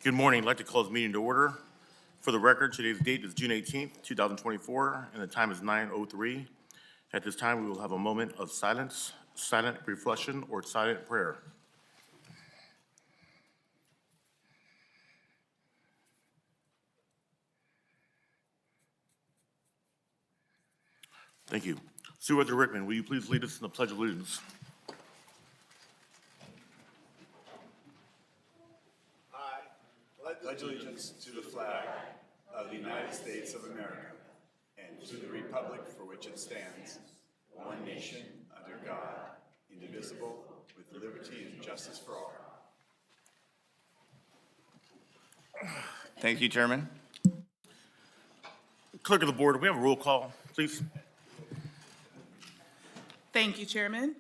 Good morning. I'd like to call this meeting to order. For the record, today's date is June 18th, 2024, and the time is 9:03. At this time, we will have a moment of silence, silent reflection, or silent prayer. Thank you. Supervisor Rickman, will you please lead us in the Pledge of Allegiance? I pledge allegiance to the flag of the United States of America and to the republic for which it stands, one nation, under God, indivisible, with liberty and justice for all. Thank you, Chairman. Clerk of the Board, we have a roll call, please. Thank you, Chairman.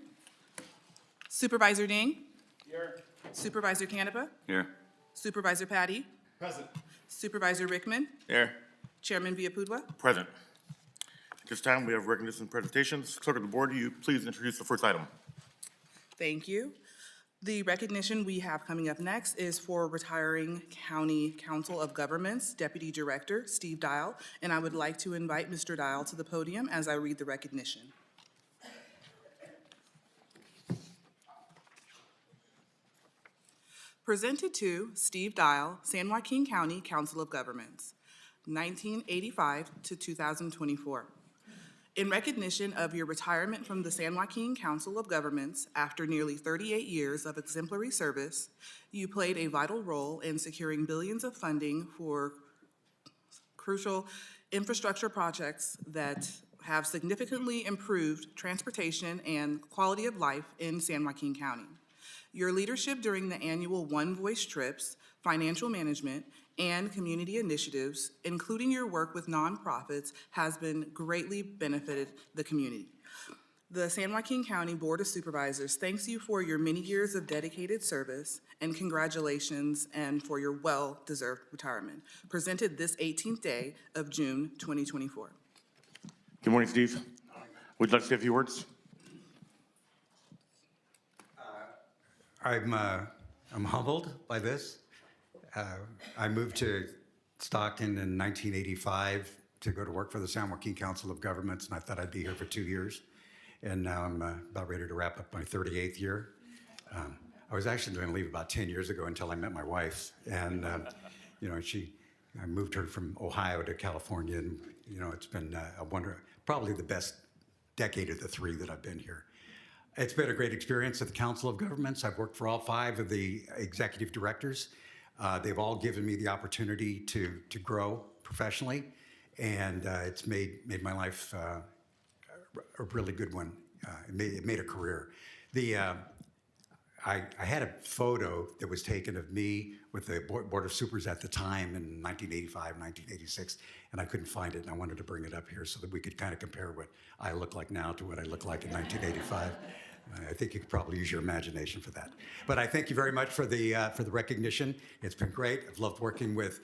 Supervisor Ding? Here. Supervisor Canepa? Here. Supervisor Patty? Present. Supervisor Rickman? Here. Chairman Villaputra? Present. At this time, we have recognition presentations. Clerk of the Board, will you please introduce the first item? Thank you. The recognition we have coming up next is for retiring County Council of Governments Deputy Director Steve Dial, and I would like to invite Mr. Dial to the podium as I read the recognition. Presented to Steve Dial, San Joaquin County Council of Governments, 1985 to 2024. In recognition of your retirement from the San Joaquin Council of Governments after nearly 38 years of exemplary service, you played a vital role in securing billions of funding for crucial infrastructure projects that have significantly improved transportation and quality of life in San Joaquin County. Your leadership during the annual One Voice trips, financial management, and community initiatives, including your work with nonprofits, has been greatly benefited the community. The San Joaquin County Board of Supervisors thanks you for your many years of dedicated service, and congratulations and for your well-deserved retirement. Presented this 18th day of June 2024. Good morning, Steve. Would you like to say a few words? I'm humbled by this. I moved to Stockton in 1985 to go to work for the San Joaquin Council of Governments, and I thought I'd be here for 2 years. And now I'm about ready to wrap up my 38th year. I was actually going to leave about 10 years ago until I met my wife. And, I moved her from Ohio to California, and, it's been probably the best decade of the 3 that I've been here. It's been a great experience at the Council of Governments. I've worked for all 5 of the executive directors. They've all given me the opportunity to grow professionally, and it's made my life a really good one. It made a career. I had a photo that was taken of me with the Board of Supers at the time in 1985, 1986, and I couldn't find it, and I wanted to bring it up here so that we could kind of compare what I look like now to what I look like in 1985. I think you could probably use your imagination for that. But I thank you very much for the recognition. It's been great. I've loved working with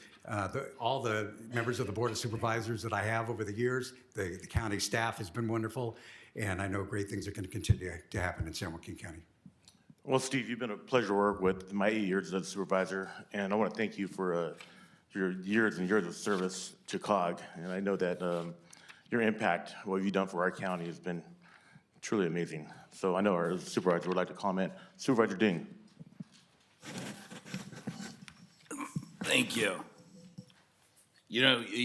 all the members of the Board of Supervisors that I have over the years. The county staff has been wonderful, and I know great things are going to continue to happen in San Joaquin County. Well, Steve, you've been a pleasure to work with my 8 years as a supervisor, and I want to thank you for your years and years of service to COG. And I know that your impact, what you've done for our county, has been truly amazing. So I know our supervisor would like to comment. Supervisor Ding. Thank you.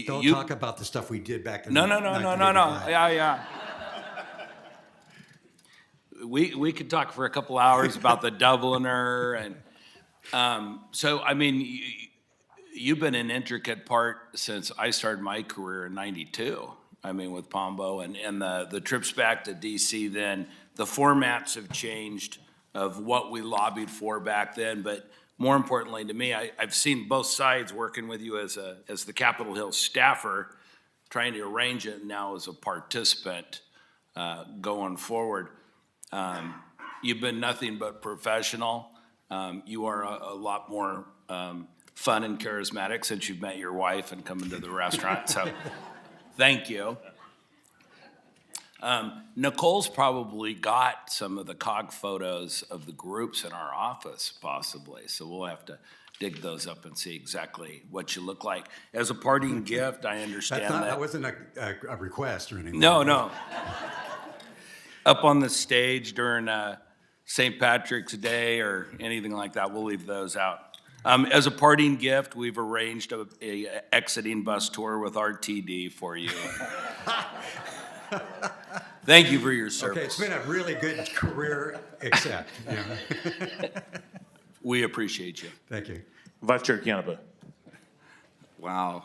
Don't talk about the stuff we did back in No. 1985. Yeah. We could talk for a couple hours about the Dubliner, and you've been an intricate part since I started my career in '92. With Pombo and the trips back to DC. Then the formats have changed of what we lobbied for back then, but more importantly to me, I've seen both sides working with you as the Capitol Hill staffer, trying to arrange it, and now as a participant going forward. You've been nothing but professional. You are a lot more fun and charismatic since you've met your wife and come into the restaurant. So thank you. Nicole's probably got some of the COG photos of the groups in our office, possibly. So we'll have to dig those up and see exactly what you look like. As a parting gift, I understand that. That wasn't a request or anything. No. Up on the stage during St. Patrick's Day or anything like that, we'll leave those out. As a parting gift, we've arranged a exiting bus tour with RTD for you. Thank you for your service. Okay, it's been a really good career, except, you know. We appreciate you. Thank you. Vice Chair Canepa. Wow.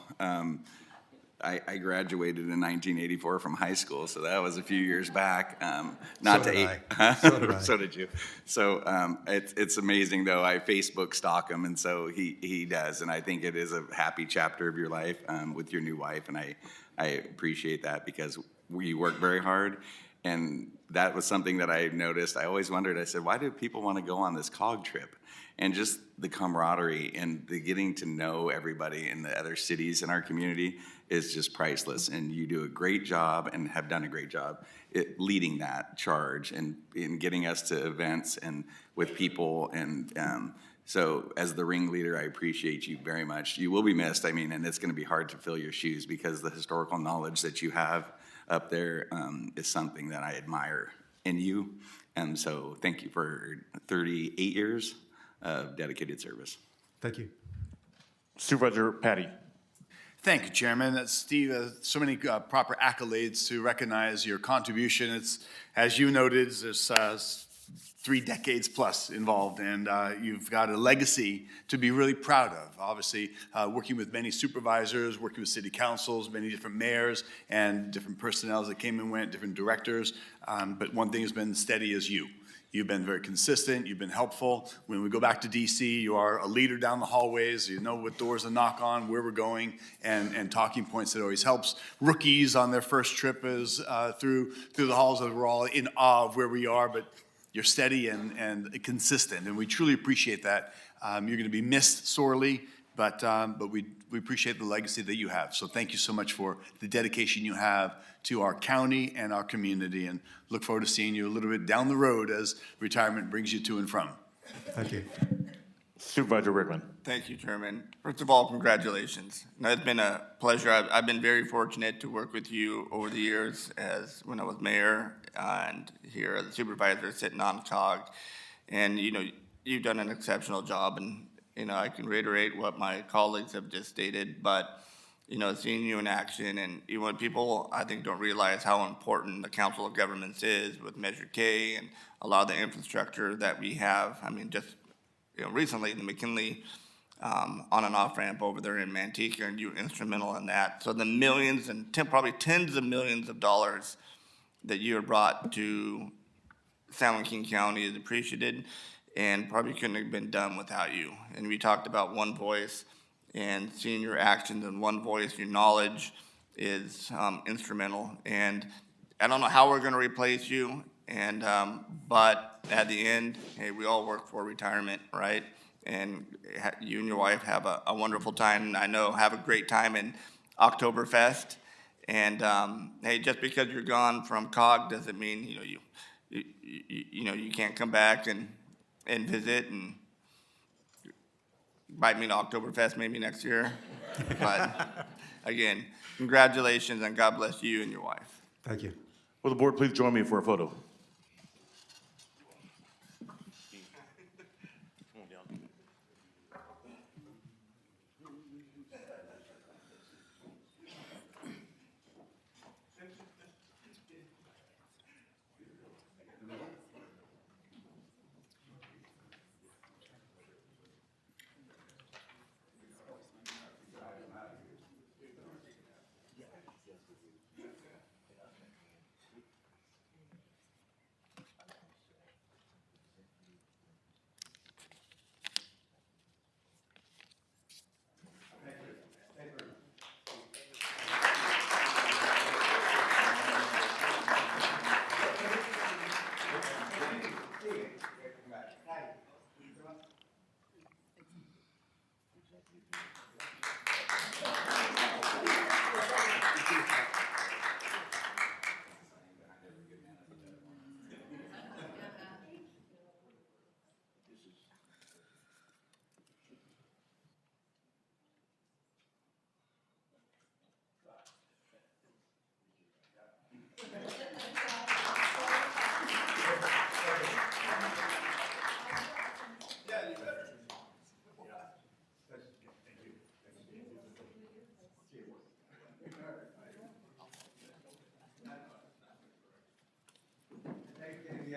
I graduated in 1984 from high school, so that was a few years back. Not So to did eight. I. So did I. So did you. So it's amazing though. I Facebook stalk him, and so he does, and I think it is a happy chapter of your life with your new wife, and I appreciate that because we work very hard. And that was something that I noticed. I always wondered, I said, why do people want to go on this COG trip? And just the camaraderie and the getting to know everybody in the other cities in our community is just priceless. And you do a great job and have done a great job leading that charge and in getting us to events and with people. And so as the ringleader, I appreciate you very much. You will be missed. I mean, and it's going to be hard to fill your shoes because the historical knowledge that you have up there is something that I admire in you. And so thank you for 38 years of dedicated service. Thank you. Supervisor Patty. Thank you, Chairman. Steve, so many proper accolades to recognize your contribution. It's, as you noted, there's 3 decades plus involved, and you've got a legacy to be really proud of. Obviously, working with many supervisors, working with city councils, many different mayors, and different personnel that came and went, different directors. But one thing has been steady as you. You've been very consistent. You've been helpful. When we go back to DC, you are a leader down the hallways. You know what doors to knock on, where we're going, and talking points that always helps. Rookies on their first trip is through the halls, we're all in awe of where we are, but you're steady and consistent, and we truly appreciate that. You're going to be missed sorely, but we appreciate the legacy that you have. So thank you so much for the dedication you have to our county and our community, and look forward to seeing you a little bit down the road as retirement brings you to and from. Thank you. Supervisor Rickman. Thank you, Chairman. First of all, congratulations. Now, it's been a pleasure. I've been very fortunate to work with you over the years as when I was mayor and here as a supervisor sitting on COG. And, you know, you've done an exceptional job. And, you know, I can reiterate what my colleagues have just stated, but, you know, seeing you in action and you know, people, I think, don't realize how important the Council of Governments is with Measure K and a lot of the infrastructure that we have. I mean, just, you know, recently the McKinley on and off ramp over there in Manteca, and you were instrumental in that. So the millions and probably tens of millions of dollars that you have brought to San Joaquin County is appreciated and probably couldn't have been done without you. And we talked about one voice and seeing your actions in one voice, your knowledge is instrumental. And I don't know how we're gonna replace you, and but at the end, hey, we all work for retirement, right? And you and your wife have a wonderful time. I know, have a great time in Oktoberfest. And hey, just because you're gone from COG doesn't mean you can't come back and visit and invite me to Oktoberfest maybe next year. But again, congratulations and God bless you and your wife. Thank you. Will the board please join me for a photo?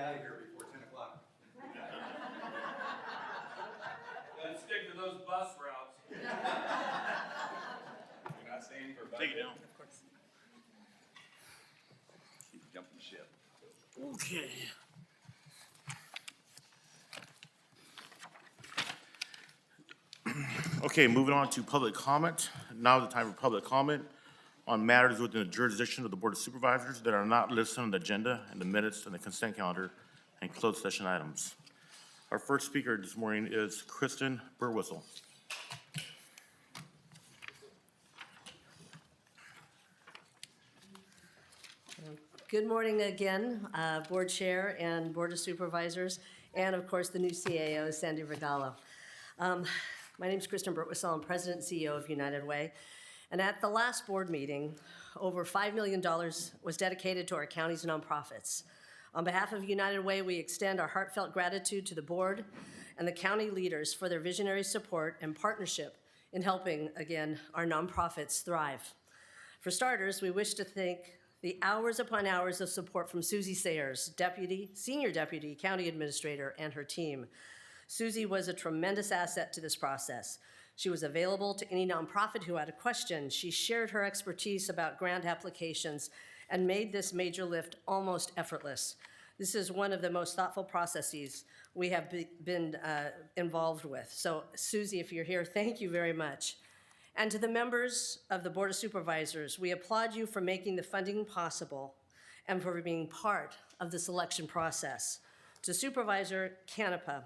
out of here before 10 o'clock. Gotta stick to those bus routes. You're not staying for Take it down. Keep jumping ship. Okay. Okay, moving on to public comment. Now is the time for public comment on matters within the jurisdiction of the Board of Supervisors that are not listed on the agenda and the minutes and the consent calendar and closed session items. Our first speaker this morning is Kristen Burwhistle. Good morning again, Board Chair and Board of Supervisors, and of course, the new CAO, Sandy Regalo. My name is Kristen Burtwistle. I'm President and CEO of United Way. And at the last board meeting, over $5 million was dedicated to our county's nonprofits. On behalf of United Way, we extend our heartfelt gratitude to the board and the county leaders for their visionary support and partnership in helping, again, our nonprofits thrive. For starters, we wish to thank the hours upon hours of support from Susie Sayers, Senior Deputy County Administrator, and her team. Susie was a tremendous asset to this process. She was available to any nonprofit who had a question. She shared her expertise about grant applications and made this major lift almost effortless. This is one of the most thoughtful processes we have been involved with. So Susie, if you're here, thank you very much. And to the members of the Board of Supervisors, we applaud you for making the funding possible and for being part of the selection process. To Supervisor Canepa,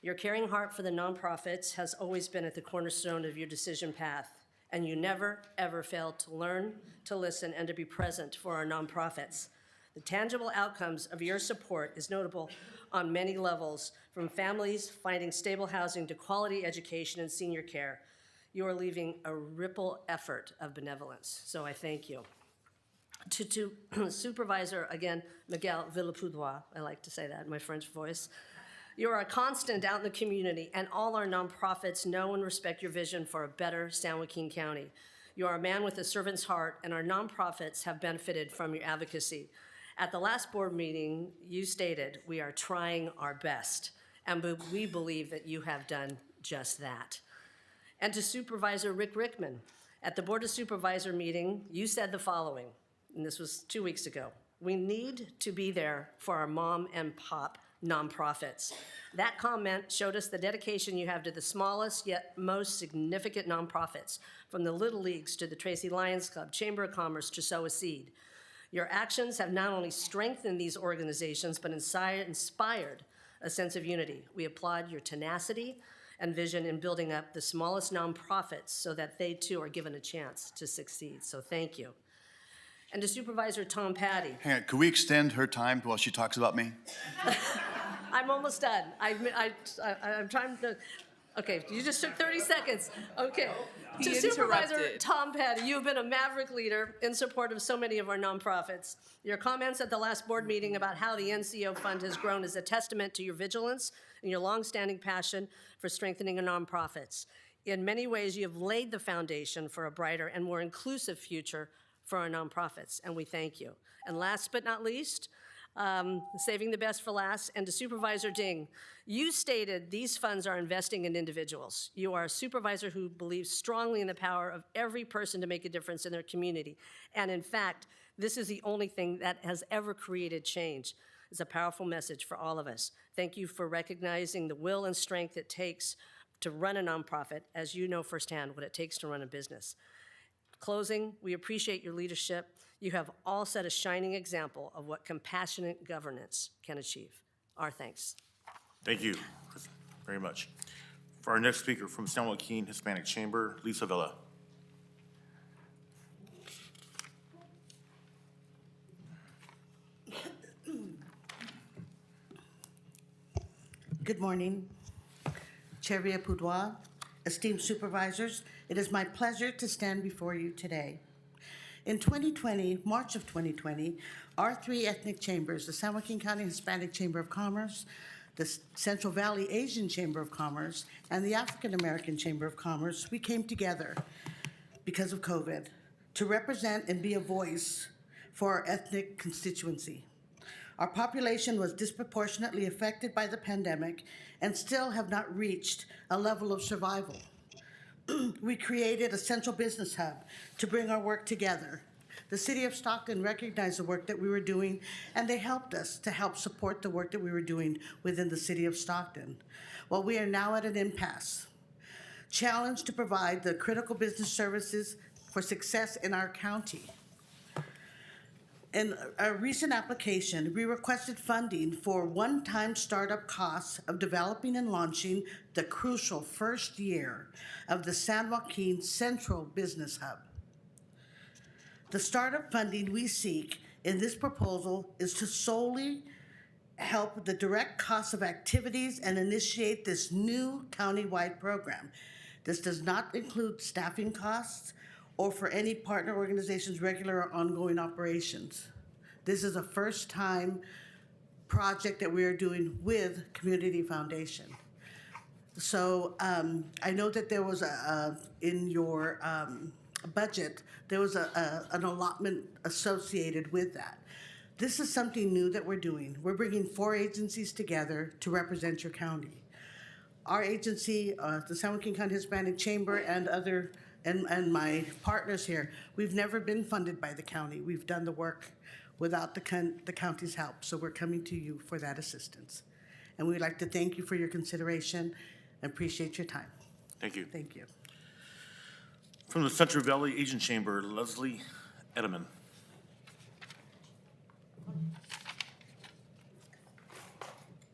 your caring heart for the nonprofits has always been at the cornerstone of your decision path, and you never, ever failed to learn, to listen, and to be present for our nonprofits. The tangible outcomes of your support is notable on many levels, from families finding stable housing to quality education and senior care. You are leaving a ripple effort of benevolence, so I thank you. To Supervisor, again, Miguel Villepoudois, I like to say that in my French voice. You are a constant out in the community, and all our nonprofits know and respect your vision for a better San Joaquin County. You are a man with a servant's heart, and our nonprofits have benefited from your advocacy. At the last board meeting, you stated, "We are trying our best," and we believe that you have done just that. And to Supervisor Rick Rickman, at the Board of Supervisor meeting, you said the following, and this was 2 weeks ago: "We need to be there for our mom and pop nonprofits." That comment showed us the dedication you have to the smallest yet most significant nonprofits, from the Little Leagues to the Tracy Lions Club, Chamber of Commerce to Sow a Seed. Your actions have not only strengthened these organizations, but inspired a sense of unity. We applaud your tenacity and vision in building up the smallest nonprofits so that they too are given a chance to succeed. So thank you. And to Supervisor Tom Patty. Hang on, could we extend her time while she talks about me? I'm almost done. I'm trying to, okay, you just took 30 seconds. Okay. He To Supervisor interrupted. Tom Patty, you have been a maverick leader in support of so many of our nonprofits. Your comments at the last board meeting about how the NCO fund has grown is a testament to your vigilance and your longstanding passion for strengthening our nonprofits. In many ways, you have laid the foundation for a brighter and more inclusive future for our nonprofits, and we thank you. And last but not least, saving the best for last, and to Supervisor Ding, you stated these funds are investing in individuals. You are a supervisor who believes strongly in the power of every person to make a difference in their community. And in fact, this is the only thing that has ever created change. It's a powerful message for all of us. Thank you for recognizing the will and strength it takes to run a nonprofit, as you know firsthand what it takes to run a business. Closing, we appreciate your leadership. You have all set a shining example of what compassionate governance can achieve. Our thanks. Thank you very much. For our next speaker from San Joaquin Hispanic Chamber, Lisa Villa. Good morning, Chair Villepoudois, esteemed supervisors. It is my pleasure to stand before you today. In 2020, March of 2020, our three ethnic chambers, the San Joaquin County Hispanic Chamber of Commerce, the Central Valley Asian Chamber of Commerce, and the African American Chamber of Commerce, we came together because of COVID to represent and be a voice for our ethnic constituency. Our population was disproportionately affected by the pandemic and still have not reached a level of survival. We created a central business hub to bring our work together. The City of Stockton recognized the work that we were doing, and they helped us to help support the work that we were doing within the City of Stockton. Well, we are now at an impasse, challenged to provide the critical business services for success in our county. In a recent application, we requested funding for one-time startup costs of developing and launching the crucial first year of the San Joaquin Central Business Hub. The startup funding we seek in this proposal is to solely help the direct costs of activities and initiate this new countywide program. This does not include staffing costs or for any partner organization's regular or ongoing operations. This is a first-time project that we are doing with Community Foundation. So I know that there was in your budget, there was an allotment associated with that. This is something new that we're doing. We're bringing 4 agencies together to represent your county. Our agency, the San Joaquin County Hispanic Chamber, and my partners here, we've never been funded by the county. We've done the work without the county's help, so we're coming to you for that assistance. And we'd like to thank you for your consideration and appreciate your time. Thank you. Thank you. From the Central Valley Agent Chamber, Leslie Edelman.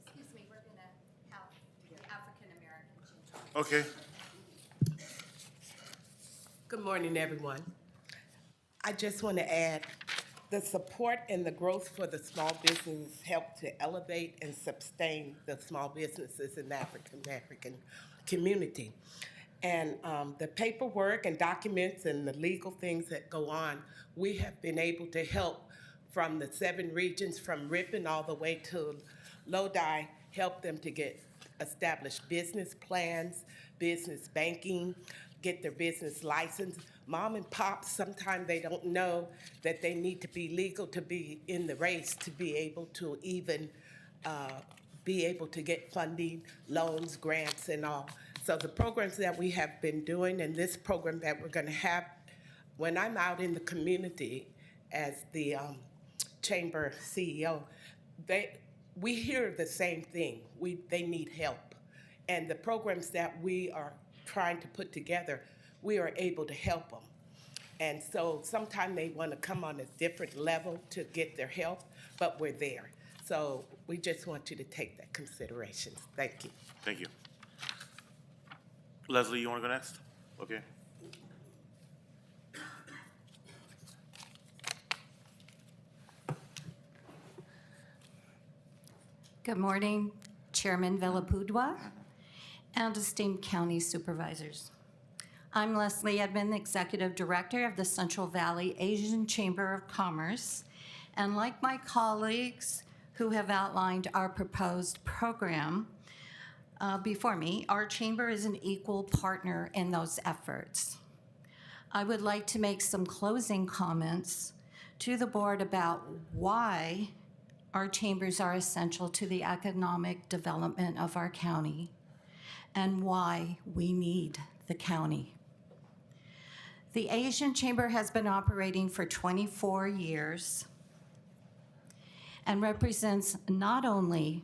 Excuse me, we're gonna have the African-American change. Okay. Good morning, everyone. I just want to add, the support and the growth for the small business help to elevate and sustain the small businesses in the African-American community. And the paperwork and documents and the legal things that go on, we have been able to help from the 7 regions, from Ripon all the way to Lodi, help them to get established business plans, business banking, get their business license. Mom and pop, sometimes they don't know that they need to be legal to be in the race, to be able to even be able to get funding, loans, grants, and all. So the programs that we have been doing, and this program that we're going to have, when I'm out in the community as the chamber CEO, we hear the same thing. They need help. And the programs that we are trying to put together, we are able to help them. And so sometimes they want to come on a different level to get their help, but we're there. So we just want you to take that consideration. Thank you. Thank you. Leslie, you want to go next? Okay. Good morning, Chairman Villapudua and esteemed county supervisors. I'm Leslie Edmond, Executive Director of the Central Valley Asian Chamber of Commerce. And like my colleagues who have outlined our proposed program before me, our chamber is an equal partner in those efforts. I would like to make some closing comments to the board about why our chambers are essential to the economic development of our county and why we need the county. The Asian Chamber has been operating for 24 years and represents not only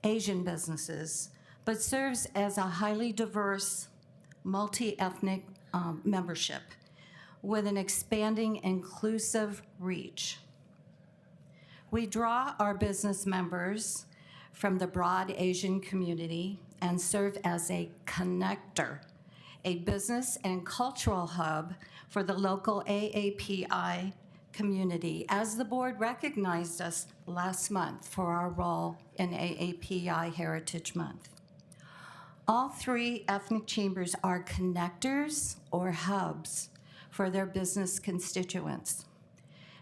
Asian businesses, but serves as a highly diverse, multi-ethnic membership with an expanding inclusive reach. We draw our business members from the broad Asian community and serve as a connector, a business and cultural hub for the local AAPI community, as the board recognized us last month for our role in AAPI Heritage Month. All 3 ethnic chambers are connectors or hubs for their business constituents.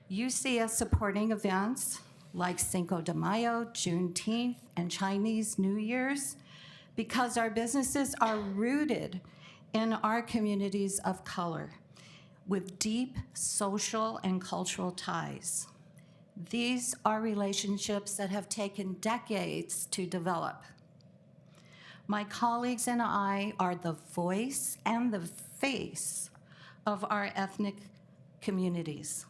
You see us supporting events like Cinco de Mayo, Juneteenth, and Chinese New Year's because our businesses are rooted in our communities of color with deep social and cultural ties. These are relationships that have taken decades to develop. My colleagues and I are the voice and the face of our ethnic communities.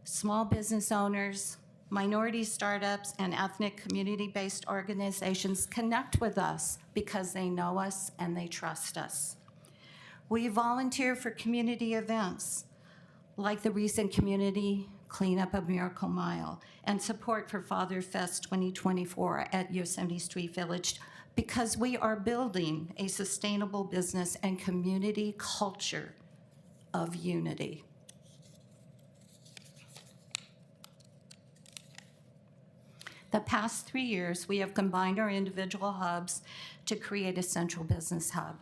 Small business owners, minority startups, and ethnic community-based organizations connect with us because they know us and they trust us. We volunteer for community events like the recent community cleanup of Miracle Mile and support for Father Fest 2024 at Yosemite Street Village because we are building a sustainable business and community culture of unity. The past 3 years, we have combined our individual hubs to create a central business hub.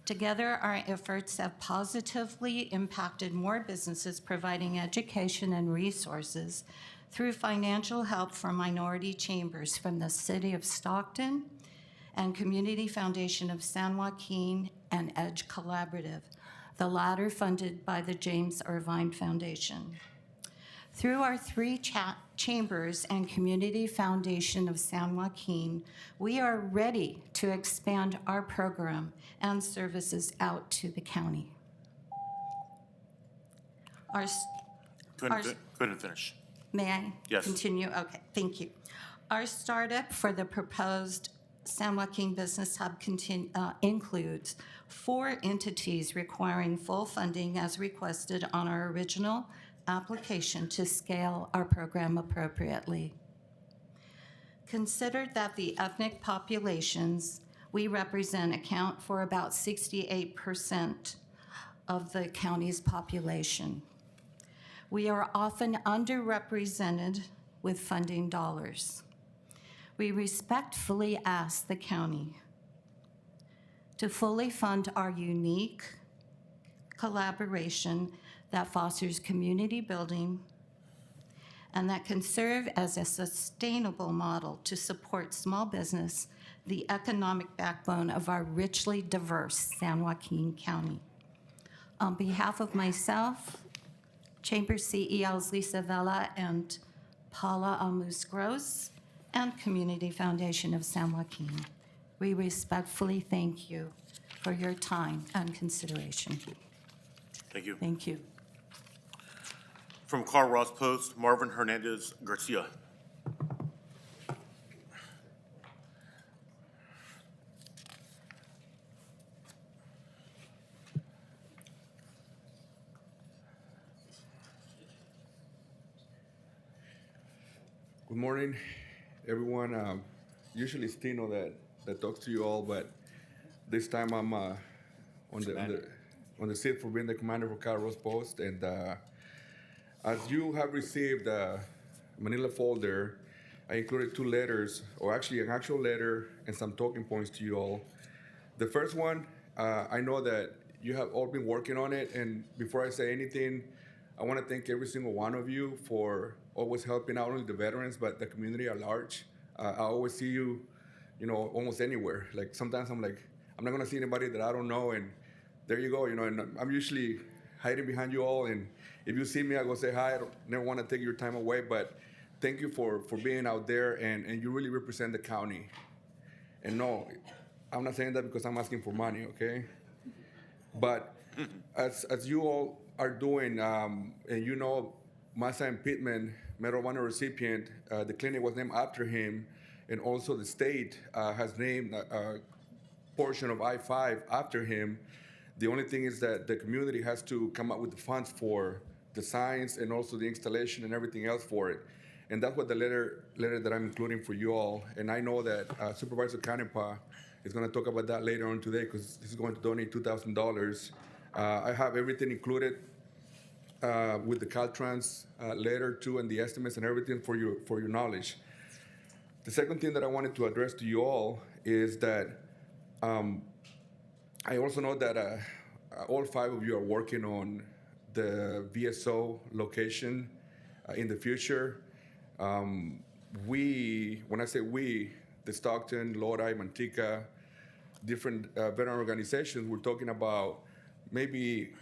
Together, our efforts have positively impacted more businesses providing education and resources through financial help from minority chambers from the City of Stockton and Community Foundation of San Joaquin and Edge Collaborative, the latter funded by the James Irvine Foundation. Through our three chambers and Community Foundation of San Joaquin, we are ready to expand our program and services out to the county. Go ahead and finish. May I Yes. continue? Okay, thank you. Our startup for the proposed San Joaquin Business Hub includes 4 entities requiring full funding as requested on our original application to scale our program appropriately. Consider that the ethnic populations we represent account for about 68% of the county's population. We are often underrepresented with funding dollars. We respectfully ask the county to fully fund our unique collaboration that fosters community building and that can serve as a sustainable model to support small business, the economic backbone of our richly diverse San Joaquin County. On behalf of myself, Chamber CEOs Lisa Vela and Paula Almus-Gross, and Community Foundation of San Joaquin, we respectfully thank you for your time and consideration. Thank you. Thank you. From Carl Ross Post, Marvin Hernandez Garcia. Good morning, everyone. Usually it's Tino that talks to you all, but this time I'm on the seat for being the commander for Carl Ross Post. And as you have received a manila folder, I included 2 letters, or actually an actual letter and some talking points to you all. The first one, I know that you have all been working on it, and before I say anything, I want to thank every single one of you for always helping not only the veterans, but the community at large. I always see you, almost anywhere. Like sometimes I'm like, I'm not going to see anybody that I don't know, and there you go, and I'm usually hiding behind you all, and if you see me, I go say hi. I never want to take your time away, but thank you for being out there, and you really represent the county. And no, I'm not saying that because I'm asking for money, okay? But as you all are doing, and Massa and Pittman, Medal of Honor recipient, the clinic was named after him, and also the state has named a portion of I-5 after him. The only thing is that the community has to come up with the funds for the signs and also the installation and everything else for it. And that's what the letter that I'm including for you all. And I know that Supervisor Canepa is going to talk about that later on today because he's going to donate $2,000. I have everything included with the Caltrans letter too, and the estimates and everything for your knowledge. The second thing that I wanted to address to you all is that I also know that all 5 of you are working on the VSO location in the future. When I say we, the Stockton, Lodi, Manteca, different veteran organizations, we're talking about maybe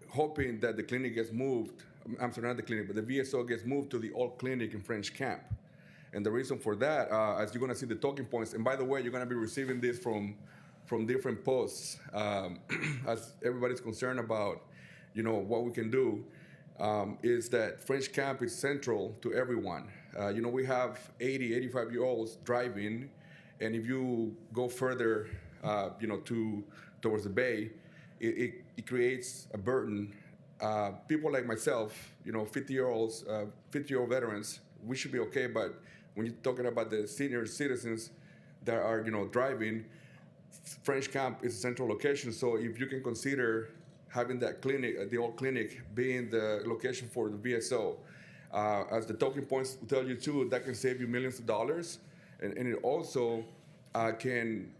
hoping that the clinic gets moved I'm sorry, not the clinic, but the VSO gets moved to the old clinic in French Camp. And the reason for that, as you're gonna see the talking points, and by the way, you're gonna be receiving this from different posts, as everybody's concerned about, what we can do, is that French Camp is central to everyone. We have 80, 85-year-olds driving, and if you go further, towards the bay, it creates a burden. People like myself, 50-year-olds, 50-year-old veterans, we should be okay, but when you're talking about the senior citizens that are, driving, French Camp is a central location, so if you can consider having that clinic, the old clinic, being the location for the VSO, as the talking points will tell you too, that can save you millions of dollars, and it also can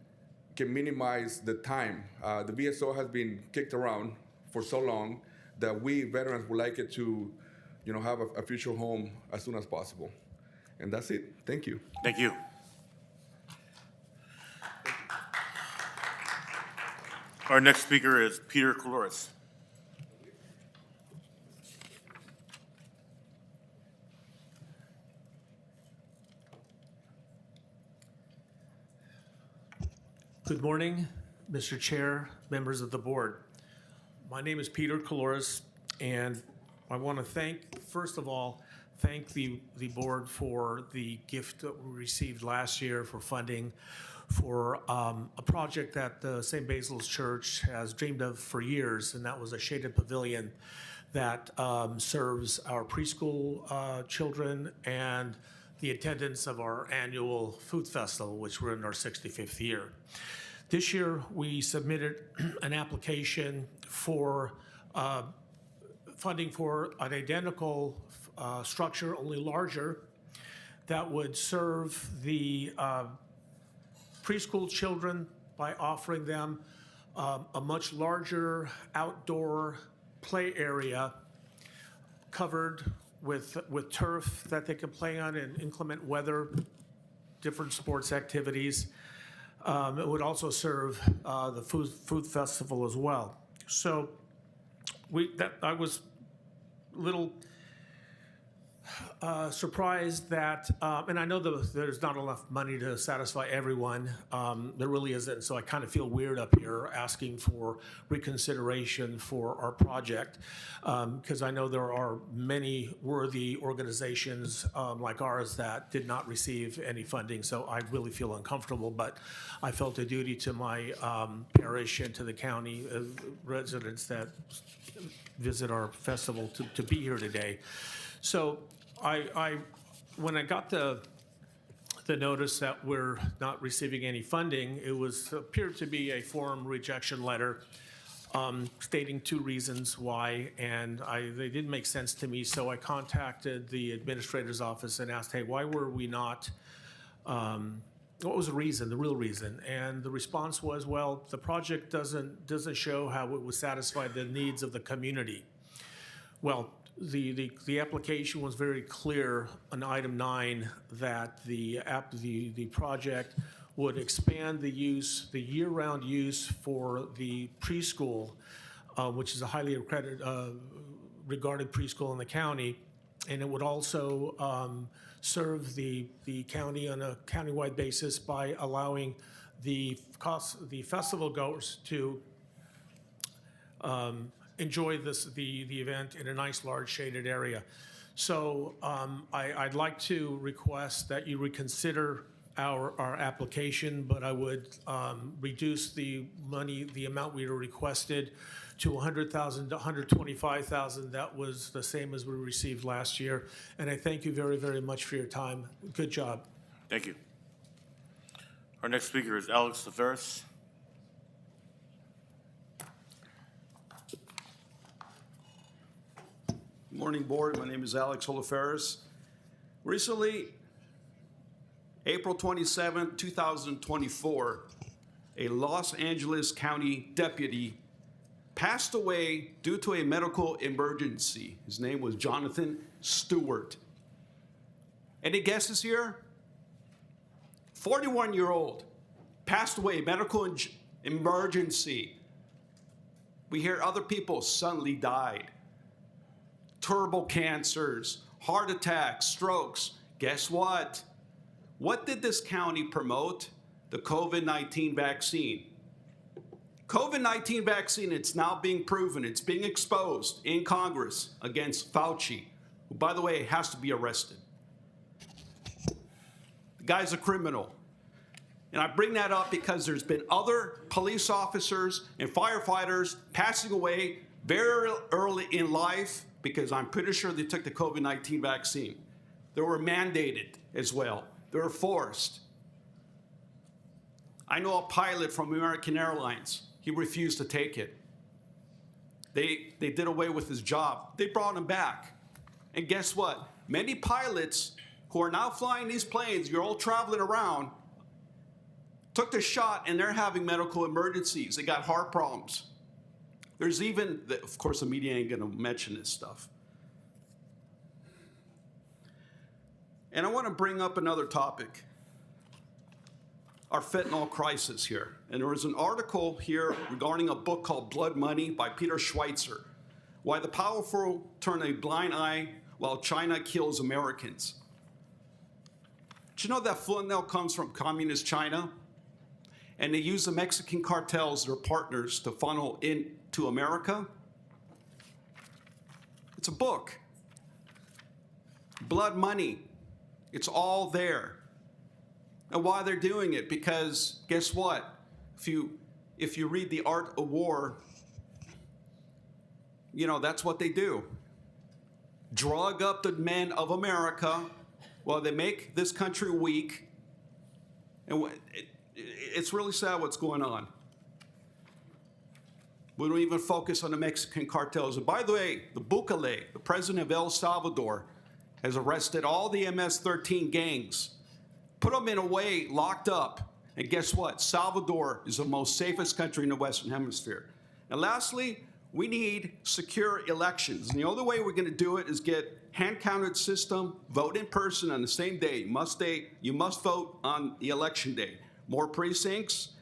minimize the time. The VSO has been kicked around for so long that we veterans would like it to, have a future home as soon as possible. And that's it. Thank you. Thank you. Our next speaker is Peter Coloris. Good morning, Mr. Chair, members of the board. My name is Peter Coloris, and I want to first of all, thank the board for the gift that we received last year for funding for a project that the St. Basil's Church has dreamed of for years, and that was a shaded pavilion that serves our preschool children and the attendance of our annual food festival, which we're in our 65th year. This year, we submitted an application for funding for an identical structure, only larger, that would serve the preschool children by offering them a much larger outdoor play area covered with turf that they can play on in inclement weather, different sports activities. It would also serve the food festival as well. So I was a little surprised that, and I know there's not enough money to satisfy everyone. There really isn't, so I kind of feel weird up here asking for reconsideration for our project, because I know there are many worthy organizations like ours that did not receive any funding, so I really feel uncomfortable, but I felt a duty to my parish and to the county residents that visit our festival to be here today. So when I got the notice that we're not receiving any funding, it appeared to be a form rejection letter stating two reasons why, and they didn't make sense to me, so I contacted the administrator's office and asked, hey, why were we not, what was the reason, the real reason? And the response was, well, the project doesn't show how it would satisfy the needs of the community. Well, the application was very clear on item 9 that the project would expand the year-round use for the preschool, which is a highly regarded preschool in the county, and it would also serve the county on a countywide basis by allowing the festival goers to enjoy the event in a nice large shaded area. So I'd like to request that you reconsider our application, but I would reduce the amount we requested to $100,000 to $125,000. That was the same as we received last year. And I thank you very, very much for your time. Good job. Thank you. Our next speaker is Alex Laferris. Good morning, board. My name is Alex Holoferis. Recently, April 27, 2024, a Los Angeles County deputy passed away due to a medical emergency. His name was Jonathan Stewart. Any guesses here? 41-year-old passed away, medical emergency. We hear other people suddenly died. turbo cancers, heart attacks, strokes. Guess what? What did this county promote? The COVID-19 vaccine. COVID-19 vaccine, it's now being proven, it's being exposed in Congress against Fauci, who, by the way, has to be arrested. The guy's a criminal. And I bring that up because there's been other police officers and firefighters passing away very early in life because I'm pretty sure they took the COVID-19 vaccine. They were mandated as well. They were forced. I know a pilot from American Airlines. He refused to take it. They did away with his job. They brought him back. And guess what? Many pilots who are now flying these planes, you're all traveling around, took the shot and they're having medical emergencies. They got heart problems. There's even, of course, the media ain't gonna mention this stuff. And I wanna bring up another topic, our fentanyl crisis here. And there was an article here regarding a book called Blood Money by Peter Schweitzer, Why the Powerful Turn a Blind Eye While China Kills Americans. Do you know that fentanyl comes from communist China? And they use the Mexican cartels, their partners, to funnel into America? It's a book. Blood Money. It's all there. And why they're doing it? Because guess what? If you read The Art of War, you know, that's what they do. Drug up the men of America while they make this country weak. And it's really sad what's going on. We don't even focus on the Mexican cartels. And by the way, the Bukele, the president of El Salvador, has arrested all the MS-13 gangs, put them in a way locked up. And guess what? Salvador is the most safest country in the Western Hemisphere. And lastly, we need secure elections. And the only way we're going to do it is get hand-counted system, vote in person on the same day. You must vote on the election day. More precincts,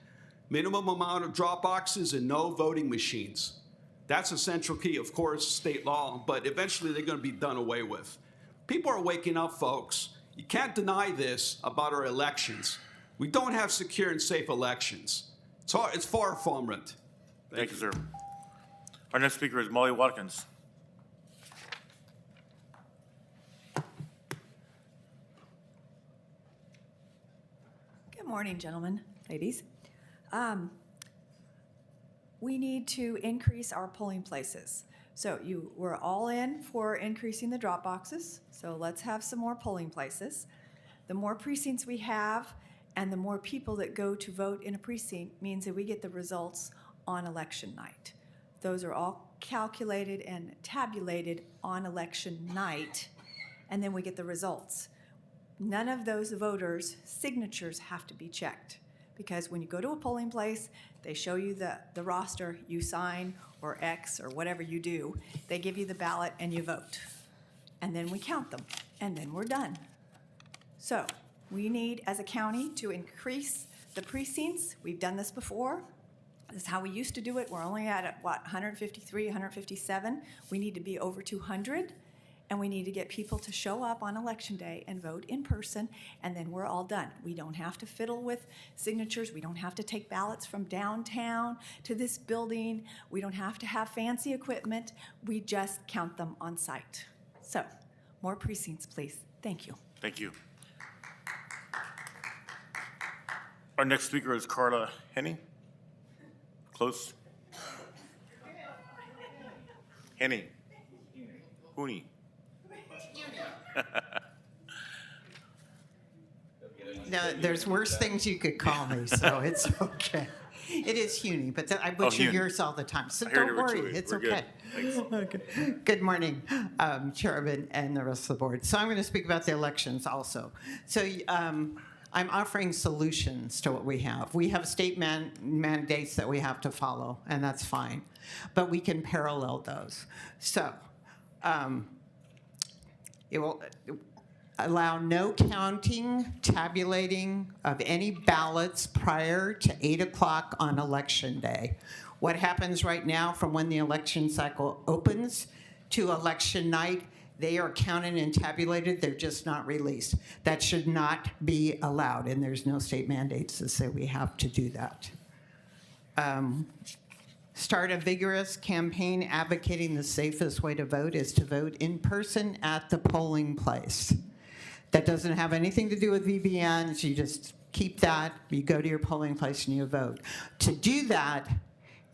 minimum amount of drop boxes, and no voting machines. That's a central key, of course, state law, but eventually they're going to be done away with. People are waking up, folks. You can't deny this about our elections. We don't have secure and safe elections. It's far from it. Thank you, sir. Our next speaker is Molly Watkins. Good morning, gentlemen, ladies. We need to increase our polling places. So we're all in for increasing the drop boxes, so let's have some more polling places. The more precincts we have and the more people that go to vote in a precinct means that we get the results on election night. Those are all calculated and tabulated on election night, and then we get the results. None of those voters' signatures have to be checked, because when you go to a polling place, they show you the roster, you sign or X or whatever you do. They give you the ballot and you vote. And then we count them, and then we're done. So we need, as a county, to increase the precincts. We've done this before. This is how we used to do it. We're only at, 153, 157. We need to be over 200. And we need to get people to show up on election day and vote in person, and then we're all done. We don't have to fiddle with signatures. We don't have to take ballots from downtown to this building. We don't have to have fancy equipment. We just count them on site. So, more precincts, please. Thank you. Thank you. Our next speaker is Carla Henny. Close. Henny. Hooney. No, there's worse things you could call me, so it's okay. It is Huny, but I butcher yours all the time, so don't worry, it's okay. Okay. Good morning, Chairman and the rest of the board. So I'm going to speak about the elections also. So I'm offering solutions to what we have. We have state mandates that we have to follow, and that's fine, but we can parallel those. So it will allow no counting, tabulating of any ballots prior to 8 o'clock on election day. What happens right now from when the election cycle opens to election night. They are counted and tabulated, they're just not released. That should not be allowed, and there's no state mandates that say we have to do that. Start a vigorous campaign advocating the safest way to vote is to vote in person at the polling place. That doesn't have anything to do with VBNs, you just keep that, you go to your polling place and you vote. To do that,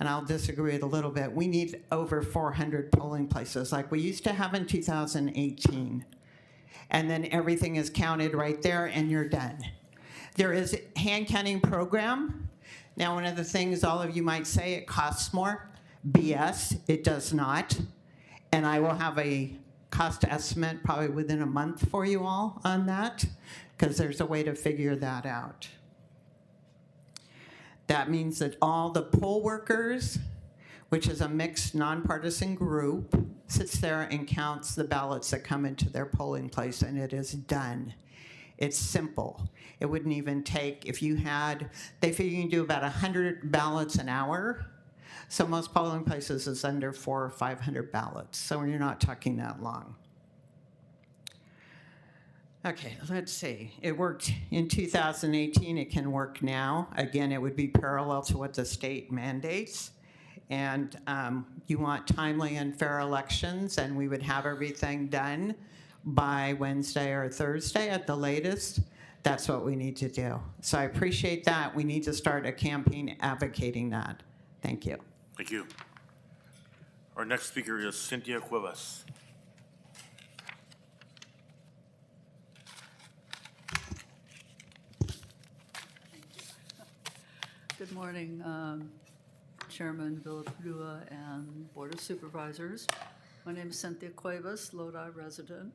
and I'll disagree with a little bit, we need over 400 polling places like we used to have in 2018. And then everything is counted right there and you're done. There is a hand counting program. Now, one of the things all of you might say, it costs more. BS, it does not. And I will have a cost estimate probably within a month for you all on that, because there's a way to figure that out. That means that all the poll workers, which is a mixed nonpartisan group, sits there and counts the ballots that come into their polling place, and it is done. It's simple. It wouldn't even take, if you had, they figure you can do about 100 ballots an hour. So most polling places is under 400 or 500 ballots. So you're not talking that long. Okay, let's see. It worked in 2018. It can work now. Again, it would be parallel to what the state mandates. And you want timely and fair elections, and we would have everything done by Wednesday or Thursday at the latest. That's what we need to do. So I appreciate that. We need to start a campaign advocating that. Thank you. Thank you. Our next speaker is Cynthia Cuevas. Good morning, Chairman Villapudua and Board of Supervisors. My name is Cynthia Cuevas, Lodi resident.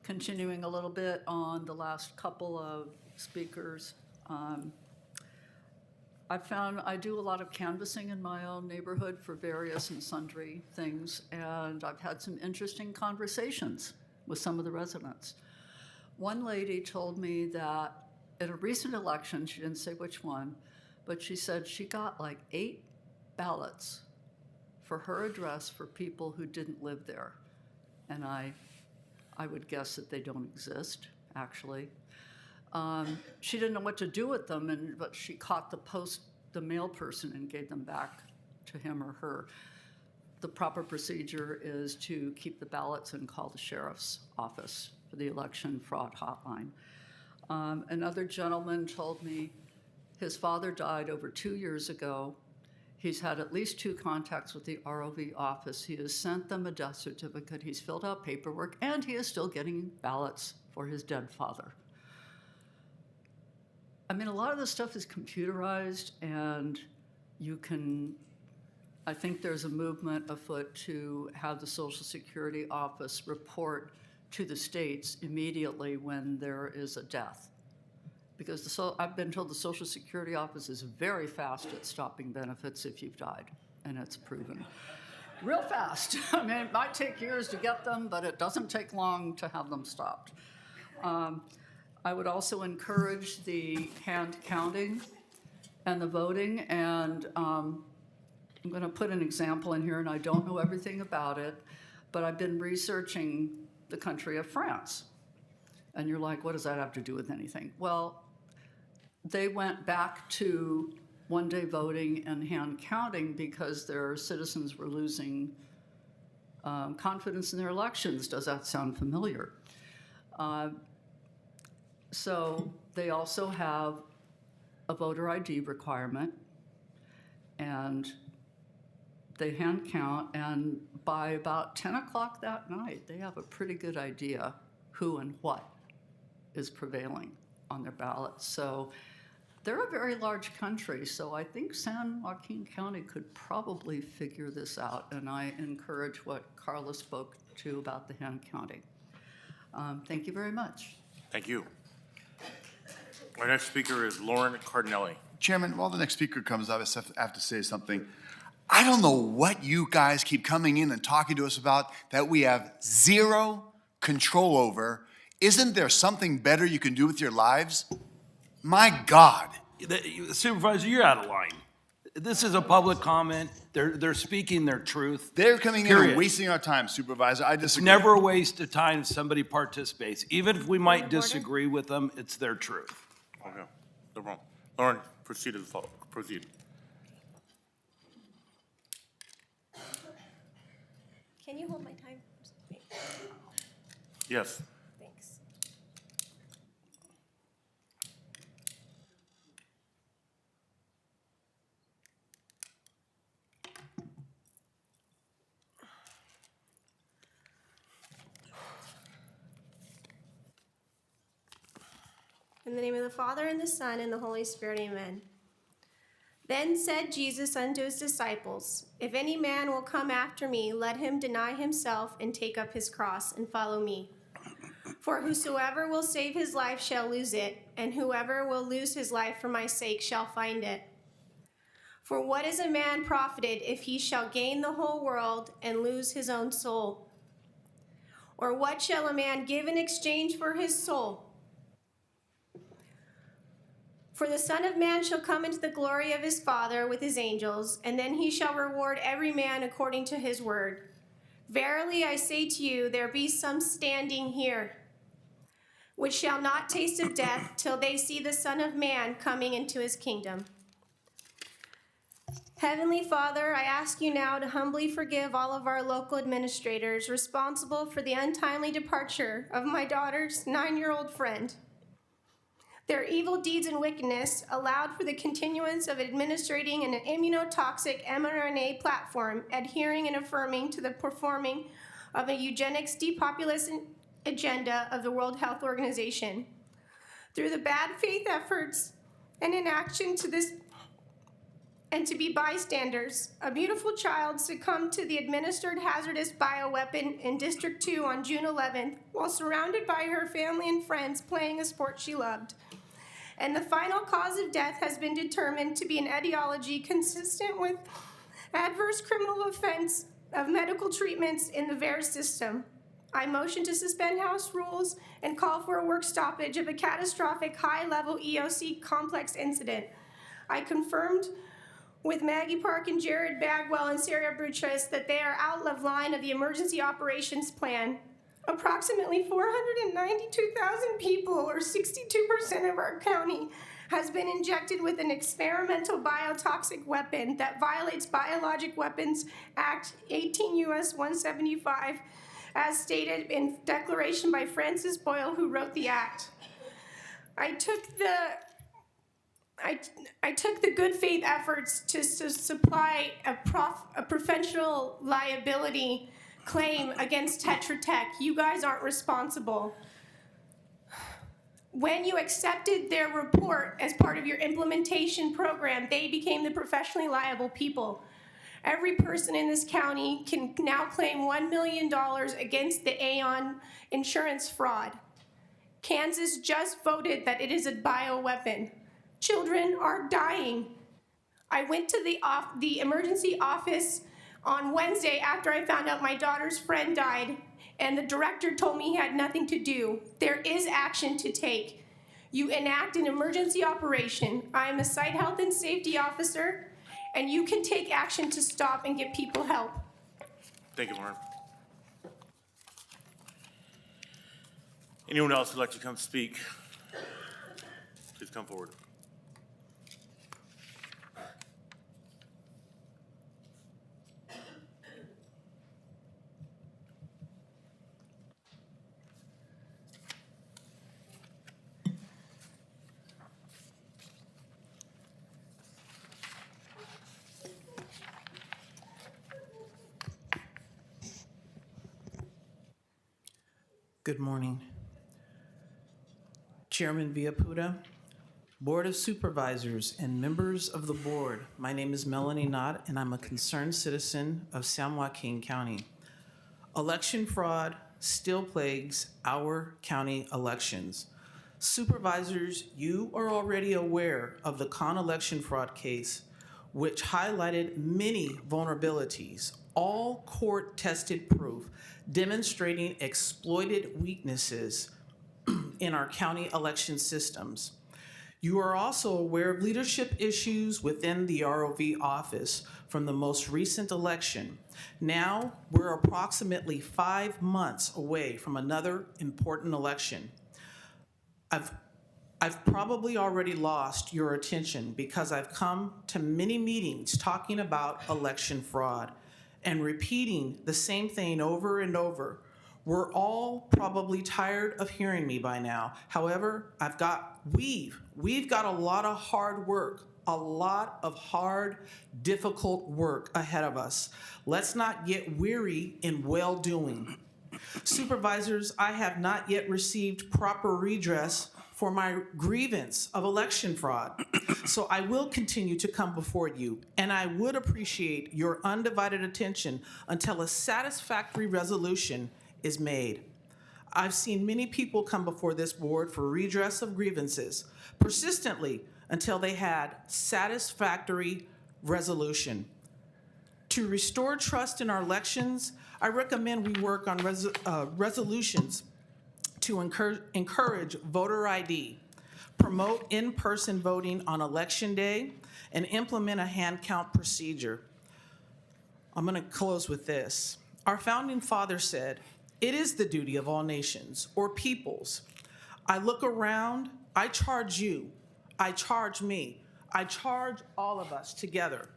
Continuing a little bit on the last couple of speakers, I found I do a lot of canvassing in my own neighborhood for various and sundry things, and I've had some interesting conversations with some of the residents. One lady told me that at a recent election, she didn't say which one, but she said she got like 8 ballots for her address for people who didn't live there. And I would guess that they don't exist, actually. She didn't know what to do with them, but she caught the mail person and gave them back to him or her. The proper procedure is to keep the ballots and call the sheriff's office for the election fraud hotline. Another gentleman told me his father died over 2 years ago. He's had at least 2 contacts with the ROV office. He has sent them a death certificate. He's filled out paperwork, and he is still getting ballots for his dead father. I mean, a lot of this stuff is computerized, and you can, I think there's a movement afoot to have the Social Security office report to the states immediately when there is a death. Because I've been told the Social Security office is very fast at stopping benefits if you've died, and it's proven. Real fast. I mean, it might take years to get them, but it doesn't take long to have them stopped. I would also encourage the hand counting and the voting, and I'm going to put an example in here, and I don't know everything about it, but I've been researching the country of France. And you're like, what does that have to do with anything? Well, they went back to one-day voting and hand counting because their citizens were losing confidence in their elections. Does that sound familiar? So they also have a voter ID requirement, and they hand count, and by about 10 o'clock that night, they have a pretty good idea who and what is prevailing on their ballots. So they're a very large country, so I think San Joaquin County could probably figure this out, and I encourage what Carla spoke to about the hand counting. Thank you very much. Thank you. Our next speaker is Lauren Cardinelli. Chairman, while the next speaker comes up, I have to say something. I don't know what you guys keep coming in and talking to us about that we have zero control over. Isn't there something better you can do with your lives? My God. Supervisor, you're out of line. This is a public comment. They're speaking their truth. They're coming in and Period. wasting our time, Supervisor. I It's disagree. never a waste of time if somebody participates. Even if we might disagree with them, it's their truth. Okay, no problem. Lauren, proceed to the floor. Proceed. Can you hold my time? Yes. Thanks. In the name of the Father, and the Son, and the Holy Spirit, amen. Then said Jesus unto his disciples, If any man will come after me, let him deny himself and take up his cross and follow me. For whosoever will save his life shall lose it, and whoever will lose his life for my sake shall find it. For what is a man profited if he shall gain the whole world and lose his own soul? Or what shall a man give in exchange for his soul? For the Son of Man shall come into the glory of his Father with his angels, and then he shall reward every man according to his word. Verily I say to you, there be some standing here, which shall not taste of death till they see the Son of Man coming into his kingdom. Heavenly Father, I ask you now to humbly forgive all of our local administrators responsible for the untimely departure of my daughter's 9-year-old friend. Their evil deeds and wickedness allowed for the continuance of administrating an immunotoxic mRNA platform, adhering and affirming to the performing of a eugenics depopulation agenda of the World Health Organization. Through the bad faith efforts and inaction to this and to be bystanders, a beautiful child succumbed to the administered hazardous bioweapon in District 2 on June 11th while surrounded by her family and friends playing a sport she loved. And the final cause of death has been determined to be an etiology consistent with adverse criminal offense of medical treatments in the VAERS system. I motion to suspend House rules and call for a work stoppage of a catastrophic high-level EOC complex incident. I confirmed with Maggie Park and Jared Bagwell and Sarah Bruchas that they are out of line of the emergency operations plan. Approximately 492,000 people, or 62% of our county, has been injected with an experimental biotoxic weapon that violates Biologic Weapons Act 18 U.S. 175, as stated in declaration by Francis Boyle, who wrote the act. I took the good faith efforts to supply a professional liability claim against Tetra Tech. You guys aren't responsible. When you accepted their report as part of your implementation program, they became the professionally liable people. Every person in this county can now claim $1 million against the Aon insurance fraud. Kansas just voted that it is a bioweapon. Children are dying. I went to the emergency office on Wednesday after I found out my daughter's friend died, and the director told me he had nothing to do. There is action to take. You enact an emergency operation. I am a site health and safety officer, and you can take action to stop and get people help. Thank you, Lauren. Anyone else who'd like to come speak? Please come forward. Good morning. Chairman Villaputa, Board of Supervisors, and members of the board. My name is Melanie Knott, and I'm a concerned citizen of San Joaquin County. Election fraud still plagues our county elections. Supervisors, you are already aware of the election fraud case, which highlighted many vulnerabilities, all court-tested proof demonstrating exploited weaknesses in our county election systems. You are also aware of leadership issues within the ROV office from the most recent election. Now, we're approximately 5 months away from another important election. I've probably already lost your attention because I've come to many meetings talking about election fraud and repeating the same thing over and over. We're all probably tired of hearing me by now. However, we've got a lot of hard work, a lot of hard, difficult work ahead of us. Let's not get weary in well-doing. Supervisors, I have not yet received proper redress for my grievance of election fraud. So I will continue to come before you, and I would appreciate your undivided attention until a satisfactory resolution is made. I've seen many people come before this board for redress of grievances persistently until they had satisfactory resolution. To restore trust in our elections, I recommend we work on resolutions to encourage voter ID, promote in-person voting on election day, and implement a hand count procedure. I'm going to close with this. Our founding father said, "It is the duty of all nations or peoples." I look around, I charge you, I charge me, I charge all of us together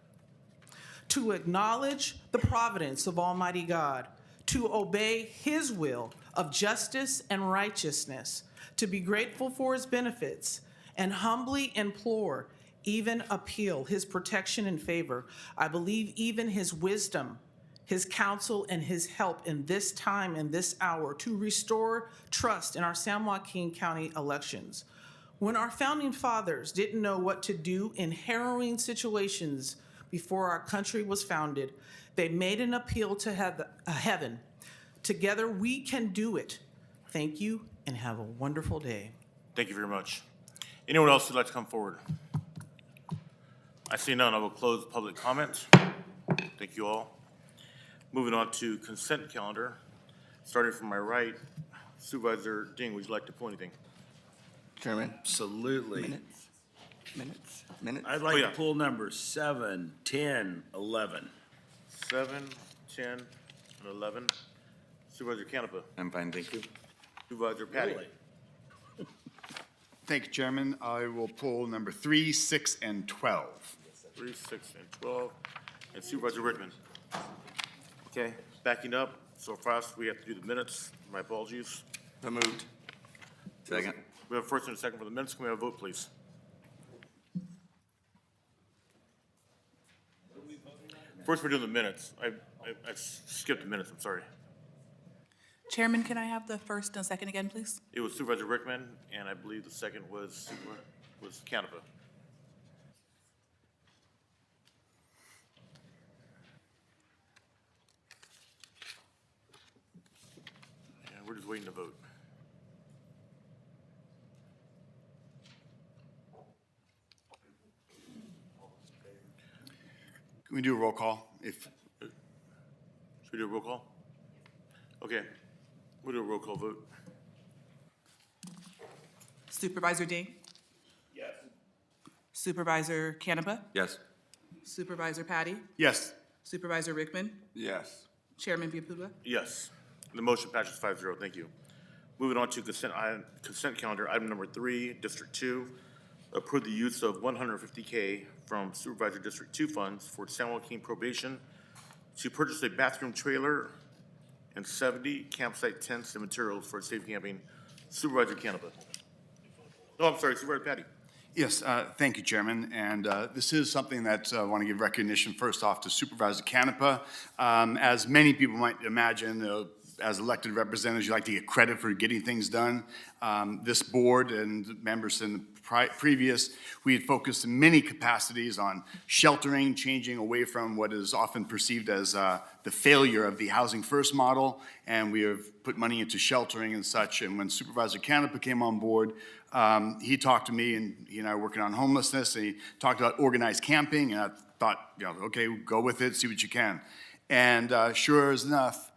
to acknowledge the providence of Almighty God, to obey His will of justice and righteousness, to be grateful for His benefits, and humbly implore, even appeal His protection and favor. I believe even His wisdom, His counsel, and His help in this time and this hour to restore trust in our San Joaquin County elections. When our founding fathers didn't know what to do in harrowing situations before our country was founded, they made an appeal to heaven. Together we can do it. Thank you and have a wonderful day. Thank you very much. Anyone else who'd like to come forward? I see none. I will close public comment. Thank you all. Moving on to consent calendar. Starting from my right, Supervisor Ding, would you like to pull anything? Chairman. Absolutely. Minutes. I'd like to pull numbers 7, 10, 11. 7, 10, and 11. Supervisor Canepa. I'm fine, thank you. Supervisor Patty. Really? Thank you, Chairman. I will pull number 3, 6, and 12. 3, 6, and 12. And Supervisor Rickman. Okay, backing up. So fast, we have to do the minutes. My apologies. So moved. Second. We have a first and a second for the minutes. Can we have a vote, please? First, we're doing the minutes. I skipped the minutes, I'm sorry. Chairman, can I have the first and second again, please? It was Supervisor Rickman, and I believe the second was Canepa. And we're just waiting to vote. Can we do a roll call? Should we do a roll call? Okay, we'll do a roll call vote. Supervisor Ding? Yes. Supervisor Canepa? Yes. Supervisor Patty? Yes. Supervisor Rickman? Yes. Chairman Viapudua? Yes. The motion passes 5-0. Thank you. Moving on to consent calendar, item number 3, District 2. Approve the use of $150K from Supervisor District 2 funds for San Joaquin probation to purchase a bathroom trailer and 70 campsite tents and materials for safe camping. Supervisor Canepa. No, I'm sorry, Supervisor Patty. Yes, thank you, Chairman. And this is something that I want to give recognition first off to Supervisor Canepa. As many people might imagine, as elected representatives, you like to get credit for getting things done. This board and members in the previous, we had focused in many capacities on sheltering, changing away from what is often perceived as the failure of the Housing First model, and we have put money into sheltering and such. And when Supervisor Canepa came on board, he talked to me, and he and I are working on homelessness, and he talked about organized camping, and I thought, okay, go with it, see what you can. And sure as enough,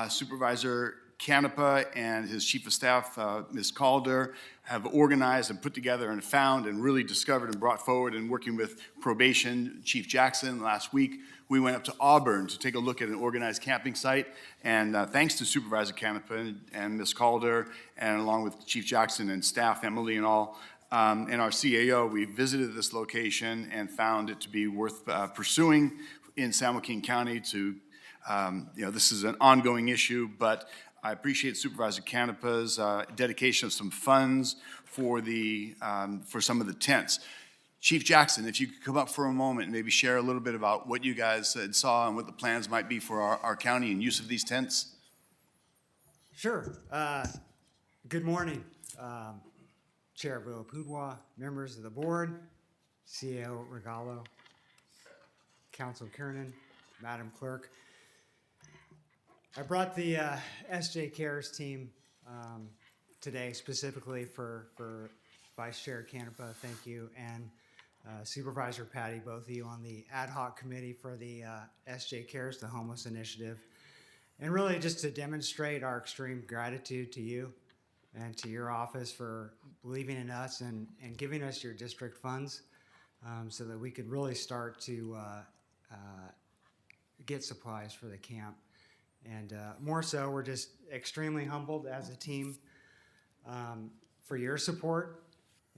Supervisor Canepa and his chief of staff, Ms. Calder, have organized and put together and found and really discovered and brought forward, and working with probation, Chief Jackson last week, we went up to Auburn to take a look at an organized camping site. And thanks to Supervisor Canepa and Ms. Calder, and along with Chief Jackson and staff, Emily and all, and our CAO, we visited this location and found it to be worth pursuing in San Joaquin County to, this is an ongoing issue, but I appreciate Supervisor Canepa's dedication of some funds for some of the tents. Chief Jackson, if you could come up for a moment and maybe share a little bit about what you guys saw and what the plans might be for our county and use of these tents. Sure. Good morning, Chair Villa-Pudua, members of the board, CEO Regalo, Council Kernan, Madam Clerk. I brought the SJ Cares team today specifically for Vice Chair Canepa, thank you, and Supervisor Patty, both of you on the ad hoc committee for the SJ Cares, the homeless initiative, and really just to demonstrate our extreme gratitude to you and to your office for believing in us and giving us your district funds so that we could really start to get supplies for the camp. And more so, we're just extremely humbled as a team for your support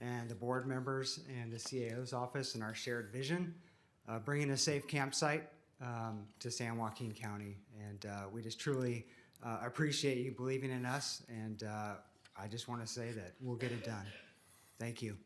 and the board members and the CAO's office and our shared vision, bringing a safe campsite to San Joaquin County. And we just truly appreciate you believing in us, and I just want to say that we'll get it done. Thank you.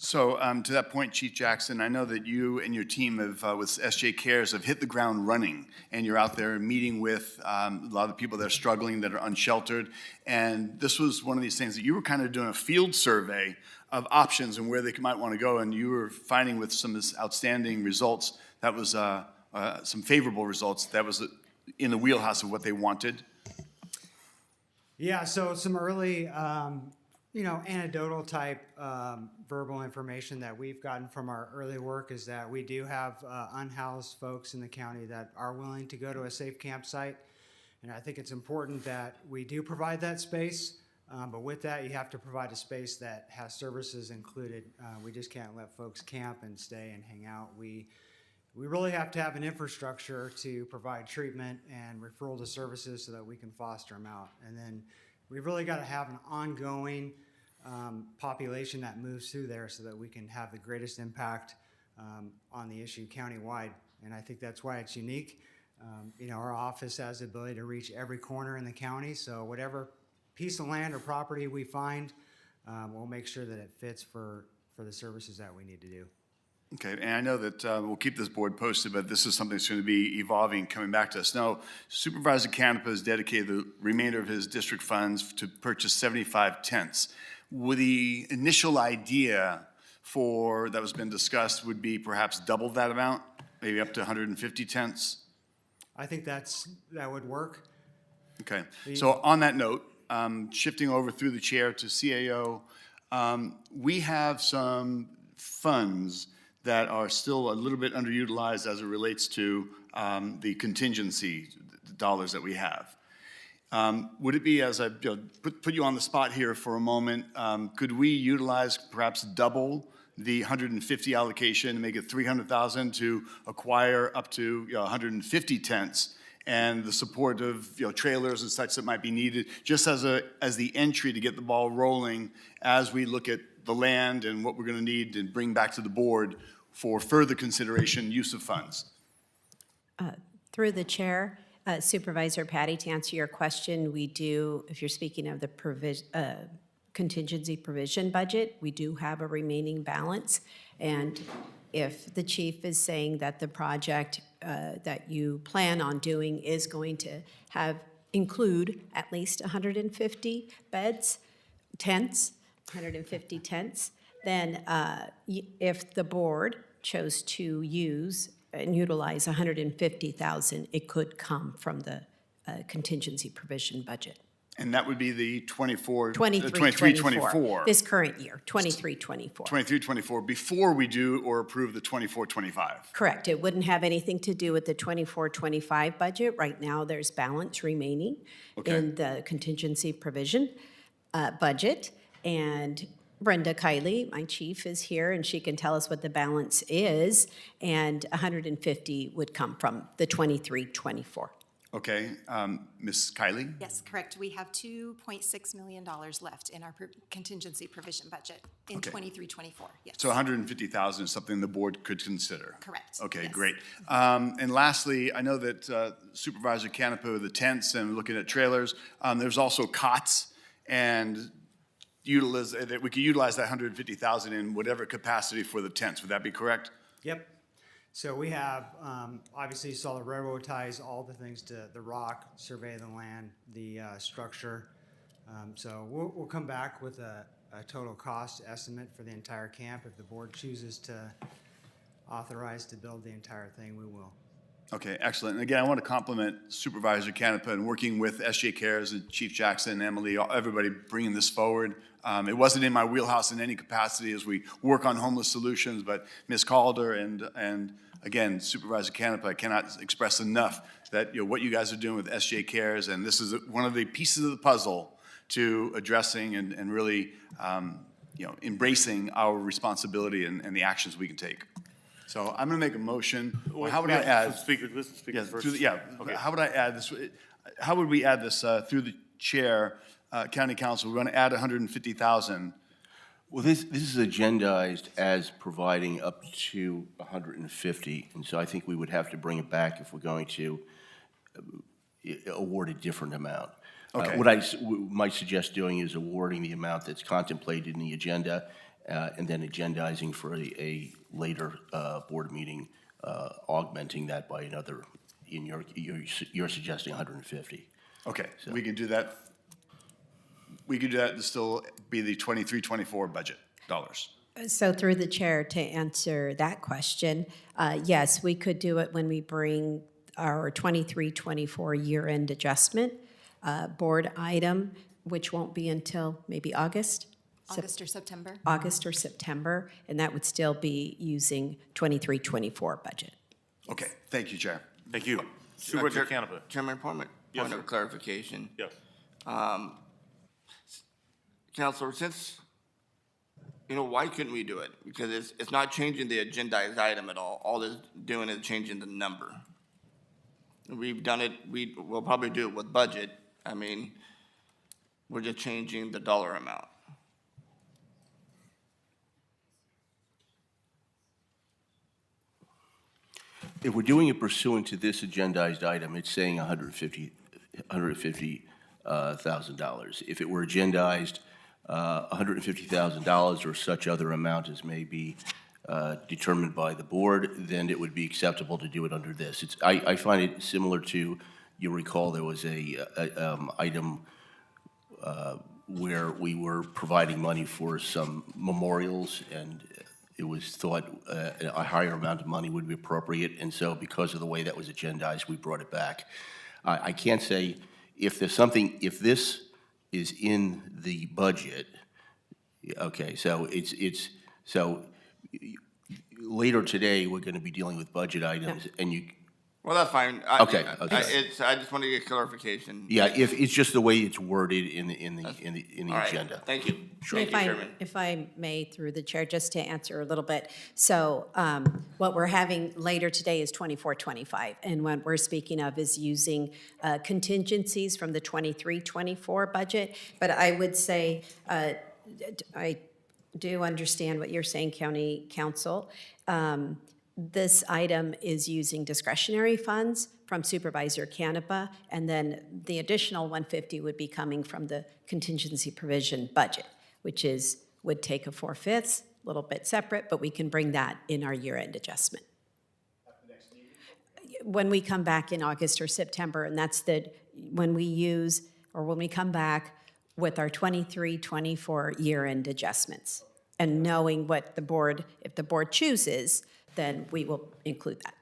So to that point, Chief Jackson, I know that you and your team have, with SJ Cares, have hit the ground running, and you're out there meeting with a lot of people that are struggling, that are unsheltered. And this was one of these things that you were kind of doing a field survey of options and where they might want to go, and you were finding with some outstanding results, that was some favorable results, that was in the wheelhouse of what they wanted. Yeah, so some early, anecdotal type verbal information that we've gotten from our early work is that we do have unhoused folks in the county that are willing to go to a safe campsite. And I think it's important that we do provide that space, but with that, you have to provide a space that has services included. We just can't let folks camp and stay and hang out. We really have to have an infrastructure to provide treatment and referral to services so that we can foster them out. And then we've really got to have an ongoing population that moves through there so that we can have the greatest impact on the issue countywide. And I think that's why it's unique. Our office has the ability to reach every corner in the county, so whatever piece of land or property we find, we'll make sure that it fits for the services that we need to do. Okay, and I know that we'll keep this board posted, but this is something that's going to be evolving, coming back to us. Now, Supervisor Canepa has dedicated the remainder of his district funds to purchase 75 tents. With the initial idea that was been discussed would be perhaps double that amount, maybe up to 150 tents? I think that would work. Okay, so on that note, shifting over through the chair to CAO, we have some funds that are still a little bit underutilized as it relates to the contingency dollars that we have. Would it be, as I put you on the spot here for a moment, could we utilize perhaps double the 150 allocation and make it 300,000 to acquire up to 150 tents and the support of trailers and such that might be needed, just as the entry to get the ball rolling as we look at the land and what we're going to need and bring back to the board for further consideration, use of funds? Through the chair, Supervisor Patty, to answer your question, we do, if you're speaking of the contingency provision budget, we do have a remaining balance. And if the chief is saying that the project that you plan on doing is going to include at least 150 beds, tents, 150 tents, then if the board chose to use and utilize 150,000, it could come from the contingency provision budget. And that would be the 24, 23, 24. 24. This current year, 23, 24. 23, 24, before we do or approve the 24, 25. Correct. It wouldn't have anything to do with the 24, 25 budget. Right now, there's balance remaining in the contingency provision budget. And Brenda Kiley, my chief, is here, and she can tell us what the balance is. And 150 would come from the 23, 24. Okay, Ms. Kiley? Yes, correct. We have $2.6 million left in our contingency provision budget in Okay. 23-24, yes. So 150,000 is something the board could consider? Correct. Okay, yes. great. And lastly, I know that Supervisor Canepa, the tents and looking at trailers, there's also cots, and that we could utilize that 150,000 in whatever capacity for the tents. Would that be correct? Yep. So we have, obviously, you saw the railroad ties, all the things to the rock, survey the land, the structure. So we'll come back with a total cost estimate for the entire camp. If the board chooses to authorize to build the entire thing, we will. Okay, excellent. And again, I want to compliment Supervisor Canepa and working with SJ Cares and Chief Jackson, Emily, everybody bringing this forward. It wasn't in my wheelhouse in any capacity as we work on homeless solutions, but Ms. Calder and again, Supervisor Canepa, I cannot express enough that what you guys are doing with SJ Cares, and this is one of the pieces of the puzzle to addressing and really embracing our responsibility and the actions we can take. So I'm going to make a motion. How would I add? Speakers first. Okay. How would I add this? How would we add this through the chair, county council? We're going to add 150,000. Well, this is agendized as providing up to 150, and so I think we would have to bring it back if we're going to award a different amount. Okay. What I might suggest doing is awarding the amount that's contemplated in the agenda, and then agendizing for a later board meeting, augmenting that by another, you're suggesting 150. Okay, So- we can do that. We could do that to still be the 23-24 budget dollars. So through the chair, to answer that question, yes, we could do it when we bring our 23-24 year-end adjustment board item, which won't be until maybe August? August or September? August or September, and that would still be using 23-24 budget. Okay, thank you, Chair. Thank you. Supervisor Canepa. Chairman, point Yes, sir. of clarification. Yes. Counselor, since, why couldn't we do it? Because it's not changing the agendized item at all. All it's doing is changing the number. We've done it, we'll probably do it with budget. I mean, we're just changing the dollar amount. If we're doing it pursuant to this agendized item, it's saying $150,000. If it were agendized $150,000 or such other amount as may be determined by the board, then it would be acceptable to do it under this. I find it similar to, you recall, there was a item where we were providing money for some memorials, and it was thought a higher amount of money would be appropriate, and so because of the way that was agendized, we brought it back. I can't say if this is in the budget, okay, so so later today, we're going to be dealing with budget items, and you. Well, that's fine. Okay. I just want to get clarification. Yeah, if it's just the way it's worded in the All right. agenda. Thank you. If I may, through the chair, just to answer a little bit. So what we're having later today is 24-25, and what we're speaking of is using contingencies from the 23-24 budget. But I would say, I do understand what you're saying, County Council. This item is using discretionary funds from Supervisor Canepa, and then the additional 150 would be coming from the contingency provision budget, which would take a 4/5, a little bit separate, but we can bring that in our year-end adjustment. When we come back in August or September, and that's when we come back with our 23-24 year-end adjustments, and knowing what if the board chooses, then we will include that.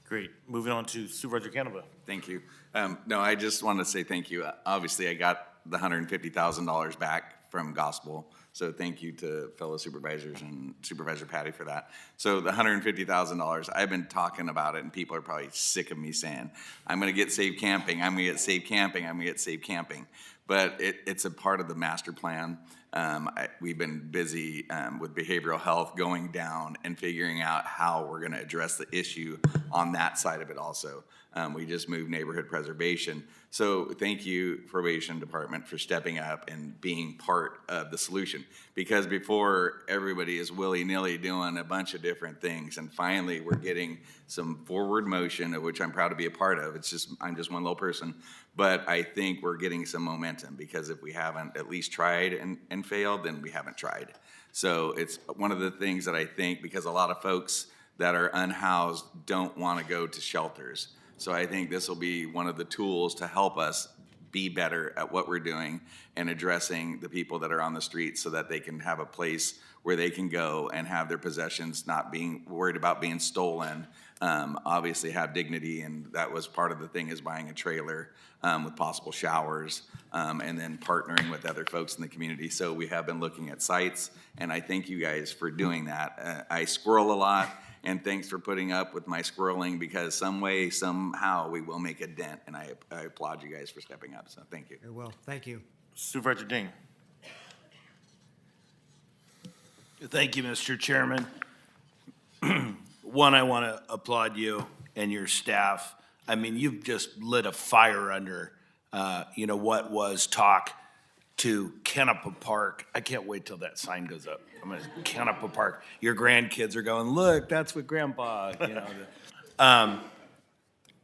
Great. Moving on to Supervisor Canepa. Thank you. No, I just want to say thank you. Obviously, I got the $150,000 back from Gospel. So thank you to fellow supervisors and Supervisor Patty for that. So the $150,000, I've been talking about it and people are probably sick of me saying, I'm going to get safe camping, I'm going to get safe camping, I'm going to get safe camping. But it's a part of the master plan. We've been busy with behavioral health going down and figuring out how we're going to address the issue on that side of it also. We just moved neighborhood preservation. So thank you, Probation Department, for stepping up and being part of the solution. Because before, everybody is willy-nilly doing a bunch of different things. And finally, we're getting some forward motion, of which I'm proud to be a part of. I'm just one little person. But I think we're getting some momentum, because if we haven't at least tried and failed, then we haven't tried. So it's one of the things that I think, because a lot of folks that are unhoused don't want to go to shelters. So I think this will be one of the tools to help us be better at what we're doing and addressing the people that are on the streets, so that they can have a place where they can go and have their possessions not being worried about being stolen. Obviously have dignity, and that was part of the thing, is buying a trailer with possible showers, and then partnering with other folks in the community. So we have been looking at sites, and I thank you guys for doing that. I squirrel a lot, and thanks for putting up with my squirreling, because some way, somehow, we will make a dent, and I applaud you guys for stepping up, so thank you. It will. Thank you. Supervisor Ding. Thank you, Mr. Chairman. One, I want to applaud you and your staff. I mean, you've just lit a fire under, what was talk to Kennepa Park. I can't wait till that sign goes up. I'm going to Kennepa Park. Your grandkids are going, look, that's what Grandpa,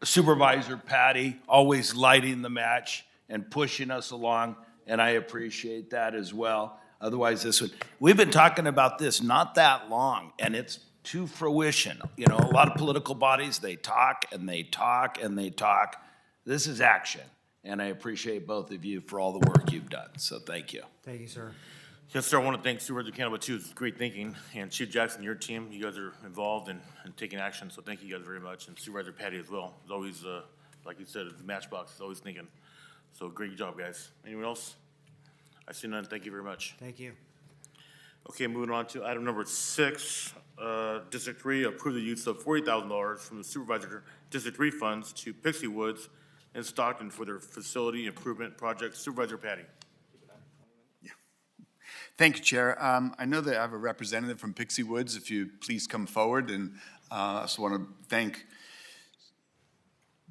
Supervisor Patty, always lighting the match and pushing us along, and I appreciate that as well. Otherwise, we've been talking about this not that long, and it's to fruition. A lot of political bodies, they talk and they talk and they talk. This is action, and I appreciate both of you for all the work you've done, so thank you. Thank you, sir. Yes, sir, I want to thank Supervisor Campbell, too. It's great thinking. And Chief Jackson, your team, you guys are involved in taking action, so thank you guys very much. And Supervisor Patty as well. It's always, like you said, the matchbox is always thinking. So great job, guys. Anyone else? I see none. Thank you very much. Thank you. Okay, moving on to item number 6. District 3, approve the use of $40,000 from the Supervisor District 3 funds to Pixie Woods in Stockton for their facility improvement project. Supervisor Patty. Thank you, Chair. I know that I have a representative from Pixie Woods. If you please come forward, and I also want to thank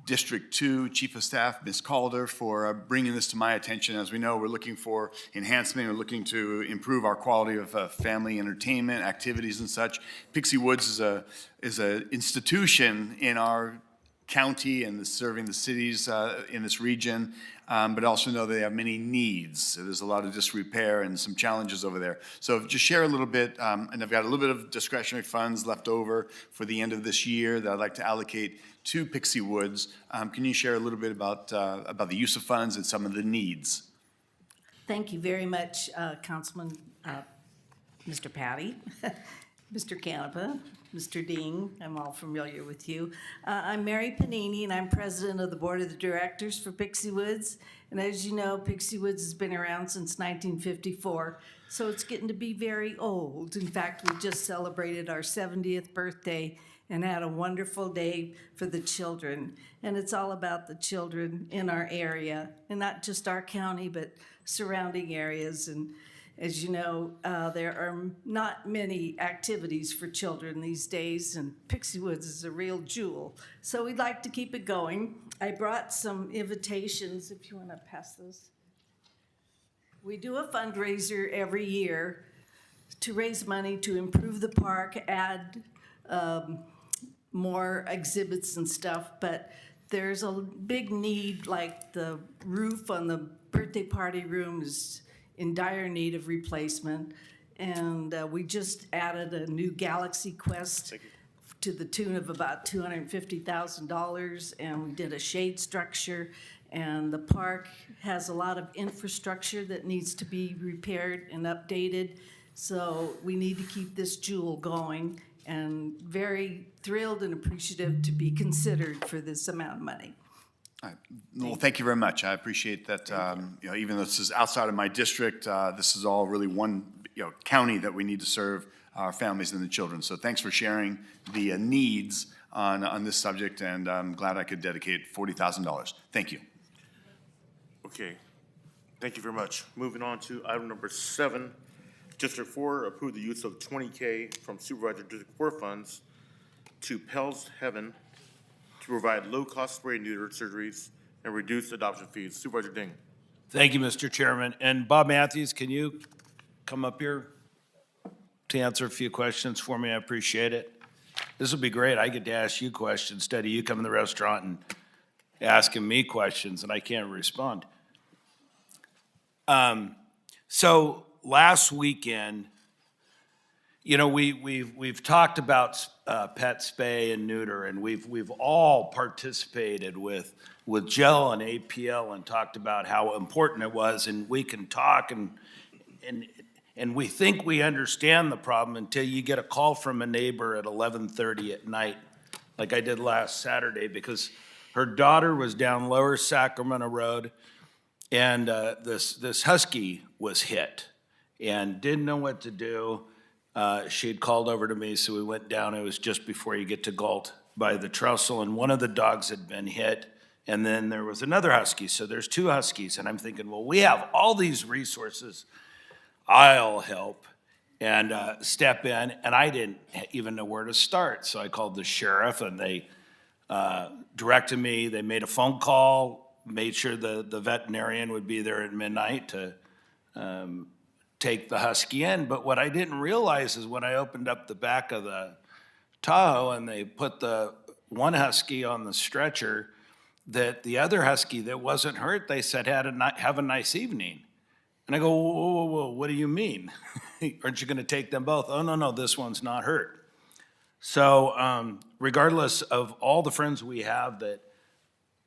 District 2 Chief of Staff, Ms. Calder, for bringing this to my attention. As we know, we're looking for enhancement. We're looking to improve our quality of family entertainment, activities and such. Pixie Woods is a institution in our county and serving the cities in this region, but also know they have many needs. So there's a lot of disrepair and some challenges over there. So just share a little bit, and I've got a little bit of discretionary funds left over for the end of this year that I'd like to allocate to Pixie Woods. Can you share a little bit about the use of funds and some of the needs? Thank you very much, Councilman, Mr. Patty, Mr. Canepa, Mr. Ding. I'm all familiar with you. I'm Mary Panini, and I'm president of the board of directors for Pixie Woods. And as you know, Pixie Woods has been around since 1954, so it's getting to be very old. In fact, we just celebrated our 70th birthday and had a wonderful day for the children. And it's all about the children in our area, and not just our county, but surrounding areas. And as you know, there are not many activities for children these days, and Pixie Woods is a real jewel. So we'd like to keep it going. I brought some invitations, if you want to pass those. We do a fundraiser every year to raise money to improve the park, add more exhibits and stuff, but there's a big need, like the roof on the birthday party room is in dire need of replacement. And we just added a new Galaxy Quest to the tune of about $250,000, and we did a shade structure, and the park has a lot of infrastructure that needs to be repaired and updated. So we need to keep this jewel going, and very thrilled and appreciative to be considered for this amount of money. All right. Well, thank you very much. I appreciate that, even though this is outside of my district, this is all really one, county that we need to serve our families and the children. So thanks for sharing the needs on this subject, and I'm glad I could dedicate $40,000. Thank you. Okay, thank you very much. Moving on to item number 7, District 4, approve the use of $20K from Supervisor District 4 funds to Pell's Heaven to provide low-cost spray and neuter surgeries and reduce adoption fees. Supervisor Ding. Thank you, Mr. Chairman. And Bob Matthews, can you come up here to answer a few questions for me? I appreciate it. This will be great. I get to ask you questions instead of you coming to the restaurant and asking me questions and I can't respond. So last weekend, we've talked about pet spay and neuter, and we've all participated with Jill and APL and talked about how important it was, and we can talk and we think we understand the problem until you get a call from a neighbor at 11:30 at night, like I did last Saturday, because her daughter was down Lower Sacramento Road, and this husky was hit and didn't know what to do. She had called over to me, so we went down. It was just before you get to Galt by the trestle, and one of the dogs had been hit, and then there was another husky. So there's 2 huskies, and I'm thinking, well, we have all these resources. I'll help and step in, and I didn't even know where to start. So I called the sheriff, and they directed me. They made a phone call, made sure the veterinarian would be there at midnight to take the husky in. But what I didn't realize is when I opened up the back of the Tahoe and they put the one husky on the stretcher, that the other husky that wasn't hurt, they said, have a nice evening. And I go, whoa, what do you mean? Aren't you going to take them both? Oh, no, this one's not hurt. So regardless of all the friends we have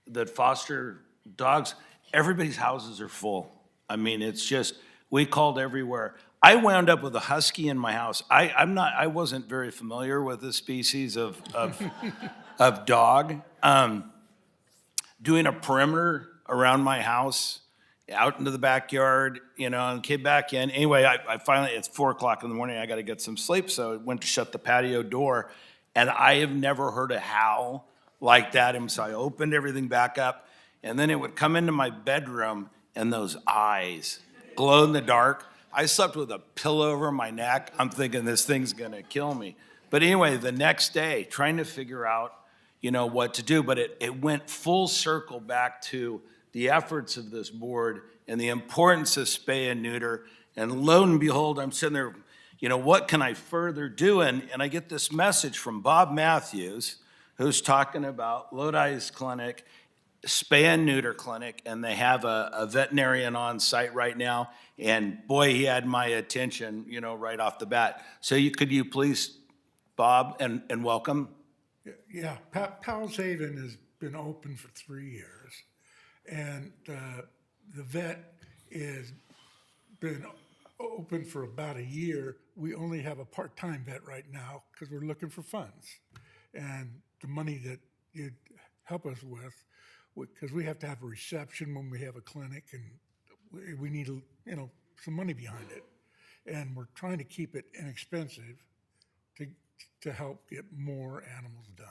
that foster dogs, everybody's houses are full. I mean, it's just, we called everywhere. I wound up with a husky in my house. I wasn't very familiar with this species of dog. Doing a perimeter around my house, out into the backyard, and came back in. Anyway, I finally, it's 4:00 in the morning, I got to get some sleep, so I went to shut the patio door, and I have never heard a howl like that. And so I opened everything back up, and then it would come into my bedroom, and those eyes glow in the dark. I slept with a pillow over my neck. I'm thinking this thing's going to kill me. But anyway, the next day, trying to figure out, what to do, but it went full circle back to the efforts of this board and the importance of spay and neuter. And lo and behold, I'm sitting there, what can I further do? And I get this message from Bob Matthews, who's talking about Lodi's clinic, spay and neuter clinic, and they have a veterinarian on site right now. And boy, he had my attention, right off the bat. So could you please, Bob, and welcome? Yeah, Powell's Haven has been open for 3 years. And the vet has been open for about a year. We only have a part-time vet right now because we're looking for funds. And the money that you'd help us with, because we have to have a reception when we have a clinic, and we need, some money behind it. And we're trying to keep it inexpensive to help get more animals done.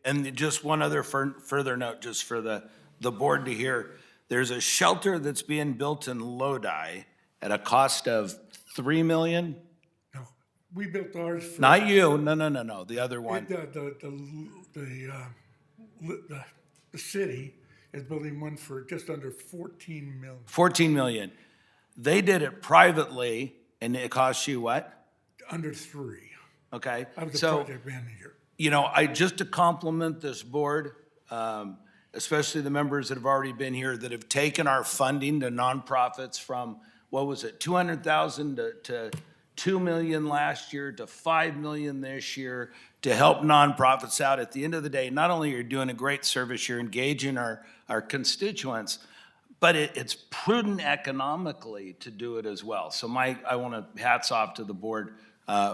And just one other further note, just for the board to hear, there's a shelter that's being built in Lodi at a cost of $3 million. No, we built ours for. Not you, no, the other one. The city is building one for just under $14 million. 14 million. They did it privately, and it cost you what? Under 3. Okay. I was the project manager. Just to compliment this board, especially the members that have already been here that have taken our funding to nonprofits from, what was it, 200,000 to 2 million last year to 5 million this year to help nonprofits out. At the end of the day, not only are you doing a great service, you're engaging our constituents, but it's prudent economically to do it as well. So I want to hats off to the board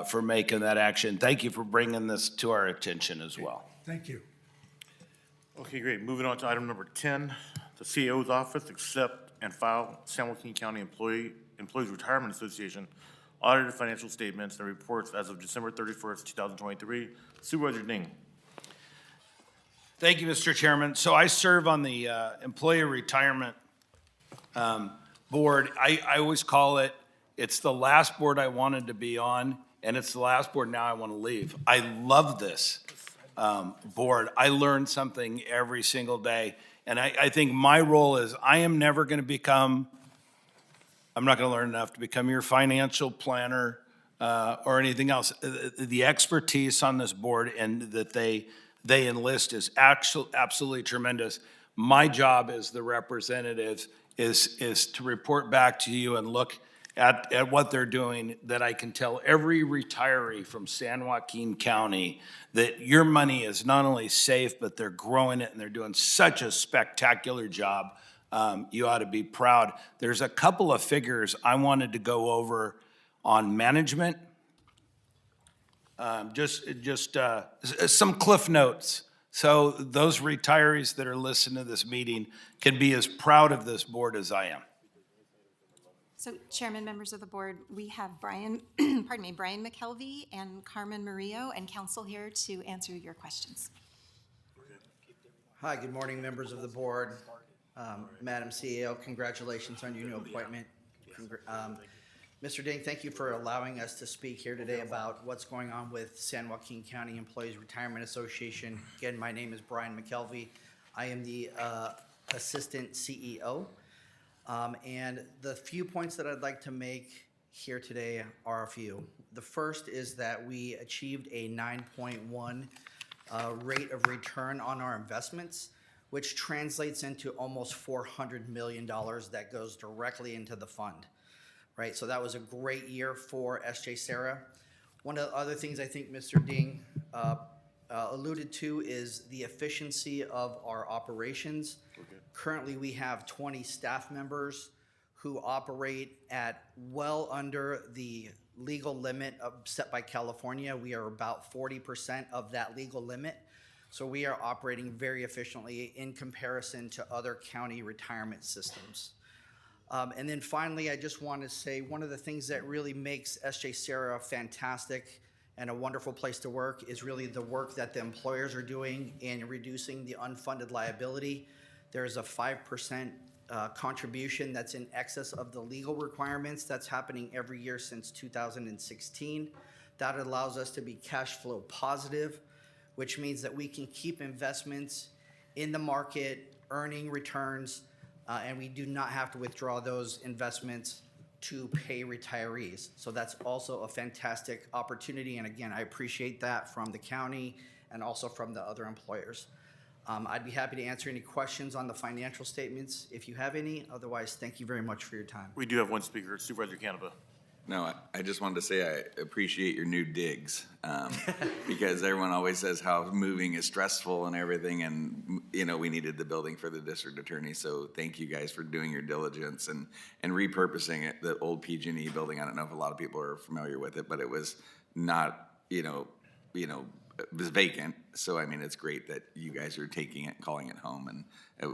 for making that action. Thank you for bringing this to our attention as well. Thank you. Okay, great. Moving on to item number 10, the CAO's office accept and file San Joaquin County Employees Retirement Association audited financial statements and reports as of December 31st, 2023. Supervisor Ding. Thank you, Mr. Chairman. So I serve on the Employee Retirement Board. I always call it, it's the last board I wanted to be on, and it's the last board now I want to leave. I love this board. I learn something every single day. And I think my role is I am never going to become, I'm not going to learn enough to become your financial planner or anything else. The expertise on this board and that they enlist is absolutely tremendous. My job as the representative is to report back to you and look at what they're doing, that I can tell every retiree from San Joaquin County that your money is not only safe, but they're growing it and they're doing such a spectacular job. You ought to be proud. There's a couple of figures I wanted to go over on management. Just some cliff notes. So those retirees that are listening to this meeting can be as proud of this board as I am. So Chairman, members of the board, we have Brian McKelvey and Carmen Murillo and council here to answer your questions. Hi, good morning, members of the board. Madam CEO, congratulations on your new appointment. Mr. Ding, thank you for allowing us to speak here today about what's going on with San Joaquin County Employees Retirement Association. Again, my name is Brian McKelvey. I am the Assistant CEO. And the few points that I'd like to make here today are a few. The first is that we achieved a 9.1 rate of return on our investments, which translates into almost $400 million that goes directly into the fund, right? So that was a great year for SJ Sarah. One of the other things I think Mr. Ding alluded to is the efficiency of our operations. Okay. Currently, we have 20 staff members who operate at well under the legal limit set by California. We are about 40% of that legal limit. So we are operating very efficiently in comparison to other county retirement systems. And then finally, I just want to say one of the things that really makes SJ Sarah fantastic and a wonderful place to work is really the work that the employers are doing in reducing the unfunded liability. There's a 5% contribution that's in excess of the legal requirements. That's happening every year since 2016. That allows us to be cash flow positive, which means that we can keep investments in the market, earning returns, and we do not have to withdraw those investments to pay retirees. So that's also a fantastic opportunity. And again, I appreciate that from the county and also from the other employers. I'd be happy to answer any questions on the financial statements if you have any. Otherwise, thank you very much for your time. We do have one speaker, Supervisor Canapa. No, I just wanted to say I appreciate your new digs because everyone always says how moving is stressful and everything, and you know we needed the building for the district attorney. So thank you guys for doing your diligence and repurposing it. The old PG&E building. I don't know if a lot of people are familiar with it, but it was not it was vacant. So I mean, it's great that you guys are taking it, and calling it home, and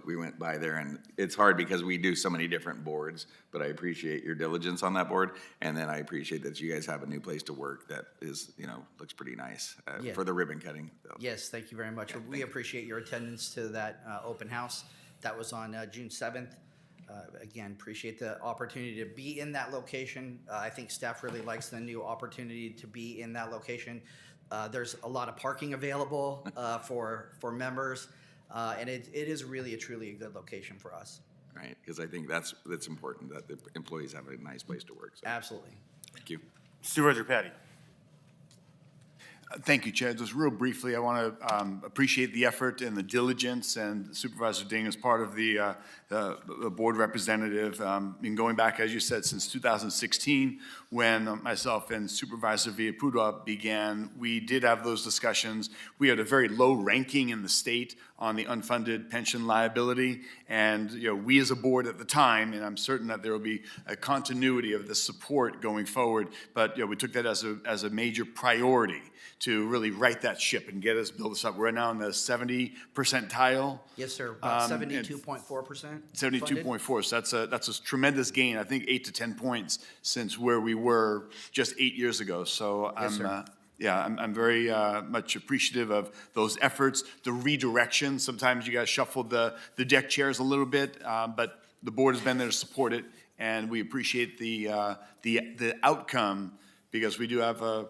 we went by there, and it's hard because we do so many different boards, but I appreciate your diligence on that board, and then I appreciate that you guys have a new place to work that is, looks pretty nice for the ribbon cutting. So. Yes, thank you very much. We appreciate your attendance to that open house. That was on June 7th. Again, appreciate the opportunity to be in that location. I think staff really likes the new opportunity to be in that location. There's a lot of parking available for members. And it is really truly a good location for us. Right, because I think that's important that the employees have a nice place to work. So. Absolutely. Thank you. Supervisor Patty. Thank you, Chair. Just real briefly, I want to appreciate the effort and the diligence, and Supervisor Ding is part of the board representative. Been going back, as you said, since 2016, when myself and Supervisor Villapuda began. We did have those discussions. We had a very low ranking in the state on the unfunded pension liability, and we as a board at the time, and I'm certain that there will be a continuity of the support going forward, but we took that as a major priority to really right that ship and get us, build us up. We're now in the 70 percentile. Yes, sir, about and 72.4%. 72.4, so that's a tremendous gain, I think 8 to 10 points since where we were just 8 years ago. So Yes, sir. I'm very much appreciative of those efforts, the redirection. Sometimes you guys shuffled the deck chairs a little bit, but the board has been there to support it, and we appreciate the outcome, because we do have a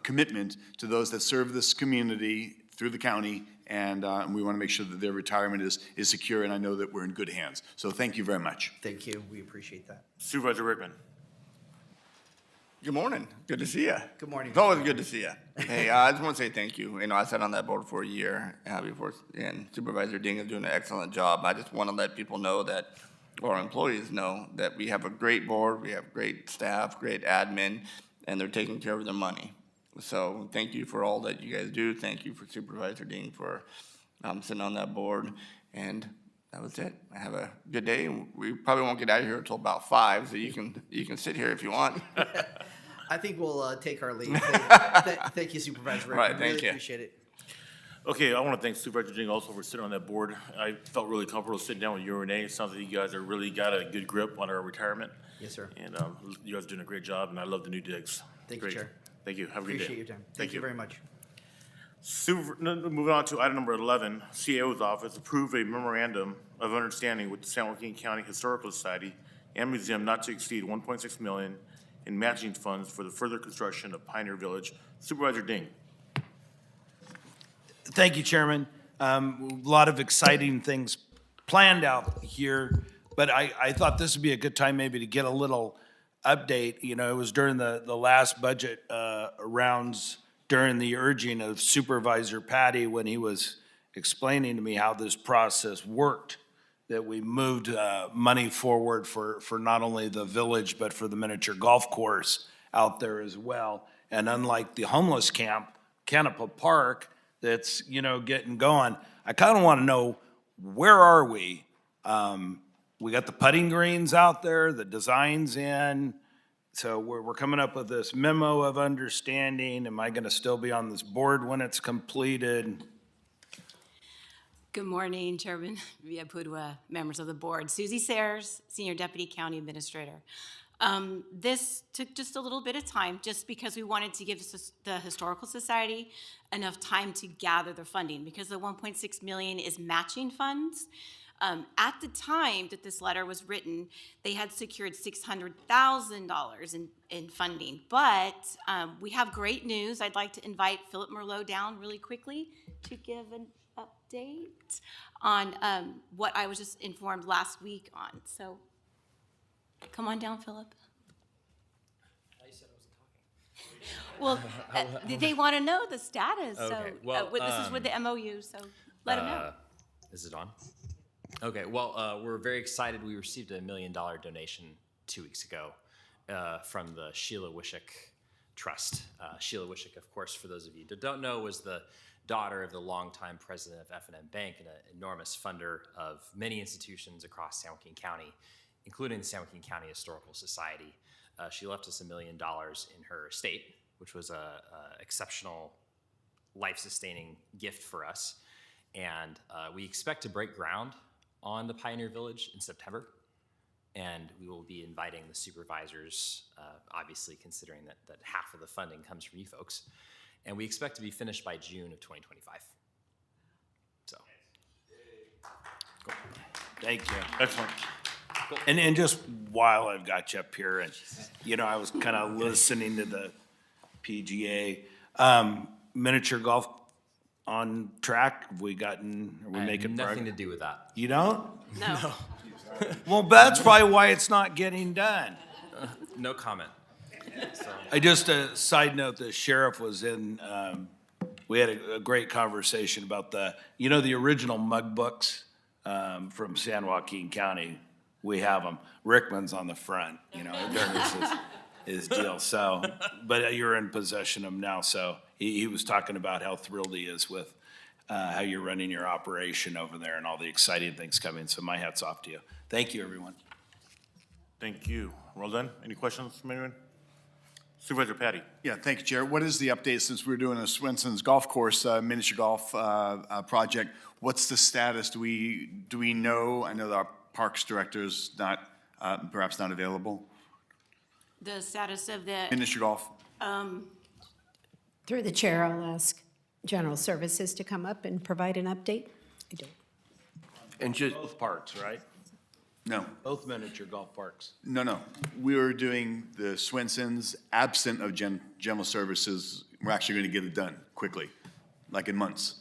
commitment to those that serve this community through the county, and we want to make sure that their retirement is secure, and I know that we're in good hands. So thank you very much. Thank you, we appreciate that. Supervisor Rickman. Good morning. Good to see you. Good morning. It's always good to see you. Hey, I just want to say thank you. You know, I sat on that board for a year before, and Supervisor Ding is doing an excellent job. I just want to let people know that, or employees know, that we have a great board, we have great staff, great admin, and they're taking care of their money. So thank you for all that you guys do. Thank you for Supervisor Ding for sitting on that board. And that was it. Have a good day. We probably won't get out of here until about 5, so you can sit here if you want. I think we'll take our leave. Thank you, Supervisor Rickman. Right, thank Really you. appreciate it. Okay, I want to thank Supervisor Ding also for sitting on that board. I felt really comfortable sitting down with you, Renee. It sounds like you guys are really got a good grip on our retirement. Yes, sir. And you guys are doing a great job, and I love the new digs. Thank Great. you, Chair. Thank you. Have a good day. Appreciate your time. Thank you very much. Moving on to item number 11, CAO's office, approve a memorandum of understanding with the San Joaquin County Historical Society and Museum not to exceed $1.6 million in matching funds for the further construction of Pioneer Village. Supervisor Ding. Thank you, Chairman. A lot of exciting things planned out here, but I thought this would be a good time maybe to get a little update. You know, it was during the last budget rounds, during the urging of Supervisor Patty, when he was explaining to me how this process worked, that we moved money forward for not only the village, but for the miniature golf course out there as well. And unlike the homeless camp, Canapa Park, that's, you know, getting going, I kind of want to know, where are we? We got the putting greens out there, the design's in. So we're coming up with this memo of understanding. Am I going to still be on this board when it's completed? Good morning, Chairman Villalpudua, members of the board. Susie Sayers, Senior Deputy County Administrator. This took just a little bit of time, just because we wanted to give the Historical Society enough time to gather their funding, because the $1.6 million is matching funds. At the time that this letter was written, they had secured $600,000 in funding. But we have great news. I'd like to invite Philip Merlot down really quickly to give an update on what I was just informed last week on. So come on down, Philip. Well, they want to know the status. Okay, So well, this is with the MOU, so let them know. Is it on? Okay, well, we're very excited. We received $1 million donation 2 weeks ago from the Sheila Wishick Trust. Sheila Wishick, of course, for those of you that don't know, was the daughter of the longtime president of F&M Bank and an enormous funder of many institutions across San Joaquin County, including the San Joaquin County Historical Society. She left us $1 million in her estate, which was a exceptional, life-sustaining gift for us. And we expect to break ground on the Pioneer Village in September, and we will be inviting the supervisors, obviously considering that half of the funding comes from you folks, and we expect to be finished by June of 2025. So. Cool. Thank you. Excellent. Cool. And just while I've got you up here, and you know, I was kind of listening to the PGA miniature golf on track. Are we making nothing to do with that. You don't? No. Well, that's probably why it's not getting done. No comment. So. I just, a side note, the sheriff was in, we had a great conversation about the original mug books from San Joaquin County. We have them. Rickman's on the front, during his deal. So, but you're in possession of them now. So he was talking about how thrilled he is with how you're running your operation over there and all the exciting things coming. So my hat's off to you. Thank you, everyone. Thank you. Well done. Any questions from anyone? Supervisor Patty. Yeah, thank you, Chair. What is the update since we're doing a Swenson's golf course, miniature golf project? What's the status? Do we know? I know that our Parks Director is not, perhaps not available. The status of the, Miniature golf. Through the chair, I'll ask General Services to come up and provide an update. I don't. And just, Both parks, right? No. Both miniature golf parks. No. We were doing the Swenson's absent of General Services. We're actually going to get it done quickly, like in months.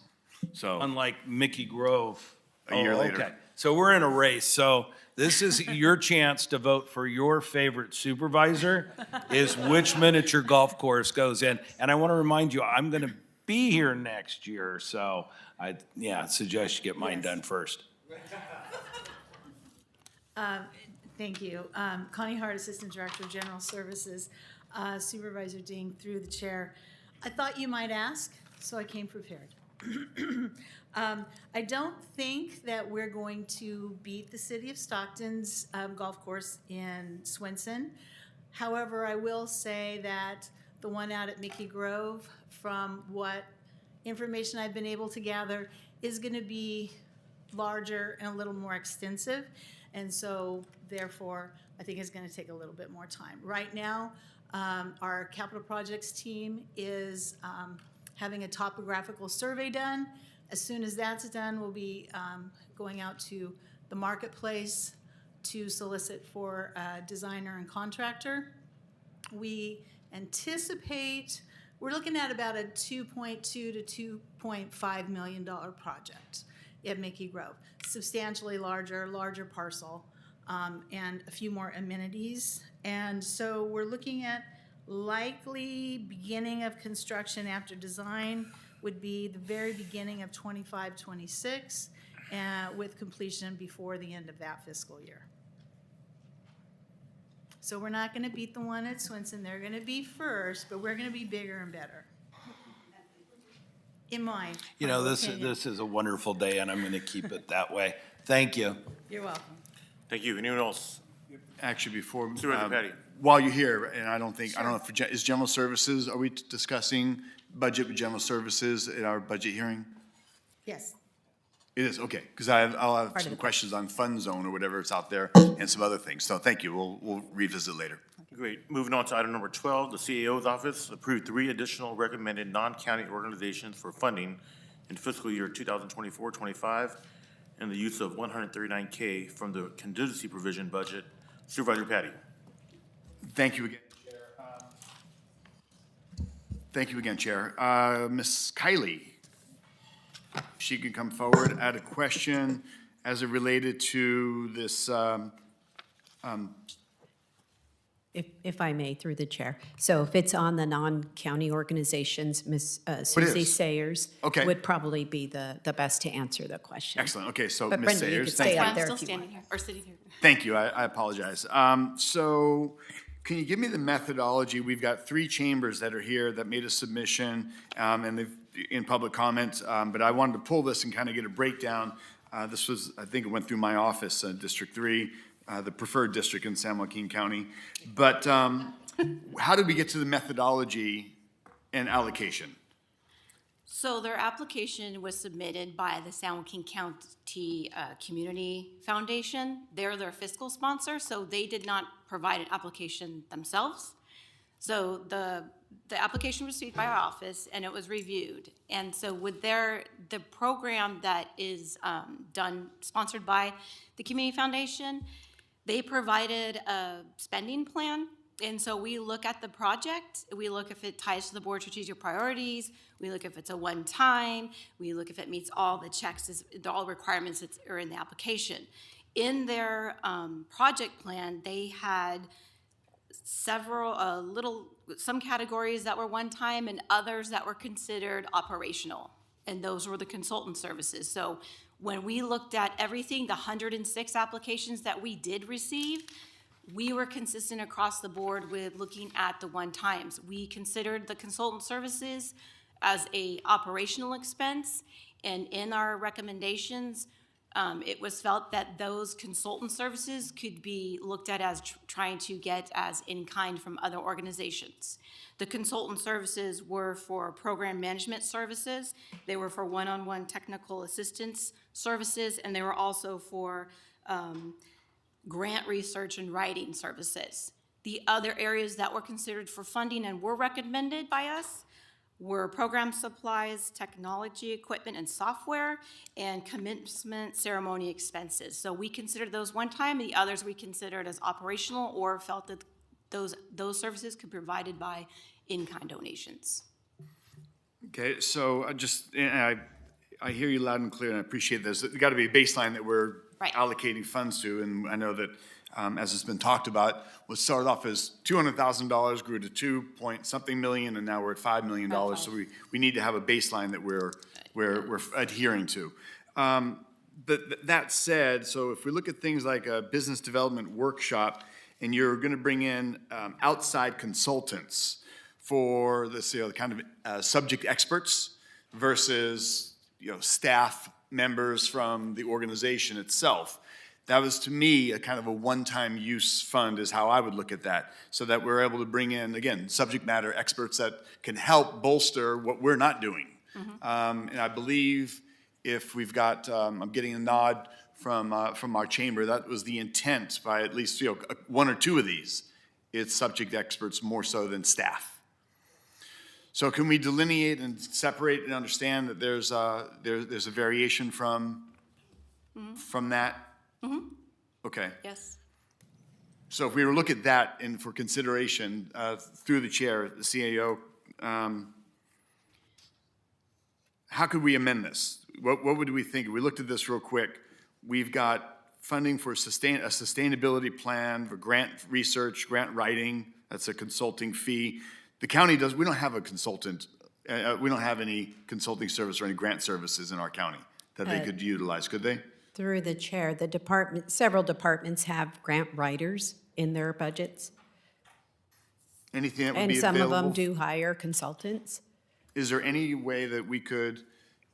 So Unlike Mickey Grove. A year Oh, later. Okay. So we're in a race. So this is your chance to vote for your favorite supervisor is which miniature golf course goes in. And I want to remind you, I'm going to be here next year. So I suggest you get mine done first. Thank you. Connie Hart, Assistant Director of General Services. Supervisor Ding, through the chair. I thought you might ask, so I came prepared. I don't think that we're going to beat the City of Stockton's golf course in Swenson. However, I will say that the one out at Mickey Grove, from what information I've been able to gather, is going to be larger and a little more extensive. And so, therefore, I think it's going to take a little bit more time. Right now, our capital projects team is having a topographical survey done. As soon as that's done, we'll be going out to the marketplace to solicit for a designer and contractor. We anticipate, we're looking at about a $2.2 to $2.5 million project at Mickey Grove. Substantially larger parcel, and a few more amenities. And so we're looking at likely beginning of construction after design would be the very beginning of 25-26, with completion before the end of that fiscal year. So we're not going to beat the one at Swenson. They're going to be first, but we're going to be bigger and better. In my This opinion. is a wonderful day, and I'm going to keep it that way. Thank you. You're welcome. Thank you. Anyone else? Actually, before, Supervisor Patty. while you're here, and I don't know if, is General Services, are we discussing budget with General Services at our budget hearing? Yes. It is, okay, because I'll have Part of some the- questions on Fund Zone or whatever is out there and some other things. So thank you. We'll revisit later. Great. Moving on to item number 12, the CAO's office approved 3 additional recommended non-county organizations for funding in fiscal year 2024-25 and the use of $139K from the contingency provision budget. Supervisor Patty. Thank you again, Chair. Thank you again, Chair. Ms. Kiley, she can come forward, add a question as it related to this, If I may, through the chair. So if it's on the non-county organizations, Ms. Susie is. Sayers Okay. would probably be the best to answer the question. excellent. Okay, so But Ms. Brenda, you Sayers, could thank stay you. up I'm there still if you standing want. here, or sitting here. Thank you. I apologize. So can you give me the methodology? We've got 3 chambers that are here that made a submission, and they've in public comment, but I wanted to pull this and kind of get a breakdown. This was, I think it went through my office, District 3, the preferred district in San Joaquin County. But how did we get to the methodology and allocation? So their application was submitted by the San Joaquin County Community Foundation. They're their fiscal sponsor, so they did not provide an application themselves. So the application was received by our office, and it was reviewed. And so with the program that is sponsored by the Community Foundation, they provided a spending plan. And so we look at the project, we look if it ties to the board's strategic priorities, we look if it's a one-time, we look if it meets all the checks, all requirements that are in the application. In their project plan, they had some categories that were one-time and others that were considered operational. And those were the consultant services. So when we looked at everything, the 106 applications that we did receive, we were consistent across the board with looking at the one-times. We considered the consultant services as a operational expense, and in our recommendations, It was felt that those consultant services could be looked at as trying to get as in-kind from other organizations. The consultant services were for program management services, they were for one-on-one technical assistance services, and they were also for grant research and writing services. The other areas that were considered for funding and were recommended by us were program supplies, technology, equipment, and software, and commencement ceremony expenses. So we considered those one time, the others we considered as operational or felt that those services could be provided by in-kind donations. Okay, so I hear you loud and clear, and I appreciate this. There's got to be a baseline that we're Right. allocating funds to, and I know that, as it's been talked about, was started off as $200,000, grew to 2-point-something million, and now we're at $5 million. So we need to have a baseline that we're adhering to. But that said, so if we look at things like a business development workshop, and you're going to bring in outside consultants for this, kind of subject experts versus, staff members from the organization itself. That was, to me, a kind of a one-time use fund is how I would look at that, so that we're able to bring in, again, subject matter experts that can help bolster what we're not doing. And I believe if we've got, I'm getting a nod from our chamber, that was the intent by at least one or two of these. It's subject experts more so than staff. So can we delineate and separate and understand that there's a variation from that? Mm-hmm. Okay. Yes. So if we were to look at that and for consideration through the chair, the CAO, how could we amend this? What would we think? If we looked at this real quick, we've got funding for a sustainability plan, for grant research, grant writing, that's a consulting fee. The county we don't have a consultant, we don't have any consulting service or any grant services in our county that they could utilize, could they? Through the chair, several departments have grant writers in their budgets, Anything that would and be some available? of them do hire consultants. Is there any way that we could,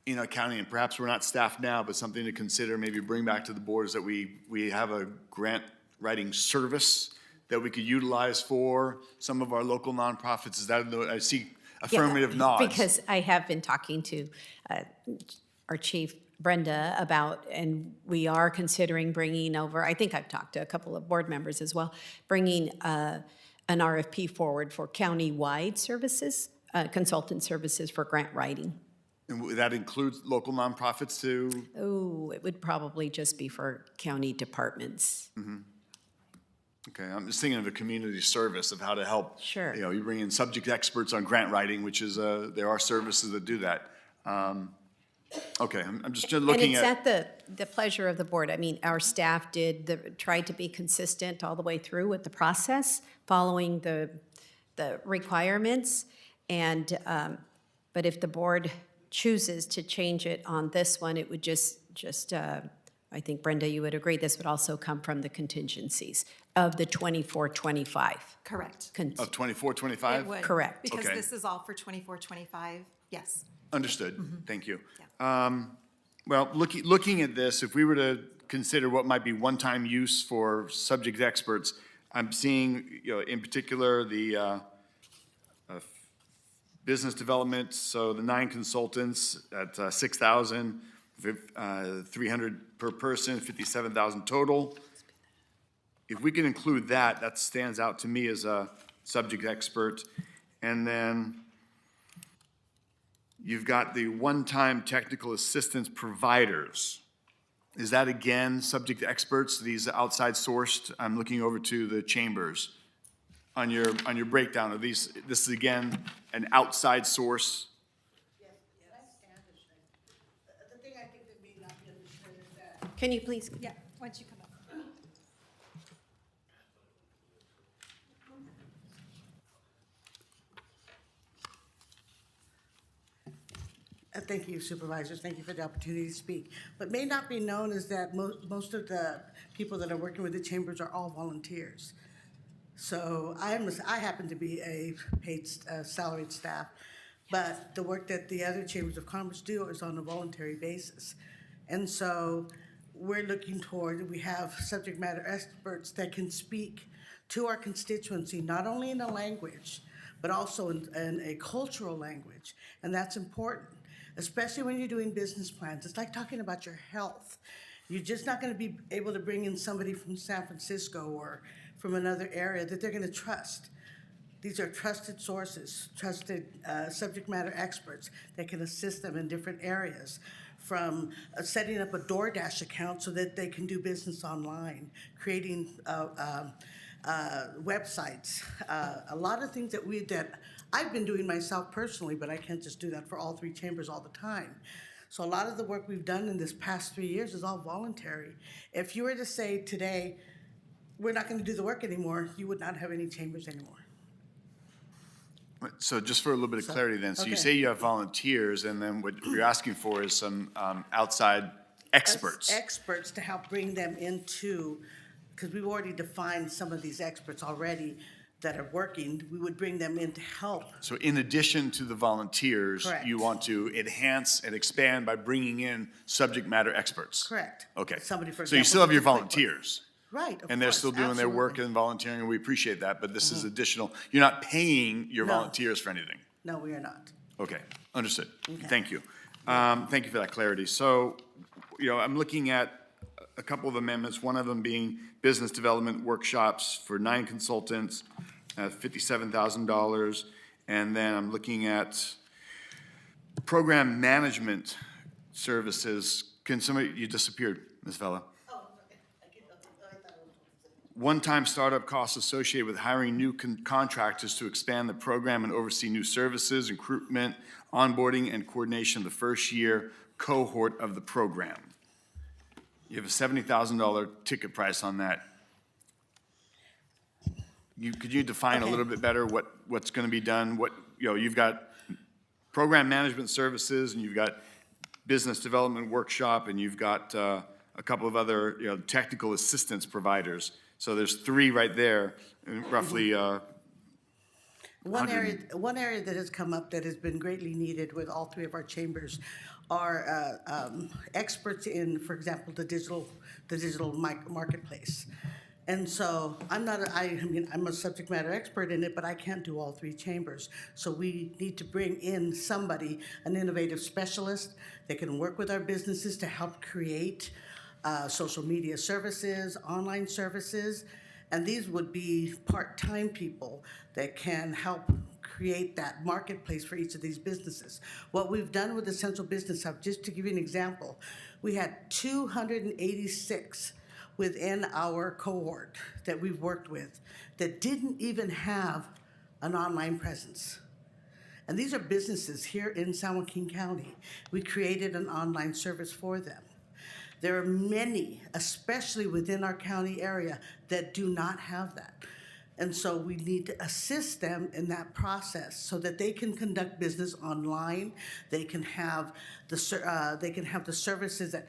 in our county, and perhaps we're not staffed now, but something to consider, maybe bring back to the board, is that we have a grant writing service that we could utilize for some of our local nonprofits? Is that, I see affirmative nods. Because I have been talking to our chief, Brenda, about, and we are considering bringing over, I think I've talked to a couple of board members as well, bringing an RFP forward for county-wide services, consultant services for grant writing. And would that includes local nonprofits too? Oh, it would probably just be for county departments. Mm-hmm. Okay, I'm just thinking of a community service of how to help. Sure. You bring in subject experts on grant writing, which is, there are services that do that. Okay, I'm just looking at. And it's at the pleasure of the board. I mean, our staff tried to be consistent all the way through with the process, following the requirements. And, but if the board chooses to change it on this one, it would just I think, Brenda, you would agree, this would also come from the contingencies of the 24-25. Correct. Of 24-25? It would. Correct. Because Okay. this is all for 24-25, yes. Understood. Thank you. Well, looking at this, if we were to consider what might be one-time use for subject experts, I'm seeing, in particular, the business development, so the 9 consultants at $6,000, 300 per person, 57,000 total. If we can include that, that stands out to me as a subject expert. And then you've got the one-time technical assistance providers. Is that again subject experts, these outside sourced? I'm looking over to the chambers. On your breakdown of these, this is again an outside source. Can you please? Yeah, once you come up. Thank you, Supervisors. Thank you for the opportunity to speak. What may not be known is that most of the people that are working with the chambers are all volunteers. So I happen to be a paid salaried staff, but the work that the other chambers of commerce do is on a voluntary basis. And so we're looking toward, we have subject matter experts that can speak to our constituency, not only in a language, but also in a cultural language. And that's important, especially when you're doing business plans. It's like talking about your health. You're just not going to be able to bring in somebody from San Francisco or from another area that they're going to trust. These are trusted sources, trusted subject matter experts that can assist them in different areas, from setting up a DoorDash account so that they can do business online, creating websites, a lot of things that I've been doing myself personally, but I can't just do that for all three chambers all the time. So a lot of the work we've done in this past 3 years is all voluntary. If you were to say today, we're not going to do the work anymore, you would not have any chambers anymore. So just for a little bit of clarity then, so you Okay. say you have volunteers, and then what you're asking for is some outside experts. Experts to help bring them into, because we've already defined some of these experts already that are working, we would bring them in to help. So in addition to the volunteers, Correct. you want to enhance and expand by bringing in subject matter experts? Correct. Okay. Somebody, for So you example, still have your with QuickBooks. volunteers? Right, of And they're course, still doing their work absolutely. and volunteering, and we appreciate that, but this is additional. You're not paying your No. volunteers for anything? No, we are not. Okay, understood. Okay. Thank you. Thank you for that clarity. So, I'm looking at a couple of amendments, one of them being business development workshops for 9 consultants, $57,000. And then I'm looking at program management services. Can somebody, you disappeared, Ms. Vella. One-time startup costs associated with hiring new contractors to expand the program and oversee new services, recruitment, onboarding, and coordination of the first-year cohort of the program. You have a $70,000 ticket price on that. Could you define a Okay. little bit better what's going to be done? You've got program management services, and you've got business development workshop, and you've got a couple of other, technical assistance providers. So there's 3 right there, roughly. One area that has come up that has been greatly needed with all 3 of our chambers are experts in, for example, the digital marketplace. And so I'm a subject matter expert in it, but I can't do all 3 chambers. So we need to bring in somebody, an innovative specialist that can work with our businesses to help create social media services, online services, and these would be part-time people that can help create that marketplace for each of these businesses. What we've done with the Central Business Hub, just to give you an example, we had 286 within our cohort that we've worked with that didn't even have an online presence. And these are businesses here in San Joaquin County. We created an online service for them. There are many, especially within our county area, that do not have that. And so we need to assist them in that process so that they can conduct business online. They can have the services that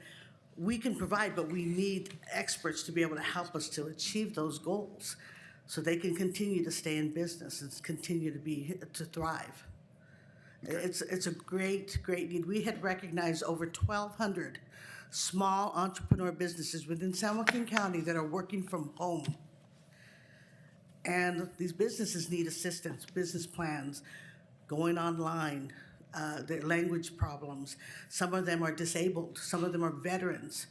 we can provide, but we need experts to be able to help us to achieve those goals so they can continue to stay in business and continue to thrive. It's a great need. We had recognized over 1,200 small entrepreneur businesses within San Joaquin County that are working from home. And these businesses need assistance, business plans, going online, their language problems. Some of them are disabled, some of them are veterans,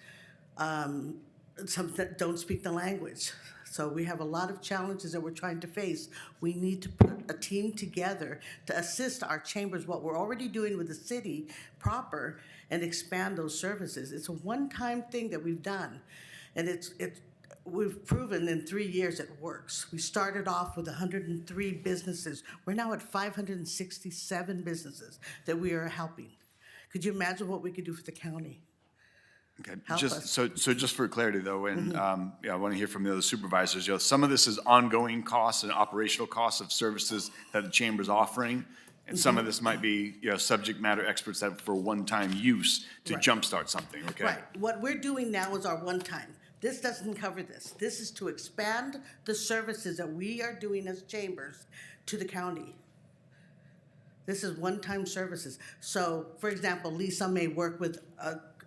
some that don't speak the language. So we have a lot of challenges that we're trying to face. We need to put a team together to assist our chambers, what we're already doing with the city proper, and expand those services. It's a one-time thing that we've done, and we've proven in 3 years it works. We started off with 103 businesses. We're now at 567 businesses that we are helping. Could you imagine what we could do for the county? Okay, Help us. so just for clarity though, and I want to hear from the other supervisors. Some of this is ongoing costs and operational costs of services that the chamber's offering, and some of this might be subject matter experts that for one-time use to Right. jumpstart something. Okay. Right. What we're doing now is our one-time. This doesn't cover this. This is to expand the services that we are doing as chambers to the county. This is one-time services. So, for example, Lisa may work with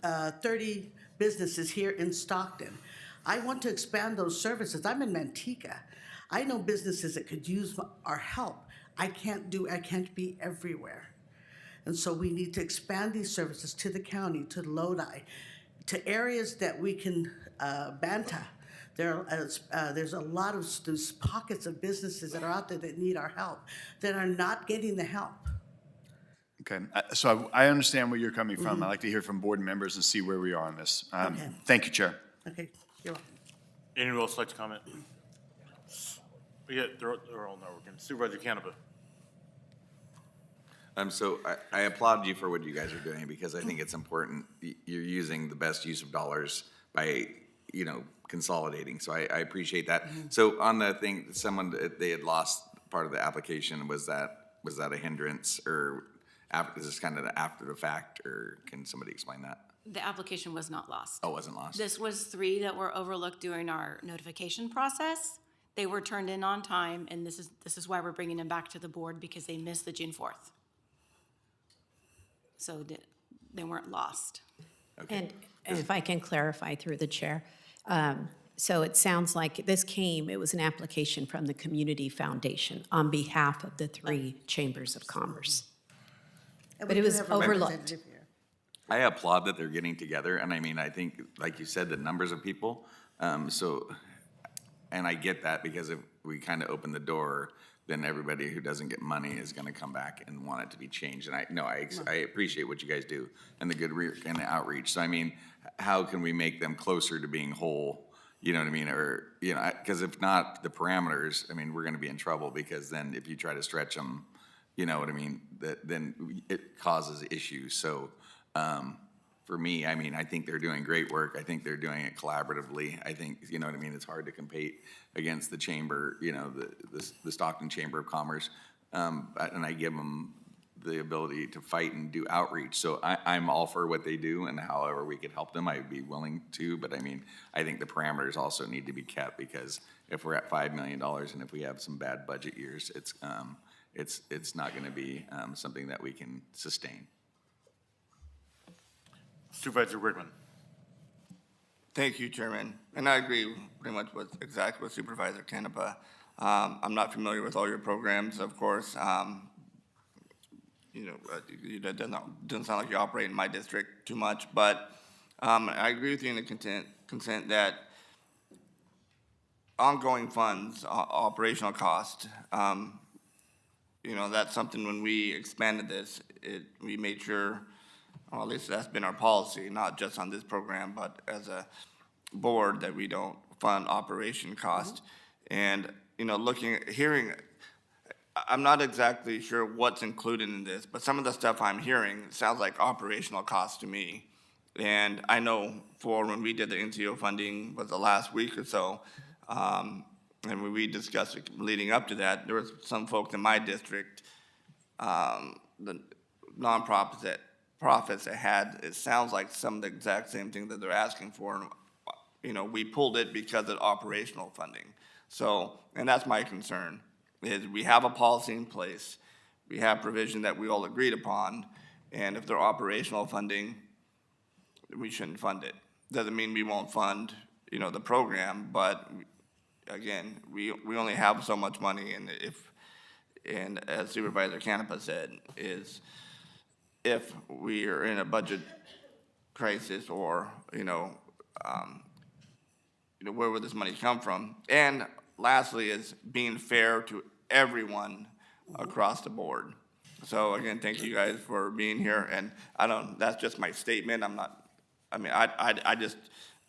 30 businesses here in Stockton. I want to expand those services. I'm in Manteca. I know businesses that could use our help. I can't be everywhere. And so we need to expand these services to the county, to Lodi, to areas that we can Banta. There's a lot of those pockets of businesses that are out there that need our help, that are not getting the help. Okay, so I understand where you're coming from. I'd like to hear from board members and see where we are on this. Okay. Thank you, Chair. Okay, you're welcome. Anyone else like to comment? Yeah, they're all not working. Supervisor Canepa. So I applaud you for what you guys are doing, because I think it's important. You're using the best use of dollars by, consolidating. So I appreciate that. So on the thing, they had lost part of the application. Was that a hindrance, or is this kind of after the fact, or can somebody explain that? The application was not lost. Oh, it wasn't lost. This was 3 that were overlooked during our notification process. They were turned in on time, and this is why we're bringing them back to the board, because they missed the June 4th. So they weren't lost. Okay. And if I can clarify through the chair, so it sounds like it was an application from the Community Foundation on behalf of the 3 chambers of commerce. But it was overlooked. I applaud that they're getting together, and I think, like you said, the numbers of people. And I get that, because if we kind of open the door, then everybody who doesn't get money is going to come back and want it to be changed. And I appreciate what you guys do and the good and the outreach. So how can we make them closer to being whole? You know what I mean? Or because if not, the parameters, we're going to be in trouble, because then if you try to stretch them, you know what I mean, then it causes issues. So for me, I think they're doing great work. I think they're doing it collaboratively. I think, it's hard to compete against the chamber, the Stockton Chamber of Commerce. And I give them the ability to fight and do outreach. So I'm all for what they do, and however we could help them, I'd be willing to. But I think the parameters also need to be kept, because if we're at $5 million and if we have some bad budget years, it's not going to be something that we can sustain. Supervisor Rickman. Thank you, Chairman. And I agree pretty much exactly with Supervisor Canepa. I'm not familiar with all your programs, of course. It doesn't sound like you operate in my district too much, but I agree with you in the consent that ongoing funds, operational cost, that's something when we expanded this, we made sure, or at least that's been our policy, not just on this program, but as a board, that we don't fund operation cost. And, hearing, I'm not exactly sure what's included in this, but some of the stuff I'm hearing sounds like operational costs to me. And I know for when we did the NCO funding, was the last week or so, and when we discussed it leading up to that, there was some folks in my district, the nonprofits that had, it sounds like some of the exact same thing that they're asking for. We pulled it because of operational funding. So, and that's my concern, is we have a policy in place, we have provision that we all agreed upon, and if they're operational funding, we shouldn't fund it. Doesn't mean we won't fund, the program, but again, we only have so much money, and as Supervisor Canepa said, is if we are in a budget crisis, or where would this money come from? And lastly is being fair to everyone across the board. So again, thank you guys for being here, and that's just my statement. I just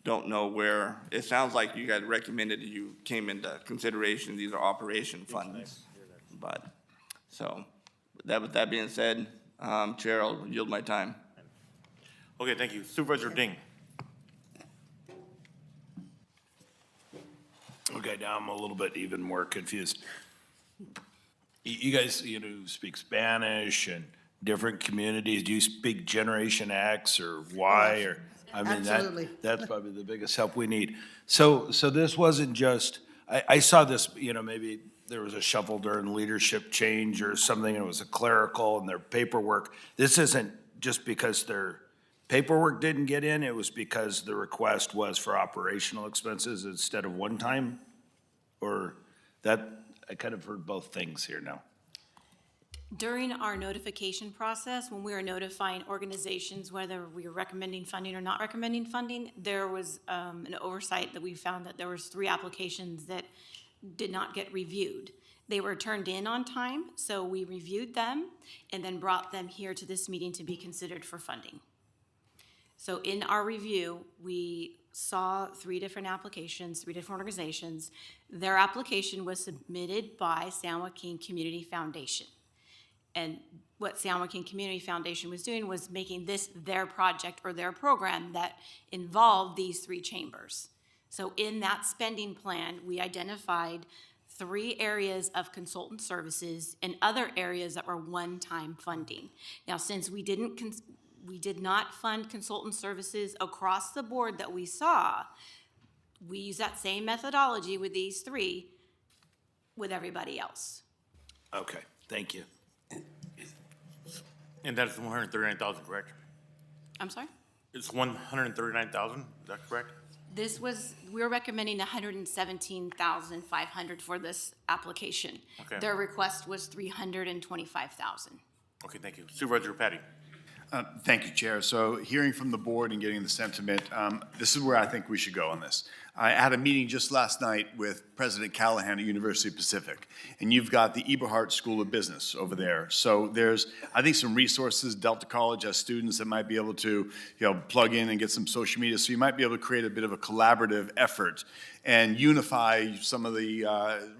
don't know where, it sounds like you guys recommended, you came into consideration, these are operation funds. But, so, with that being said, Chair, I'll yield my time. Okay, thank you. Supervisor Ding. Okay, now I'm a little bit even more confused. You guys, speak Spanish and different communities. Do you speak Generation X or Y, or? Absolutely. That's probably the biggest help we need. So this wasn't just, I saw this, maybe there was a shuffle during leadership change or something, and it was a clerical and their paperwork. This isn't just because they're paperwork didn't get in, it was because the request was for operational expenses instead of one-time? Or that, I kind of heard both things here now. During our notification process, when we were notifying organizations whether we were recommending funding or not recommending funding, there was an oversight that we found that there was 3 applications that did not get reviewed. They were turned in on time, so we reviewed them and then brought them here to this meeting to be considered for funding. So in our review, we saw 3 different applications, 3 different organizations. Their application was submitted by San Joaquin Community Foundation. And what San Joaquin Community Foundation was doing was making this their project or their program that involved these 3 chambers. So in that spending plan, we identified 3 areas of consultant services and other areas that were one-time funding. Now, since we did not fund consultant services across the board that we saw, we use that same methodology with these 3 with everybody else. Okay, thank you. And that's 139,000, correct? I'm sorry? It's 139,000, is that correct? We're recommending 117,500 for this application. Okay. Their request was 325,000. Okay, thank you. Supervisor Patty. Thank you, Chair. So hearing from the board and getting the sentiment, this is where I think we should go on this. I had a meeting just last night with President Callahan at University Pacific, and you've got the Eberhardt School of Business over there. So there's, I think, some resources. Delta College has students that might be able to, plug in and get some social media. So you might be able to create a bit of a collaborative effort and unify some of the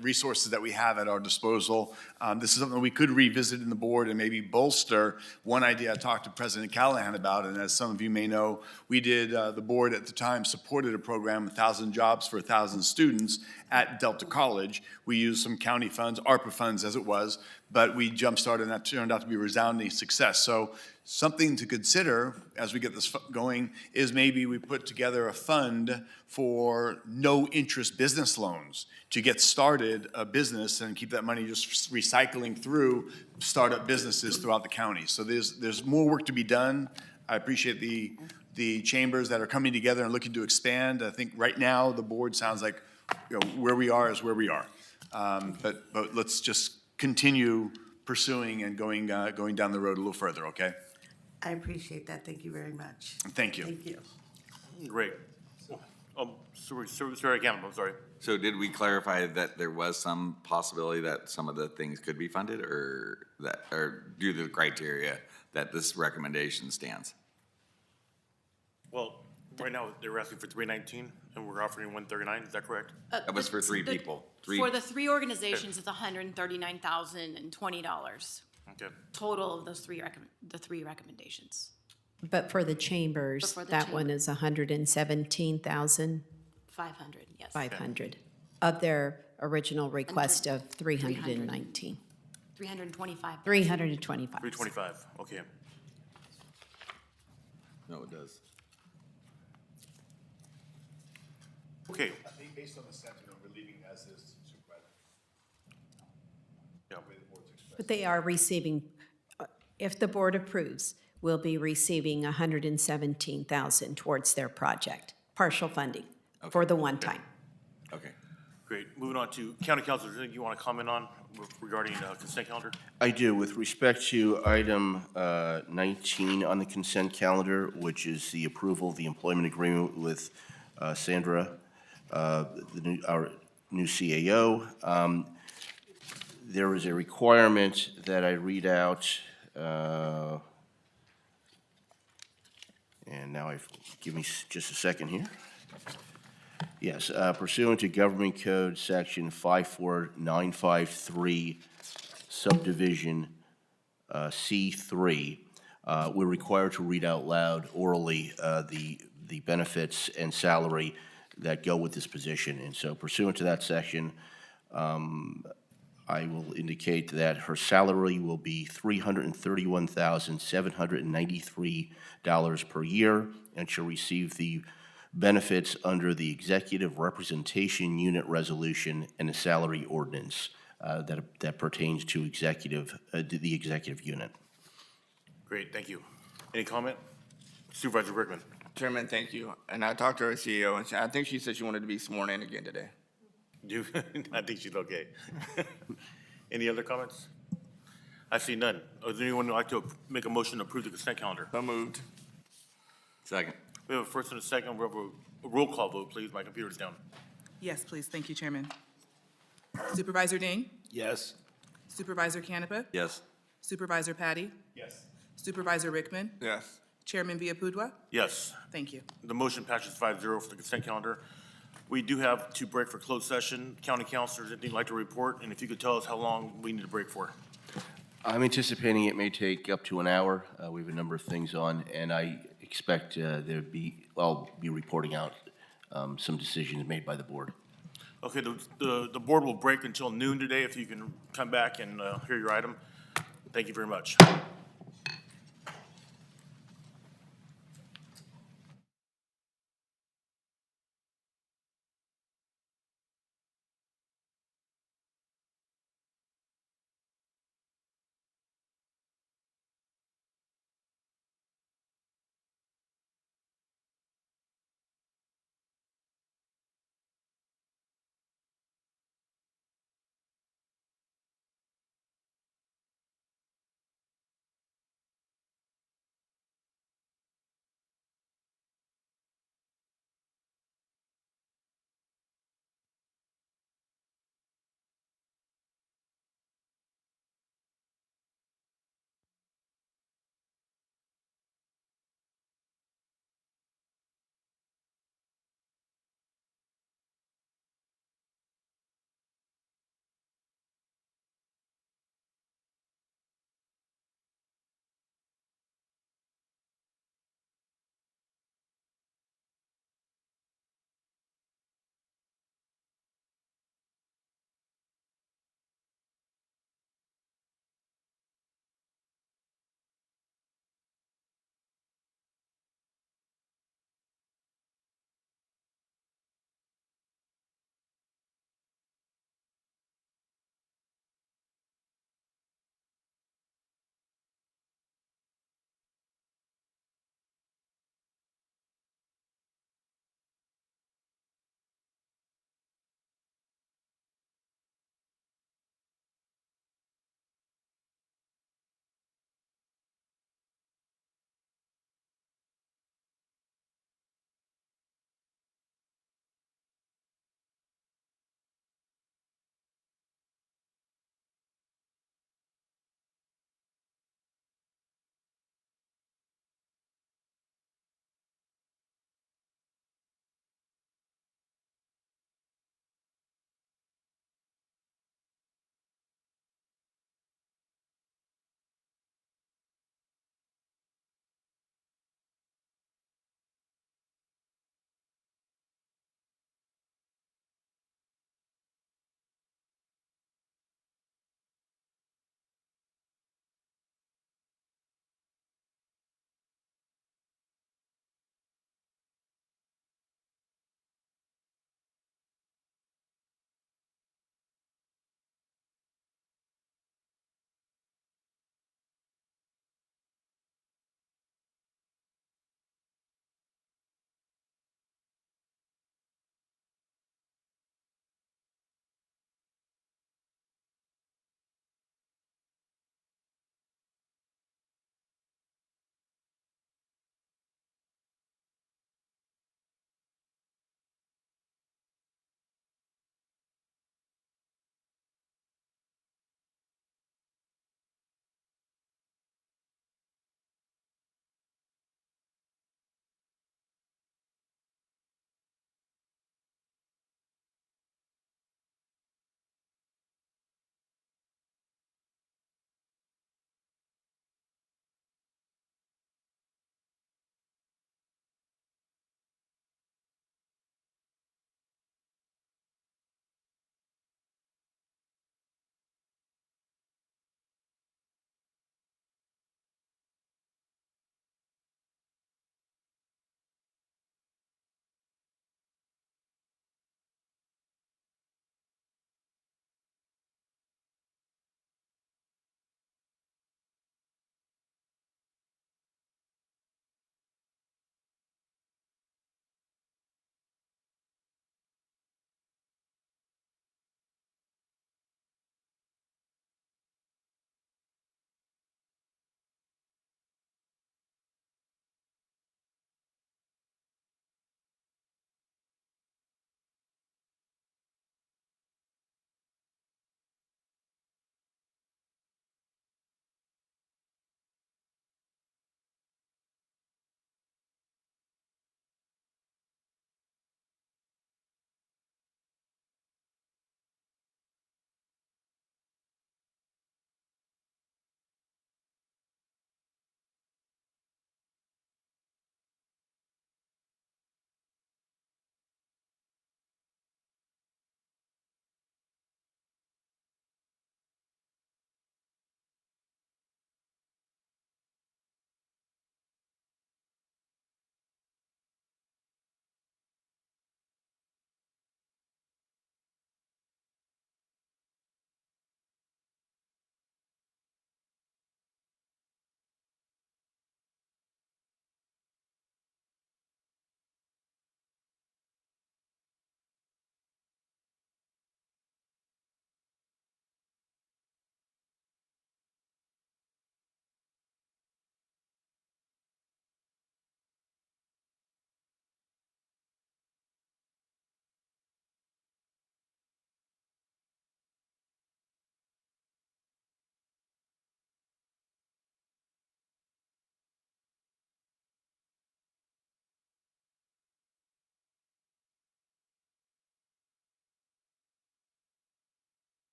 resources that we have at our disposal. This is something we could revisit in the board and maybe bolster. One idea I talked to President Callahan about, and as some of you may know, we did, the board at the time supported a program, 1,000 jobs for 1,000 students at Delta College. We used some county funds, ARPA funds as it was, but we jump-started and that turned out to be a resounding success. So something to consider as we get this going is maybe we put together a fund for no-interest business loans to get started a business and keep that money just recycling through startup businesses throughout the county. So there's more work to be done. I appreciate the chambers that are coming together and looking to expand. I think right now the board sounds like where we are is where we are. But let's just continue pursuing and going down the road a little further, okay? I appreciate that. Thank you very much. Thank you. Thank you. Great. Sorry, Campbell, I'm sorry. So did we clarify that there was some possibility that some of the things could be funded, or due to the criteria that this recommendation stands? Well, right now, they're asking for 319, and we're offering 139, is that correct? That was for 3 people. For the 3 organizations, it's $139,020. Okay. Total of those 3 recommendations. But for the chambers, But for the that one is 117,500 500, yes. of their original request of 319. 325. 325. 325, okay. No, it does. Okay. I think based on the sentiment, we're leaving as is, Supervisor. Yeah. But they are receiving, if the board approves, will be receiving 117,000 towards their project, partial funding for the one time. Okay. Great. Moving on to county council, is there anything you want to comment on regarding consent calendar? I do. With respect to item 19 on the consent calendar, which is the approval of the employment agreement with Sandra, our new CAO, there is a requirement that I read out, and now give me just a second here. Yes, pursuant to Government Code Section 54953, Subdivision C3, we're required to read out loud orally the benefits and salary that go with this position. And so pursuant to that section, I will indicate that her salary will be $331,793 per year, and she'll receive the benefits under the Executive Representation Unit Resolution and the Salary Ordinance that pertains to the executive unit. Great, thank you. Any comment Supervisor Rickman. Chairman, thank you. And I talked to our CEO, and I think she said she wanted to be sworn in again today. I think she's okay. Any other comments? I see none. Is there anyone who'd like to make a motion to approve the consent calendar? So moved. Second. We have a first and a second. We have a roll call vote, please. My computer's down. Yes, please. Thank you, Chairman. Supervisor Ding? Yes. Supervisor Canepa? Yes. Supervisor Patty? Yes. Supervisor Rickman? Yes. Chairman Viapudua? Yes. Thank you. The motion passes 5-0 for the consent calendar. We do have to break for closed session. County councilors, anything you'd like to report? And if you could tell us how long we need to break for. I'm anticipating it may take up to an hour. We have a number of things on, and I expect I'll be reporting out some decisions made by the board. Okay, the board will break until noon today. If you can come back and hear your item. Thank you very much.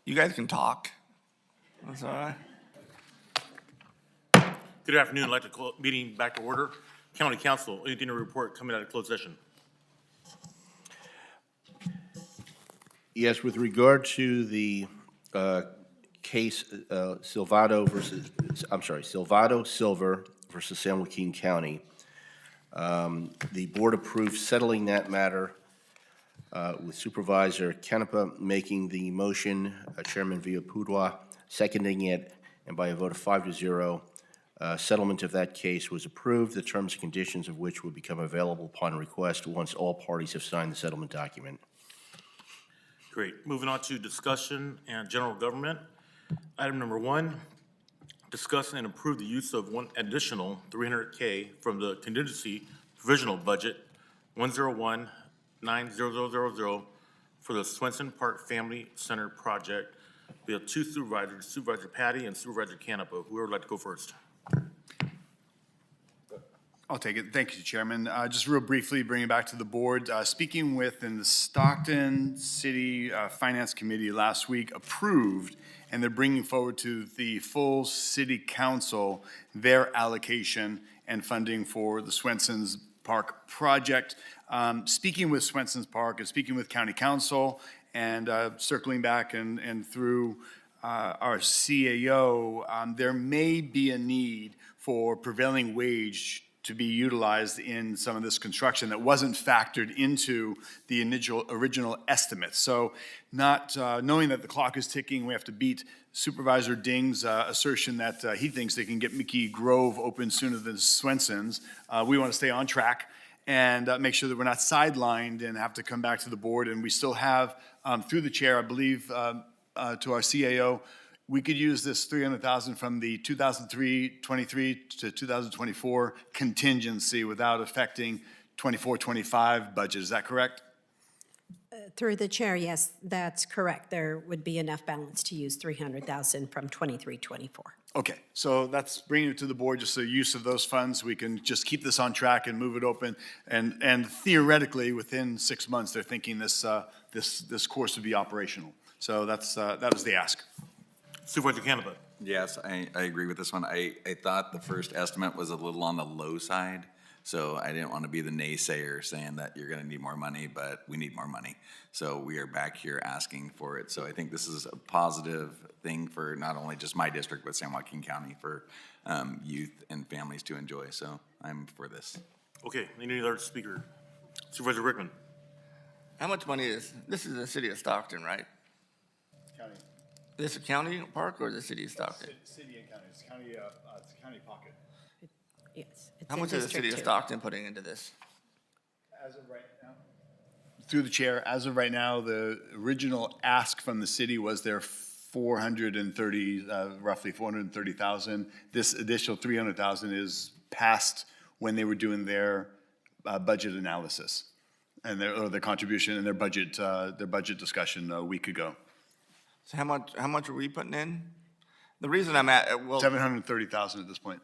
You guys can talk. That's all right. Good afternoon. I'd like to call meeting back to order. County Council, anything to report coming out of closed session? Yes, with regard to the case Silvato Silver versus San Joaquin County, the board approved settling that matter with Supervisor Canepa making the motion, Chairman Villalpudua seconding it, and by a vote of 5-0, settlement of that case was approved, the terms and conditions of which will become available upon request once all parties have signed the settlement document. Great. Moving on to discussion and general government. Item number 1, discuss and approve the use of one additional $300K from the contingency provisional budget 101-90000 for the Swenson Park Family Center project. We have 2 supervisors, Supervisor Patty and Supervisor Canepa. Whoever would like to go first? I'll take it. Thank you, Chairman. Just real briefly, bring it back to the board. Speaking with in the Stockton City Finance Committee last week, approved, and they're bringing forward to the full City Council their allocation and funding for the Swenson's Park project. Speaking with Swenson's Park and speaking with County Council and circling back and through our CAO, there may be a need for prevailing wage to be utilized in some of this construction that wasn't factored into the original estimates. So not knowing that the clock is ticking, we have to beat Supervisor Ding's assertion that he thinks they can get Mickey Grove open sooner than Swenson's. We want to stay on track and make sure that we're not sidelined and have to come back to the board. And we still have, through the chair, I believe, to our CAO, we could use this $300,000 from the 2023 to 2024 contingency without affecting 24-25 budget. Is that correct? Through the chair, yes, that's correct. There would be enough balance to use $300,000 from 23-24. Okay, so that's bringing it to the board, just the use of those funds. We can just keep this on track and move it open. And theoretically, within 6 months, they're thinking this course would be operational. So that was the ask. Supervisor Canepa. Yes, I agree with this one. I thought the first estimate was a little on the low side, so I didn't want to be the naysayer saying that you're going to need more money, but we need more money. So we are back here asking for it. So I think this is a positive thing for not only just my district, but San Joaquin County for youth and families to enjoy. So I'm for this. Okay, any other speaker? Supervisor Rickman. How much money is, this is the city of Stockton, right? County. Is this a county park or the city of Stockton? City and county. It's county pocket. Yes. How much is the city of Stockton putting into this? As of right now? Through the chair, as of right now, the original ask from the city was their roughly 430,000. This additional 300,000 is past when they were doing their budget analysis and their contribution and their budget discussion a week ago. So how much are we putting in? The reason I'm at, well, 730,000 at this point.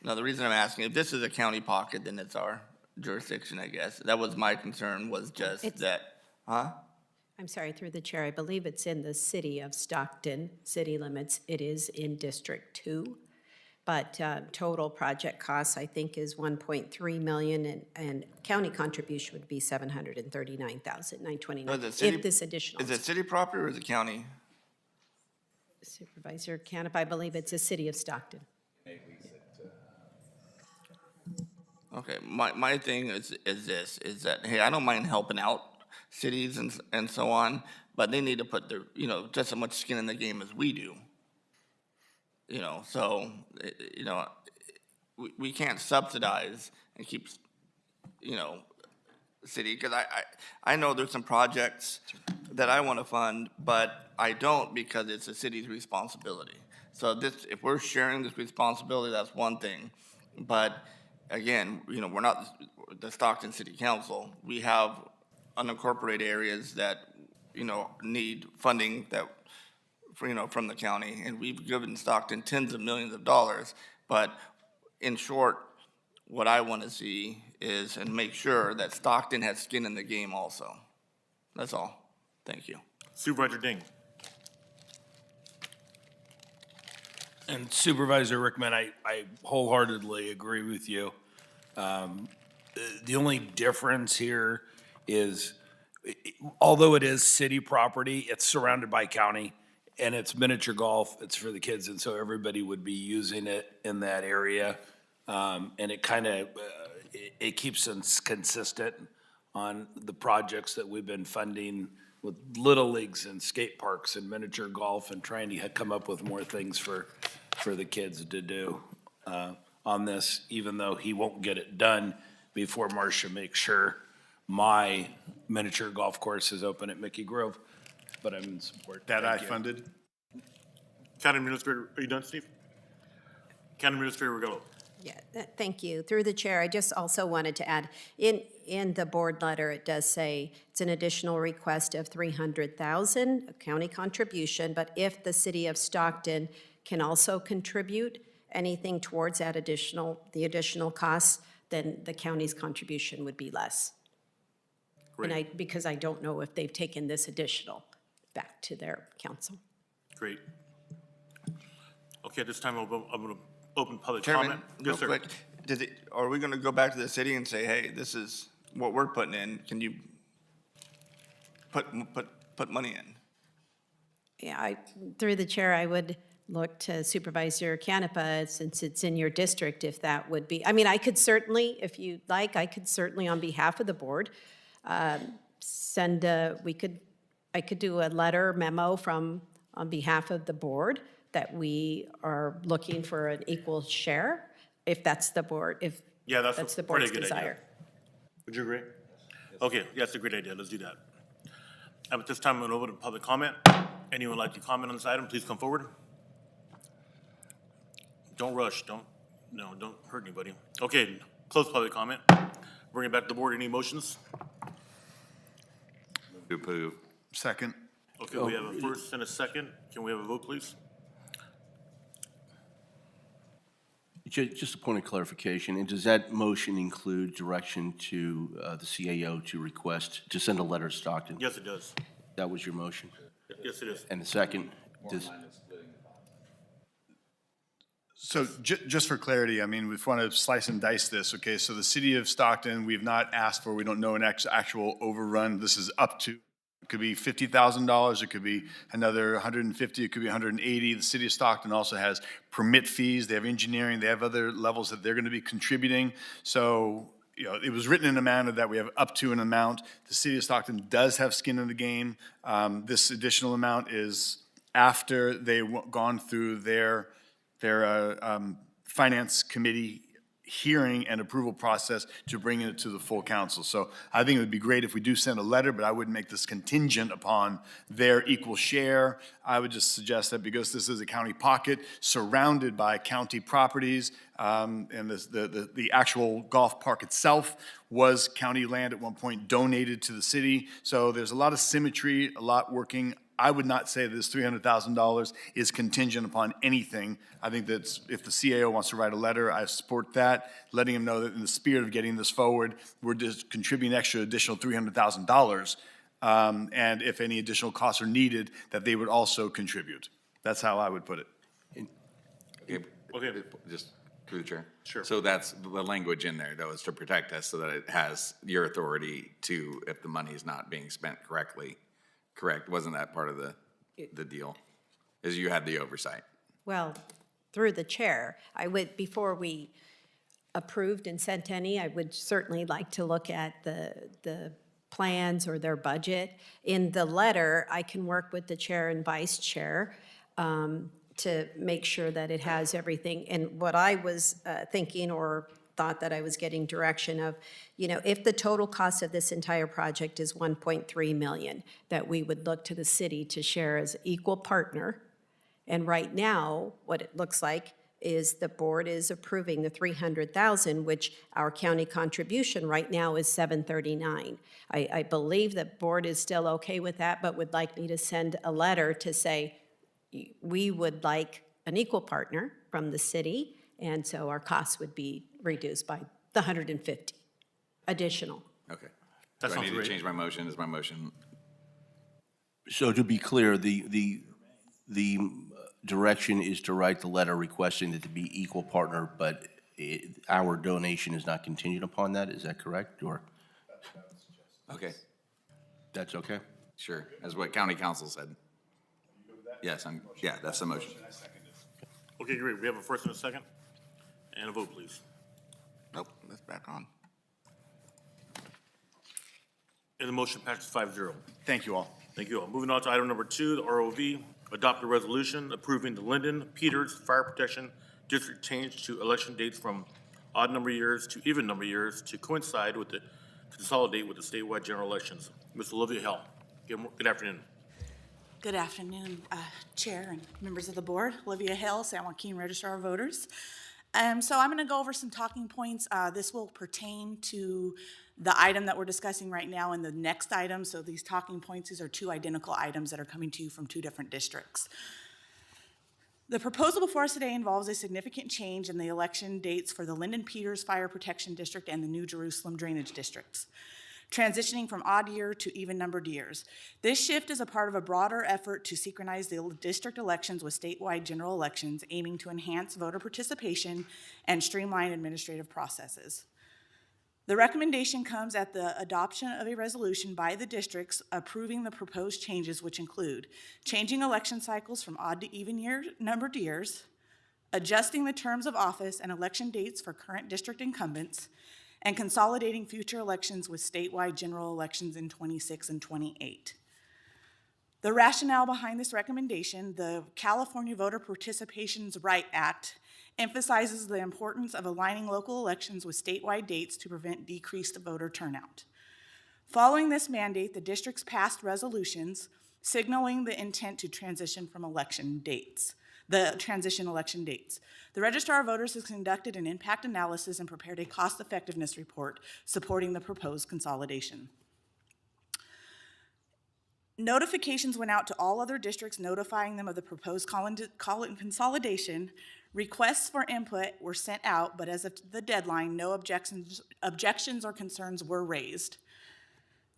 No, the reason I'm asking, if this is a county pocket, then it's our jurisdiction, I guess. That was my concern, was just huh? I'm sorry, through the chair, I believe it's in the city of Stockton, city limits. It is in District 2. But total project costs, I think, is $1.3 million, and county contribution would be $739,929. If this additional. Is it city property or is it county? Supervisor Canepa, I believe it's a city of Stockton. Okay, my thing is that, hey, I don't mind helping out cities and so on, but they need to put their, just as much skin in the game as we do. So, we can't subsidize and keep, city, because I know there's some projects that I want to fund, but I don't because it's the city's responsibility. So if we're sharing this responsibility, that's one thing. But again, we're not the Stockton City Council. We have unincorporated areas that, need funding that, from the county, and we've given Stockton tens of millions of dollars. But in short, what I want to see is and make sure that Stockton has skin in the game also. That's all. Thank you. Supervisor Ding. And Supervisor Rickman, I wholeheartedly agree with you. The only difference here is, although it is city property, it's surrounded by county, and it's miniature golf, it's for the kids, and so everybody would be using it in that area. And it kind of, it keeps us consistent on the projects that we've been funding with little leagues and skate parks and miniature golf, and trying to come up with more things for the kids to do on this, even though he won't get it done before Marcia makes sure my miniature golf course is open at Mickey Grove. But I'm in support. That Thank I you. funded. County Administrator, are you done, Steve? County Administrator Regallo. Yeah, thank you. Through the chair, I just also wanted to add, in the board letter, it does say it's an additional request of $300,000, a county contribution, but if the city of Stockton can also contribute anything towards that the additional costs, then the county's contribution would be less. And because I don't know if they've taken this additional back to their council. Great. Okay, at this time, I'm going to open public Chairman, comment. real Yes, sir. quick, are we gonna go back to the city and say, hey, this is what we're putting in, can you put money in? Yeah, through the chair, I would look to Supervisor Canepa, since it's in your district, if that would be, I mean, I could certainly, if you'd like, I could certainly, on behalf of the board, I could do a letter memo on behalf of the board that we are looking for an equal share, if that's the board, if Yeah, that's the probably board's a good idea. desire. Would you agree? Okay, yeah, that's a great idea. Let's do that. At this time, I'm going to open to public comment. Anyone like to comment on this item, please come forward. Don't rush, don't hurt anybody. Okay, close public comment. Bring it back to the board. Any motions? To approve. Second. Okay, we have a first and a second. Can we have a vote, please? Just a point of clarification, and does that motion include direction to the CAO to send a letter to Stockton? Yes, it does. That was your motion? Yes, it is. And the second? So just for clarity, I mean, we want to slice and dice this, okay? So the city of Stockton, we've not asked for, we don't know an actual overrun. This is up to, it could be $50,000, it could be another 150, it could be 180. The city of Stockton also has permit fees, they have engineering, they have other levels that they're going to be contributing. So, you know, it was written in a manner that we have up to an amount. The city of Stockton does have skin in the game. This additional amount is after they've gone through their finance committee hearing and approval process to bring it to the full council. So I think it would be great if we do send a letter, but I wouldn't make this contingent upon their equal share. I would just suggest that because this is a county pocket surrounded by county properties, and the actual golf park itself was county land at one point donated to the city. So there's a lot of symmetry, a lot working. I would not say that this $300,000 is contingent upon anything. I think that if the CAO wants to write a letter, I support that, letting them know that in the spirit of getting this forward, we're just contributing additional $300,000. And if any additional costs are needed, that they would also contribute. That's how I would put it. Okay. Just through the chair. Sure. So that's the language in there, though, is to protect us so that it has your authority to, if the money is not being spent correctly. Correct, wasn't that part of the deal? Is you had the oversight? Well, through the chair, I would, before we approved and sent any, I would certainly like to look at the plans or their budget. In the letter, I can work with the chair and vice chair to make sure that it has everything. And what I was thinking or thought that I was getting direction of, you know, if the total cost of this entire project is $1.3 million, that we would look to the city to share as equal partner. And right now, what it looks like is the board is approving the $300,000, which our county contribution right now is $739,000. I believe the board is still okay with that, but would like me to send a letter to say, we would like an equal partner from the city, and so our costs would be reduced by the 150 additional. Okay. That Do I sounds need great. to change my motion? Is my motion? So to be clear, the direction is to write the letter requesting that to be equal partner, but our donation is not contingent upon that, is that correct, or? Okay, That's okay? sure, as what county council said. Yes, yeah, that's the motion. Okay, great. We have a first and a second. And a vote, please. Nope, that's back on. And the motion passes 5-0. Thank you all. Thank you all. Moving on to item number 2, the ROV. Adopt a resolution approving the Linden Peters Fire Protection District change to election dates from odd number years to even number years to coincide with consolidate with the statewide general elections. Ms. Olivia Hill, good afternoon. Good afternoon, Chair and members of the board. Olivia Hill, San Joaquin Registrar of Voters. So I'm going to go over some talking points. This will pertain to the item that we're discussing right now and the next item. So these talking points, these are two identical items that are coming to you from two different districts. The proposal before us today involves a significant change in the election dates for the Linden Peters Fire Protection District and the New Jerusalem Drainage Districts, transitioning from odd year to even numbered years. This shift is a part of a broader effort to synchronize the district elections with statewide general elections, aiming to enhance voter participation and streamline administrative processes. The recommendation comes at the adoption of a resolution by the districts approving the proposed changes, which include changing election cycles from odd to even numbered years, adjusting the terms of office and election dates for current district incumbents, and consolidating future elections with statewide general elections in 26 and 28. The rationale behind this recommendation, the California Voter Participation's Right Act, emphasizes the importance of aligning local elections with statewide dates to prevent decreased voter turnout. Following this mandate, the districts passed resolutions signaling the intent to transition election dates. The Registrar of Voters has conducted an impact analysis and prepared a cost-effectiveness report supporting the proposed consolidation. Notifications went out to all other districts notifying them of the proposed consolidation. Requests for input were sent out, but as of the deadline, no objections or concerns were raised.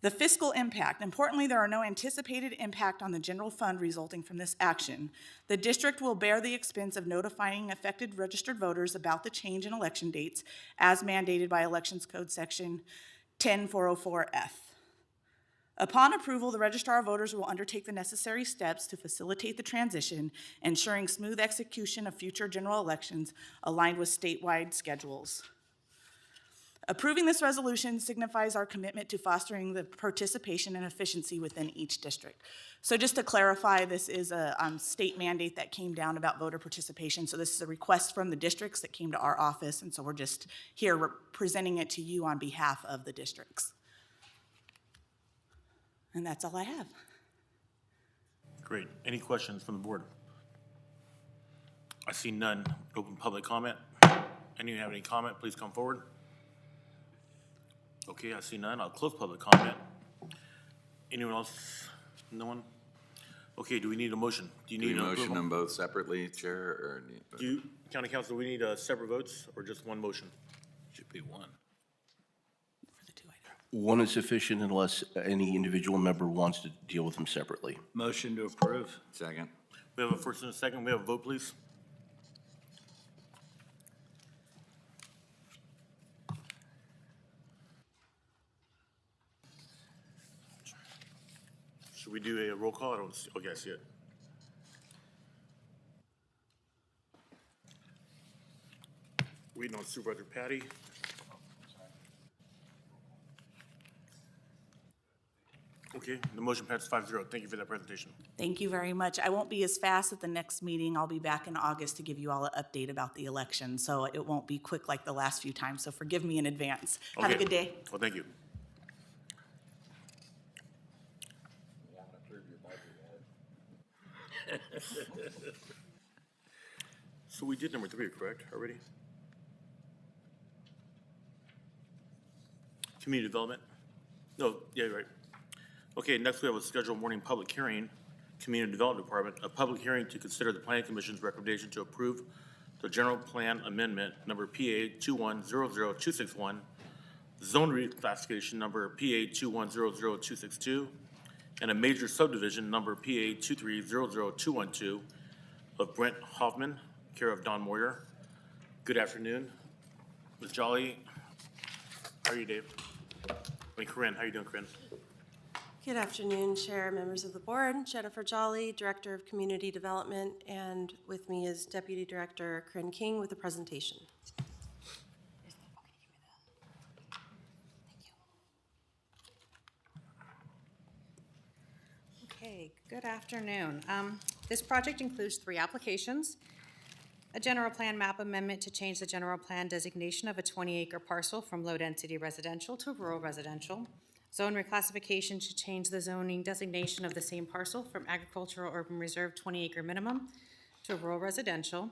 The fiscal impact. Importantly, there are no anticipated impact on the general fund resulting from this action. The district will bear the expense of notifying affected registered voters about the change in election dates as mandated by Elections Code Section 10404F. Upon approval, the Registrar of Voters will undertake the necessary steps to facilitate the transition, ensuring smooth execution of future general elections aligned with statewide schedules. Approving this resolution signifies our commitment to fostering the participation and efficiency within each district. So just to clarify, this is a state mandate that came down about voter participation. So this is a request from the districts that came to our office, and so we're just here presenting it to you on behalf of the districts. And that's all I have. Great. Any questions from the board? I see none. Open public comment. Anyone have any comment, please come forward. Okay, I see none. I'll close public comment. Anyone else? No one? Okay, do we need a motion? Do you Do need we an motion approval? them both separately, Chair, or? Do you, County Council, do we need separate votes or just one motion? Should be one. One is sufficient unless any individual member wants to deal with them separately. Motion to approve. Second. We have a first and a second. We have a vote, please. Should we do a roll call? I don't see, okay, I see it. Waiting on Supervisor Patty. Okay, the motion passes 5-0. Thank you for that presentation. Thank you very much. I won't be as fast at the next meeting. I'll be back in August to give you all an update about the election, so it won't be quick like the last few times, so forgive me in advance. Have a Okay. good day. Well, thank you. So we did number 3, correct, already? Community development? No, yeah, right. Okay, next we have a scheduled morning public hearing, Community Development Department, a public hearing to consider the Planning Commission's recommendation to approve the general plan amendment number PA 2100261, zone reclassification number PA 2100262, and a major subdivision number PA 2300212 of Brent Hoffman, care of Don Moyer. Good afternoon. Ms. Jolly, how are you, Dave? Corinne, how are you doing, Corinne? Good afternoon, Chair, members of the board. Jennifer Jolly, Director of Community Development, and with me is Deputy Director Corinne King with the presentation. Okay, good afternoon. This project includes 3 applications. A general plan map amendment to change the general plan designation of a 20-acre parcel from low-density residential to rural residential. Zone reclassification to change the zoning designation of the same parcel from agricultural urban reserve 20-acre minimum to rural residential.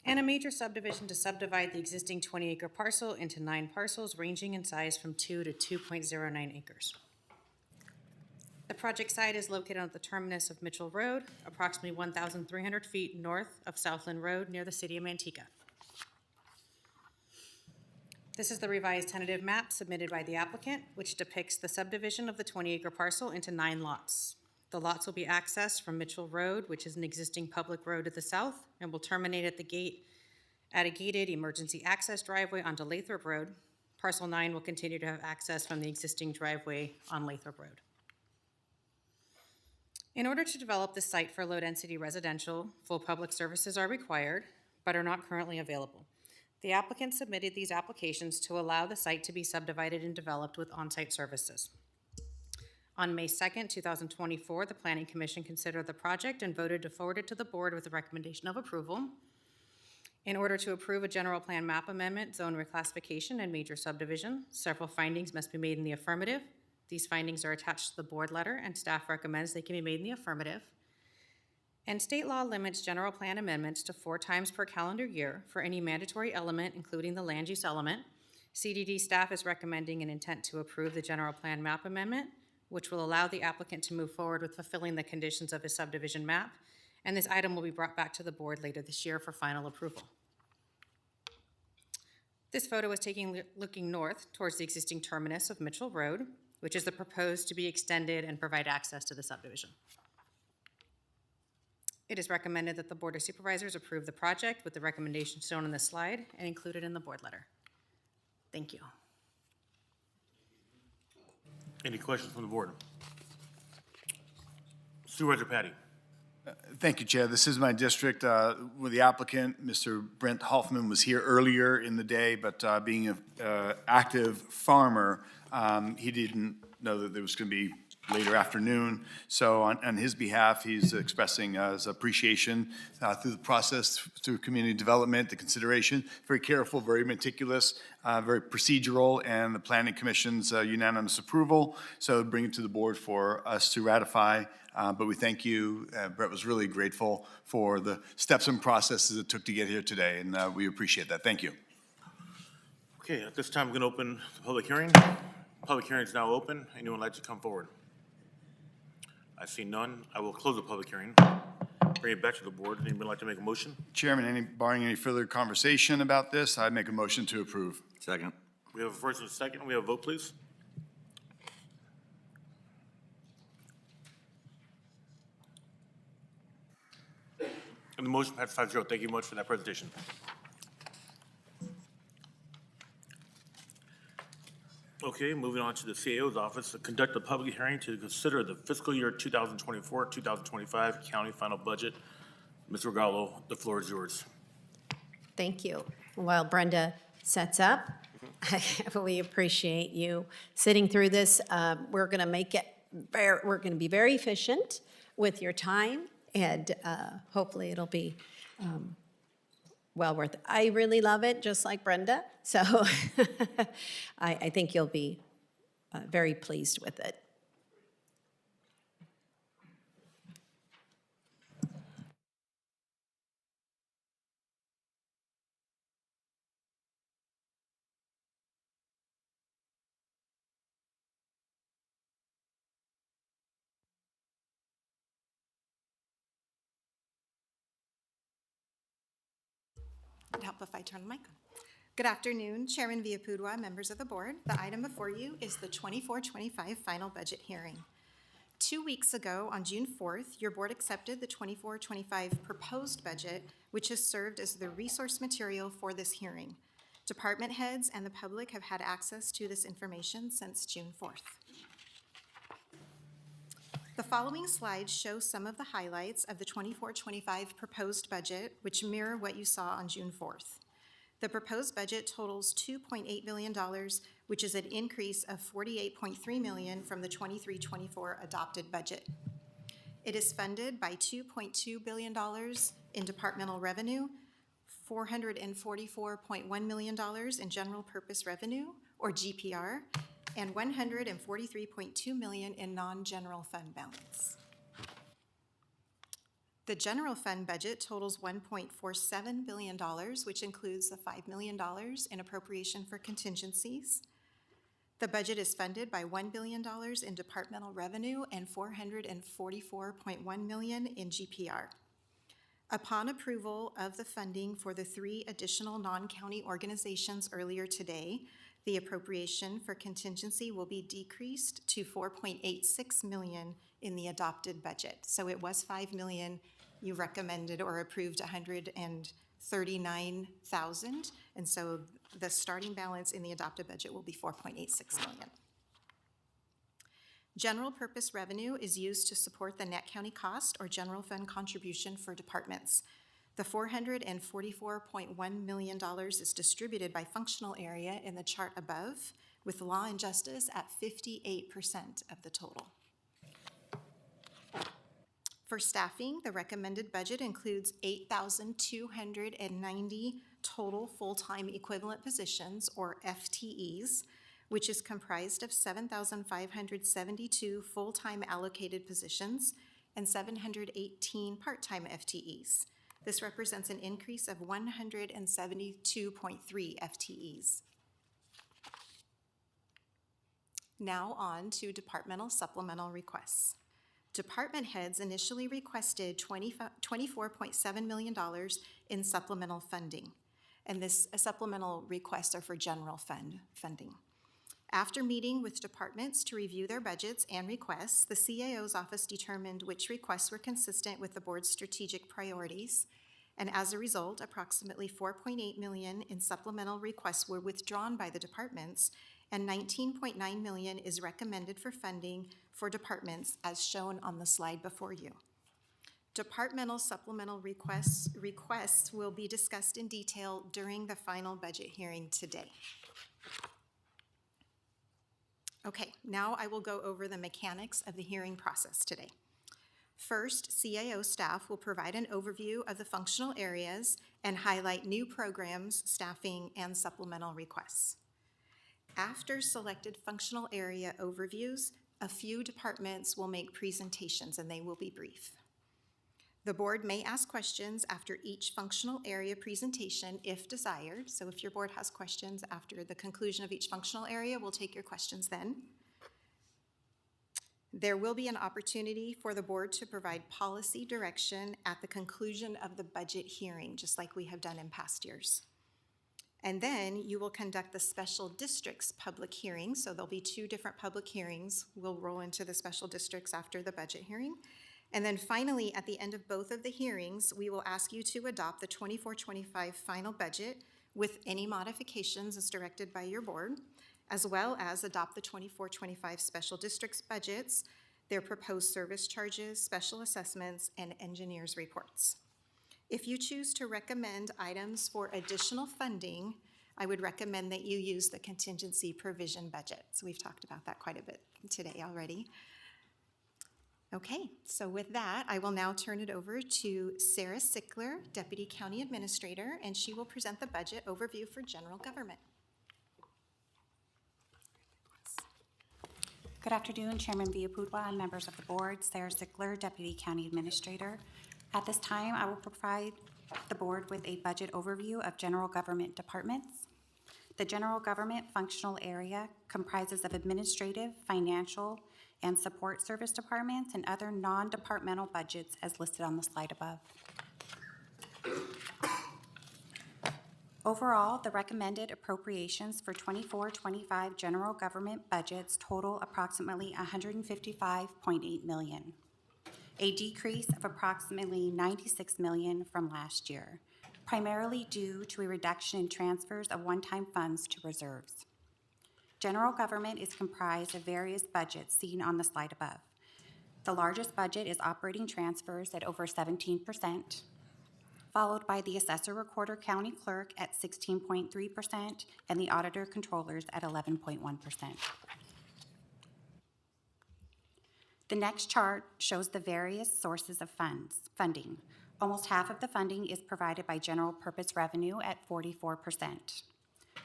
And a major subdivision to subdivide the existing 20-acre parcel into 9 parcels ranging in size from 2 to 2.09 acres. The project site is located on the terminus of Mitchell Road, approximately 1,300 feet north of Southland Road near the city of Manteca. This is the revised tentative map submitted by the applicant, which depicts the subdivision of the 20-acre parcel into 9 lots. The lots will be accessed from Mitchell Road, which is an existing public road to the south, and will terminate at the gate at a gated emergency access driveway onto Lathrop Road. Parcel 9 will continue to have access from the existing driveway on Lathrop Road. In order to develop the site for low-density residential, full public services are required, but are not currently available. The applicant submitted these applications to allow the site to be subdivided and developed with on-site services. On May 2nd, 2024, the Planning Commission considered the project and voted to forward it to the board with a recommendation of approval. In order to approve a general plan map amendment, zone reclassification, and major subdivision, several findings must be made in the affirmative. These findings are attached to the board letter, and staff recommends they can be made in the affirmative. And state law limits general plan amendments to 4 times per calendar year for any mandatory element, including the land use element. CDD staff is recommending an intent to approve the general plan map amendment, which will allow the applicant to move forward with fulfilling the conditions of his subdivision map. And this item will be brought back to the board later this year for final approval. This photo is taken looking north towards the existing terminus of Mitchell Road, which is the proposed to be extended and provide access to the subdivision. It is recommended that the Board of Supervisors approve the project with the recommendations shown on this slide and included in the board letter. Thank you. Any questions from the board? Supervisor Patty. Thank you, Chair. This is my district. With the applicant, Mr. Brent Hoffman was here earlier in the day, but being an active farmer, he didn't know that there was going to be later afternoon. So on his behalf, he's expressing his appreciation through the process, through community development, the consideration, very careful, very meticulous, very procedural, and the Planning Commission's unanimous approval. So bring it to the board for us to ratify. But we thank you. Brett was really grateful for the steps and processes it took to get here today, and we appreciate that. Thank you. Okay, at this time, I'm going to open the public hearing. Public hearing is now open. Anyone like to come forward? I see none. I will close the public hearing. Bring it back to the board. Anyone like to make a motion? Chairman, barring any further conversation about this, I make a motion to approve. Second. We have a first and a second. We have a vote, please. And the motion passes 5-0. Thank you much for that presentation. Okay, moving on to the CAO's office to conduct a public hearing to consider the fiscal year 2024-2025 county final budget. Ms. Regallo, the floor is yours. Thank you. While Brenda sets up, I really appreciate you sitting through this. We're going to be very efficient with your time, and hopefully it'll be well worth it. I really love it, just like Brenda, so I think you'll be very pleased with it. It'd help if I turn the mic on. Good afternoon, Chairman Villaputua, members of the board. The item before you is the 24-25 final budget hearing. 2 weeks ago, on June 4th, your board accepted the 24-25 proposed budget, which has served as the resource material for this hearing. Department heads and the public have had access to this information since June 4th. The following slides show some of the highlights of the 24-25 proposed budget, which mirror what you saw on June 4th. The proposed budget totals $2.8 billion, which is an increase of $48.3 million from the 23-24 adopted budget. It is funded by $2.2 billion in departmental revenue, $444.1 million in general purpose revenue, or GPR, and $143.2 million in non-general fund balance. The general fund budget totals $1.47 billion, which includes the $5 million in appropriation for contingencies. The budget is funded by $1 billion in departmental revenue and $444.1 million in GPR. Upon approval of the funding for the 3 additional non-county organizations earlier today, the appropriation for contingency will be decreased to $4.86 million in the adopted budget. So it was $5 million. You recommended or approved $139,000, and so the starting balance in the adopted budget will be $4.86 million. General purpose revenue is used to support the net county cost or general fund contribution for departments. The $444.1 million is distributed by functional area in the chart above, with law and justice at 58% of the total. For staffing, the recommended budget includes 8,290 total full-time equivalent positions, or FTEs, which is comprised of 7,572 full-time allocated positions and 718 part-time FTEs. This represents an increase of 172.3 FTEs. Now on to departmental supplemental requests. Department heads initially requested $24.7 million in supplemental funding, and this supplemental requests are for general fund funding. After meeting with departments to review their budgets and requests, the CAO's office determined which requests were consistent with the board's strategic priorities, and as a result, approximately $4.8 million in supplemental requests were withdrawn by the departments, and $19.9 million is recommended for funding for departments as shown on the slide before you. Departmental supplemental requests will be discussed in detail during the final budget hearing today. Okay, now I will go over the mechanics of the hearing process today. First, CAO staff will provide an overview of the functional areas and highlight new programs, staffing, and supplemental requests. After selected functional area overviews, a few departments will make presentations, and they will be brief. The board may ask questions after each functional area presentation if desired. So if your board has questions after the conclusion of each functional area, we'll take your questions then. There will be an opportunity for the board to provide policy direction at the conclusion of the budget hearing, just like we have done in past years. And then you will conduct the special districts public hearing. So there'll be 2 different public hearings. We'll roll into the special districts after the budget hearing. And then finally, at the end of both of the hearings, we will ask you to adopt the 24-25 final budget with any modifications as directed by your board, as well as adopt the 24-25 special districts budgets, their proposed service charges, special assessments, and engineers' reports. If you choose to recommend items for additional funding, I would recommend that you use the contingency provision budget. So we've talked about that quite a bit today already. Okay, so with that, I will now turn it over to Sarah Sickler, Deputy County Administrator, and she will present the budget overview for general government. Good afternoon, Chairman Villaputua and members of the board. Sarah Sickler, Deputy County Administrator. At this time, I will provide the board with a budget overview of general government departments. The general government functional area comprises of administrative, financial, and support service departments and other non-departmental budgets as listed on the slide above. Overall, the recommended appropriations for 24-25 general government budgets total approximately $155.8 million, a decrease of approximately $96 million from last year, primarily due to a reduction in transfers of one-time funds to reserves. General government is comprised of various budgets seen on the slide above. The largest budget is operating transfers at over 17%, followed by the assessor recorder county clerk at 16.3% and the auditor controllers at 11.1%. The next chart shows the various sources of funding. Almost half of the funding is provided by general purpose revenue at 44%,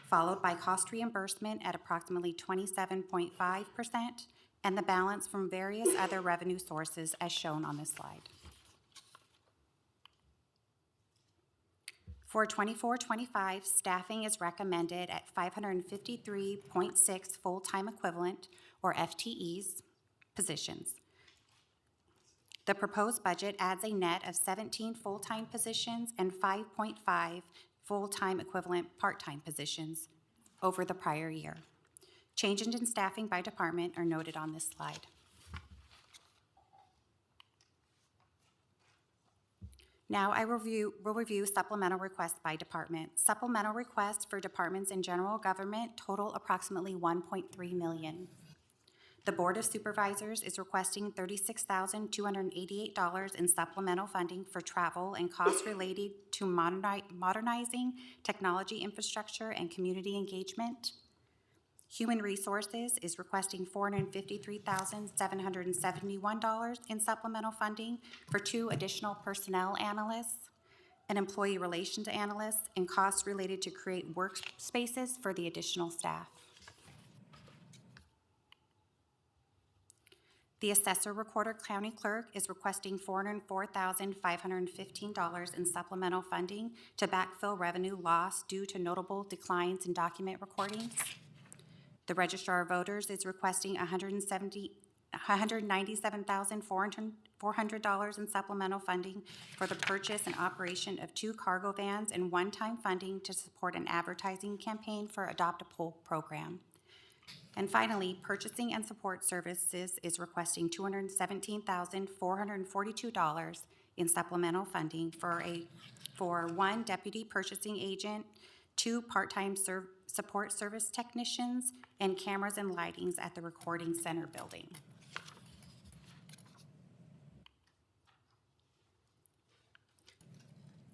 followed by cost reimbursement at approximately 27.5%, and the balance from various other revenue sources as shown on this slide. For 24-25, staffing is recommended at 553.6 full-time equivalent, or FTEs, positions. The proposed budget adds a net of 17 full-time positions and 5.5 full-time equivalent part-time positions over the prior year. Changes in staffing by department are noted on this slide. Now I will review supplemental requests by department. Supplemental requests for departments in general government total approximately $1.3 million. The Board of Supervisors is requesting $36,288 in supplemental funding for travel and costs related to modernizing technology infrastructure and community engagement. Human Resources is requesting $453,771 in supplemental funding for 2 additional personnel analysts, an employee relations analyst, and costs related to create workspaces for the additional staff. The Assessor Recorder County Clerk is requesting $404,515 in supplemental funding to backfill revenue loss due to notable declines in document recordings. The Registrar of Voters is requesting $197,400 in supplemental funding for the purchase and operation of 2 cargo vans and one-time funding to support an advertising campaign for Adopt a Poll program. And finally, Purchasing and Support Services is requesting $217,442 in supplemental funding for 1 deputy purchasing agent, 2 part-time support service technicians, and cameras and lightings at the Recording Center building.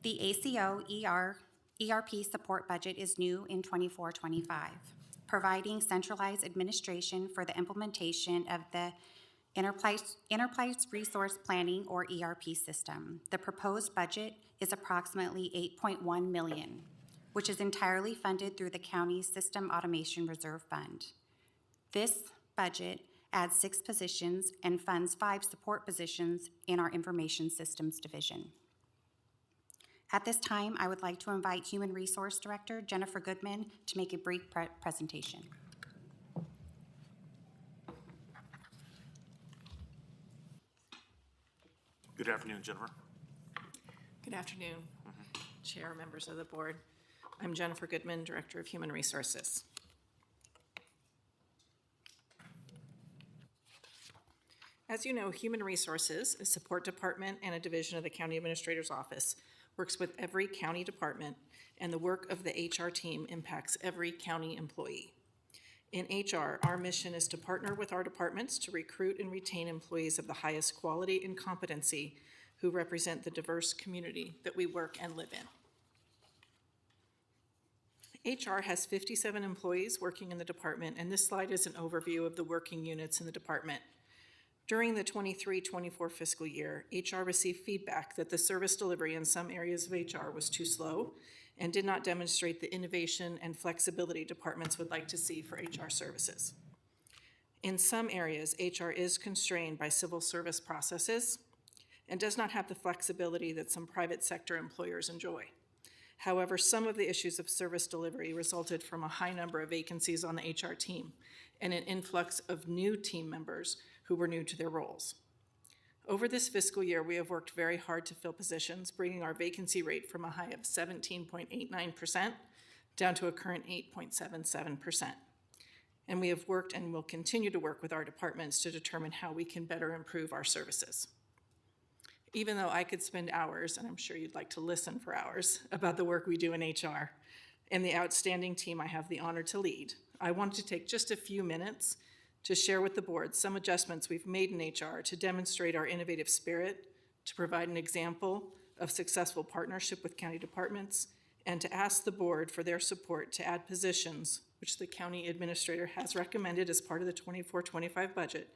The ACO ERP support budget is new in 24-25, providing centralized administration for the implementation of the Enterprise Resource Planning, or ERP system. The proposed budget is approximately $8.1 million, which is entirely funded through the county's System Automation Reserve Fund. This budget adds 6 positions and funds 5 support positions in our Information Systems Division. At this time, I would like to invite Human Resource Director Jennifer Goodman to make a brief presentation. Good afternoon, Jennifer. Good afternoon, Chair, members of the board. I'm Jennifer Goodman, Director of Human Resources. As you know, Human Resources, a support department and a division of the County Administrator's Office, works with every county department, and the work of the HR team impacts every county employee. In HR, our mission is to partner with our departments to recruit and retain employees of the highest quality and competency who represent the diverse community that we work and live in. HR has 57 employees working in the department, and this slide is an overview of the working units in the department. During the 23-24 fiscal year, HR received feedback that the service delivery in some areas of HR was too slow and did not demonstrate the innovation and flexibility departments would like to see for HR services. In some areas, HR is constrained by civil service processes and does not have the flexibility that some private sector employers enjoy. However, some of the issues of service delivery resulted from a high number of vacancies on the HR team and an influx of new team members who were new to their roles. Over this fiscal year, we have worked very hard to fill positions, bringing our vacancy rate from a high of 17.89% down to a current 8.77%. And we have worked and will continue to work with our departments to determine how we can better improve our services. Even though I could spend hours, and I'm sure you'd like to listen for hours, about the work we do in HR and the outstanding team I have the honor to lead, I wanted to take just a few minutes to share with the board some adjustments we've made in HR to demonstrate our innovative spirit, to provide an example of successful partnership with county departments, and to ask the board for their support to add positions, which the county administrator has recommended as part of the 24-25 budget,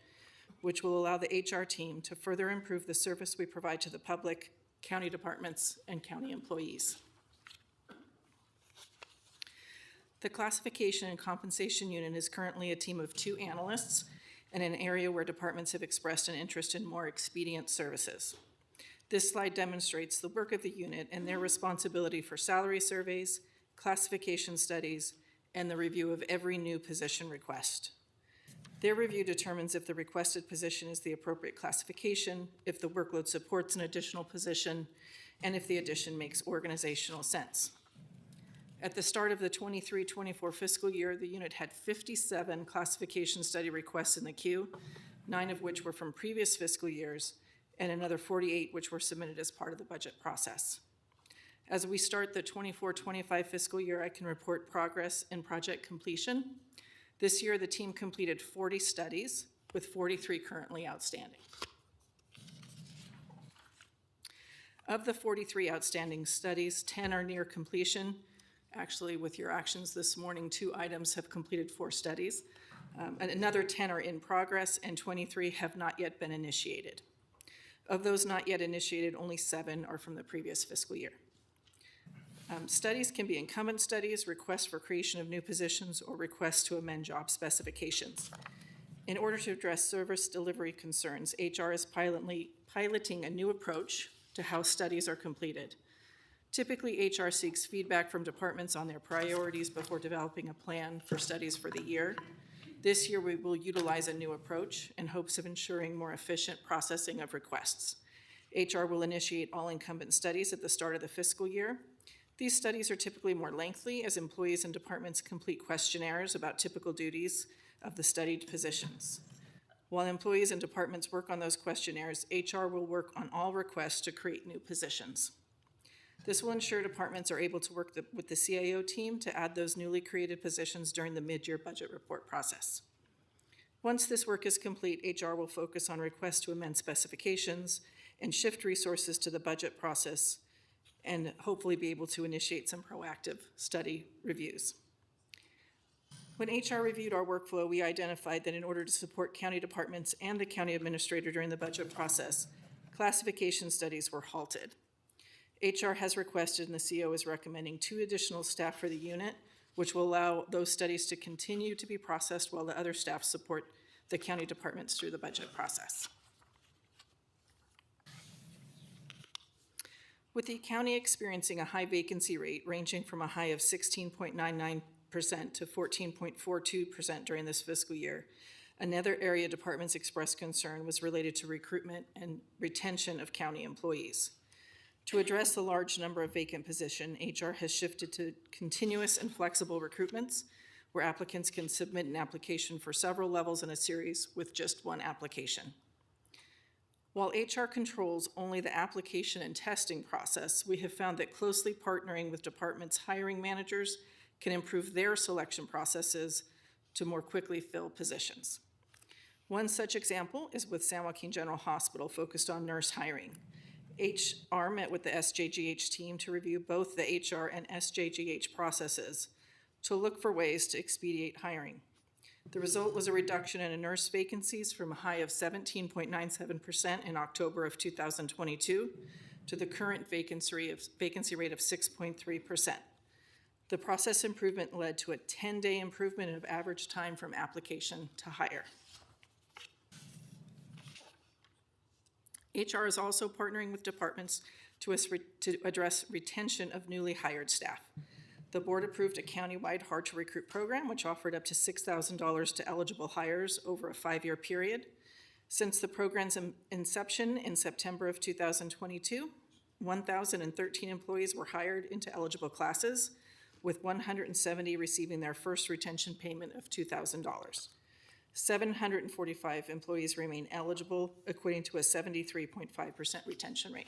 which will allow the HR team to further improve the service we provide to the public, county departments, and county employees. The Classification and Compensation Unit is currently a team of 2 analysts in an area where departments have expressed an interest in more expedient services. This slide demonstrates the work of the unit and their responsibility for salary surveys, classification studies, and the review of every new position request. Their review determines if the requested position is the appropriate classification, if the workload supports an additional position, and if the addition makes organizational sense. At the start of the 23-24 fiscal year, the unit had 57 classification study requests in the queue, 9 of which were from previous fiscal years, and another 48 which were submitted as part of the budget process. As we start the 24-25 fiscal year, I can report progress in project completion. This year, the team completed 40 studies, with 43 currently outstanding. Of the 43 outstanding studies, 10 are near completion. Actually, with your actions this morning, 2 items have completed 4 studies. And another 10 are in progress, and 23 have not yet been initiated. Of those not yet initiated, only 7 are from the previous fiscal year. Studies can be incumbent studies, requests for creation of new positions, or requests to amend job specifications. In order to address service delivery concerns, HR is piloting a new approach to how studies are completed. Typically, HR seeks feedback from departments on their priorities before developing a plan for studies for the year. This year, we will utilize a new approach in hopes of ensuring more efficient processing of requests. HR will initiate all incumbent studies at the start of the fiscal year. These studies are typically more lengthy as employees and departments complete questionnaires about typical duties of the studied positions. While employees and departments work on those questionnaires, HR will work on all requests to create new positions. This will ensure departments are able to work with the CAO team to add those newly created positions during the mid-year budget report process. Once this work is complete, HR will focus on requests to amend specifications and shift resources to the budget process, and hopefully be able to initiate some proactive study reviews. When HR reviewed our workflow, we identified that in order to support county departments and the county administrator during the budget process, classification studies were halted. HR has requested, and the CO is recommending, 2 additional staff for the unit, which will allow those studies to continue to be processed while the other staff support the county departments through the budget process. With the county experiencing a high vacancy rate ranging from a high of 16.99% to 14.42% during this fiscal year, another area departments expressed concern was related to recruitment and retention of county employees. To address the large number of vacant positions, HR has shifted to continuous and flexible recruitments, where applicants can submit an application for several levels in a series with just 1 application. While HR controls only the application and testing process, we have found that closely partnering with departments' hiring managers can improve their selection processes to more quickly fill positions. One such example is with San Joaquin General Hospital, focused on nurse hiring. HR met with the SJGH team to review both the HR and SJGH processes to look for ways to expedite hiring. The result was a reduction in nurse vacancies from a high of 17.97% in October of 2022 to the current vacancy rate of 6.3%. The process improvement led to a 10-day improvement of average time from application to hire. HR is also partnering with departments to address retention of newly hired staff. The board approved a countywide hard-to-recruit program, which offered up to $6,000 to eligible hires over a 5-year period. Since the program's inception in September of 2022, 1,013 employees were hired into eligible classes, with 170 receiving their first retention payment of $2,000. 745 employees remain eligible, equating to a 73.5% retention rate.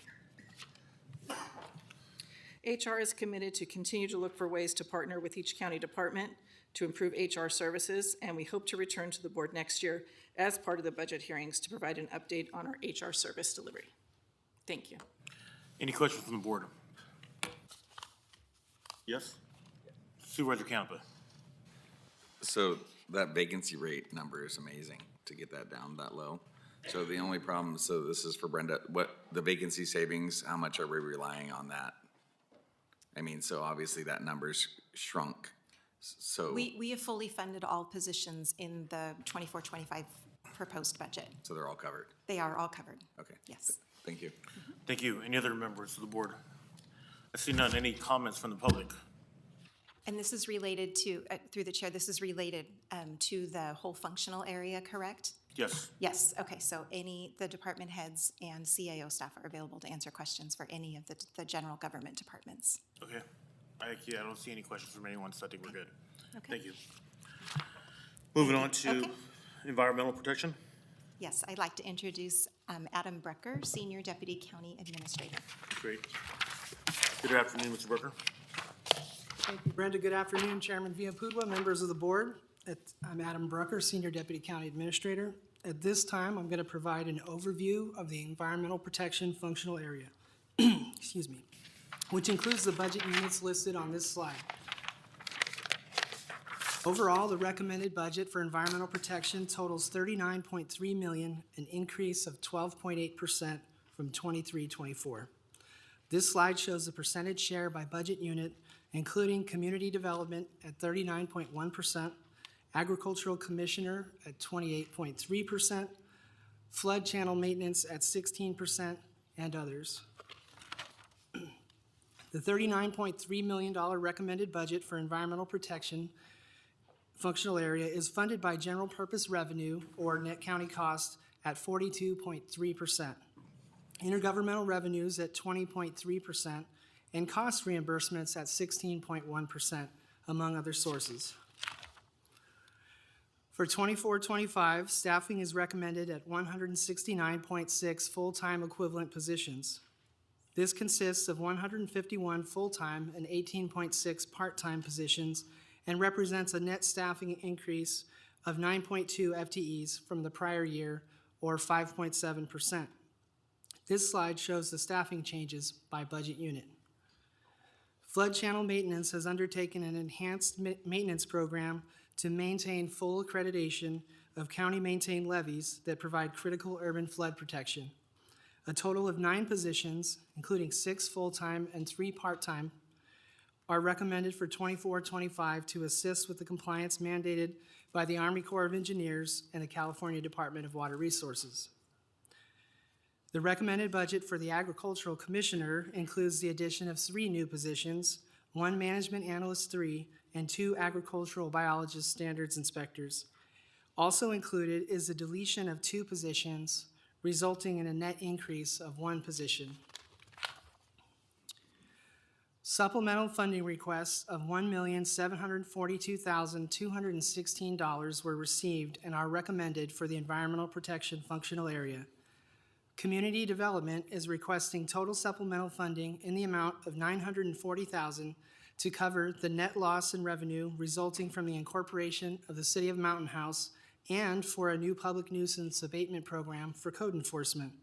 HR is committed to continue to look for ways to partner with each county department to improve HR services, and we hope to return to the board next year as part of the budget hearings to provide an update on our HR service delivery. Thank you. Any questions from the board? Yes? Supervisor Campa. So that vacancy rate number is amazing to get that down that low. So the only problem, so this is for Brenda, what, the vacancy savings, how much are we relying on that? I mean, so obviously that number's shrunk, so. We have fully funded all positions in the 24-25 proposed budget. So they're all covered? They are all covered. Okay. Yes. Thank you. Thank you. Any other members of the board? I see none. Any comments from the public? And this is related to, through the chair, this is related to the whole functional area, correct? Yes. Yes, okay, so the department heads and CAO staff are available to answer questions for any of the general government departments. Okay. I don't see any questions from anyone, so I think we're good. Okay. Thank you. Moving on to Okay. environmental protection. Yes, I'd like to introduce Adam Brucker, Senior Deputy County Administrator. Great. Good afternoon, Mr. Brooker. Thank you, Brenda. Good afternoon, Chairman Viapudua, members of the board. I'm Adam Brucker, Senior Deputy County Administrator. At this time, I'm going to provide an overview of the environmental protection functional area, excuse me, which includes the budget units listed on this slide. Overall, the recommended budget for environmental protection totals $39.3 million, an increase of 12.8% from 23-24. This slide shows the percentage share by budget unit, including community development at 39.1%, agricultural commissioner at 28.3%, flood channel maintenance at 16%, and others. The $39.3 million recommended budget for environmental protection functional area is funded by general purpose revenue, or net county cost, at 42.3%, intergovernmental revenues at 20.3%, and cost reimbursements at 16.1%, among other sources. For 24-25, staffing is recommended at 169.6 full-time equivalent positions. This consists of 151 full-time and 18.6 part-time positions, and represents a net staffing increase of 9.2 FTEs from the prior year, or 5.7%. This slide shows the staffing changes by budget unit. Flood channel maintenance has undertaken an enhanced maintenance program to maintain full accreditation of county-maintained levees that provide critical urban flood protection. A total of 9 positions, including 6 full-time and 3 part-time, are recommended for 24-25 to assist with the compliance mandated by the Army Corps of Engineers and the California Department of Water Resources. The recommended budget for the Agricultural Commissioner includes the addition of 3 new positions, 1 Management Analyst 3, and 2 Agricultural Biologist Standards Inspectors. Also included is the deletion of 2 positions, resulting in a net increase of 1 position. Supplemental funding requests of $1,742,216 were received and are recommended for the environmental protection functional area. Community Development is requesting total supplemental funding in the amount of $940,000 to cover the net loss in revenue resulting from the incorporation of the City of Mountain House and for a new public nuisance abatement program for code enforcement.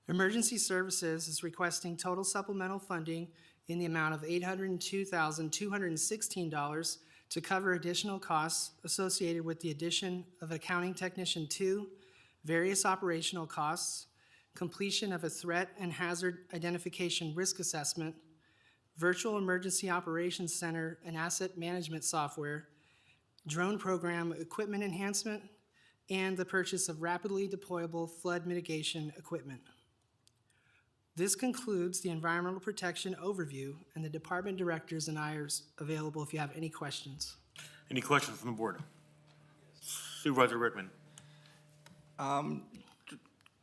Emergency Services is requesting total supplemental funding in the amount of $802,216 to cover additional costs associated with the addition of Accounting Technician 2, various operational costs, completion of a threat and hazard identification risk assessment, virtual emergency operations center and asset management software, drone program equipment enhancement, and the purchase of rapidly deployable flood mitigation equipment. This concludes the environmental protection overview, and the department directors and I are available if you have any questions. Any questions from the board? Supervisor Rickman.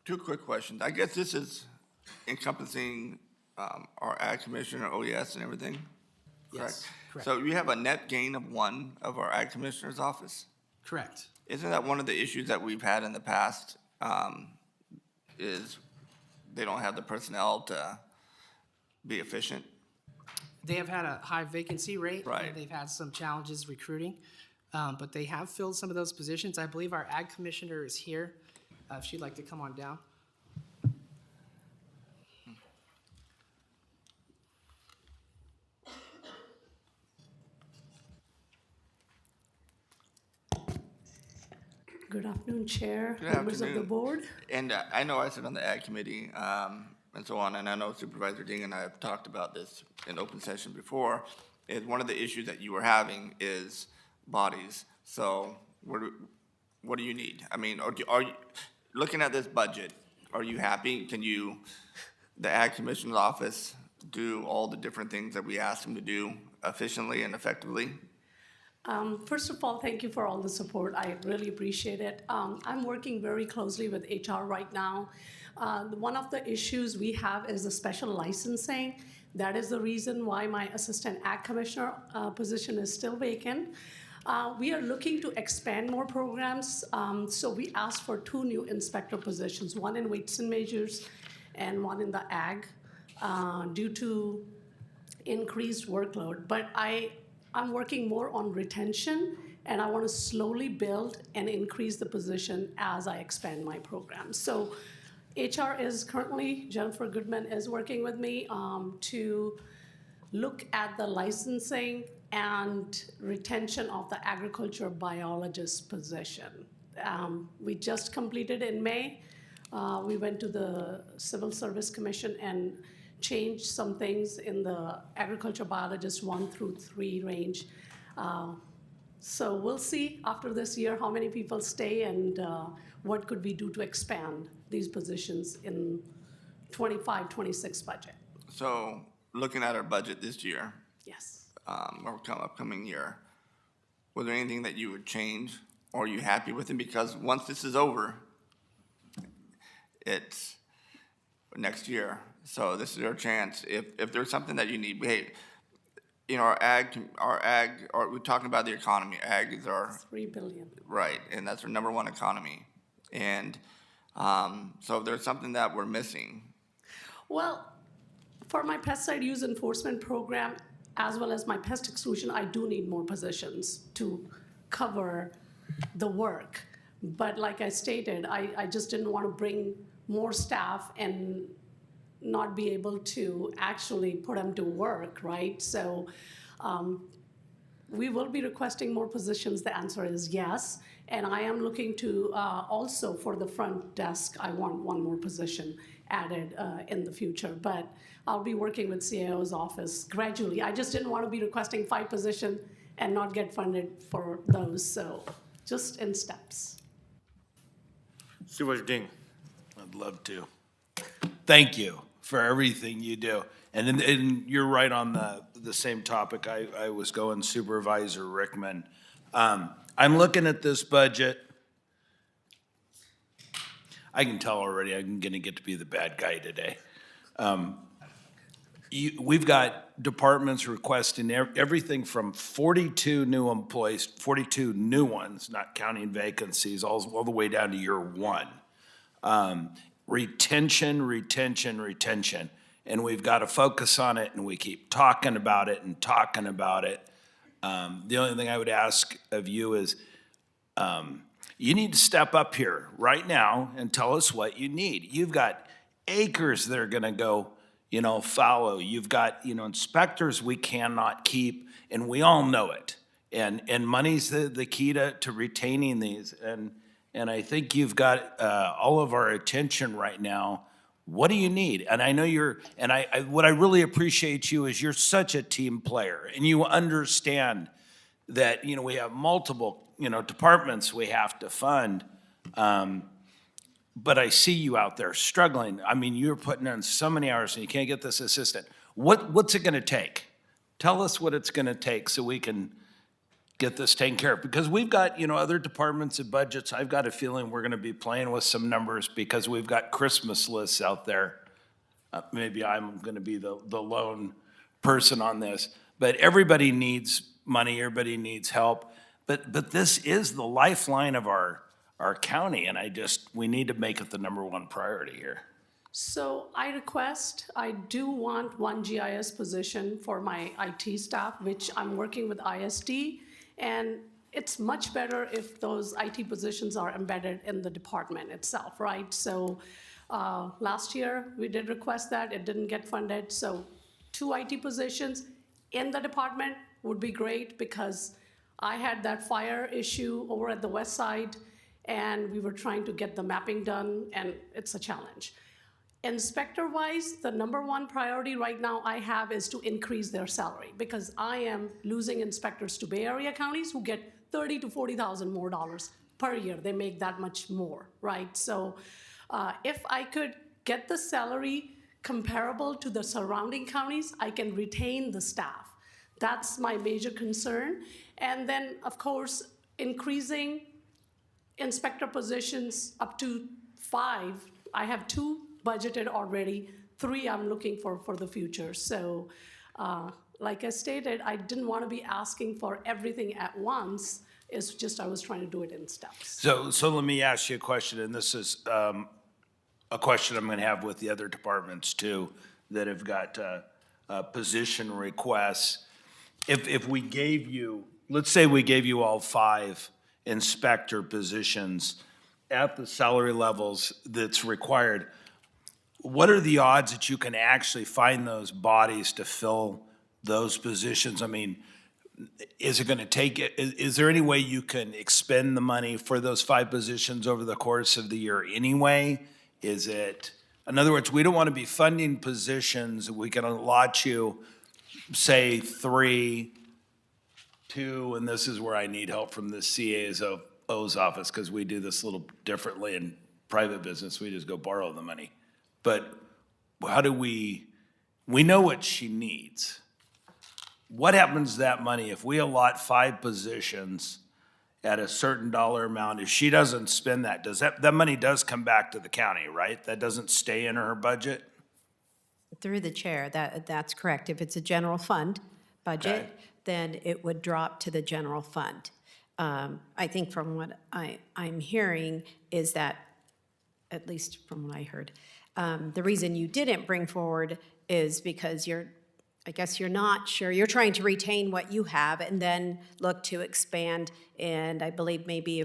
2 quick questions. I guess this is encompassing our Ag Commissioner, OES, and everything. Yes, correct. So you have a net gain of one of our ag commissioner's office? Correct. Isn't that one of the issues that we've had in the past, is they don't have the personnel to be efficient? They have had a high vacancy rate. Right. They've had some challenges recruiting, but they have filled some of those positions. I believe our ag commissioner is here, if she'd like to come on down. Good afternoon, Chair, Good members of the afternoon. board. And I know I sit on the ag committee, and so on, and I know Supervisor Ding and I have talked about this in open session before, is one of the issues that you were having is bodies. So what do you need? I mean, are you, looking at this budget, are you happy? Can you, the ag commissioner's office, do all the different things that we asked them to do efficiently and effectively? First of all, thank you for all the support. I really appreciate it. I'm working very closely with HR right now. One of the issues we have is the special licensing. That is the reason why my assistant ag commissioner position is still vacant. We are looking to expand more programs, so we asked for 2 new inspector positions, one in weights and measures and one in the ag, due to increased workload. But I'm working more on retention, and I want to slowly build and increase the position as I expand my program. So HR is currently, Jennifer Goodman is working with me to look at the licensing and retention of the agriculture biologist position. We just completed in May. We went to the Civil Service Commission and changed some things in the agriculture biologist 1 through 3 range. So we'll see after this year how many people stay and what could we do to expand these positions in 25-26 budget. So looking at our budget this year, Yes. or upcoming year, was there anything that you would change, or are you happy with it? Because once this is over, it's next year. So this is your chance. If there's something that you need, hey, you know, we're talking about the economy. Ag is our, 3 billion. right, and that's our #1 economy. And so if there's something that we're missing, Well, for my pesticide use enforcement program, as well as my pest exclusion, I do need more positions to cover the work. But like I stated, I just didn't want to bring more staff and not be able to actually put them to work, right? So we will be requesting more positions. The answer is yes. And I am looking to also for the front desk, I want 1 more position added in the future. But I'll be working with CAO's office gradually. I just didn't want to be requesting 5 positions and not get funded for those. So just in steps. Supervisor Ding. I'd love to. Thank you for everything you do. And you're right on the same topic. I was going Supervisor Rickman. I'm looking at this budget. I can tell already I'm going to get to be the bad guy today. We've got departments requesting everything from 42 new employees, 42 new ones, not counting vacancies, all the way down to year 1. Retention. And we've got to focus on it, and we keep talking about it and talking about it. The only thing I would ask of you is you need to step up here right now and tell us what you need. You've got acres that are going to go, fallow. You've got, inspectors we cannot keep, and we all know it. And money's the key to retaining these. And I think you've got all of our attention right now. What do you need? And I know what I really appreciate you is you're such a team player, and you understand that, we have multiple, departments we have to fund. But I see you out there struggling. I mean, you're putting in so many hours and you can't get this assistant. What's it gonna take? Tell us what it's gonna take so we can get this taken care of. Because we've got, other departments and budgets. I've got a feeling we're gonna be playing with some numbers because we've got Christmas lists out there. Maybe I'm gonna be the lone person on this. but everybody needs money, everybody needs help. But this is the lifeline of our county, and we need to make it the #1 priority here. So I do want one GIS position for my IT staff, which I'm working with ISD. And it's much better if those IT positions are embedded in the department itself, right? So last year, we did request that, it didn't get funded. So 2 IT positions in the department would be great, because I had that fire issue over at the west side, and we were trying to get the mapping done, and it's a challenge. Inspector-wise, the #1 priority right now I have is to increase their salary, because I am losing inspectors to Bay Area counties who get $30,000 to $40,000 more dollars per year. They make that much more, right? So if I could get the salary comparable to the surrounding counties, I can retain the staff. That's my major concern. And then, of course, increasing inspector positions up to 5. I have 2 budgeted already, 3 I'm looking for the future. So like I stated, I didn't want to be asking for everything at once. It's just I was trying to do it in steps. So let me ask you a question, and this is a question I'm gonna have with the other departments too, that have got position requests. If we gave you, let's say we gave you all 5 inspector positions at the salary levels that's required, what are the odds that you can actually find those bodies to fill those positions? I mean, is it gonna take, is there any way you can expend the money for those 5 positions over the course of the year anyway? Is it, in other words, we don't wanna be funding positions, we can allot you, say 3, 2, and this is where I need help from the CAO's office, because we do this a little differently in private business, we just go borrow the money. But how do we know what she needs. What happens to that money if we allot 5 positions at a certain dollar amount? If she doesn't spend that, that money does come back to the county, right? That doesn't stay in her budget? Through the chair, that's correct. If it's a general fund budget, Okay. then it would drop to the general fund. I think from what I'm hearing is that, at least from what I heard, the reason you didn't bring forward is because I guess you're not sure. You're trying to retain what you have and then look to expand. And I believe maybe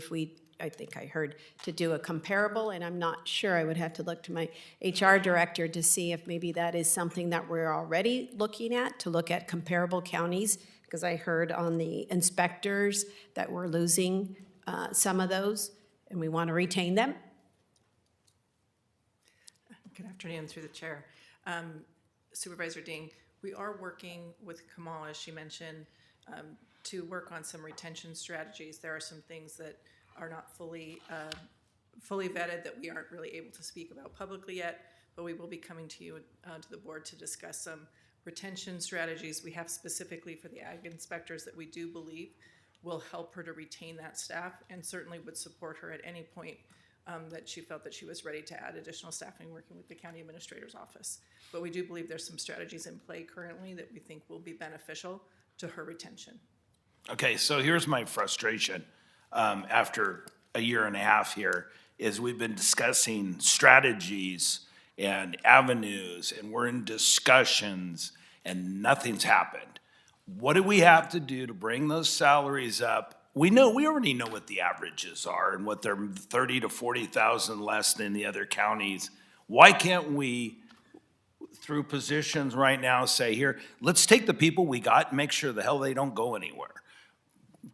I think I heard to do a comparable, and I'm not sure. I would have to look to my HR director to see if maybe that is something that we're already looking at, to look at comparable counties, because I heard on the inspectors that we're losing some of those, and we want to retain them. Good afternoon, through the chair. Supervisor Ding, we are working with Kamal, as she mentioned, to work on some retention strategies. There are some things that are not fully vetted that we aren't really able to speak about publicly yet, but we will be coming to you, to the board, to discuss some retention strategies we have specifically for the ag inspectors that we do believe will help her to retain that staff, and certainly would support her at any point that she felt that she was ready to add additional staffing working with the county administrator's office. But we do believe there's some strategies in play currently that we think will be beneficial to her retention. Okay, so here's my frustration after a year and a half here, is we've been discussing strategies and avenues, and we're in discussions, and nothing's happened. What do we have to do to bring those salaries up? We already know what the averages are and what they're 30 to 40,000 less than the other counties. Why can't we, through positions right now, say, here, let's take the people we got and make sure the hell they don't go anywhere?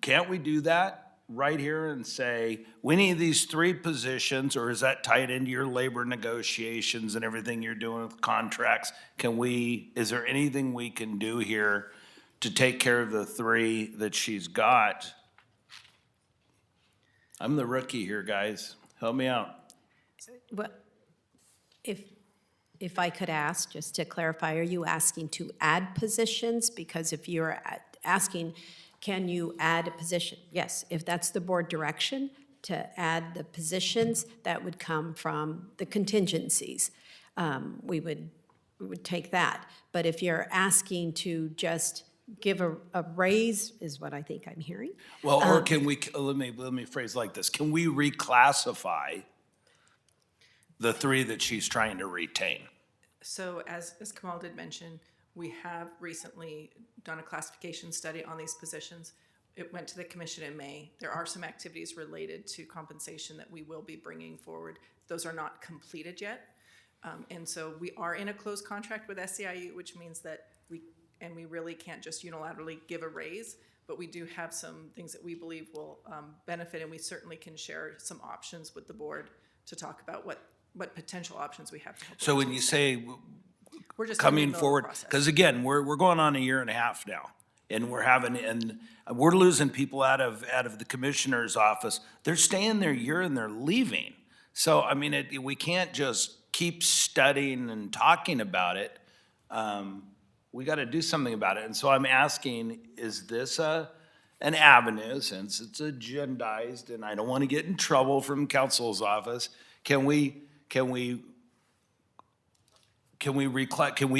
Can't we do that right here and say, we need these 3 positions, or is that tied into your labor negotiations and everything you're doing with contracts? Is there anything we can do here to take care of the 3 that she's got? I'm the rookie here, guys. Help me out. Well, if I could ask, just to clarify, are you asking to add positions? Because if you're asking, can you add a position? Yes, if that's the board direction to add the positions, that would come from the contingencies. We would take that. But if you're asking to just give a raise is what I think I'm hearing. Well, or can we, let me phrase like this. Can we reclassify the three that she's trying to retain? So as Kamal did mention, we have recently done a classification study on these positions. It went to the commission in May. There are some activities related to compensation that we will be bringing forward. Those are not completed yet. And so we are in a closed contract with SEIU, which means that we really can't just unilaterally give a raise, but we do have some things that we believe will benefit, and we certainly can share some options with the board to talk about what potential options we have to help. So when you say We're just coming forward, because again, we're going on a year and a half now, and we're losing people out of the commissioner's office. They're staying their year and they're leaving. So, I mean, we can't just keep studying and talking about it. We got to do something about it. And so I'm asking, is this an avenue, since it's agendized, and I don't want to get in trouble from council's office, can we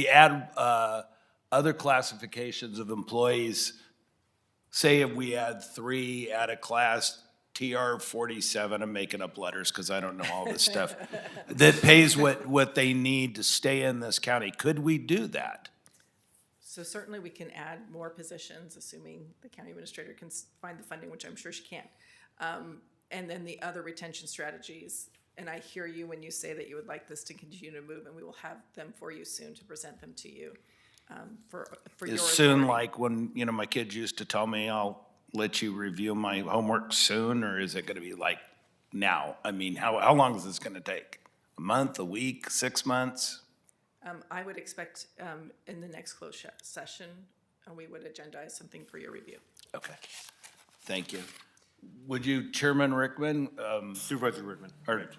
add other classifications of employees? Say if we add 3 at a class TR 47, I'm making up letters because I don't know all this stuff, that pays what they need to stay in this county. Could we do that? So certainly we can add more positions, assuming the county administrator can find the funding, which I'm sure she can. And then the other retention strategies, and I hear you when you say that you would like this to continue to move, and we will have them for you soon to present them to you for your Is soon authority. like when, my kids used to tell me, I'll let you review my homework soon, or is it gonna be like now? I mean, how long is this gonna take? A month, a week, 6 months? I would expect in the next closed session, we would agendize something for your review. Okay, thank you. Would you, Chairman Rickman, Supervisor Rickman. or,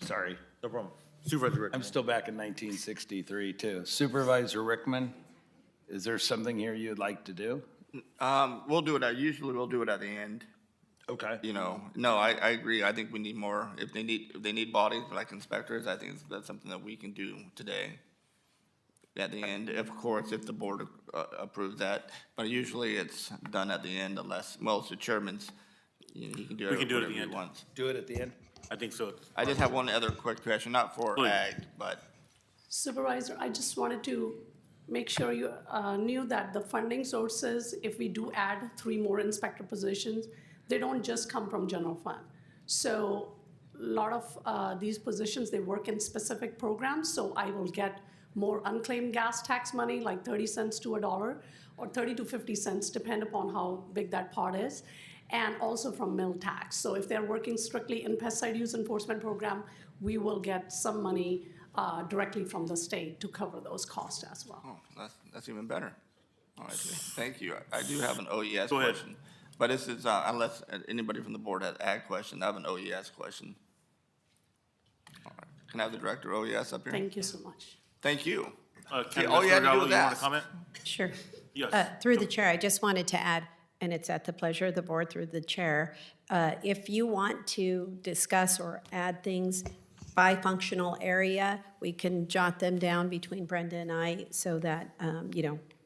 sorry, No problem. Supervisor Rickman. I'm still back in 1963 too. Supervisor Rickman, is there something here you'd like to do? We'll do it, usually we'll do it at the end. Okay. No, I agree. I think we need more. If they need bodies like inspectors, I think that's something that we can do today. At the end, of course, if the board approves that, but usually it's done at the end unless, well, it's the chairman's, he can do it. We can do it at the whatever he end. wants. Do it at the end? I think so. I just have one other quick question, not for Please. ag, but Supervisor, I just wanted to make sure you knew that the funding sources, if we do add 3 more inspector positions, they don't just come from general fund. So a lot of these positions, they work in specific programs, so I will get more unclaimed gas tax money, like 30 cents to $1, or 30 to 50 cents, depend upon how big that part is, and also from mill tax. So if they're working strictly in pesticide use enforcement program, we will get some money directly from the state to cover those costs as well. oh, that's even better. All right, thank you. I do have an OES Go ahead. question. But this is, unless anybody from the board has ag question, I have an OES question. All right. Can I have the director of OES up here? Thank you so much. Thank you. County all you had to Administrator do Gallo, was you want ask. to comment? Sure. Yes. Through the chair, I just wanted to add, and it's at the pleasure of the board through the chair, if you want to discuss or add things by functional area, we can jot them down between Brenda and I so that,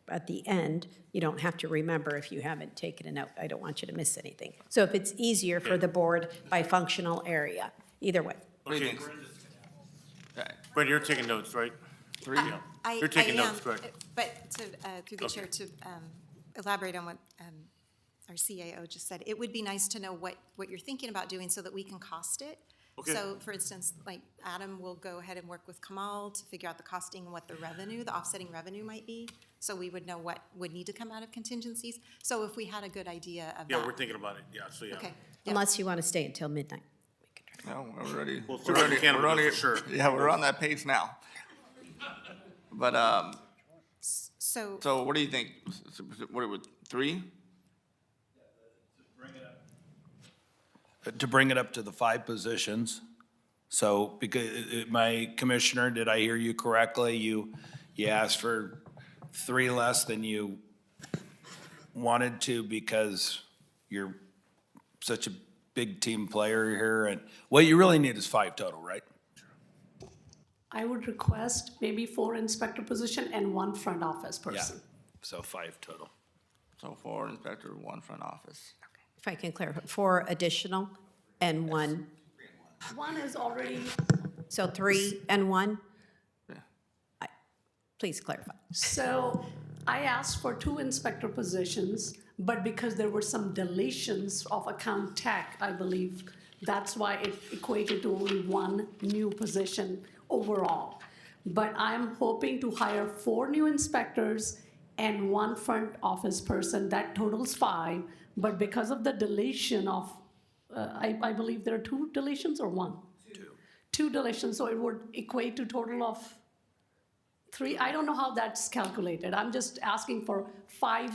at the end, you don't have to remember if you haven't taken a note. I don't want you to miss anything. So if it's easier for the board by functional area, either way. Okay. Brenda, you're taking notes, right? 3? You're taking notes, correct? But through the chair, to elaborate on what our CAO just said, it would be nice to know what you're thinking about doing so that we can cost it. Okay. So, for instance, like Adam will go ahead and work with Kamal to figure out the costing and what the revenue, the offsetting revenue might be, so we would know what would need to come out of contingencies. So if we had a good idea of that. Yeah, we're thinking about it, yeah, so yeah. Okay. Yeah. Unless you want to stay until midnight. No, we're ready. Well, We're ready. Supervisor We're on Campbell, it. for sure. Yeah, we're on that pace now. But, So, so what do you think? What, with 3? To bring it up to the 5 positions. So, because, my commissioner, did I hear you correctly? You asked for 3 less than you wanted to because you're such a big team player here, and what you really need is 5 total, right? I would request maybe 4 inspector position and 1 front office Yeah, person. so 5 total. So 4 inspector, 1 front office. If I can clarify, 4 additional and 1, One is already, so 3 and 1? Yeah. Please clarify. so I asked for 2 inspector positions, but because there were some deletions of account tech, I believe, that's why it equated to only 1 new position overall. But I'm hoping to hire 4 new inspectors and 1 front office person. That totals 5. But because of the deletion of, I believe there are 2 deletions or 1? 2 deletions, so it would equate to total of 3. I don't know how that's calculated. I'm just asking for 5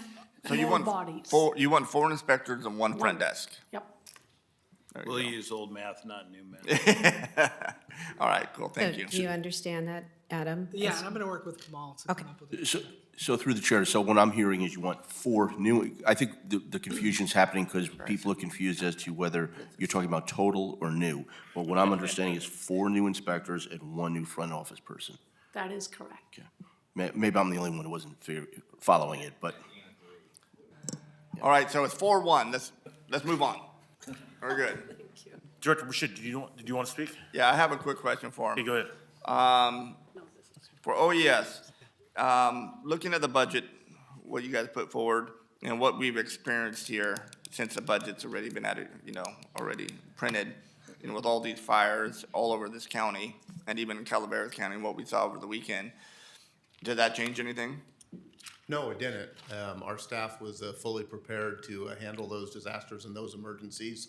So you more want bodies. 4 inspectors and 1 front desk. Yep. There you We'll go. use old math, not new math. All right, cool, thank So you. do you understand that, Adam? Yeah, and I'm going to work with Kamal to come up with it. So through the chair, so what I'm hearing is you want 4 new, I think the confusion's happening because people are confused as to whether you're talking about total or new. But what I'm understanding is 4 new inspectors and 1 new front office person. That is correct. Maybe I'm the only one who wasn't following it, but. All right, so it's 4-1, let's move on. We're good. Director Rashid, did you want to speak? Yeah, I have a quick question for him. Okay, go ahead. For OES, looking at the budget, what you guys put forward, and what we've experienced here since the budget's already been already printed, with all these fires all over this county, and even in Calaveras County, what we saw over the weekend, did that change anything? No, it didn't. Our staff was fully prepared to handle those disasters and those emergencies.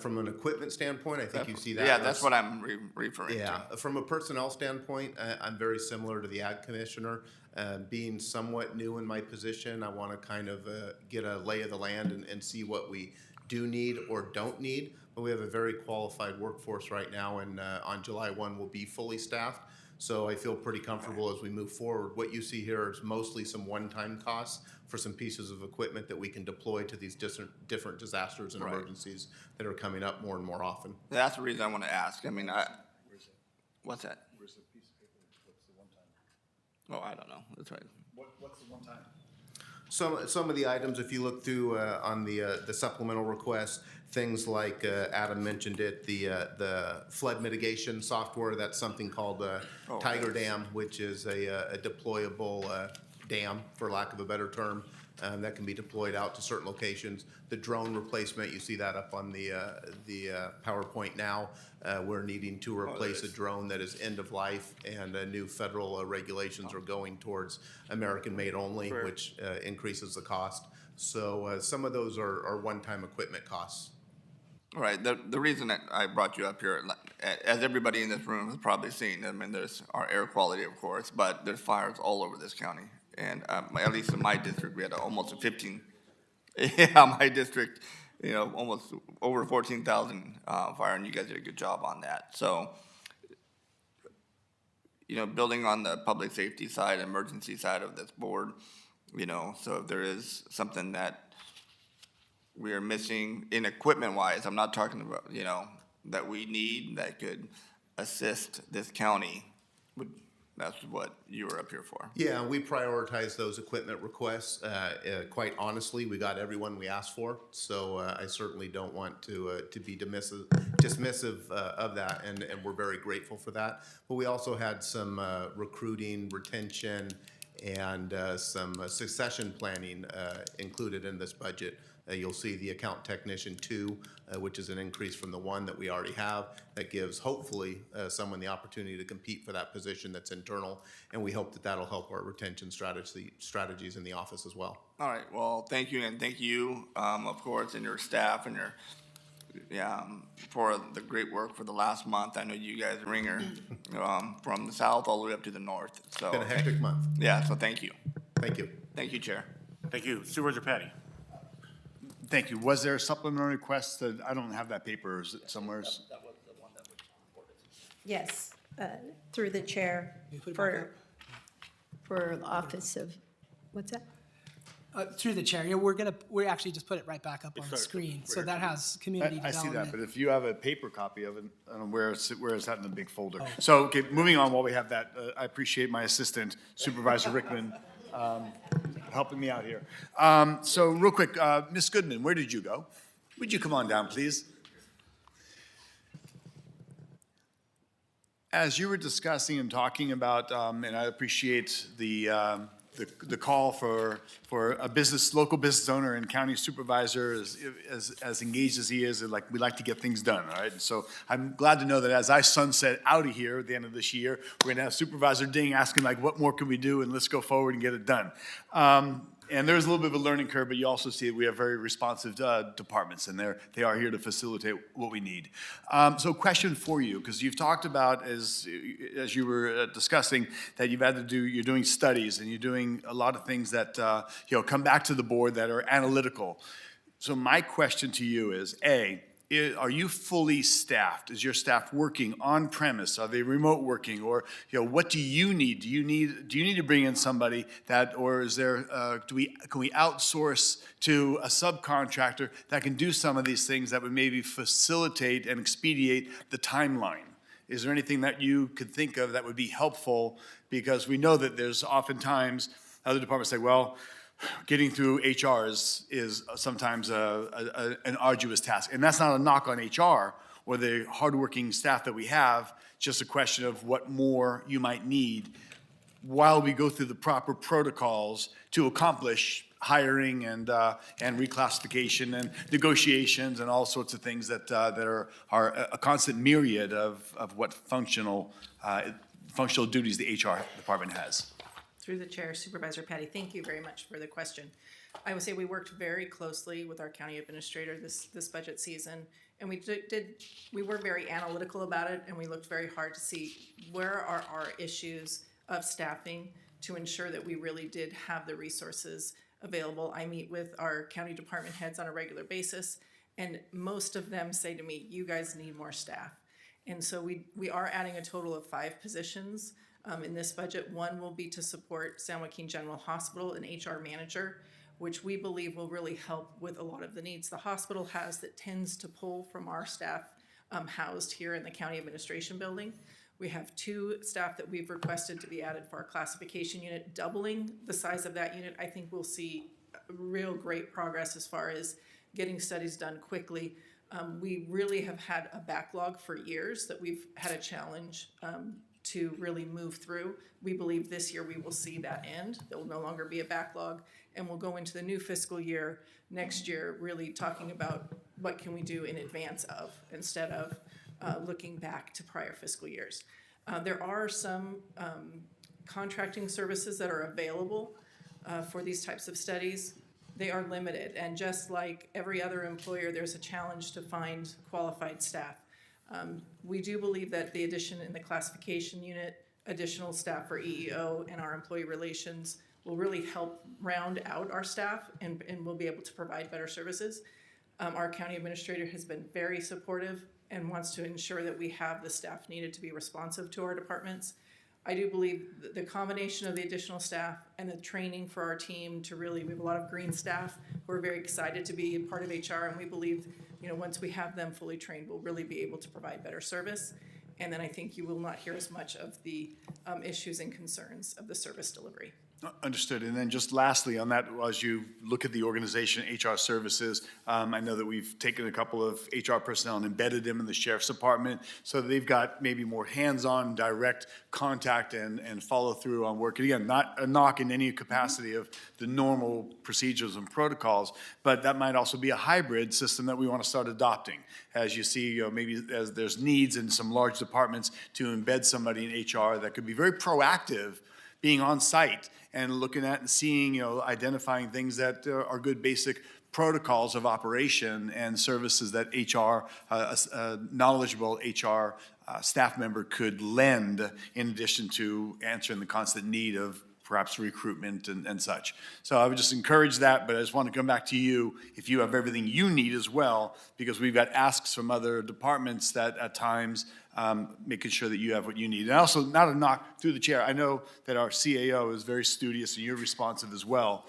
From an equipment standpoint, I think you see that. Yeah, that's what I'm referring to. Yeah, from a personnel standpoint, I'm very similar to the ag commissioner. Being somewhat new in my position, I want to kind of get a lay of the land and see what we do need or don't need. But we have a very qualified workforce right now, and on July 1, we'll be fully staffed. So I feel pretty comfortable as we move forward. What you see here is mostly some one-time costs for some pieces of equipment that we can deploy to these different disasters and emergencies that are coming up more and more often. That's the reason I want to ask. I mean, what's that? Where's the piece of paper? What's the one-time? Oh, I don't know. That's right. What's the one-time? Some of the items, if you look through on the supplemental request, things like Adam mentioned it, the flood mitigation software. That's something called Tiger Dam, which is a deployable dam, for lack of a better term, that can be deployed out to certain locations. The drone replacement, you see that up on the PowerPoint now. We're needing to replace a drone that is end of life, and new federal regulations are going towards American-made only, which increases the cost. So some of those are one-time equipment costs. All right, the reason that I brought you up here, as everybody in this room has probably seen, I mean, there's our air quality, of course, but there's fires all over this county. And at least in my district, we had almost 15, my district, almost over 14,000 fire, and you guys did a good job on that. So, building on the public safety side, emergency side of this board, so if there is something that we are missing in equipment-wise, I'm not talking about, that we need that could assist this county. That's what you were up here for. Yeah, we prioritize those equipment requests. Quite honestly, we got everyone we asked for, so I certainly don't want to be dismissive of that, and we're very grateful for that. But we also had some recruiting, retention, and some succession planning included in this budget. You'll see the account technician 2, which is an increase from the 1 that we already have. That gives, hopefully, someone the opportunity to compete for that position that's internal, and we hope that that'll help our retention strategies in the office as well. All right, well, thank you, and thank you, of course, and your staff and your, for the great work for the last month. I know you guys are ringer from the south all the way up to the north. So It's been a hectic month. Yeah, so thank you. Thank you. Thank you, Chair. Thank you. Supervisor Patty. Thank you. Was there a supplementary request that, I don't have that paper, is it somewhere? Yes, through the chair for the office of, what's that? Through the chair, we actually just put it right back up on the screen. So that has community I development. see that, but if you have a paper copy of it, I don't know where is that in the big folder? So, okay, moving on while we have that, I appreciate my assistant Supervisor Rickman helping me out here. So real quick, Ms. Goodman, where did you go? Would you come on down, please? As you were discussing and talking about, and I appreciate the call for a local business owner and county supervisor as engaged as he is, we like to get things done, all right? So I'm glad to know that as I sunset out of here at the end of this year, we're gonna have Supervisor Ding asking what more can we do, and let's go forward and get it done. And there's a little bit of a learning curve, but you also see that we have very responsive departments, and they are here to facilitate what we need. So question for you, because you've talked about, as you were discussing, that you're doing studies, and you're doing a lot of things that come back to the board that are analytical. So my question to you is, A, are you fully staffed? Is your staff working on premise? Are they remote working? Or what do you need? Do you need to bring in somebody or is there can we outsource to a subcontractor that can do some of these things that would maybe facilitate and expedite the timeline? Is there anything that you could think of that would be helpful? Because we know that there's oftentimes other departments say, well, getting through HR is sometimes an arduous task. And that's not a knock on HR or the hardworking staff that we have, just a question of what more you might need while we go through the proper protocols to accomplish hiring and reclassification and negotiations and all sorts of things that are a constant myriad of what functional duties the HR department has. Through the chair, Supervisor Patty, thank you very much for the question. I would say we worked very closely with our county administrator this budget season, and we were very analytical about it, and we looked very hard to see where are our issues of staffing to ensure that we really did have the resources available. I meet with our county department heads on a regular basis, and most of them say to me, you guys need more staff. And so we are adding a total of 5 positions in this budget. One will be to support San Joaquin General Hospital, an HR manager, which we believe will really help with a lot of the needs the hospital has that tends to pull from our staff housed here in the county administration building. We have 2 staff that we've requested to be added for our classification unit. Doubling the size of that unit, I think we'll see real great progress as far as getting studies done quickly. We really have had a backlog for years that we've had a challenge to really move through. We believe this year we will see that end. There will no longer be a backlog, and we'll go into the new fiscal year next year really talking about what can we do in advance of instead of looking back to prior fiscal years. There are some contracting services that are available for these types of studies. They are limited, and just like every other employer, there's a challenge to find qualified staff. We do believe that the addition in the classification unit, additional staff for EEO and our employee relations will really help round out our staff and we'll be able to provide better services. Our county administrator has been very supportive and wants to ensure that we have the staff needed to be responsive to our departments. I do believe the combination of the additional staff and the training for our team we have a lot of green staff who are very excited to be a part of HR, and we believe, once we have them fully trained, we'll really be able to provide better service. And then I think you will not hear as much of the issues and concerns of the service delivery. Understood. And then just lastly on that, as you look at the organization, HR services, I know that we've taken a couple of HR personnel and embedded them in the sheriff's department so that they've got maybe more hands-on direct contact and follow through on work. And again, not a knock in any capacity of the normal procedures and protocols, but that might also be a hybrid system that we want to start adopting. As you see, maybe as there's needs in some large departments to embed somebody in HR that could be very proactive, being on site and looking at and seeing, identifying things that are good basic protocols of operation and services that HR, a knowledgeable HR staff member could lend in addition to answering the constant need of perhaps recruitment and such. So I would just encourage that, but I just want to come back to you if you have everything you need as well, because we've got asks from other departments that at times making sure that you have what you need. And also, not a knock through the chair, I know that our CAO is very studious and you're responsive as well.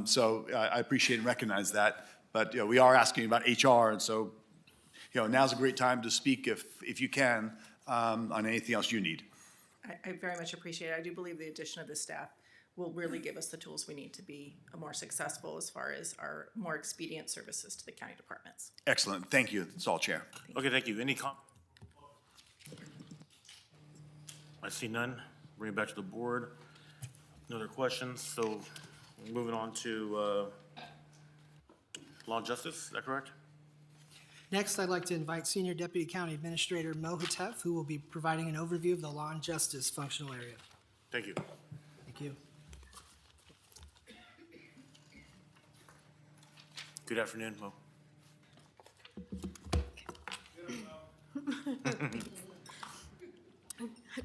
So I appreciate and recognize that. But we are asking about HR, and so now's a great time to speak if you can on anything else you need. I very much appreciate it. I do believe the addition of the staff will really give us the tools we need to be more successful as far as our more expedient services to the county departments. Excellent. Thank you. That's all, Chair. Okay, thank you. Any I see none. Bring it back to the board. No other questions, so moving on to Law and Justice, is that correct? Next, I'd like to invite Senior Deputy County Administrator Mo Hatef, who will be providing an overview of the Law and Justice functional area. Thank you. Thank you. Good afternoon, Mo.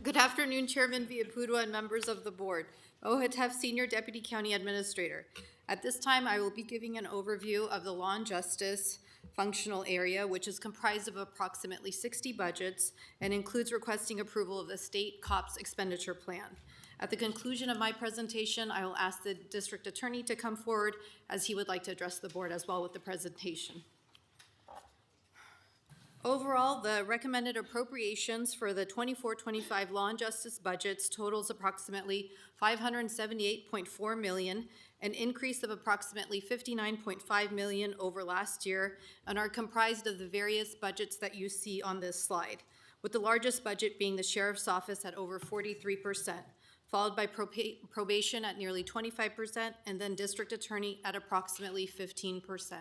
Good afternoon, Chairman Viapudua and members of the board. Hatef, Senior Deputy County Administrator. At this time, I will be giving an overview of the Law and Justice functional area, which is comprised of approximately 60 budgets and includes requesting approval of the state COPS expenditure plan. At the conclusion of my presentation, I will ask the district attorney to come forward as he would like to address the board as well with the presentation. Overall, the recommended appropriations for the 24-25 Law and Justice budgets totals approximately $578.4 million, an increase of approximately $59.5 million over last year, and are comprised of the various budgets that you see on this slide, with the largest budget being the Sheriff's Office at over 43%, followed by probation at nearly 25%, and then District Attorney at approximately 15%.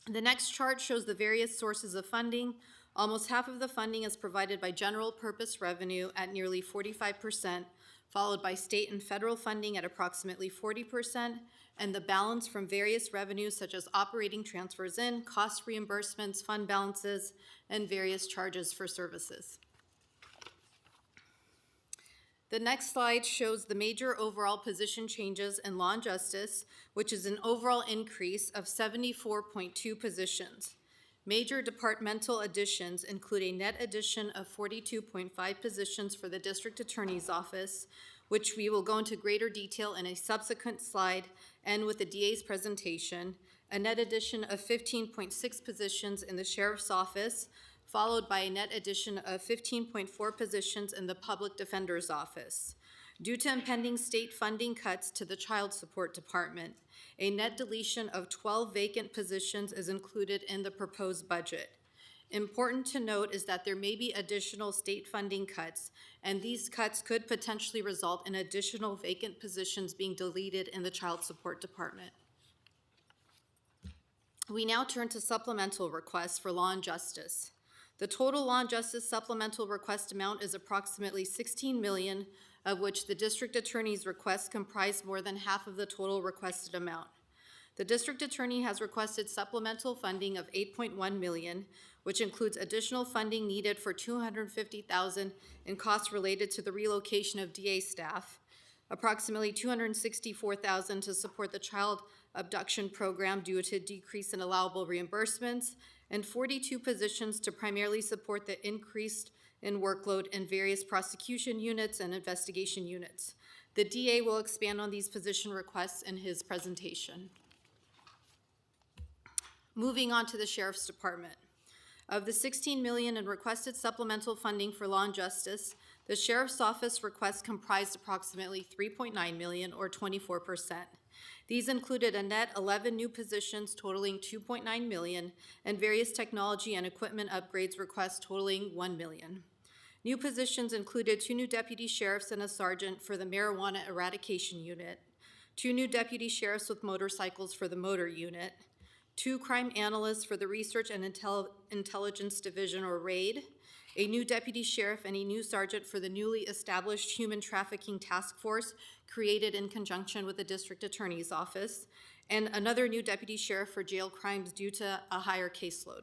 The next chart shows the various sources of funding. Almost half of the funding is provided by general purpose revenue at nearly 45%, followed by state and federal funding at approximately 40%, and the balance from various revenues such as operating transfers in, cost reimbursements, fund balances, and various charges for services. The next slide shows the major overall position changes in Law and Justice, which is an overall increase of 74.2 positions. Major departmental additions include a net addition of 42.5 positions for the District Attorney's Office, which we will go into greater detail in a subsequent slide and with the DA's presentation, a net addition of 15.6 positions in the Sheriff's Office, followed by a net addition of 15.4 positions in the Public Defender's Office. Due to impending state funding cuts to the Child Support Department, a net deletion of 12 vacant positions is included in the proposed budget. Important to note is that there may be additional state funding cuts, and these cuts could potentially result in additional vacant positions being deleted in the Child Support Department. We now turn to supplemental requests for Law and Justice. The total Law and Justice supplemental request amount is approximately $16 million, of which the District Attorney's requests comprise more than half of the total requested amount. The District Attorney has requested supplemental funding of $8.1 million, which includes additional funding needed for $250,000 in costs related to the relocation of DA staff, approximately $264,000 to support the child abduction program due to decrease in allowable reimbursements, and 42 positions to primarily support the increase in workload in various prosecution units and investigation units. The DA will expand on these position requests in his presentation. Moving on to the Sheriff's Department. Of the $16 million in requested supplemental funding for Law and Justice, the Sheriff's Office requests comprised approximately $3.9 million or 24%. These included a net 11 new positions totaling $2.9 million and various technology and equipment upgrades requests totaling $1 million. New positions included 2 new deputy sheriffs and a sergeant for the marijuana eradication unit, 2 new deputy sheriffs with motorcycles for the motor unit, 2 crime analysts for the Research and Intelligence Division or RAID, a new deputy sheriff and a new sergeant for the newly established Human Trafficking Task Force created in conjunction with the District Attorney's Office, and another new deputy sheriff for jail crimes due to a higher caseload.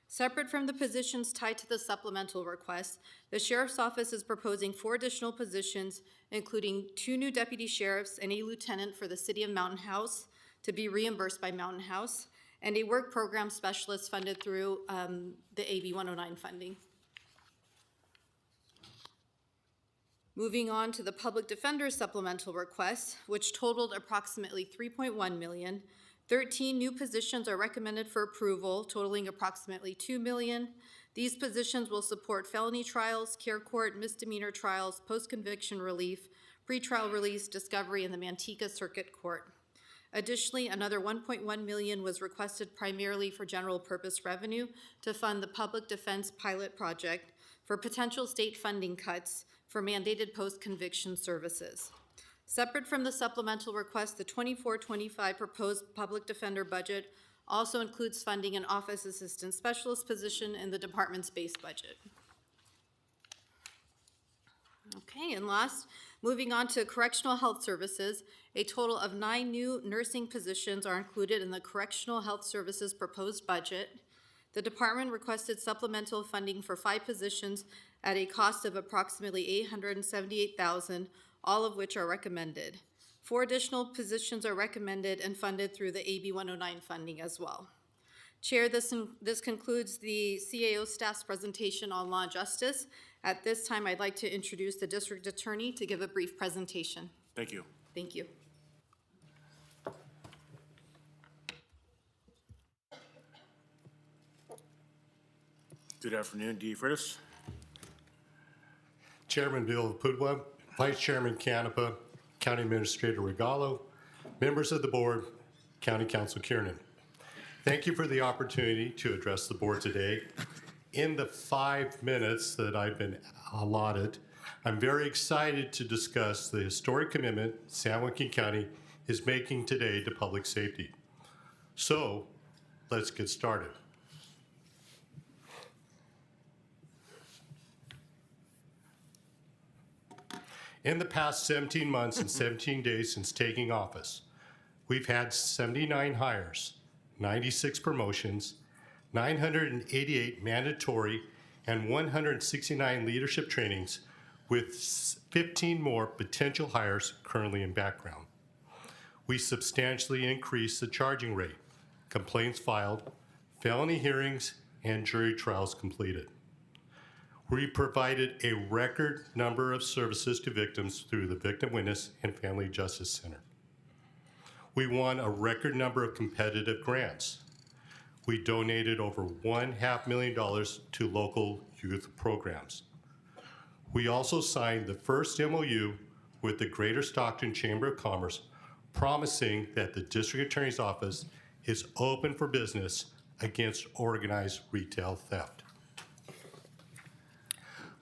Separate from the positions tied to the supplemental requests, the Sheriff's Office is proposing 4 additional positions, including 2 new deputy sheriffs and a lieutenant for the City of Mountain House to be reimbursed by Mountain House, and a work program specialist funded through the AB 109 funding. Moving on to the Public Defender's supplemental requests, which totaled approximately $3.1 million. 13 new positions are recommended for approval, totaling approximately $2 million. These positions will support felony trials, care court, misdemeanor trials, post-conviction relief, pretrial release, discovery, and the Manteca Circuit Court. Additionally, another $1.1 million was requested primarily for general purpose revenue to fund the public defense pilot project for potential state funding cuts for mandated post-conviction services. Separate from the supplemental request, the 24-25 proposed public defender budget also includes funding an office assistant specialist position in the department's base budget. Okay, and last, moving on to correctional health services, a total of 9 new nursing positions are included in the correctional health services proposed budget. The department requested supplemental funding for 5 positions at a cost of approximately $878,000, all of which are recommended. 4 additional positions are recommended and funded through the AB 109 funding as well. Chair, this concludes the CAO staff's presentation on law and justice. At this time, I'd like to introduce the district attorney to give a brief presentation. Thank you. Thank you. Good afternoon, D. Frittis. Chairman Bill Pudwa, Vice Chairman Canepa, County Administrator Regalo, members of the board, County Council Kiernan. Thank you for the opportunity to address the board today. In the 5 minutes that I've been allotted, I'm very excited to discuss the historic commitment San Joaquin County is making today to public safety. So, let's get started. In the past 17 months and 17 days since taking office, we've had 79 hires, 96 promotions, 988 mandatory, and 169 leadership trainings, with 15 more potential hires currently in background. We substantially increased the charging rate, complaints filed, felony hearings, and jury trials completed. We provided a record number of services to victims through the Victim Witness and Family Justice Center. We won a record number of competitive grants. We donated over $1.5 million to local youth programs. We also signed the first MOU with the Greater Stockton Chamber of Commerce, promising that the District Attorney's Office is open for business against organized retail theft.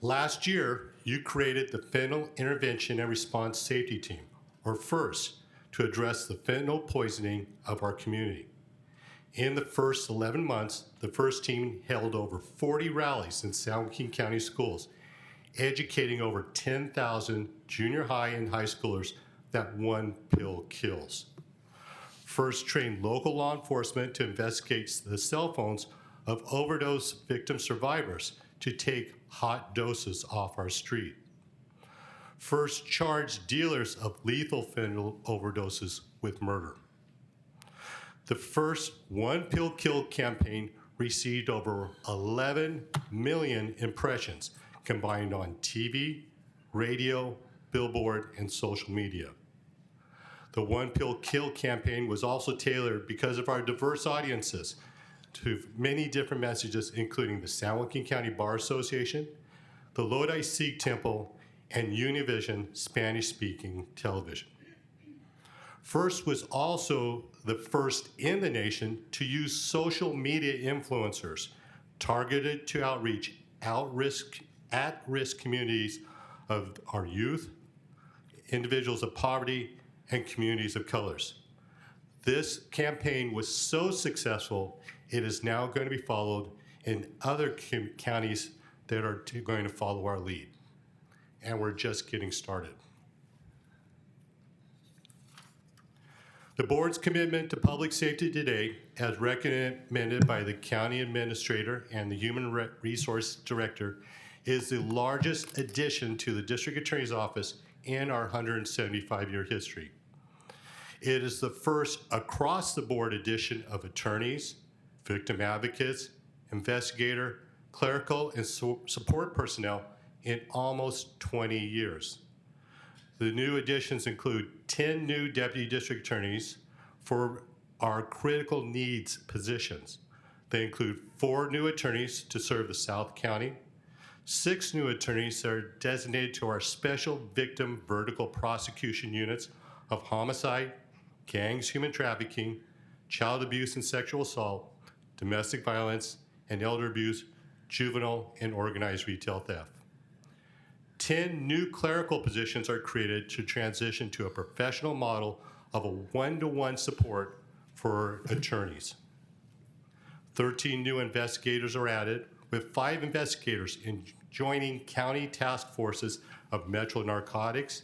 Last year, you created the Fentanyl Intervention and Response Safety Team, or FIRST, to address the fentanyl poisoning of our community. In the first 11 months, the FIRST team held over 40 rallies in San Joaquin County schools, educating over 10,000 junior high and high schoolers that one pill kills. FIRST trained local law enforcement to investigate the cell phones of overdose victim survivors to take hot doses off our street. FIRST charged dealers of lethal fentanyl overdoses with murder. The FIRST One Pill Kill campaign received over 11 million impressions combined on TV, radio, billboard, and social media. The One Pill Kill campaign was also tailored because of our diverse audiences to many different messages, including the San Joaquin County Bar Association, the Lodi Sikh Temple, and Univision Spanish-speaking television. FIRST was also the first in the nation to use social media influencers targeted to outreach at-risk communities of our youth, individuals of poverty, and communities of colors. This campaign was so successful, it is now going to be followed in other counties that are going to follow our lead. And we're just getting started. The board's commitment to public safety today, as recommended by the county administrator and the human resource director, is the largest addition to the district attorney's office in our 175-year history. It is the first across-the-board addition of attorneys, victim advocates, investigator, clerical, and support personnel in almost 20 years. The new additions include 10 new deputy district attorneys for our critical needs positions, They include 4 new attorneys to serve the South County, 6 new attorneys that are designated to our special victim vertical prosecution units of homicide, gangs, human trafficking, child abuse and sexual assault, domestic violence, and elder abuse, juvenile, and organized retail theft. 10 new clerical positions are created to transition to a professional model of a one-to-one support for attorneys. 13 new investigators are added, with 5 investigators joining county task forces of Metro Narcotics,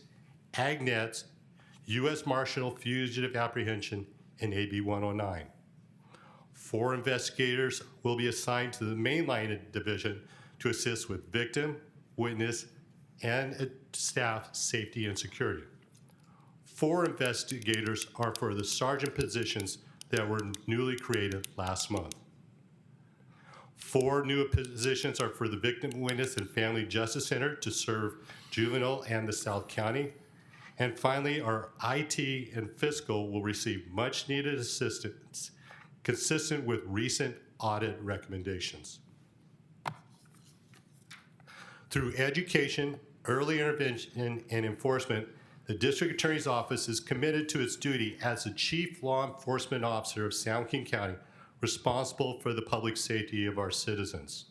AgNets, U.S. Marshal Fugitive Apprehension, and AB 109. 4 investigators will be assigned to the mainline division to assist with victim, witness, and staff safety and security. 4 investigators are for the sergeant positions that were newly created last month. 4 new positions are for the Victim Witness and Family Justice Center to serve juvenile and the South County. And finally, our IT and fiscal will receive much needed assistance consistent with recent audit recommendations. Through education, early intervention, and enforcement, the District Attorney's Office is committed to its duty as the Chief Law Enforcement Officer of San Joaquin County, responsible for the public safety of our citizens.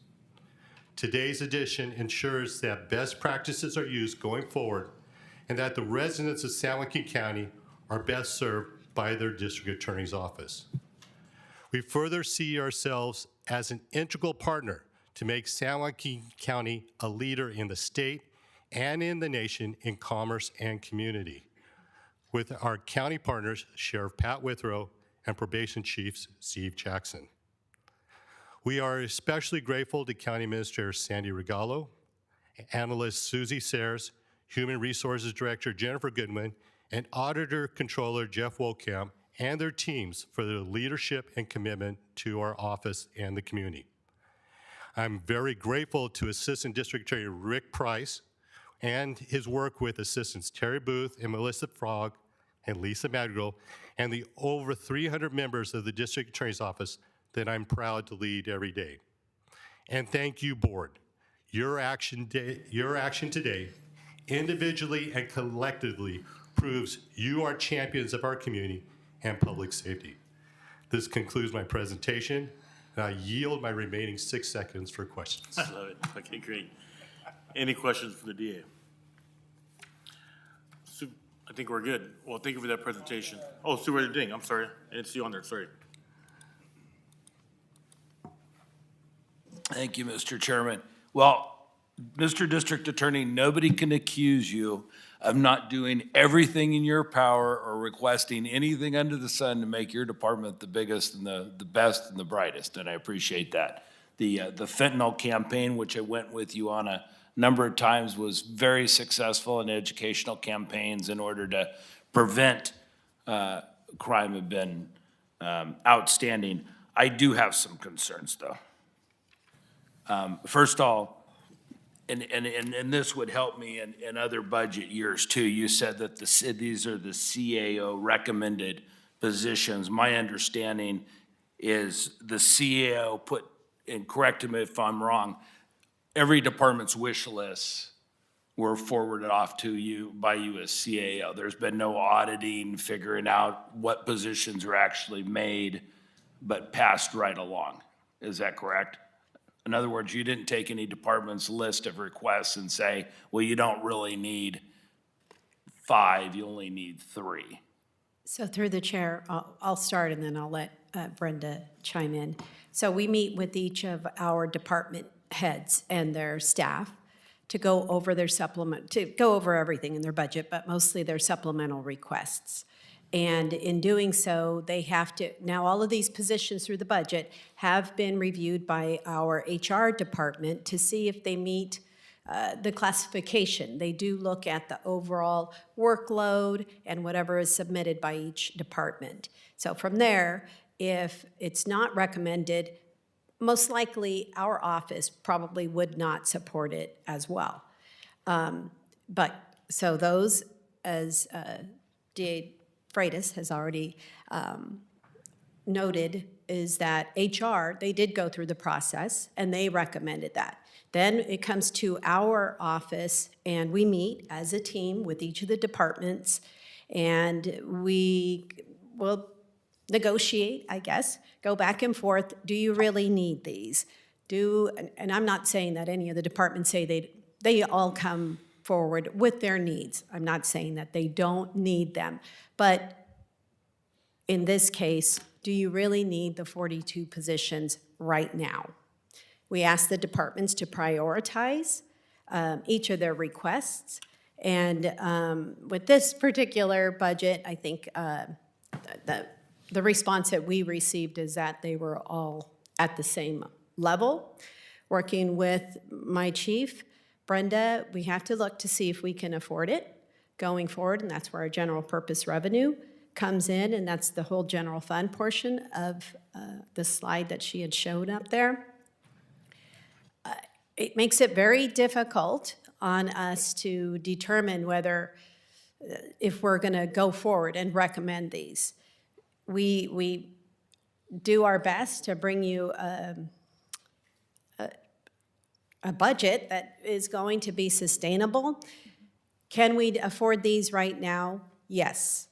Today's edition ensures that best practices are used going forward and that the residents of San Joaquin County are best served by their District Attorney's Office. We further see ourselves as an integral partner to make San Joaquin County a leader in the state and in the nation in commerce and community, with our county partners, Sheriff Pat Withrow and Probation Chief Steve Jackson. We are especially grateful to County Administrator Sandy Regalo, Analyst Susie Sayers, Human Resources Director Jennifer Goodman, and Auditor Controller Jeff Wokamp and their teams for their leadership and commitment to our office and the community. I'm very grateful to Assistant District Attorney Rick Price and his work with Assistants Terry Booth and Melissa Frog and Lisa Madrigal, and the over 300 members of the District Attorney's Office that I'm proud to lead every day. And thank you, Board. Your action today, individually and collectively, proves you are champions of our community and public safety. This concludes my presentation, and I yield my remaining 6 seconds for questions. I love it. Okay, great. Any questions for the DA? I think we're good. Well, thank you for that presentation. Oh, Supervisor Ding, I'm sorry. I didn't see you on there, sorry. Thank you, Mr. Chairman. Well, Mr. District Attorney, nobody can accuse you of not doing everything in your power or requesting anything under the sun to make your department the biggest and the best and the brightest, and I appreciate that. The fentanyl campaign, which I went with you on a number of times, was very successful in educational campaigns in order to prevent crime, have been outstanding. I do have some concerns, though. First of all, and this would help me in other budget years too. You said that these are the CAO recommended positions. My understanding is the CAO put, and correct me if I'm wrong, every department's wish lists were forwarded off to you by you as CAO. There's been no auditing, figuring out what positions are actually made, but passed right along. Is that correct? In other words, you didn't take any department's list of requests and say, well, you don't really need 5, you only need 3. So through the chair, I'll start and then I'll let Brenda chime in. So we meet with each of our department heads and their staff to go over their to go over everything in their budget, but mostly their supplemental requests. And in doing so, they have to, now all of these positions through the budget have been reviewed by our HR department to see if they meet the classification. They do look at the overall workload and whatever is submitted by each department. So from there, if it's not recommended, most likely our office probably would not support it as well. But so those, as DA Freitas has already noted, is that HR, they did go through the process, and they recommended that. Then it comes to our office, and we meet as a team with each of the departments, and we will negotiate, I guess, go back and forth. Do you really need these? And I'm not saying that any of the departments say they all come forward with their needs. I'm not saying that they don't need them. But in this case, do you really need the 42 positions right now? We asked the departments to prioritize each of their requests. And with this particular budget, I think the response that we received is that they were all at the same level. Working with my chief, Brenda, we have to look to see if we can afford it going forward, and that's where our general purpose revenue comes in, and that's the whole general fund portion of the slide that she had shown up there. It makes it very difficult on us to determine whether, if we're going to go forward and recommend these. We do our best to bring you a budget that is going to be sustainable. Can we afford these right now? Yes.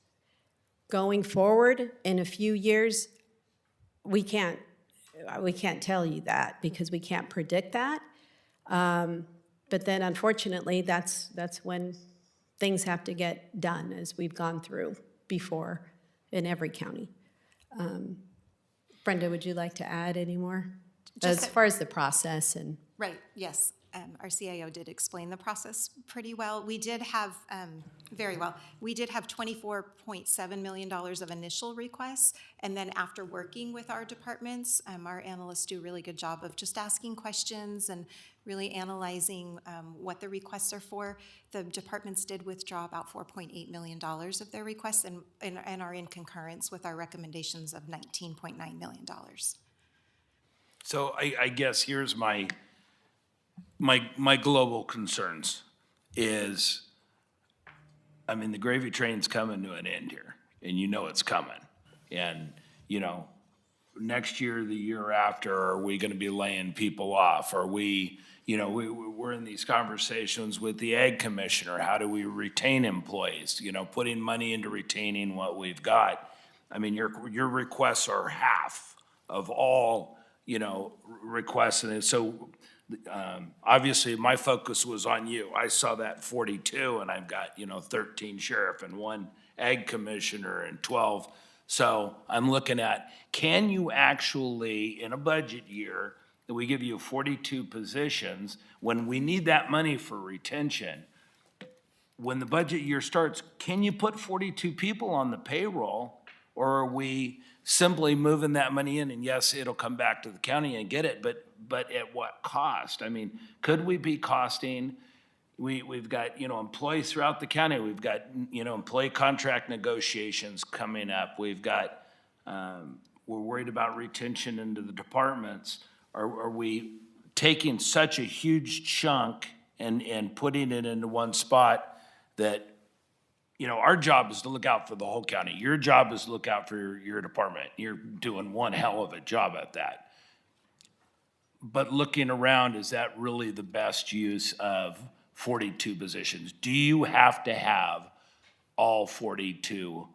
Going forward in a few years, we can't tell you that because we can't predict that. But then unfortunately, that's when things have to get done, as we've gone through before in every county. Brenda, would you like to add any more? As far as the process and... Right, yes. Our CIO did explain the process pretty well. We did have, very well, we did have $24.7 million of initial requests, and then after working with our departments, our analysts do a really good job of just asking questions and really analyzing what the requests are for. The departments did withdraw about $4.8 million of their requests and are in concurrence with our recommendations of $19.9 million. So I guess here's my global concerns is, I mean, the gravy train's coming to an end here, and you know it's coming. And, you know, next year, the year after, are we gonna be laying people off? Are we, you know, we're in these conversations with the Ag Commissioner. How do we retain employees? You know, putting money into retaining what we've got. I mean, your requests are half of all, you know, requests. And so obviously my focus was on you. I saw that 42 and I've got, you know, 13 sheriff and 1 ag commissioner and 12. So I'm looking at, can you actually, in a budget year, that we give you 42 positions, when we need that money for retention, when the budget year starts, can you put 42 people on the payroll? Or are we simply moving that money in, and yes, it'll come back to the county and get it, but at what cost? I mean, could we be costing, we've got, you know, employees throughout the county, we've got, you know, employee contract negotiations coming up, we've got, we're worried about retention into the departments. Are we taking such a huge chunk and putting it into one spot that, you know, our job is to look out for the whole county. Your job is to look out for your department. You're doing one hell of a job at that. But looking around, is that really the best use of 42 positions? Do you have to have all 42,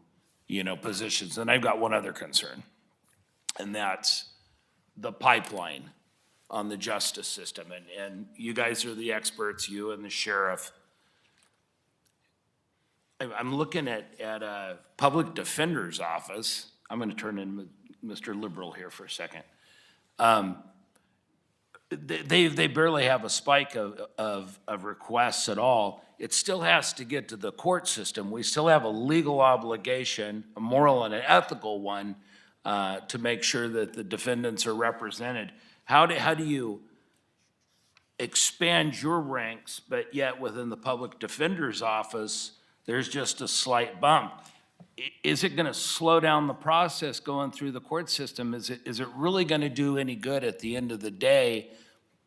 you know, positions? And I've got one other concern, and that's the pipeline on the justice system. And you guys are the experts, you and the sheriff. I'm looking at a public defender's office. I'm going to turn in Mr. Liberal here for a second. They barely have a spike of requests at all. It still has to get to the court system. We still have a legal obligation, a moral and an ethical one, to make sure that the defendants are represented. How do you expand your ranks, but yet within the public defender's office, there's just a slight bump? Is it going to slow down the process going through the court system? Is it really going to do any good at the end of the day,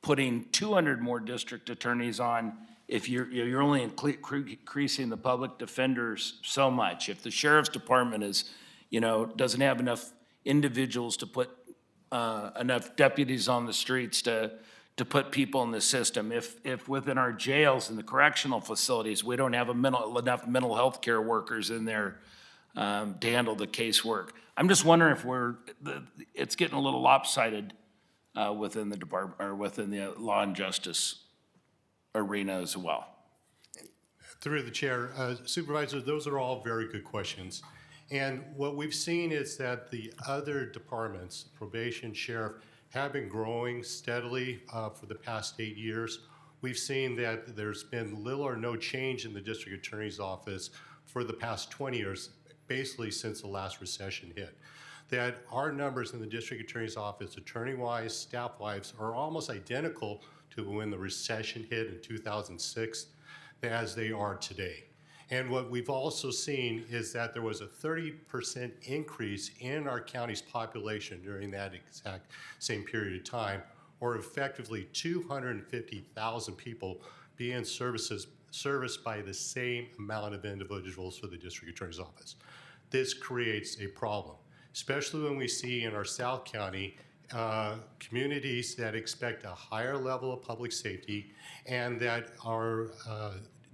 putting 200 more district attorneys on if you're only increasing the public defenders so much? If the sheriff's department is, you know, doesn't have enough individuals to put enough deputies on the streets to put people in the system. If within our jails and the correctional facilities, we don't have enough mental health care workers in there to handle the casework. I'm just wondering if it's getting a little lopsided within the department, or within the law and justice arena as well. Through the chair, Supervisor, those are all very good questions. And what we've seen is that the other departments, probation, sheriff, have been growing steadily for the past 8 years. We've seen that there's been little or no change in the district attorney's office for the past 20 years, basically since the last recession hit. That our numbers in the district attorney's office, attorney-wise, staff-wise, are almost identical to when the recession hit in 2006 as they are today. And what we've also seen is that there was a 30% increase in our county's population during that exact same period of time, or effectively 250,000 people being serviced by the same amount of individuals for the district attorney's office. This creates a problem, especially when we see in our South County communities that expect a higher level of public safety and that are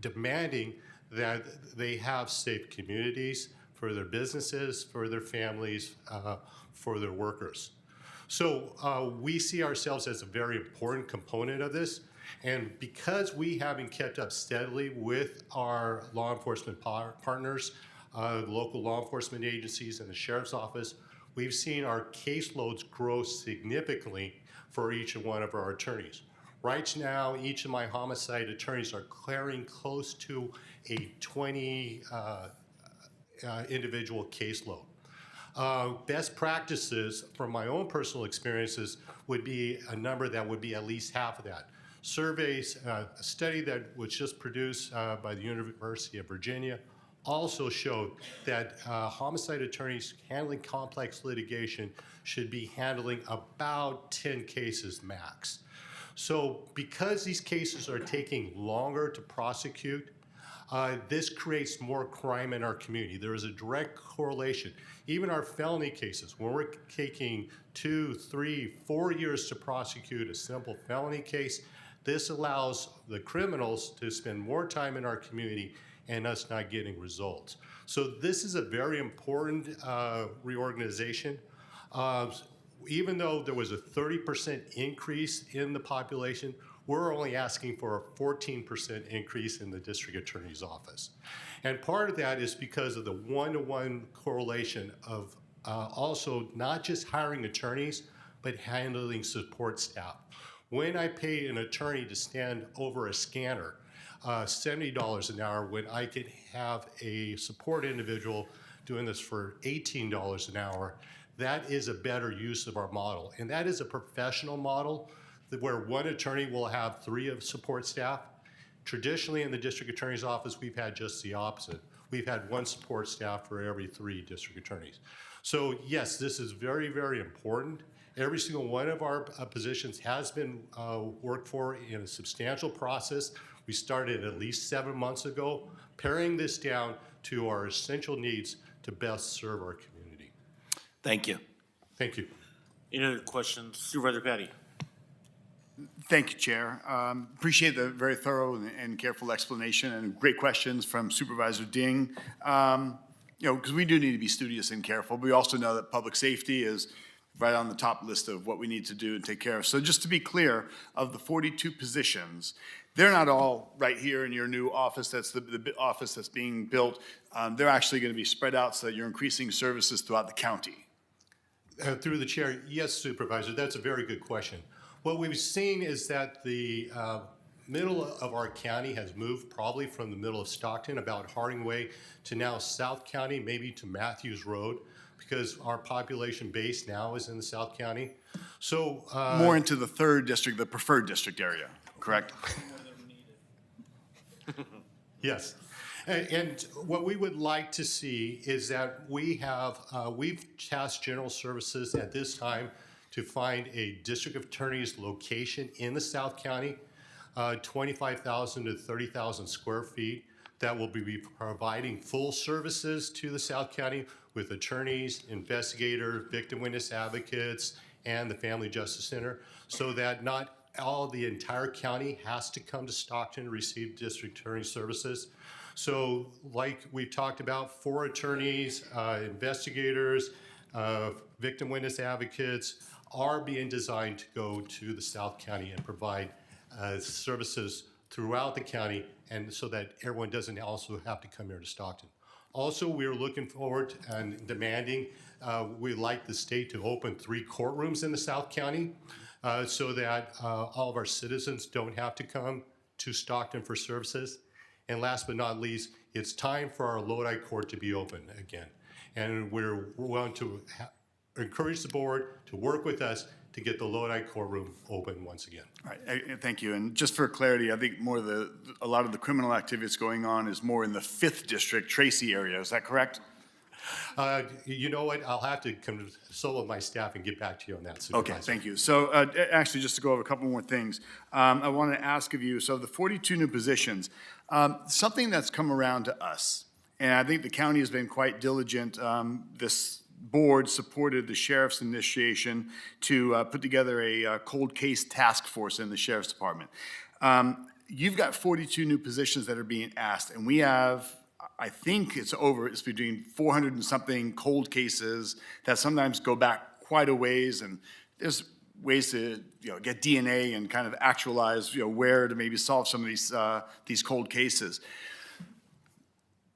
demanding that they have safe communities for their businesses, for their families, for their workers. So we see ourselves as a very important component of this. And because we haven't kept up steadily with our law enforcement partners, local law enforcement agencies and the sheriff's office, we've seen our caseloads grow significantly for each one of our attorneys. Right now, each of my homicide attorneys are clearing close to a 20 individual caseload. Best practices from my own personal experiences would be a number that would be at least half of that. Surveys, a study that was just produced by the University of Virginia also showed that homicide attorneys handling complex litigation should be handling about 10 cases max. So because these cases are taking longer to prosecute, this creates more crime in our community. There is a direct correlation. Even our felony cases, when we're taking 2, 3, 4 years to prosecute a simple felony case, this allows the criminals to spend more time in our community and us not getting results. So this is a very important reorganization. Even though there was a 30% increase in the population, we're only asking for a 14% increase in the district attorney's office. And part of that is because of the one-to-one correlation of also not just hiring attorneys, but handling support staff. When I pay an attorney to stand over a scanner, $70 an hour, when I could have a support individual doing this for $18 an hour, that is a better use of our model. And that is a professional model where one attorney will have 3 of support staff. Traditionally in the district attorney's office, we've had just the opposite. We've had 1 support staff for every 3 district attorneys. So yes, this is very, very important. Every single one of our positions has been worked for in a substantial process. We started at least 7 months ago, paring this down to our essential needs to best serve our community. Thank you. Thank you. Any other questions? Supervisor Patty? Thank you, Chair. Appreciate the very thorough and careful explanation and great questions from Supervisor Ding. Because we do need to be studious and careful, but we also know that public safety is right on the top list of what we need to do and take care of. So just to be clear, of the 42 positions, they're not all right here in your new office. That's the office that's being built. They're actually going to be spread out so that you're increasing services throughout the county. Through the chair, yes, Supervisor, that's a very good question. What we've seen is that the middle of our county has moved probably from the middle of Stockton, about Harding Way, to now South County, maybe to Matthews Road, because our population base now is in the South County. So more into the 3rd district, the preferred district area, correct? Yes. And what we would like to see is that we have, we've tasked General Services at this time to find a district attorney's location in the South County, 25,000 to 30,000 square feet. that will be providing full services to the South County with attorneys, investigators, victim witness advocates, and the Family Justice Center, so that not the entire county has to come to Stockton to receive district attorney services. So like we've talked about, 4 attorneys, investigators, victim witness advocates are being designed to go to the South County and provide services throughout the county, and so that everyone doesn't also have to come here to Stockton. Also, we're looking forward and demanding, we'd like the state to open 3 courtrooms in the South County so that all of our citizens don't have to come to Stockton for services. And last but not least, it's time for our Lodi court to be open again. And we're willing to encourage the board to work with us to get the Lodi courtroom open once again. All right, thank you. And just for clarity, I think more of a lot of the criminal activity that's going on is more in the 5th District, Tracy area. Is that correct? You know what? I'll have to consult with my staff and get back to you on that, Supervisor. Okay, thank you. So actually, just to go over a couple more things, I want to ask of you, so the 42 new positions, something that's come around to us, and I think the county has been quite diligent. This board supported the sheriff's initiation to put together a cold case task force in the sheriff's department. You've got 42 new positions that are being asked, and we have, I think it's between 400 and something cold cases that sometimes go back quite a ways, and there's ways to get DNA and kind of actualize where to maybe solve some of these cold cases.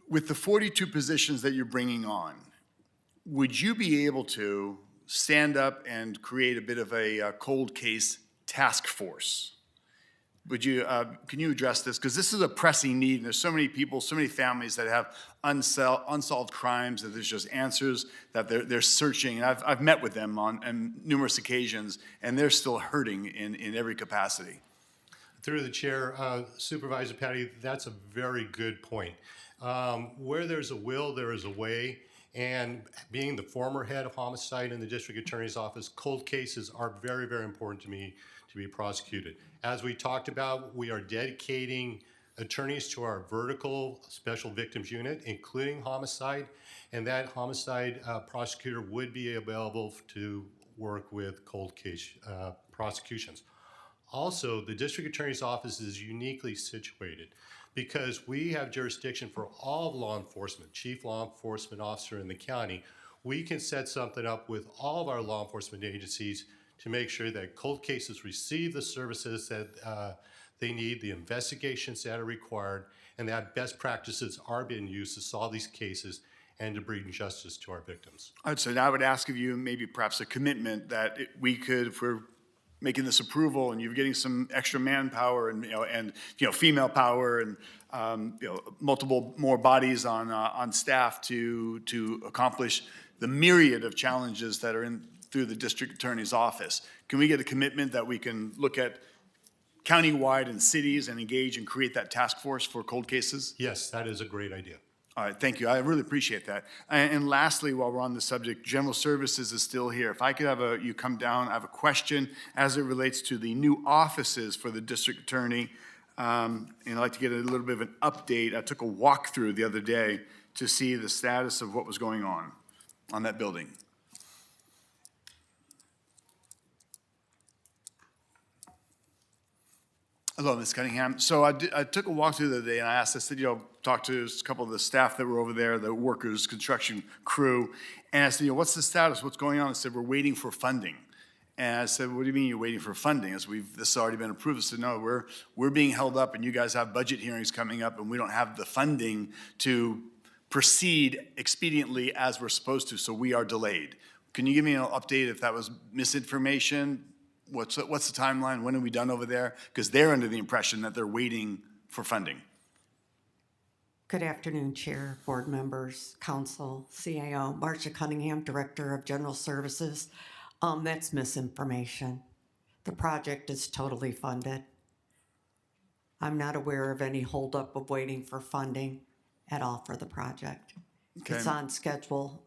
With the 42 positions that you're bringing on, would you be able to stand up and create a bit of a cold case task force? Would you, can you address this? Because this is a pressing need, and there's so many people, so many families that have unsolved crimes, that there's just answers that they're searching. And I've met with them on numerous occasions, and they're still hurting in every capacity. Through the chair, Supervisor Patty, that's a very good point. Where there's a will, there is a way. And being the former head of homicide in the district attorney's office, cold cases are very, very important to me to be prosecuted. As we talked about, we are dedicating attorneys to our vertical special victims unit, including homicide, and that homicide prosecutor would be available to work with cold case prosecutions. Also, the district attorney's office is uniquely situated because we have jurisdiction for all law enforcement, chief law enforcement officer in the county. We can set something up with all of our law enforcement agencies to make sure that cold cases receive the services that they need, the investigations that are required, and that best practices are being used to solve these cases and to bring justice to our victims. So now I would ask of you maybe perhaps a commitment that we could, if we're making this approval and you're getting some extra manpower and female power and multiple more bodies on staff to accomplish the myriad of challenges that are through the district attorney's office. Can we get a commitment that we can look at countywide and cities and engage and create that task force for cold cases? Yes, that is a great idea. All right, thank you. I really appreciate that. And lastly, while we're on the subject, General Services is still here. If I could have you come down, I have a question as it relates to the new offices for the district attorney. And I'd like to get a little bit of an update. I took a walkthrough the other day to see the status of what was going on that building. Hello, Ms. Cunningham. So I took a walk through the other day, and I said, talk to a couple of the staff that were over there, the workers, construction crew, and I said, what's the status? What's going on? I said, we're waiting for funding. And I said, what do you mean you're waiting for funding? I said, this has already been approved. I said, no, we're being held up, and you guys have budget hearings coming up, and we don't have the funding to proceed expediently as we're supposed to, so we are delayed. Can you give me an update if that was misinformation? What's the timeline? When are we done over there? Because they're under the impression that they're waiting for funding. Good afternoon, Chair, board members, council, CAO. Marcia Cunningham, Director of General Services. That's misinformation. The project is totally funded. I'm not aware of any holdup of waiting for funding at all for the project. Okay. It's on schedule,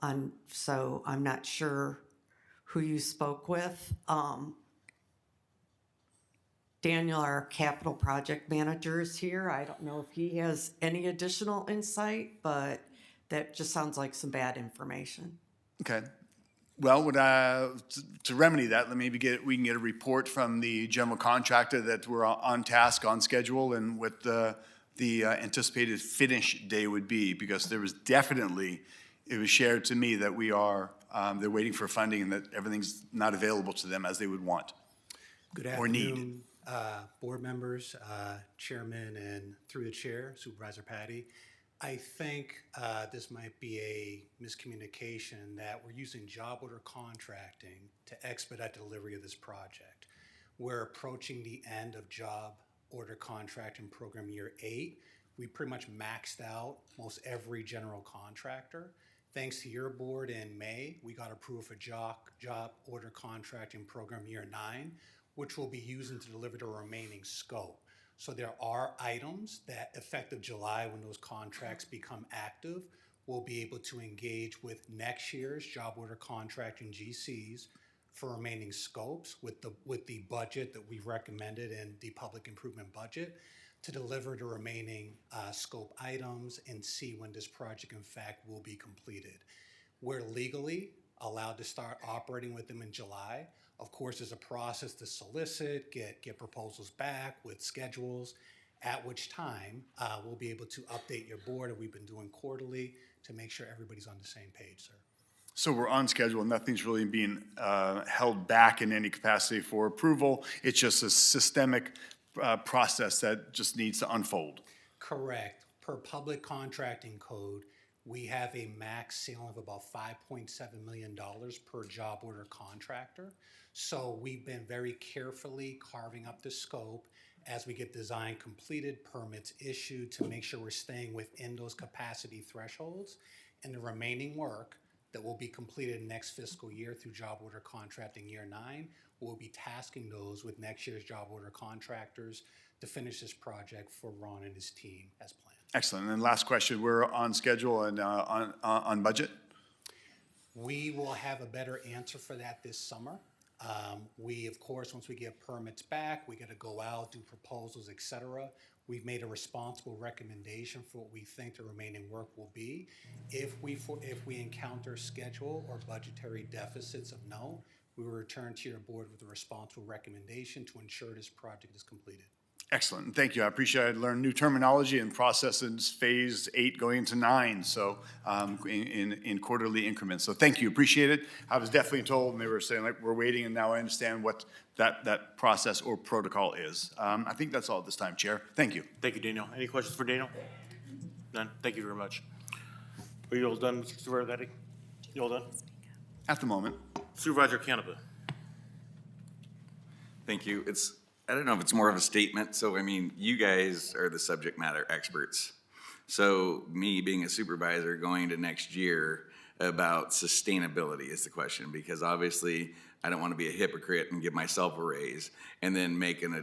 so I'm not sure who you spoke with. Daniel, our capital project manager, is here. I don't know if he has any additional insight, but that just sounds like some bad information. Okay. Well, to remedy that, we can get a report from the general contractor that we're on task, on schedule, and what the anticipated finish day would be, because there was definitely, it was shared to me that they're waiting for funding and that everything's not available to them as they would want. Good Or need. afternoon, board members, chairman, and through the chair, Supervisor Patty. I think this might be a miscommunication that we're using job order contracting to expedite delivery of this project. We're approaching the end of job order contracting program year 8. We pretty much maxed out most every general contractor. Thanks to your board in May, we got approved for job order contracting program year 9, which we'll be using to deliver the remaining scope. So there are items that effective July, when those contracts become active, we'll be able to engage with next year's job order contracting GCs for remaining scopes with the budget that we recommended in the public improvement budget to deliver the remaining scope items and see when this project in fact will be completed. We're legally allowed to start operating with them in July. Of course, there's a process to solicit, get proposals back with schedules, at which time we'll be able to update your board, and we've been doing quarterly to make sure everybody's on the same page, sir. So we're on schedule. Nothing's really being held back in any capacity for approval. It's just a systemic process that just needs to unfold. Correct. Per public contracting code, we have a max ceiling of about $5.7 million per job order contractor. So we've been very carefully carving up the scope as we get design completed, permits issued, to make sure we're staying within those capacity thresholds. And the remaining work that will be completed next fiscal year through job order contracting year 9, we'll be tasking those with next year's job order contractors to finish this project for Ron and his team as planned. Excellent. And then last question, we're on schedule and on budget? We will have a better answer for that this summer. We, of course, once we get permits back, we got to go out, do proposals, et cetera. We've made a responsible recommendation for what we think the remaining work will be. If we encounter schedule or budgetary deficits of note, we will return to your board with a responsible recommendation to ensure this project is completed. Excellent. Thank you. I appreciate it. I learned new terminology and processes, phase 8 going into 9, so in quarterly increments. So thank you. Appreciate it. I was definitely told, and they were saying, like, we're waiting, and now I understand what that process or protocol is. I think that's all at this time, Chair. Thank you. Thank you, Daniel. Any questions for Daniel? None? Thank you very much. Are you all done, Mr. Supervisor? You all done? At the moment. Supervisor Canepa. Thank you. I don't know if it's more of a statement. So, I mean, you guys are the subject matter experts. So me being a supervisor going to next year about sustainability is the question, because obviously I don't want to be a hypocrite and give myself a raise and then make a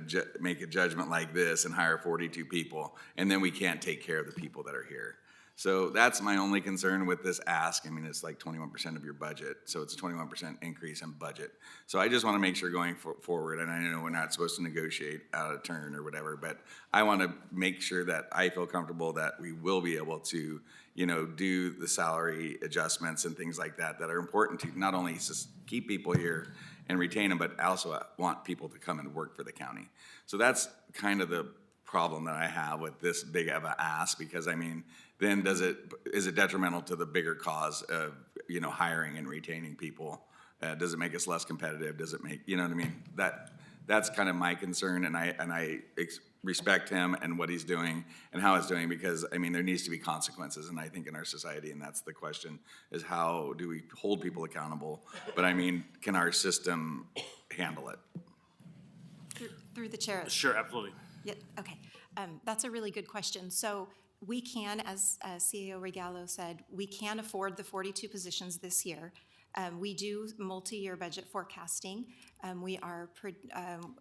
judgment like this and hire 42 people, and then we can't take care of the people that are here. So that's my only concern with this ask. I mean, it's like 21% of your budget, so it's a 21% increase in budget. So I just want to make sure going forward, and I know we're not supposed to negotiate out of turn or whatever, but I want to make sure that I feel comfortable that we will be able to, do the salary adjustments and things like that that are important to not only keep people here and retain them, but also want people to come and work for the county. So that's kind of the problem that I have with this big of an ask, because I mean, then is it detrimental to the bigger cause of, hiring and retaining people? Does it make us less competitive? Does it make, what I mean? That's kind of my concern, and I respect him and what he's doing and how he's doing, because I mean, there needs to be consequences, and I think in our society, and that's the question, is how do we hold people accountable? But I mean, can our system handle it? Through the chair. Sure, absolutely. Yeah, okay. That's a really good question. So we can, as CEO Regalo said, we can afford the 42 positions this year. We do multi-year budget forecasting. We are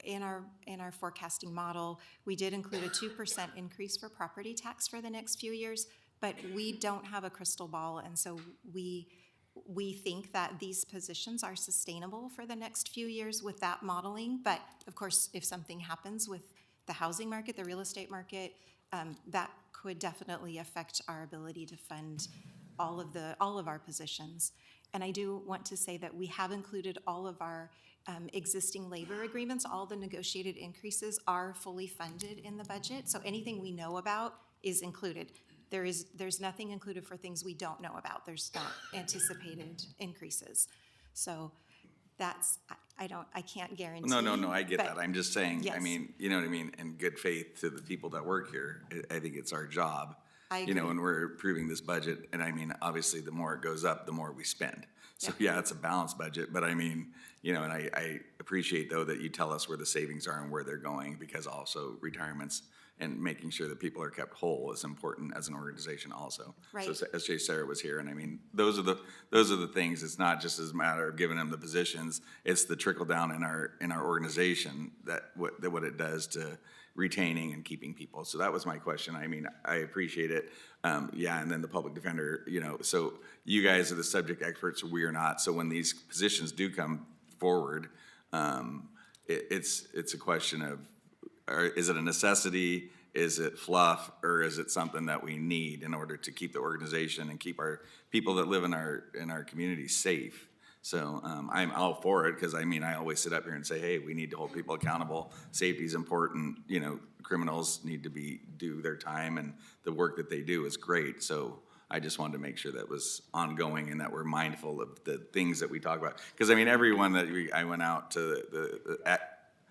in our forecasting model, we did include a 2% increase for property tax for the next few years, but we don't have a crystal ball, and so we we think that these positions are sustainable for the next few years with that modeling. But of course, if something happens with the housing market, the real estate market, that could definitely affect our ability to fund all of our positions. And I do want to say that we have included all of our existing labor agreements. All the negotiated increases are fully funded in the budget. So anything we know about is included. There's nothing included for things we don't know about. There's not anticipated increases. So that's, I can't guarantee. No, I get but that. I'm just saying, I yes. mean, you know what I mean? In good faith to the people that work here, I think it's our job. I You know, agree. when we're approving this budget, and I mean, obviously, the more it goes up, the more we spend. So, yeah, it's a balanced budget, but I mean, you know, and I appreciate, though, that you tell us where the savings are and where they're going, because also retirements and making sure that people are kept whole is important as an organization also. Right. So as Jay Sarah was here, and I mean, those are the things. It's not just as a matter of giving them the positions, it's the trickle down in our organization that what it does to retaining and keeping people. So that was my question. I mean, I appreciate it. Yeah, and then the public defender, you know, so you guys are the subject experts, we are not. So when these positions do come forward, it's a question of, is it a necessity, is it fluff, or is it something that we need in order to keep the organization and keep our people that live in our community safe? So I'm all for it, because I mean, I always sit up here and say, hey, we need to hold people accountable. Safety is important. You know, criminals need to do their time, and the work that they do is great. So I just wanted to make sure that was ongoing and that we're mindful of the things that we talk about. Because I mean, everyone that I went out to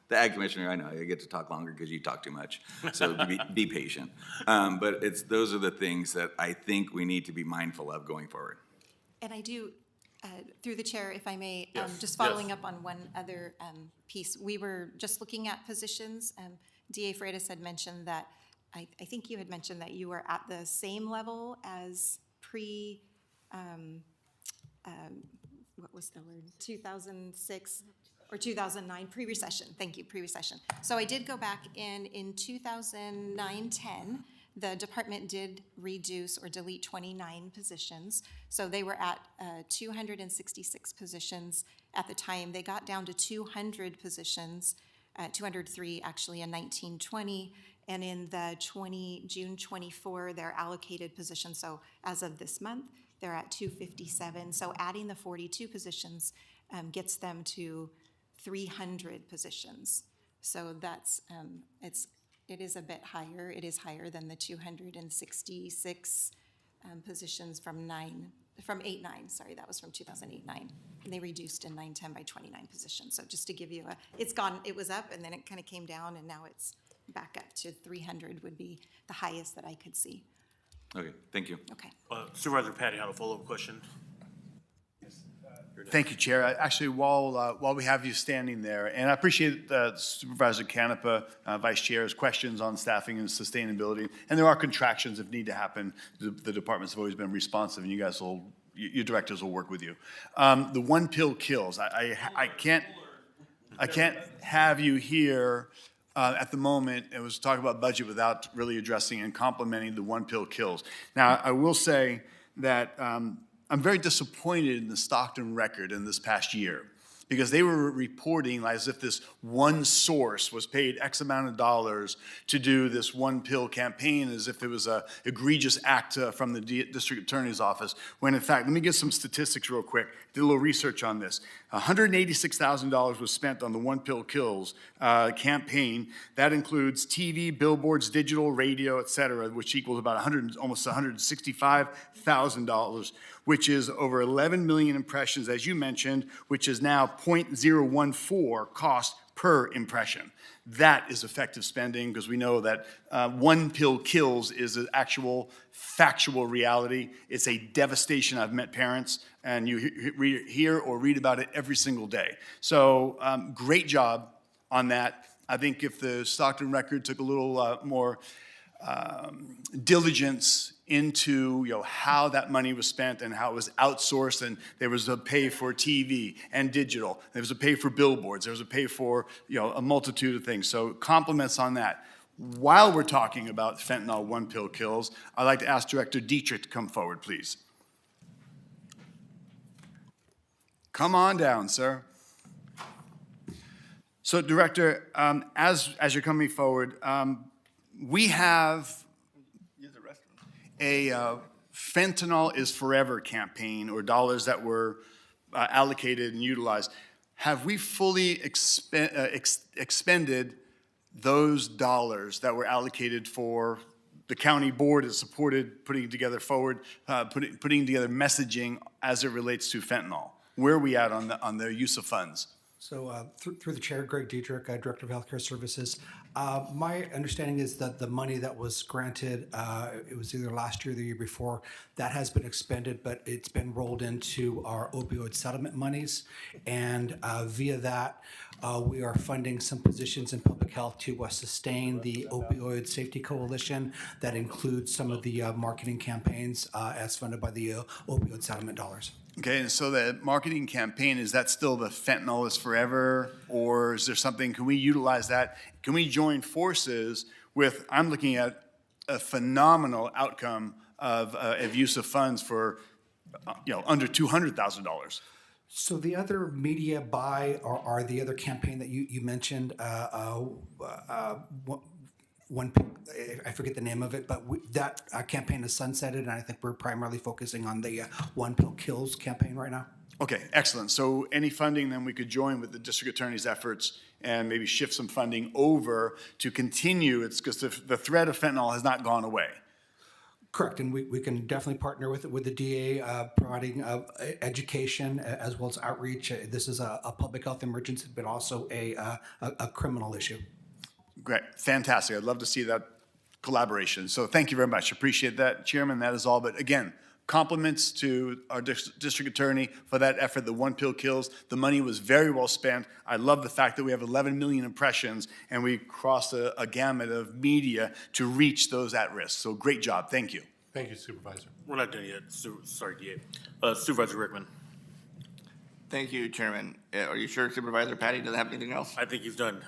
the ag commissioner, I know I get to talk longer because you talk too much, so be patient. But those are the things that I think we need to be mindful of going forward. And I do, through the chair, if I may, Yes, just following up on one other piece. We were just looking at positions. DA Freitas had mentioned that, I think you had mentioned that you were at the same level as what was the word? 2006 or 2009, pre-recession. Thank you, pre-recession. So I did go back in 2009-10, the department did reduce or delete 29 positions. So they were at 266 positions at the time. They got down to 200 positions, 203 actually in 1920. And in the June 24, their allocated positions, so as of this month, they're at 257. So adding the 42 positions gets them to 300 positions. So that's, it is a bit higher. It is higher than the 266 positions from 8-9, sorry, that was from 2008-9. And they reduced in 9-10 by 29 positions. So just to give you it was up and then it kind of came down and now it's back up to 300 would be the highest that I could see. Okay, thank you. Okay. Supervisor Patty had a follow-up question. Thank you, Chair. Actually, while we have you standing there, and I appreciate Supervisor Canepa, Vice Chair's questions on staffing and sustainability, and there are contractions if need to happen. The departments have always been responsive, and you guys your directors will work with you. The one pill kills. I can't have you here at the moment. It was talking about budget without really addressing and complimenting the one pill kills. Now, I will say that I'm very disappointed in the Stockton Record in this past year, because they were reporting as if this one source was paid X amount of dollars to do this one pill campaign, as if it was a egregious act from the district attorney's office, when in fact, let me get some statistics real quick. Did a little research on this. $186,000 was spent on the One Pill Kills campaign. That includes TV, billboards, digital, radio, et cetera, which equals about almost $165,000, which is over 11 million impressions, as you mentioned, which is now 0.014 cost per impression. That is effective spending, because we know that one pill kills is an actual factual reality. It's a devastation. I've met parents, and you hear or read about it every single day. So great job on that. I think if the Stockton Record took a little more diligence into how that money was spent and how it was outsourced, and there was a pay for TV and digital, there was a pay for billboards, there was a pay for a multitude of things. So compliments on that. While we're talking about fentanyl one pill kills, I'd like to ask Director Dietrich to come forward, please. Come on down, sir. So, Director, as you're coming forward, we have a fentanyl is forever campaign, or dollars that were allocated and utilized. Have we fully expended those dollars that were allocated for the county board has supported putting together putting together messaging as it relates to fentanyl? Where are we at on the use of funds? So through the chair, Greg Dietrich, Director of Healthcare Services. My understanding is that the money that was granted, it was either last year or the year before, that has been expended, but it's been rolled into our opioid settlement monies. And via that, we are funding some positions in public health to sustain the opioid safety coalition. That includes some of the marketing campaigns as funded by the opioid settlement dollars. Okay, and so the marketing campaign, is that still the fentanyl is forever, or is there something, can we utilize that? Can we join forces with, I'm looking at a phenomenal outcome of use of funds for, under $200,000. So the other media buy are the other campaign that you mentioned, I forget the name of it, but that campaign is sunsetted, and I think we're primarily focusing on the One Pill Kills campaign right now. Okay, excellent. So any funding then we could join with the district attorney's efforts and maybe shift some funding over to continue. It's because the threat of fentanyl has not gone away. Correct, and we can definitely partner with the DA, providing education as well as outreach. This is a public health emergency, but also a criminal issue. Great, fantastic. I'd love to see that collaboration. So thank you very much. Appreciate that, Chairman. That is all. But again, compliments to our district attorney for that effort. The One Pill Kills. The money was very well spent. I love the fact that we have 11 million impressions and we crossed a gamut of media to reach those at risk. So great job. Thank you. Thank you, Supervisor. We're not done yet. Sorry, DA. Supervisor Rickman. Thank you, Chairman. Are you sure Supervisor Patty doesn't have anything else? I think he's done.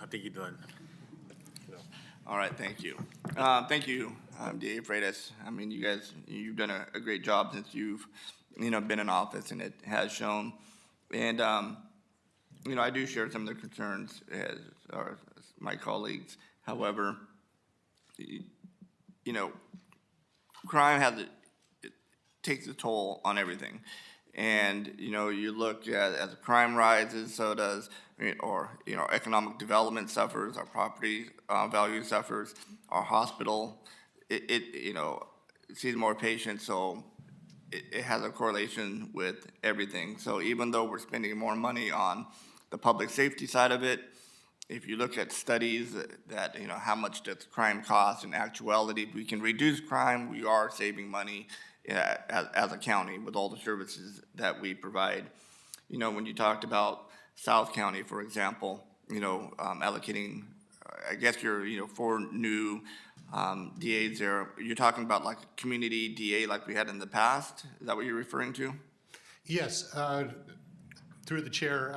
All right, thank you. Thank you, DA Freitas. I mean, you guys, you've done a great job since you've, been in office, and it has shown. And, I do share some of the concerns as my colleagues. However, crime it takes a toll on everything. And, you look at as crime rises, so does, economic development suffers, our property value suffers, our hospital, it sees more patients, so it has a correlation with everything. So even though we're spending more money on the public safety side of it, if you look at studies that, how much does crime cost, in actuality, if we can reduce crime, we are saving money as a county with all the services that we provide. When you talked about South County, for example, allocating, I guess you're, 4 new DAs there. You're talking about like a community DA like we had in the past? Is that what you're referring to? Yes, through the chair,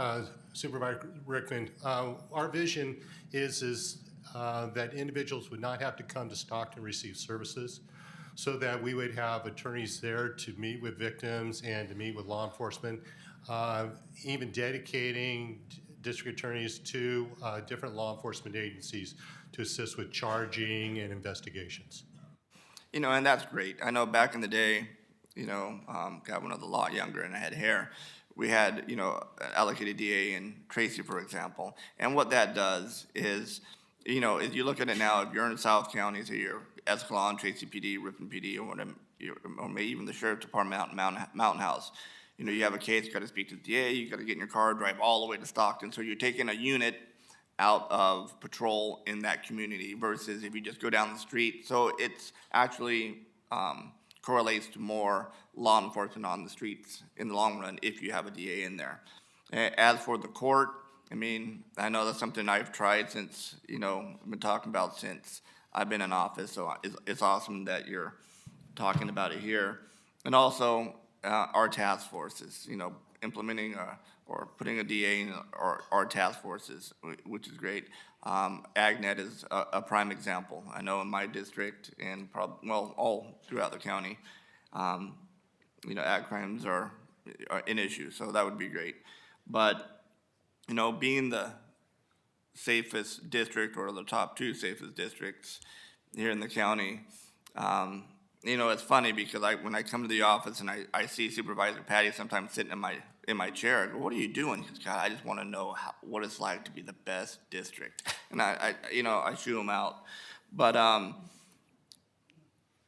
Supervisor Rickman, our vision is that individuals would not have to come to Stockton to receive services, so that we would have attorneys there to meet with victims and to meet with law enforcement, even dedicating district attorneys to different law enforcement agencies to assist with charging and investigations. And that's great. I know back in the day, God, when I was a lot younger and I had hair, we had, allocated DA in Tracy, for example. And what that does is, if you look at it now, if you're in South County, so you're Escalon, Tracy PD, Ripon PD, or maybe even the Sheriff's Department, Mountain House, you have a case, you got to speak to the DA, you got to get in your car, drive all the way to Stockton. So you're taking a unit out of patrol in that community versus if you just go down the street. So it's actually correlates to more law enforcement on the streets in the long run if you have a DA in there. As for the court, I mean, I know that's something I've tried since, I've been talking about since I've been in office, so it's awesome that you're talking about it here. And also, our task forces, implementing or putting a DA in our task forces, which is great. AgNet is a prime example. I know in my district and all throughout the county, ag crimes are an issue, so that would be great. But, you know, being the safest district or the top two safest districts here in the county, you know, it's funny because when I come to the office and I see Supervisor Patty sometimes sitting in my chair, I go, "What are you doing?" He goes, "God, I just want to know what it's like to be the best district." And I you know, I shoo him out. But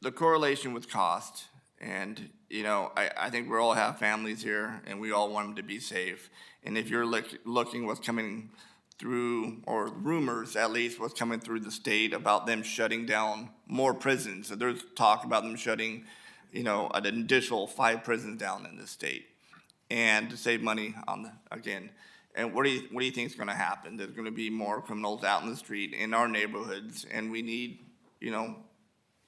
the correlation with cost, and, you know, I think we all have families here, and we all want them to be safe. And if you're looking what's coming through, or rumors at least, what's coming through the state about them shutting down more prisons. So there's talk about them shutting, you know, an additional 5 prisons down in the state, and to save money on again. And what do you think is going to happen? There's going to be more criminals out in the street in our neighborhoods, and we need, you know,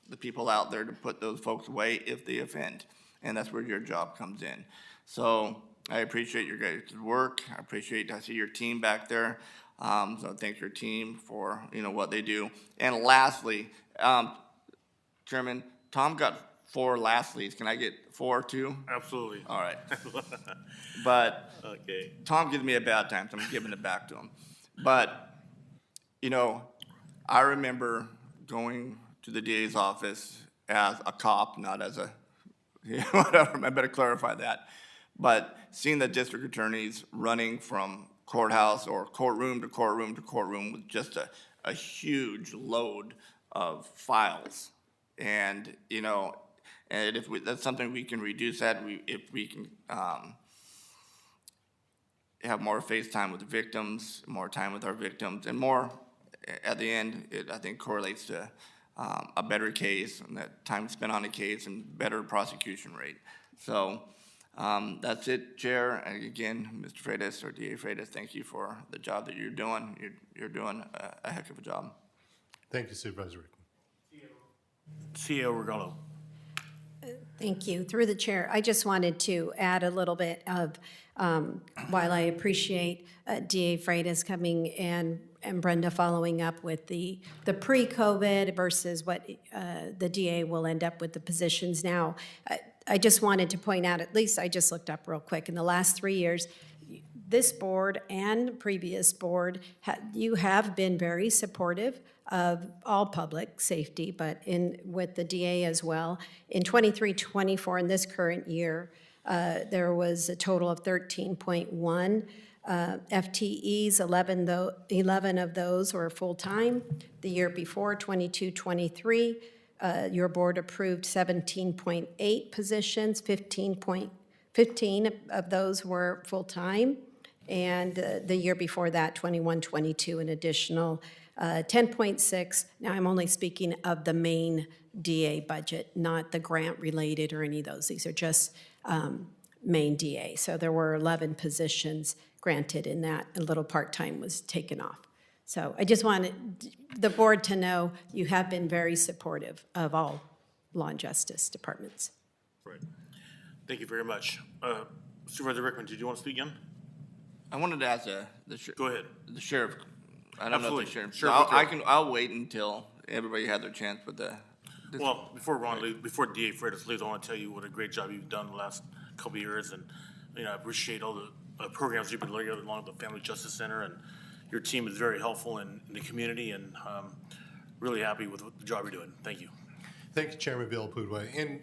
the people out there to put those folks away if they offend, and that's where your job comes in. So I appreciate your guys' work. I see your team back there. So thank your team for, you know, what they do. And lastly, Chairman, Tom got 4 lastlies. Can I get 4 too? Absolutely. All right. But Okay. Tom gives me a bad time, so I'm giving it back to him. But, you know, I remember going to the DA's office as a cop, not as a, whatever, I better clarify that. But seeing the district attorneys running from courthouse or courtroom to courtroom to courtroom with just a huge load of files. And, you know, and if that's something we can reduce that, if we can have more face time with the victims, more time with our victims, and more, at the end, it, I think, correlates to a better case, and that time spent on a case, and better prosecution rate. So that's it, Chair. And again, Mr. Freitas, or DA Freitas, thank you for the job that you're doing. You're doing a heck of a job. Thank you, Supervisor Rickman. CEO Regalo. Thank you. Through the chair, I just wanted to add a little bit of, while I appreciate DA Freitas coming and Brenda following up with the pre-COVID versus what the DA will end up with the positions now. I just wanted to point out, at least I just looked up real quick, in the last 3 years, this board and previous board, you have been very supportive of all public safety, but with the DA as well. In 23-24, in this current year, there was a total of 13.1 FTEs, 11 of those were full-time. The year before, 22-23, your board approved 17.8 positions, 15 of those were full-time. And the year before that, 21-22, an additional 10.6. Now, I'm only speaking of the main DA budget, not the grant-related or any of those. These are just main DA. So there were 11 positions granted in that. A little part-time was taken off. So I just wanted the board to know you have been very supportive of all law and justice departments. Right. Thank you very much. Supervisor Rickman, did you want to speak again? I wanted to ask Go ahead. the sheriff. I don't know if the sheriff. Sheriff, I'll wait until everybody had their chance with the. Well, before DA Freitas leaves, I want to tell you what a great job you've done the last couple of years, and I appreciate all the programs you've been leading along with the Family Justice Center, and your team is very helpful in the community, and really happy with the job you're doing. Thank you. Thank you, Chairman Bill Pudway. And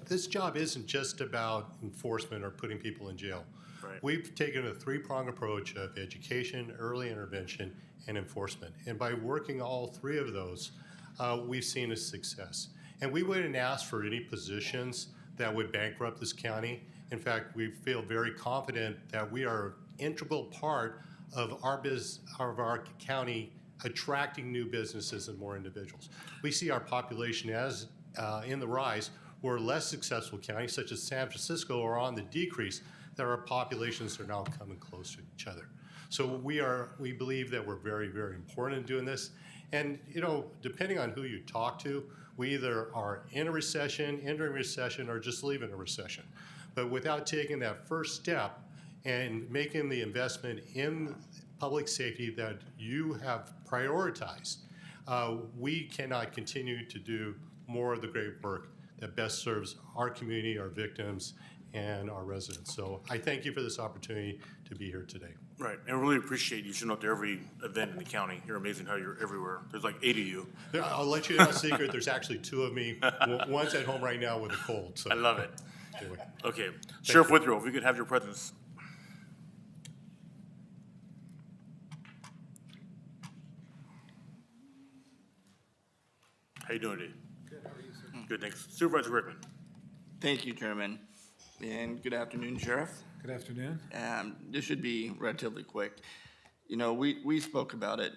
this job isn't just about enforcement or putting people in jail. Right. We've taken a 3-pronged approach of education, early intervention, and enforcement. And by working all 3 of those, we've seen a success. And we wouldn't ask for any positions that would bankrupt this county. In fact, we feel very confident that we are an integral part of our county attracting new businesses and more individuals. We see our population as in the rise, where less successful counties such as San Francisco are on the decrease, that our populations are now coming close to each other. So we believe that we're very, very important in doing this. And, depending on who you talk to, we either are in a recession, entering a recession, or just leaving a recession. But without taking that first step and making the investment in public safety that you have prioritized, we cannot continue to do more of the great work that best serves our community, our victims, and our residents. So I thank you for this opportunity to be here today. Right, and really appreciate you showing up to every event in the county. You're amazing how you're everywhere. There's like 8 of you. I'll let you in a secret. There's actually 2 of me. One's at home right now with a cold. So. I love it. Anyway. Okay, Sheriff Withrow, if we could have your presence. How you doing today? Good, how are you, sir? Good, thanks. Supervisor Rickman. Thank you, Chairman. And good afternoon, Sheriff. Good afternoon. This should be relatively quick. You know, we spoke about it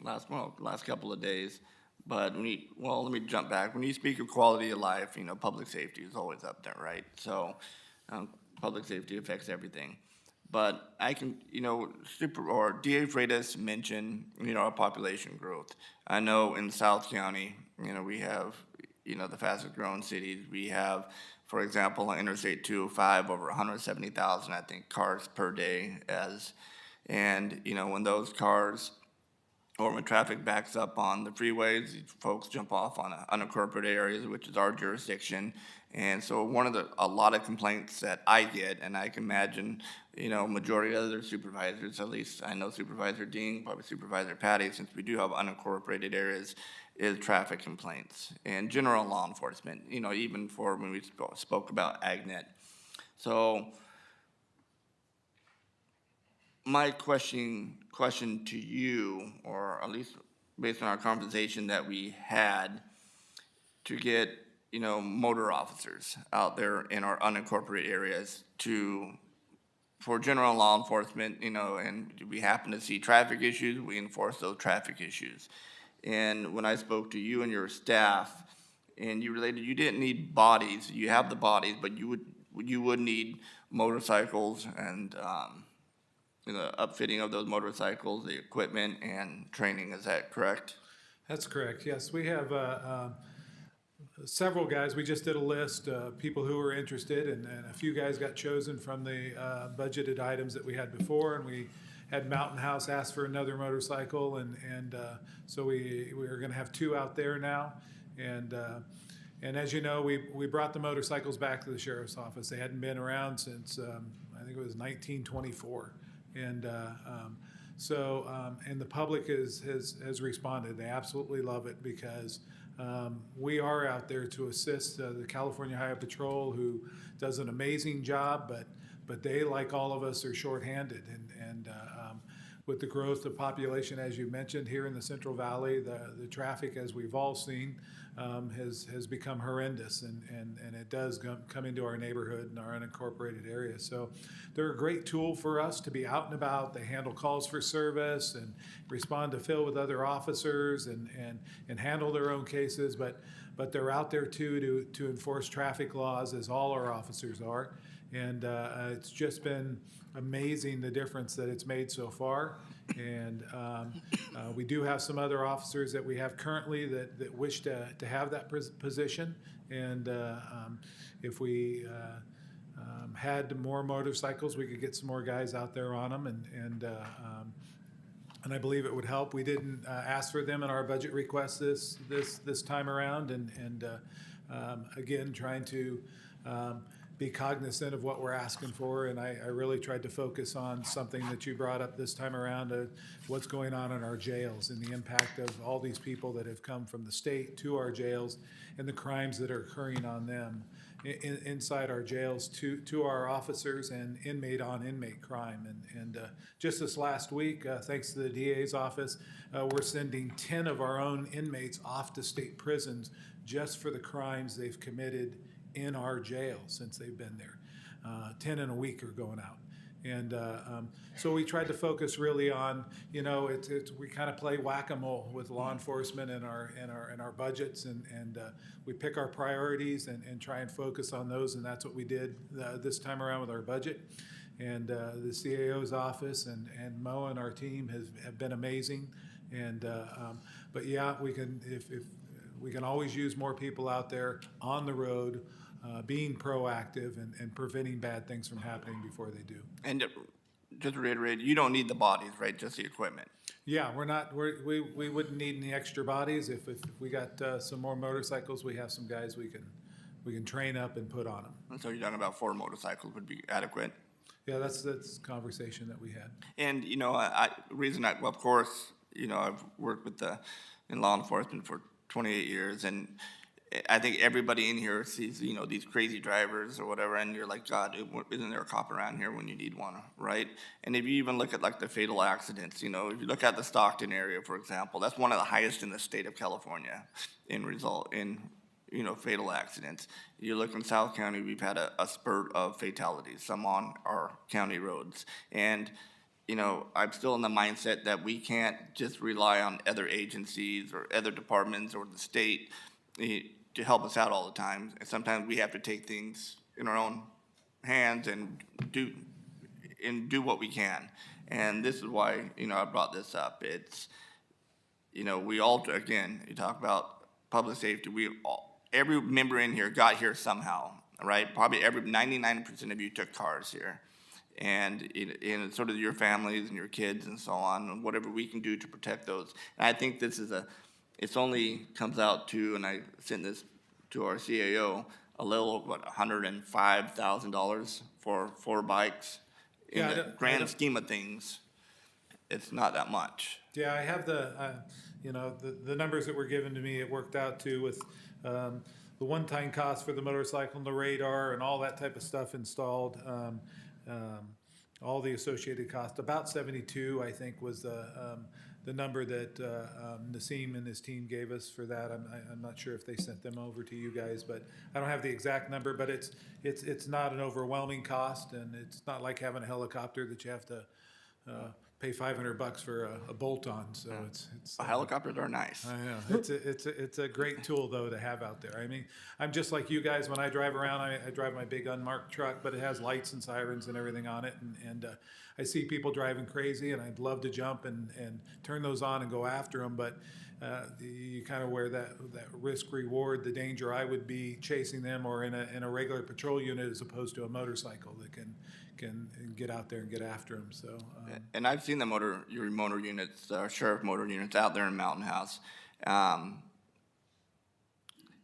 last couple of days, but let me jump back. When you speak of quality of life, you know, public safety is always up there, right? So public safety affects everything. But I can, you know, DA Freitas mentioned, you know, our population growth. I know in South County, you know, we have, you know, the fastest growing cities. We have, for example, on Interstate 205, over 170,000, I think, cars per day and, you know, when those cars, or when traffic backs up on the freeways, folks jump off on unincorporated areas, which is our jurisdiction. And so a lot of complaints that I get, and I can imagine, you know, majority of other supervisors, at least I know Supervisor Dean, probably Supervisor Patty, since we do have unincorporated areas, is traffic complaints and general law enforcement, you know, even for when we spoke about AgNet. So my question to you, or at least based on our conversation that we had, to get, you know, motor officers out there in our unincorporated areas for general law enforcement, you know, and we happen to see traffic issues, we enforce those traffic issues. And when I spoke to you and your staff, and you related, you didn't need bodies, you have the bodies, but you would need motorcycles and you know, upfitting of those motorcycles, the equipment and training, is that correct? That's correct, yes. We have several guys. We just did a list of people who were interested, and a few guys got chosen from the budgeted items that we had before, and we had Mountain House ask for another motorcycle, and so we are going to have 2 out there now. And as you know, we brought the motorcycles back to the sheriff's office. They hadn't been around since I think it was 1924. And and the public has responded. They absolutely love it because we are out there to assist the California Highway Patrol, who does an amazing job, but they, like all of us, are shorthanded. And with the growth of population, as you mentioned, here in the Central Valley, the traffic, as we've all seen, has become horrendous, and it does come into our neighborhood and our unincorporated area. So they're a great tool for us to be out and about. They handle calls for service and respond to fill with other officers and handle their own cases, but they're out there too to enforce traffic laws, as all our officers are. And it's just been amazing the difference that it's made so far. And we do have some other officers that we have currently that wish to have that position. And if we had more motorcycles, we could get some more guys out there on them. And I believe it would help. We didn't ask for them in our budget request this time around. And again, trying to be cognizant of what we're asking for, and I really tried to focus on something that you brought up this time around, what's going on in our jails and the impact of all these people that have come from the state to our jails and the crimes that are occurring on them inside our jails to our officers and inmate-on-inmate crime. And just this last week, thanks to the DA's office, we're sending 10 of our own inmates off to state prisons just for the crimes they've committed in our jail since they've been there. 10 in a week are going out. And so we tried to focus really on, you know, we kind of play whack-a-mole with law enforcement in our budgets, and we pick our priorities and try and focus on those, and that's what we did this time around with our budget. And the CAO's office and Mo and our team have been amazing. And but yeah, we can we can always use more people out there on the road, being proactive and preventing bad things from happening before they do. And just to reiterate, you don't need the bodies, right? Just the equipment. Yeah, we wouldn't need any extra bodies. If we got some more motorcycles, we have some guys we train up and put on them. And so you're talking about 4 motorcycles would be adequate. Yeah, that's a conversation that we had. And, you know, well, of course, you know, I've worked in law enforcement for 28 years, and I think everybody in here sees, you know, these crazy drivers or whatever, and you're like, God, isn't there a cop around here when you need one, right? And if you even look at, like, the fatal accidents, you know, if you look at the Stockton area, for example, that's one of the highest in the state of California in you know, fatal accidents. You look in South County, we've had a spurt of fatalities, some on our county roads. And, you know, I'm still in the mindset that we can't just rely on other agencies or other departments or the state to help us out all the time. And sometimes we have to take things in our own hands and do what we can. And this is why, you know, I brought this up. It's, you know, we all, again, you talk about public safety, every member in here got here somehow, right? Probably 99% of you took cars here. And sort of your families and your kids and so on, and whatever we can do to protect those. And I think this is it's only comes out to, and I sent this to our CAO, a little, $105,000 for 4 bikes. In the grand scheme of things, it's not that much. Yeah, I have you know, the numbers that were given to me, it worked out to with the one-time cost for the motorcycle and the radar and all that type of stuff installed. All the associated cost, about 72, I think, was the number that Nassim and his team gave us for that. I'm not sure if they sent them over to you guys, but I don't have the exact number. But it's not an overwhelming cost, and it's not like having a helicopter that you have to pay $500 for a bolt-on. So it's helicopters are nice. I know it's a great tool though to have out there. I mean, I'm just like you guys. When I drive around, I drive my big unmarked truck, but it has lights and sirens and everything on it, and I see people driving crazy, and I'd love to jump and turn those on and go after them, but you kind of wear that risk reward, the danger I would be chasing them or in a regular patrol unit as opposed to a motorcycle that can get out there and get after them. So and I've seen your motor units, sheriff motor units out there in Mountain House,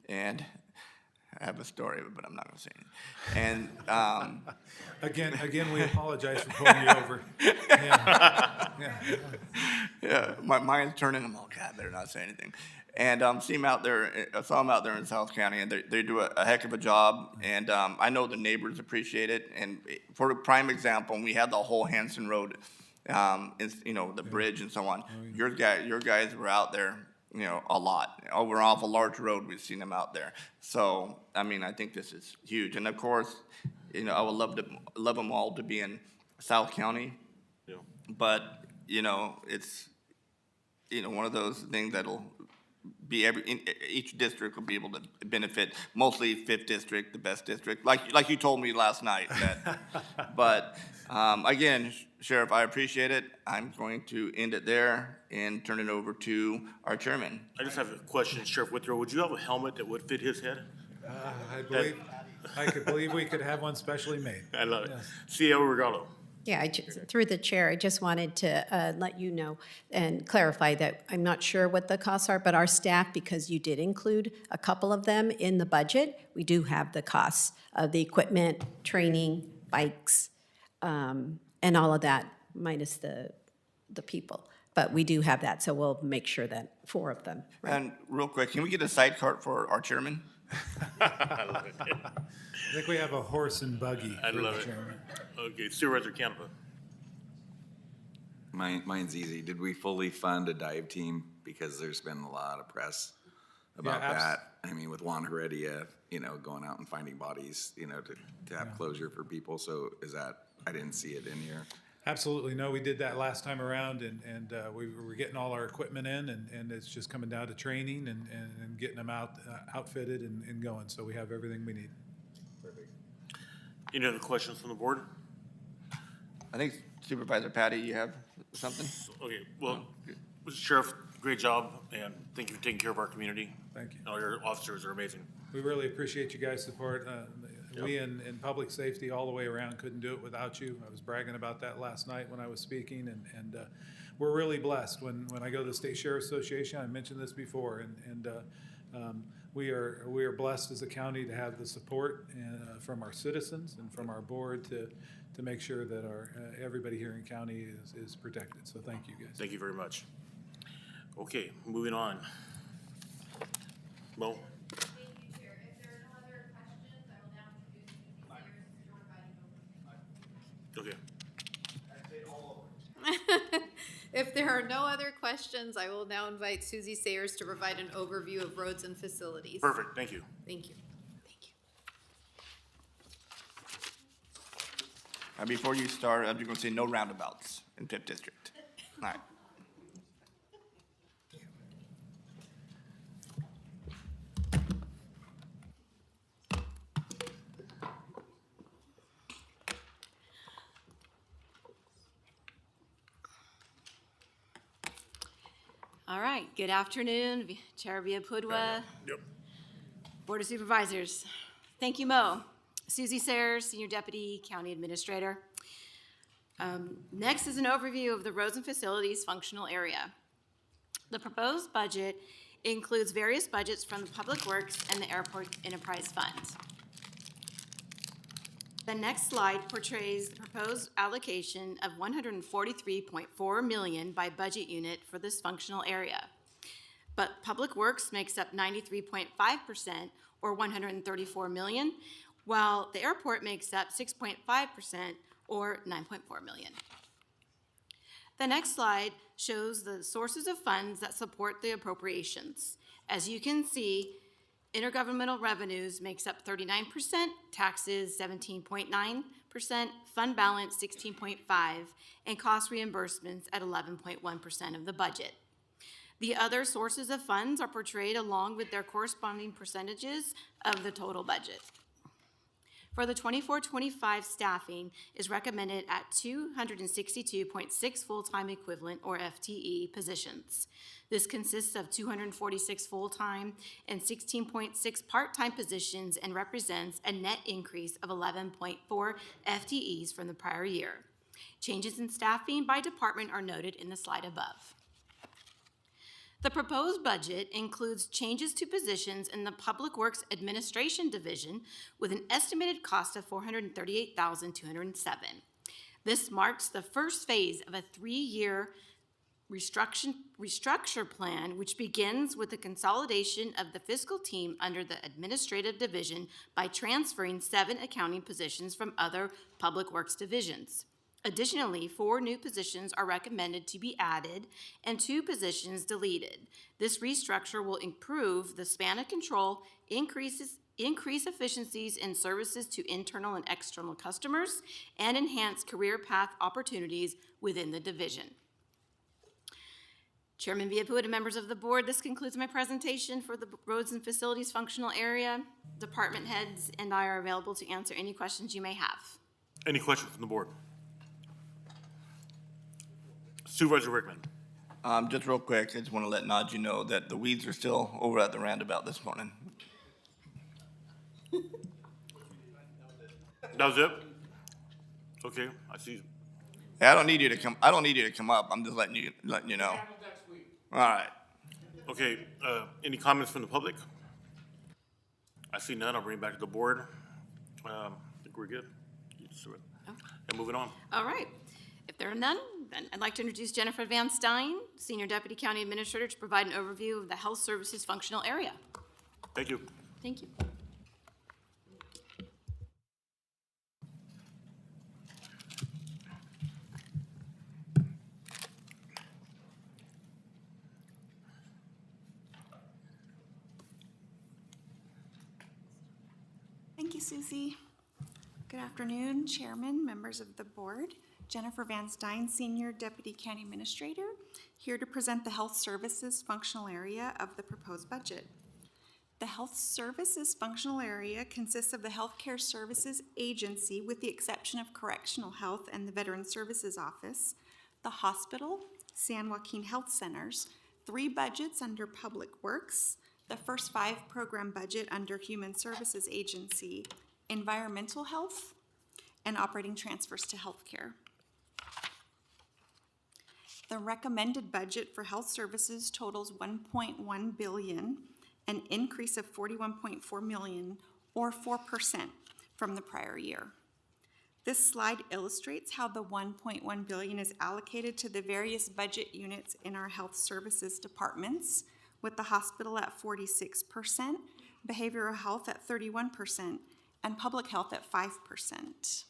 and I have a story, but I'm not going to say it. And again, we apologize for pulling you over. Yeah, my mind's turning. I'm like, God, better not say anything. And I saw them out there in South County, and they do a heck of a job. And I know the neighbors appreciate it. And for a prime example, we had the whole Hanson Road, the bridge and so on. Your guys were out there, you know, a lot. Over off a large road, we've seen them out there. So, I mean, I think this is huge. And of course, you know, I would love them all to be in South County. Yeah. But, you know, it's, you know, one of those things that'll be each district will be able to benefit. Mostly 5th district, the best district, like you told me last night. But again, Sheriff, I appreciate it. I'm going to end it there and turn it over to our chairman. I just have a question, Sheriff Withrow. Would you have a helmet that would fit his head? I could believe we could have one specially made. I love it. Yes. CAO Regalo. Yeah, through the chair, I just wanted to let you know and clarify that I'm not sure what the costs are, but our staff, because you did include a couple of them in the budget, we do have the costs of the equipment, training, bikes, and all of that, minus the people. But we do have that, so we'll make sure that 4 of them. Right? And real quick, can we get a sidecar for our chairman? I love it. I think we have a horse and buggy for the chairman. Okay, Supervisor Canepa. Mine's easy. Did we fully fund a dive team? Because there's been a lot of press about that. I mean, with Juan Heredia, you know, going out and finding bodies, you know, to have closure for people. So is that, I didn't see it in here. Absolutely. No, we did that last time around, and we were getting all our equipment in, and it's just coming down to training and getting them outfitted and going. So we have everything we need. Perfect. Any other questions from the board? I think Supervisor Patty, you have something? Okay, well, Sheriff, great job, and thank you for taking care of our community. Thank you. All your officers are amazing. We really appreciate you guys' support. We in public safety all the way around couldn't do it without you. I was bragging about that last night when I was speaking, and we're really blessed. When I go to the State Sheriff's Association, I mentioned this before, and we are blessed as a county to have the support from our citizens and from our board to make sure that everybody here in county is protected. So thank you, guys. Thank you very much. Okay, moving on. Mo? Okay. If there are no other questions, I will now invite Susie Sayers to provide an overview of roads and facilities. Perfect, thank you. Thank you. Before you start, I'm just gonna say no roundabouts in 5th District. All right. All right, good afternoon, Chair Viapudua. Yep. Board of Supervisors. Thank you, Mo. Susie Sayers, Senior Deputy County Administrator. Next is an overview of the roads and facilities functional area. The proposed budget includes various budgets from the Public Works and the Airport Enterprise Fund. The next slide portrays the proposed allocation of $143.4 million by budget unit for this functional area. But Public Works makes up 93.5% or $134 million, while the airport makes up 6.5% or $9.4 million. The next slide shows the sources of funds that support the appropriations. As you can see, intergovernmental revenues makes up 39%, taxes 17.9%, fund balance 16.5%, and cost reimbursements at 11.1% of the budget. The other sources of funds are portrayed along with their corresponding percentages of the total budget. For the 24-25 staffing is recommended at 262.6 full-time equivalent or FTE positions. This consists of 246 full-time and 16.6 part-time positions and represents a net increase of 11.4 FTEs from the prior year. Changes in staffing by department are noted in the slide above. The proposed budget includes changes to positions in the Public Works Administration Division with an estimated cost of $438,207. This marks the first phase of a 3-year restructure plan, which begins with the consolidation of the fiscal team under the Administrative Division by transferring 7 accounting positions from other Public Works divisions. Additionally, 4 new positions are recommended to be added and 2 positions deleted. This restructure will improve the span of control, increase efficiencies in services to internal and external customers, and enhance career path opportunities within the division. Chairman Viapudua and members of the board, this concludes my presentation for the roads and facilities functional area. Department heads and I are available to answer any questions you may have. Any questions from the board? Supervisor Rickman. Just real quick, I just want to let Najee know that the weeds are still over at the roundabout this morning. That was it? Okay, I see. Yeah, I don't need you to come up. I'm just letting you know. All right. Okay, any comments from the public? I see none. I'll bring it back to the board. I think we're good. And moving on. All right. If there are none, then I'd like to introduce Jennifer Van Stein, Senior Deputy County Administrator, to provide an overview of the health services functional area. Thank you. Thank you. Thank you, Susie. Good afternoon, Chairman, members of the board. Jennifer Van Stein, Senior Deputy County Administrator, here to present the Health Services functional area of the proposed budget. The Health Services functional area consists of the Healthcare Services Agency, with the exception of Correctional Health and the Veteran Services Office, the hospital, San Joaquin Health Centers, 3 budgets under Public Works, the first 5 program budget under Human Services Agency, Environmental Health, and operating transfers to healthcare. The recommended budget for health services totals $1.1 billion an increase of $41.4 million or 4% from the prior year. This slide illustrates how the $1.1 billion is allocated to the various budget units in our health services departments, with the hospital at 46%, behavioral health at 31%, and public health at 5%.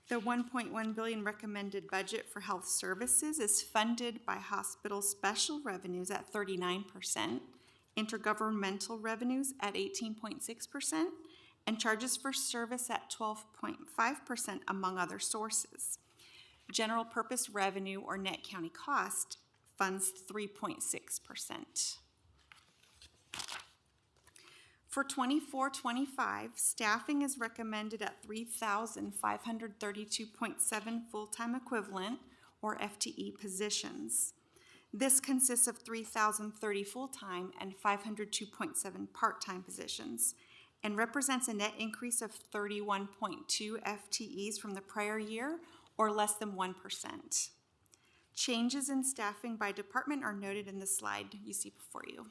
The $1.1 billion recommended budget for health services is funded by hospital special revenues at 39%, intergovernmental revenues at 18.6%, and charges for service at 12.5%, among other sources. General purpose revenue, or net county cost, funds 3.6%. For 24-25, staffing is recommended at 3,532.7 full-time equivalent, or FTE, positions. This consists of 3,030 full-time and 502.7 part-time positions, and represents a net increase of 31.2 FTEs from the prior year, or less than 1%. Changes in staffing by department are noted in the slide you see before you.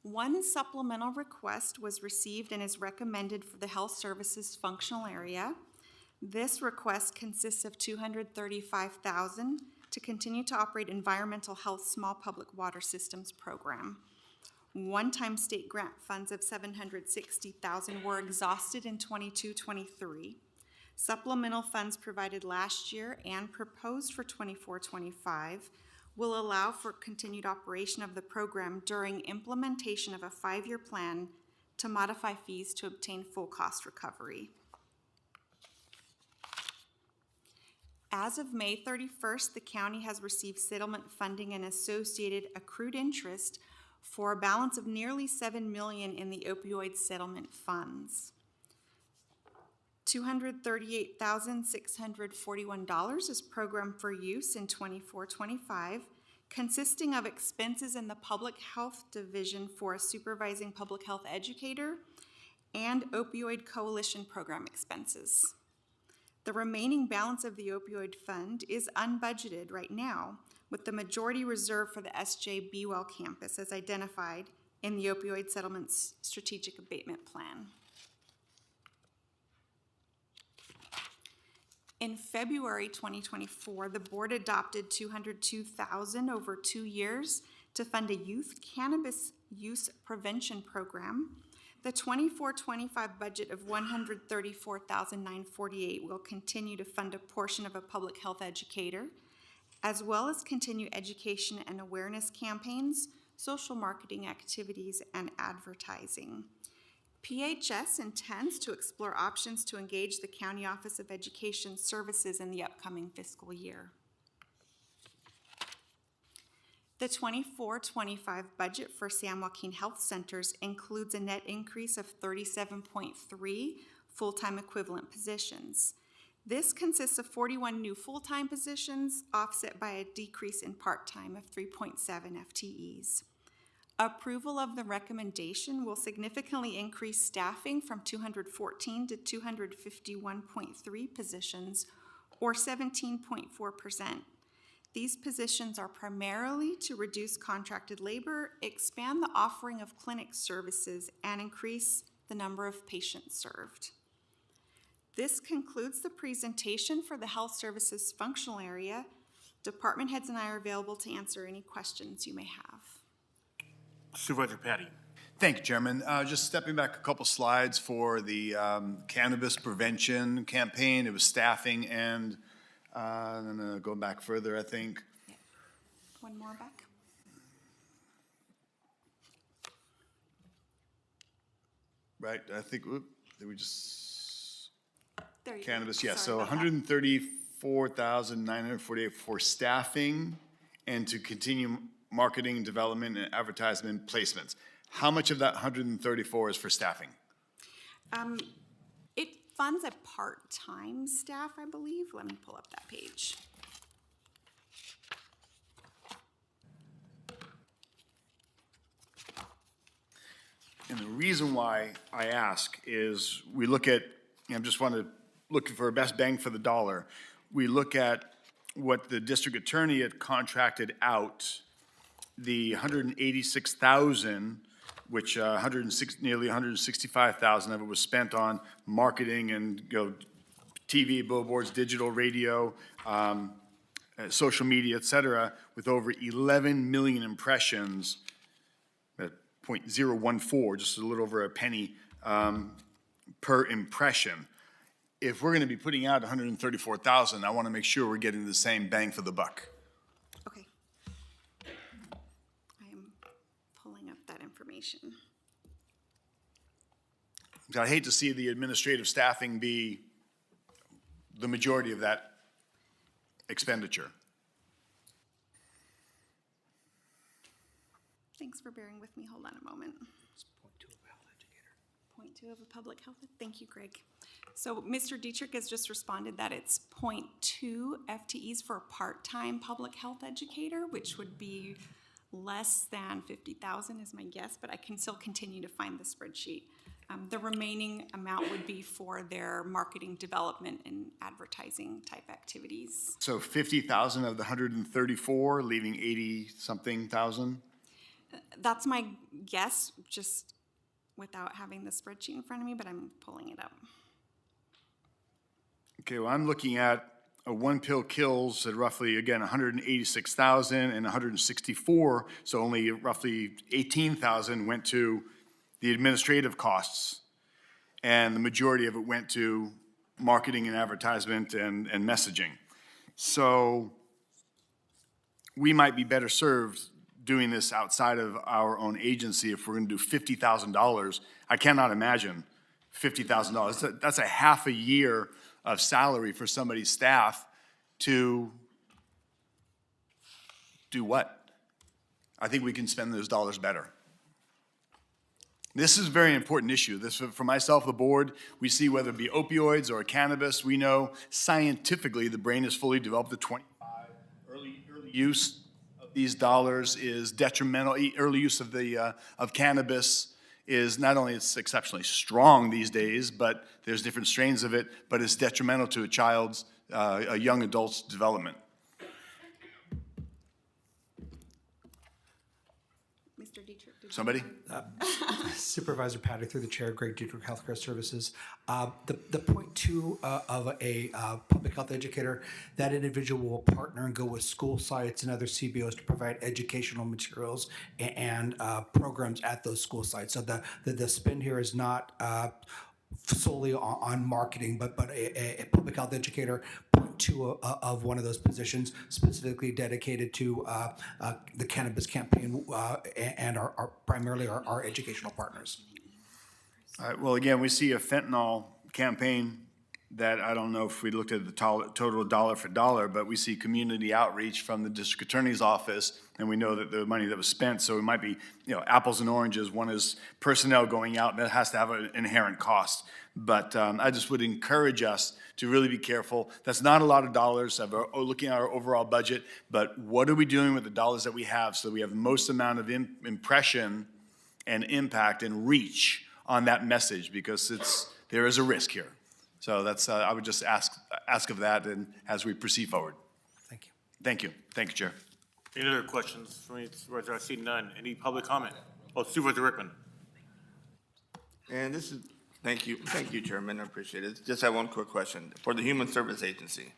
One supplemental request was received and is recommended for the health services functional area. This request consists of $235,000 to continue to operate environmental health small public water systems program. One-time state grant funds of $760,000 were exhausted in 22-23. Supplemental funds provided last year and proposed for 24-25 will allow for continued operation of the program during implementation of a 5-year plan to modify fees to obtain full cost recovery. As of May 31st, the county has received settlement funding and associated accrued interest for a balance of nearly $7 million in the opioid settlement funds. $238,641 is programmed for use in 24-25, consisting of expenses in the Public Health Division for a supervising public health educator and Opioid Coalition program expenses. The remaining balance of the opioid fund is unbudgeted right now, with the majority reserved for the S.J. Bewell campus as identified in the Opioid Settlements Strategic Abatement Plan. In February 2024, the board adopted $202,000 over 2 years to fund a youth cannabis use prevention program. The 24-25 budget of $134,948 will continue to fund a portion of a public health educator, as well as continue education and awareness campaigns, social marketing activities, and advertising. PHS intends to explore options to engage the County Office of Education Services in the upcoming fiscal year. The 24-25 budget for San Joaquin Health Centers includes a net increase of 37.3 full-time equivalent positions. This consists of 41 new full-time positions, offset by a decrease in part-time of 3.7 FTEs. Approval of the recommendation will significantly increase staffing from 214 to 251.3 positions, or 17.4%. These positions are primarily to reduce contracted labor, expand the offering of clinic services, and increase the number of patients served. This concludes the presentation for the health services functional area. Department heads and I are available to answer any questions you may have. Supervisor Patty. Thank you, Chairman. Just stepping back a couple slides for the cannabis prevention campaign. It was staffing and going back further, I think. One more back. Right, I think, did we just, There you cannabis, go. yeah, Sorry so about that. 134,948 for staffing and to continue marketing, development, and advertisement placements. How much of that 134 is for staffing? It funds a part-time staff, I believe. Let me pull up that page. And the reason why I ask is we look at, I'm just looking for a best bang for the dollar. We look at what the district attorney had contracted out, the 186,000, which nearly 165,000 of it was spent on marketing and, TV, billboards, digital, radio, social media, et cetera, with over 11 million impressions at 0.014, just a little over a penny per impression. If we're going to be putting out 134,000, I want to make sure we're getting the same bang for the buck. Okay. I am pulling up that information. I hate to see the administrative staffing be the majority of that expenditure. Thanks for bearing with me. Hold on a moment. Point two of a public health. Thank you, Greg. So Mr. Dietrich has just responded that it's 0.2 FTEs for a part-time public health educator, which would be less than 50,000 is my guess, but I can still continue to find the spreadsheet. The remaining amount would be for their marketing development and advertising type activities. So 50,000 of the 134, leaving 80-something thousand? That's my guess, just without having the spreadsheet in front of me, but I'm pulling it up. Okay, well, I'm looking at a one pill kills at roughly, again, 186,000 and 164, so only roughly 18,000 went to the administrative costs, and the majority of it went to marketing and advertisement and messaging. So we might be better served doing this outside of our own agency if we're going to do $50,000. I cannot imagine $50,000. That's a half a year of salary for somebody's staff to do what? I think we can spend those dollars better. This is a very important issue. This, for myself, the board, we see whether it be opioids or cannabis, we know scientifically the brain is fully developed at 25. Early use of these dollars is detrimental. Early use of of cannabis is not only it's exceptionally strong these days, but there's different strains of it, but it's detrimental to a child's, a young adult's development. Mr. Dietrich, did Somebody? Supervisor Patty, through the chair, Greg Dietrich, Healthcare Services. The 0.2 of a public health educator, that individual will partner and go with school sites and other CBOs to provide educational materials and programs at those school sites. So the spend here is not solely on marketing, but a public health educator, 0.2 of one of those positions specifically dedicated to the cannabis campaign and our primarily our educational partners. All right, well, again, we see a fentanyl campaign that I don't know if we looked at the total dollar for dollar, but we see community outreach from the district attorney's office, and we know that the money that was spent, so it might be, apples and oranges. One is personnel going out, and that has to have an inherent cost. But I just would encourage us to really be careful. That's not a lot of dollars, looking at our overall budget, but what are we doing with the dollars that we have so we have the most amount of impression and impact and reach on that message, because there is a risk here. So that's, I would just ask of that and as we proceed forward. Thank you. Thank you. Thank you, Chair. Any other questions for me, Supervisor? I see none. Any public comment? Oh, Supervisor Rickman. And this is, thank you, Chairman, I appreciate it. Just have one quick question. For the Human Service Agency,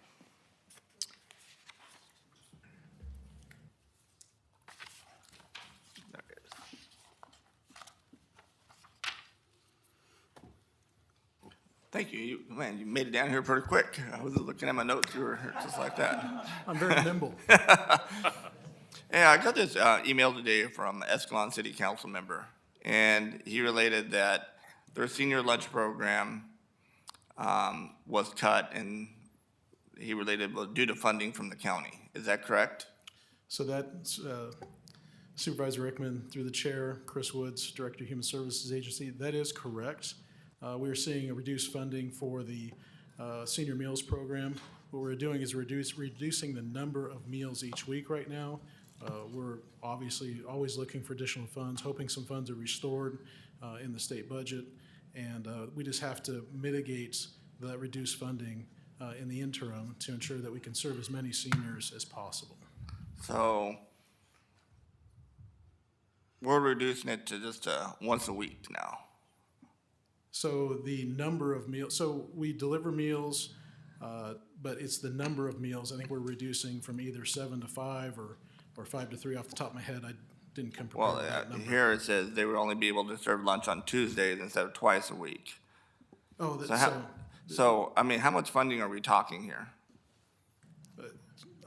thank you. Man, you made it down here pretty quick. I was looking at my notes. You were here just like that. I'm very nimble. Yeah, I got this email today from Escalon City Council member, and he related that their senior lunch program was cut, and he related was due to funding from the county. Is that correct? So that's Supervisor Rickman, through the chair, Chris Woods, Director of Human Services Agency. That is correct. We are seeing a reduced funding for the senior meals program. What we're doing is reducing the number of meals each week right now. We're obviously always looking for additional funds, hoping some funds are restored in the state budget. And we just have to mitigate that reduced funding in the interim to ensure that we can serve as many seniors as possible. So we're reducing it to just once a week now. So the number of meals, so we deliver meals, but it's the number of meals. I think we're reducing from either 7 to 5 or 5 to 3 off the top of my head. I didn't come prepared Well, with that number. here it says they would only be able to serve lunch on Tuesdays instead of twice a week. Oh, So, that's, so I mean, how much funding are we talking here?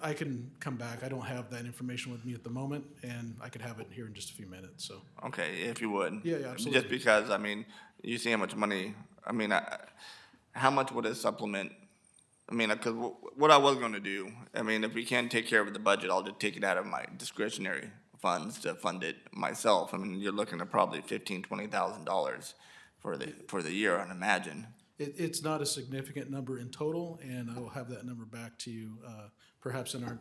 I can come back. I don't have that information with me at the moment, and I could have it here in just a few minutes, so. Okay, if you would. Yeah, absolutely. Just because, I mean, you see how much money, I mean, how much would it supplement? I mean, because what I was gonna do, I mean, if we can't take care of the budget, I'll just take it out of my discretionary funds to fund it myself. I mean, you're looking at probably $15,000-$20,000 for the year, I'd imagine. It's not a significant number in total, and I will have that number back to you, perhaps when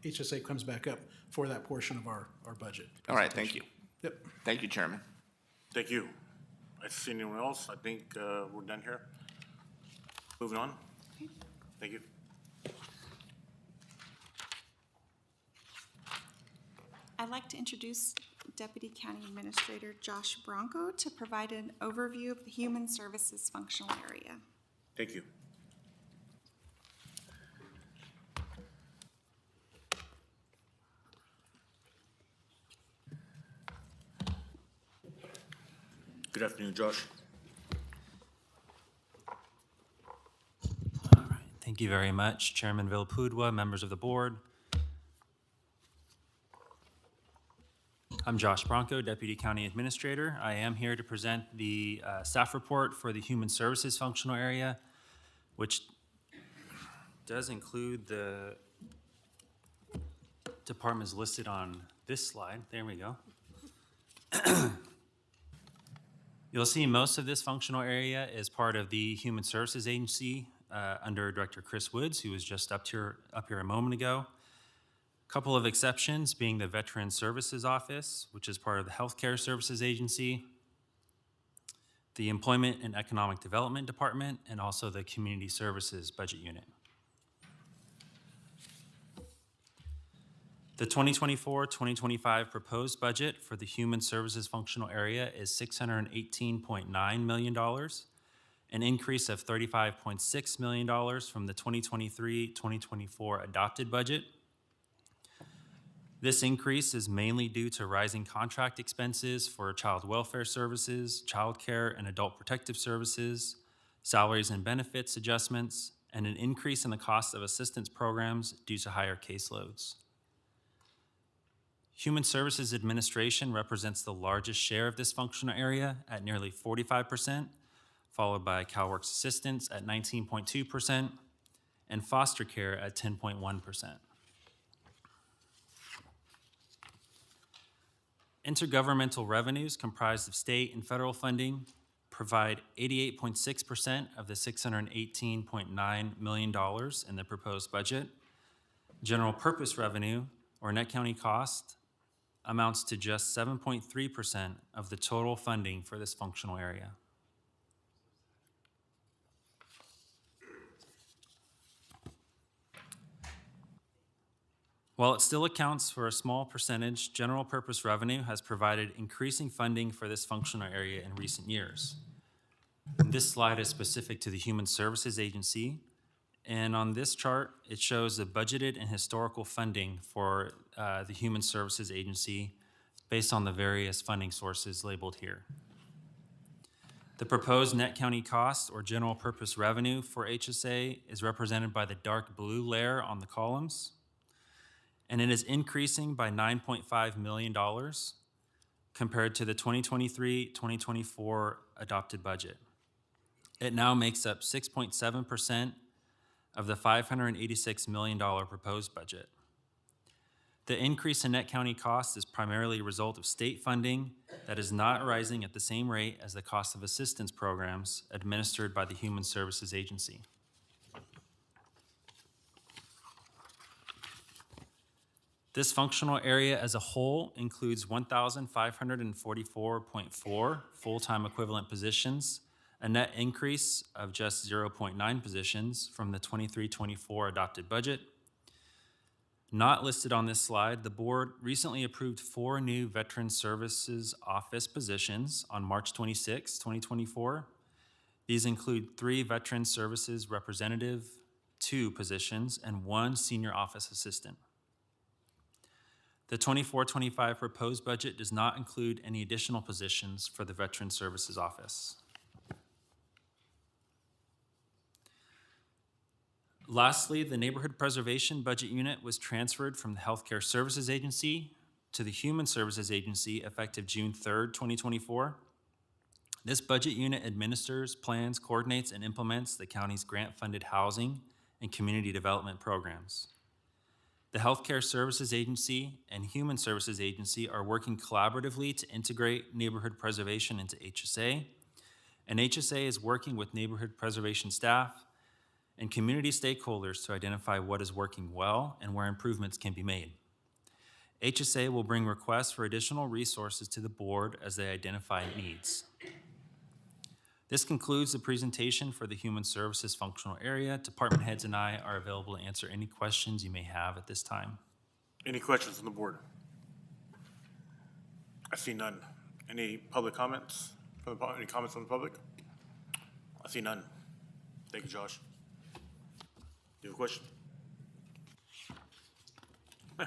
HSA comes back up for that portion of our budget. All right, thank you. Yep. Thank you, Chairman. Thank you. I see anyone else? I think we're done here. Moving on. Thank you. I'd like to introduce Deputy County Administrator Josh Bronco to provide an overview of the Human Services functional area. Thank you. Good afternoon, Josh. All right. Thank you very much, Chairman Villapudua, members of the board. I'm Josh Bronco, Deputy County Administrator. I am here to present the staff report for the Human Services functional area, which does include the departments listed on this slide. There we go. You'll see most of this functional area is part of the Human Services Agency under Director Chris Woods, who was just up here a moment ago. A couple of exceptions being the Veteran Services Office, which is part of the Healthcare Services Agency, the Employment and Economic Development Department, and also the Community Services Budget Unit. The 2024-2025 proposed budget for the Human Services functional area is $618.9 million, an increase of $35.6 million from the 2023-2024 adopted budget. This increase is mainly due to rising contract expenses for child welfare services, child care and adult protective services, salaries and benefits adjustments, and an increase in the cost of assistance programs due to higher caseloads. Human Services Administration represents the largest share of this functional area at nearly 45%, followed by CalWORKS Assistance at 19.2%, and foster care at 10.1%. Intergovernmental revenues comprised of state and federal funding provide 88.6% of the $618.9 million in the proposed budget. General purpose revenue, or net county cost, amounts to just 7.3% of the total funding for this functional area. While it still accounts for a small percentage, general purpose revenue has provided increasing funding for this functional area in recent years. This slide is specific to the Human Services Agency, and on this chart, it shows the budgeted and historical funding for the Human Services Agency based on the various funding sources labeled here. The proposed net county cost or general purpose revenue for HSA is represented by the dark blue layer on the columns, and it is increasing by $9.5 million compared to the 2023-2024 adopted budget. It now makes up 6.7% of the $586 million proposed budget. The increase in net county costs is primarily a result of state funding that is not rising at the same rate as the cost of assistance programs administered by the Human Services Agency. This functional area as a whole includes 1,544.4 full-time equivalent positions a net increase of just 0.9 positions from the 23-24 adopted budget. Not listed on this slide, the board recently approved 4 new Veteran Services Office positions on March 26, 2024. These include 3 Veteran Services Representative, 2 positions, and 1 Senior Office Assistant. The 24-25 proposed budget does not include any additional positions for the Veteran Services Office. Lastly, the Neighborhood Preservation Budget Unit was transferred from the Healthcare Services Agency to the Human Services Agency effective June 3rd, 2024. This budget unit administers, plans, coordinates, and implements the county's grant-funded housing and community development programs. The Healthcare Services Agency and Human Services Agency are working collaboratively to integrate neighborhood preservation into HSA, and HSA is working with neighborhood preservation staff and community stakeholders to identify what is working well and where improvements can be made. HSA will bring requests for additional resources to the board as they identify needs. This concludes the presentation for the Human Services Functional Area. Department heads and I are available to answer any questions you may have at this time. Any questions from the board? I see none. Any public comments? Any comments from the public? I see none. Thank you, Josh. Do you have a question? Okay.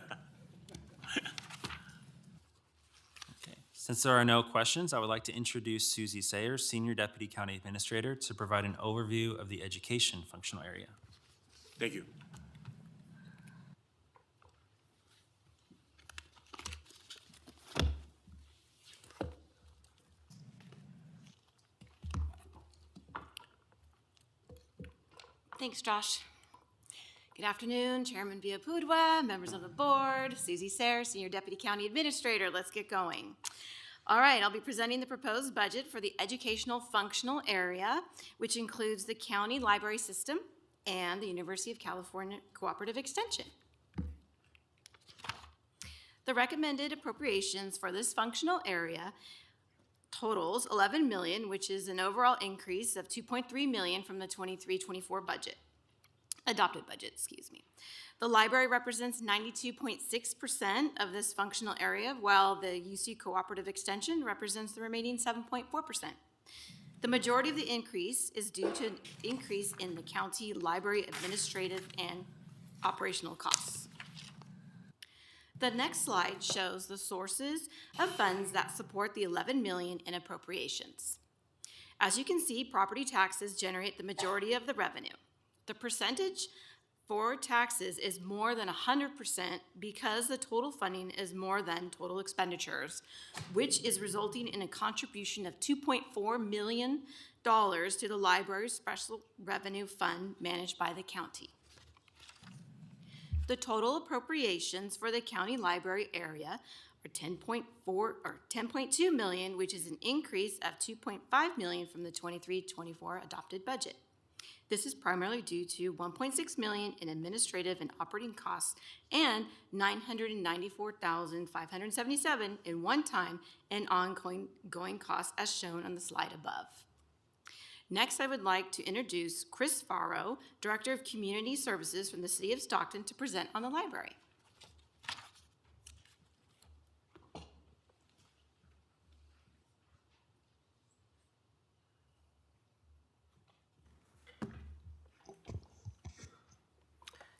Since there are no questions, I would like to introduce Susie Sayers, Senior Deputy County Administrator, to provide an overview of the education functional area. Thank you. Thanks, Josh. Good afternoon, Chairman Viapudua, members of the board, Susie Sayers, Senior Deputy County Administrator. Let's get going. All right, I'll be presenting the proposed budget for the educational functional area, which includes the county library system and the University of California Cooperative Extension. The recommended appropriations for this functional area totals $11 million, which is an overall increase of $2.3 million from the 23-24 budget. Adopted budget, excuse me. The library represents 92.6% of this functional area, while the UC Cooperative Extension represents the remaining 7.4%. The majority of the increase is due to an increase in the county library administrative and operational costs. The next slide shows the sources of funds that support the $11 million in appropriations. As you can see, property taxes generate the majority of the revenue. The percentage for taxes is more than 100% because the total funding is more than total expenditures, which is resulting in a contribution of $2.4 million to the library's special revenue fund managed by the county. The total appropriations for the county library area are $10.2 million, which is an increase of $2.5 million from the 23-24 adopted budget. This is primarily due to $1.6 million in administrative and operating costs and $994,577 in one-time and ongoing costs as shown on the slide above. Next, I would like to introduce Chris Farrow, Director of Community Services from the City of Stockton, to present on the library.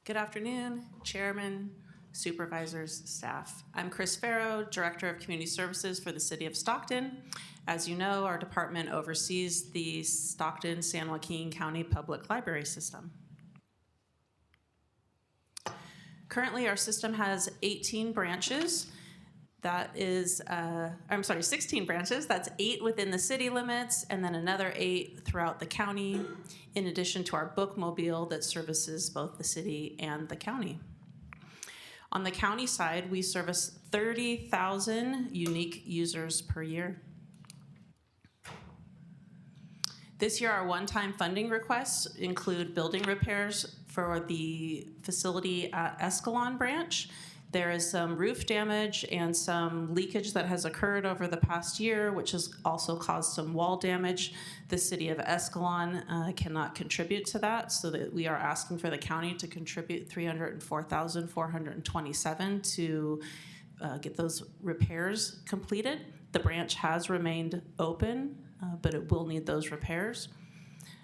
Good afternoon, Chairman, Supervisors, staff. I'm Chris Farrow, Director of Community Services for the City of Stockton. As you know, our department oversees the Stockton-San Joaquin County Public Library System. Currently, our system has 18 branches. That is, 16 branches. That's 8 within the city limits, and then another 8 throughout the county, in addition to our bookmobile that services both the city and the county. On the county side, we service 30,000 unique users per year. This year, our one-time funding requests include building repairs for the facility at Escalon branch. There is some roof damage and some leakage that has occurred over the past year, which has also caused some wall damage. The city of Escalon cannot contribute to that, so that we are asking for the county to contribute $304,427 to get those repairs completed. The branch has remained open, but it will need those repairs.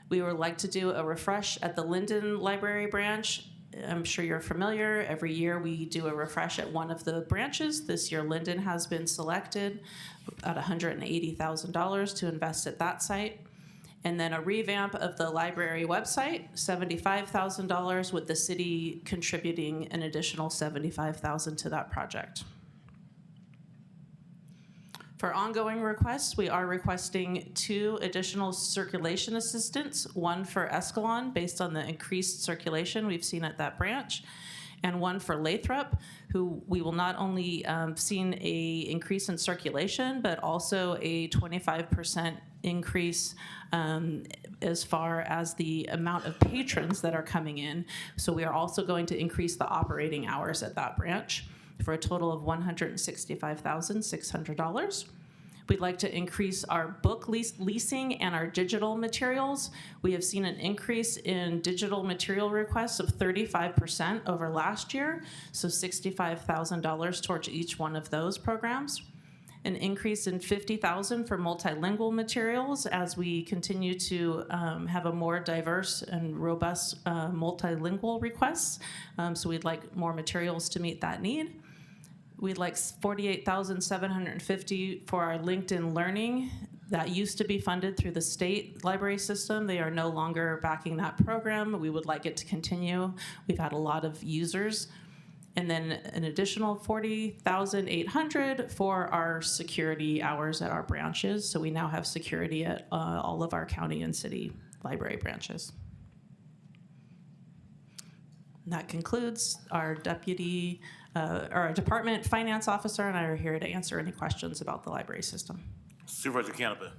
We would like to do a refresh at the Linden Library branch. I'm sure you're familiar. Every year we do a refresh at one of the branches. This year Linden has been selected at $180,000 to invest at that site. And then a revamp of the library website, $75,000, with the city contributing an additional $75,000 to that project. For ongoing requests, we are requesting 2 additional circulation assistants, one for Escalon based on the increased circulation we've seen at that branch, and one for Lathrop, who we will not only seen a increase in circulation, but also a 25% increase as far as the amount of patrons that are coming in. So we are also going to increase the operating hours at that branch for a total of $165,600. We'd like to increase our book leasing and our digital materials. We have seen an increase in digital material requests of 35% over last year, so $65,000 towards each one of those programs. An increase in $50,000 for multilingual materials as we continue to have a more diverse and robust multilingual requests. So we'd like more materials to meet that need. We'd like $48,750 for our LinkedIn Learning. That used to be funded through the state library system. They are no longer backing that program. We would like it to continue. We've had a lot of users. And then an additional $40,800 for our security hours at our branches. So we now have security at all of our county and city library branches. And that concludes our deputy, our department finance officer and I are here to answer any questions about the library system. Supervisor Canepa.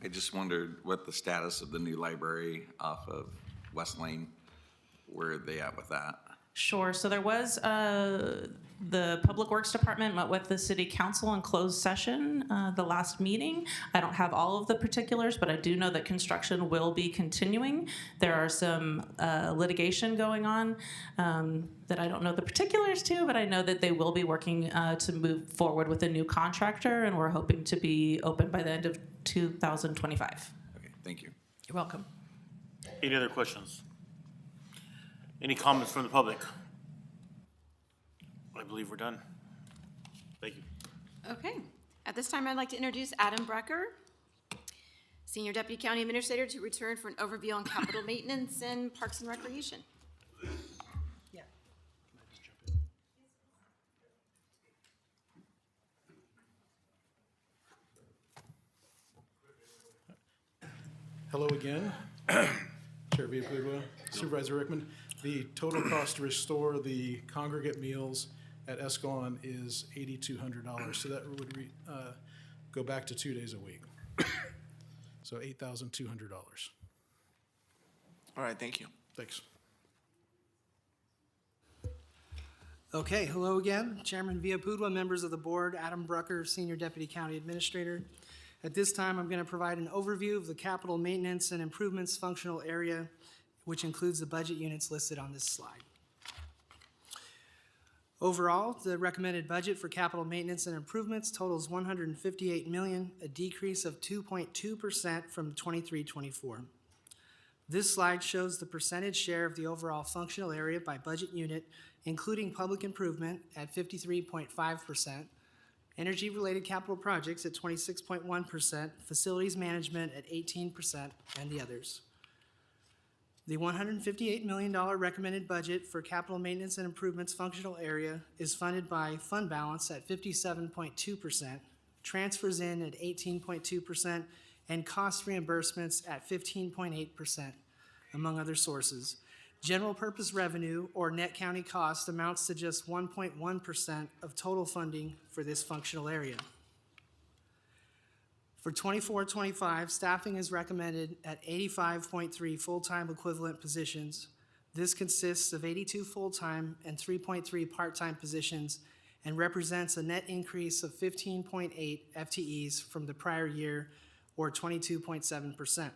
I just wondered what the status of the new library off of West Lane, where are they at with that? Sure. So there was the Public Works Department met with the City Council in closed session the last meeting. I don't have all of the particulars, but I do know that construction will be continuing. There are some litigation going on that I don't know the particulars to, but I know that they will be working to move forward with a new contractor, and we're hoping to be open by the end of 2025. Okay, thank you. You're welcome. Any other questions? Any comments from the public? I believe we're done. Thank you. Okay. At this time, I'd like to introduce Adam Brucker, Senior Deputy County Administrator, to return for an overview on capital maintenance and parks and recreation. Yeah. Hello again. Chair Villapuga, Supervisor Rickman. The total cost to restore the congregate meals at Escalon is $8,200. So that would go back to 2 days a week. So $8,200. All right, thank you. Thanks. Okay, hello again. Chairman Villapuga, members of the board, Adam Brucker, Senior Deputy County Administrator. At this time, I'm going to provide an overview of the capital maintenance and improvements functional area, which includes the budget units listed on this slide. Overall, the recommended budget for capital maintenance and improvements totals $158 million, a decrease of 2.2% from 23-24. This slide shows the percentage share of the overall functional area by budget unit, including public improvement at 53.5%, energy-related capital projects at 26.1%, facilities management at 18%, and the others. The $158 million recommended budget for capital maintenance and improvements functional area is funded by fund balance at 57.2%, transfers in at 18.2%, and cost reimbursements at 15.8%, among other sources. General purpose revenue, or net county cost, amounts to just 1.1% of total funding for this functional area. For 24-25, staffing is recommended at 85.3 full-time equivalent positions, This consists of 82 full-time and 3.3 part-time positions and represents a net increase of 15.8 FTEs from the prior year, or 22.7%.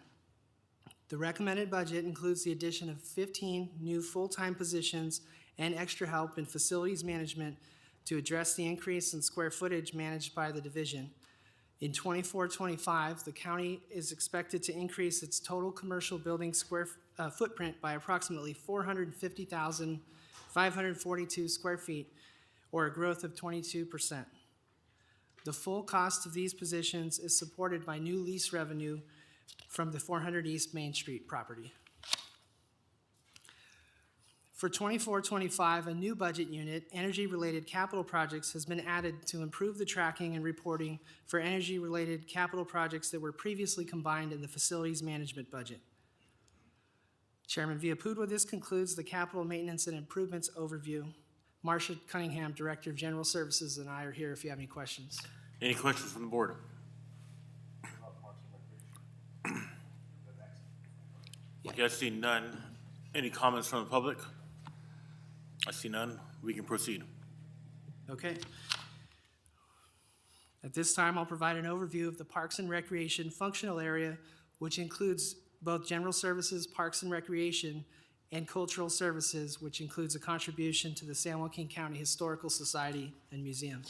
The recommended budget includes the addition of 15 new full-time positions and extra help in facilities management to address the increase in square footage managed by the division. In 24-25, the county is expected to increase its total commercial building square footprint by approximately 450,542 square feet, or a growth of 22%. The full cost of these positions is supported by new lease revenue from the 400 East Main Street property. For 24-25, a new budget unit, energy-related capital projects, has been added to improve the tracking and reporting for energy-related capital projects that were previously combined in the facilities management budget. Chairman Viapudua, this concludes the capital maintenance and improvements overview. Marcia Cunningham, Director of General Services, and I are here if you have any questions. Any questions from the board? Okay, I see none. Any comments from the public? I see none. We can proceed. Okay. At this time, I'll provide an overview of the Parks and Recreation functional area, which includes both General Services, Parks and Recreation, and Cultural Services, which includes a contribution to the San Joaquin County Historical Society and Museum.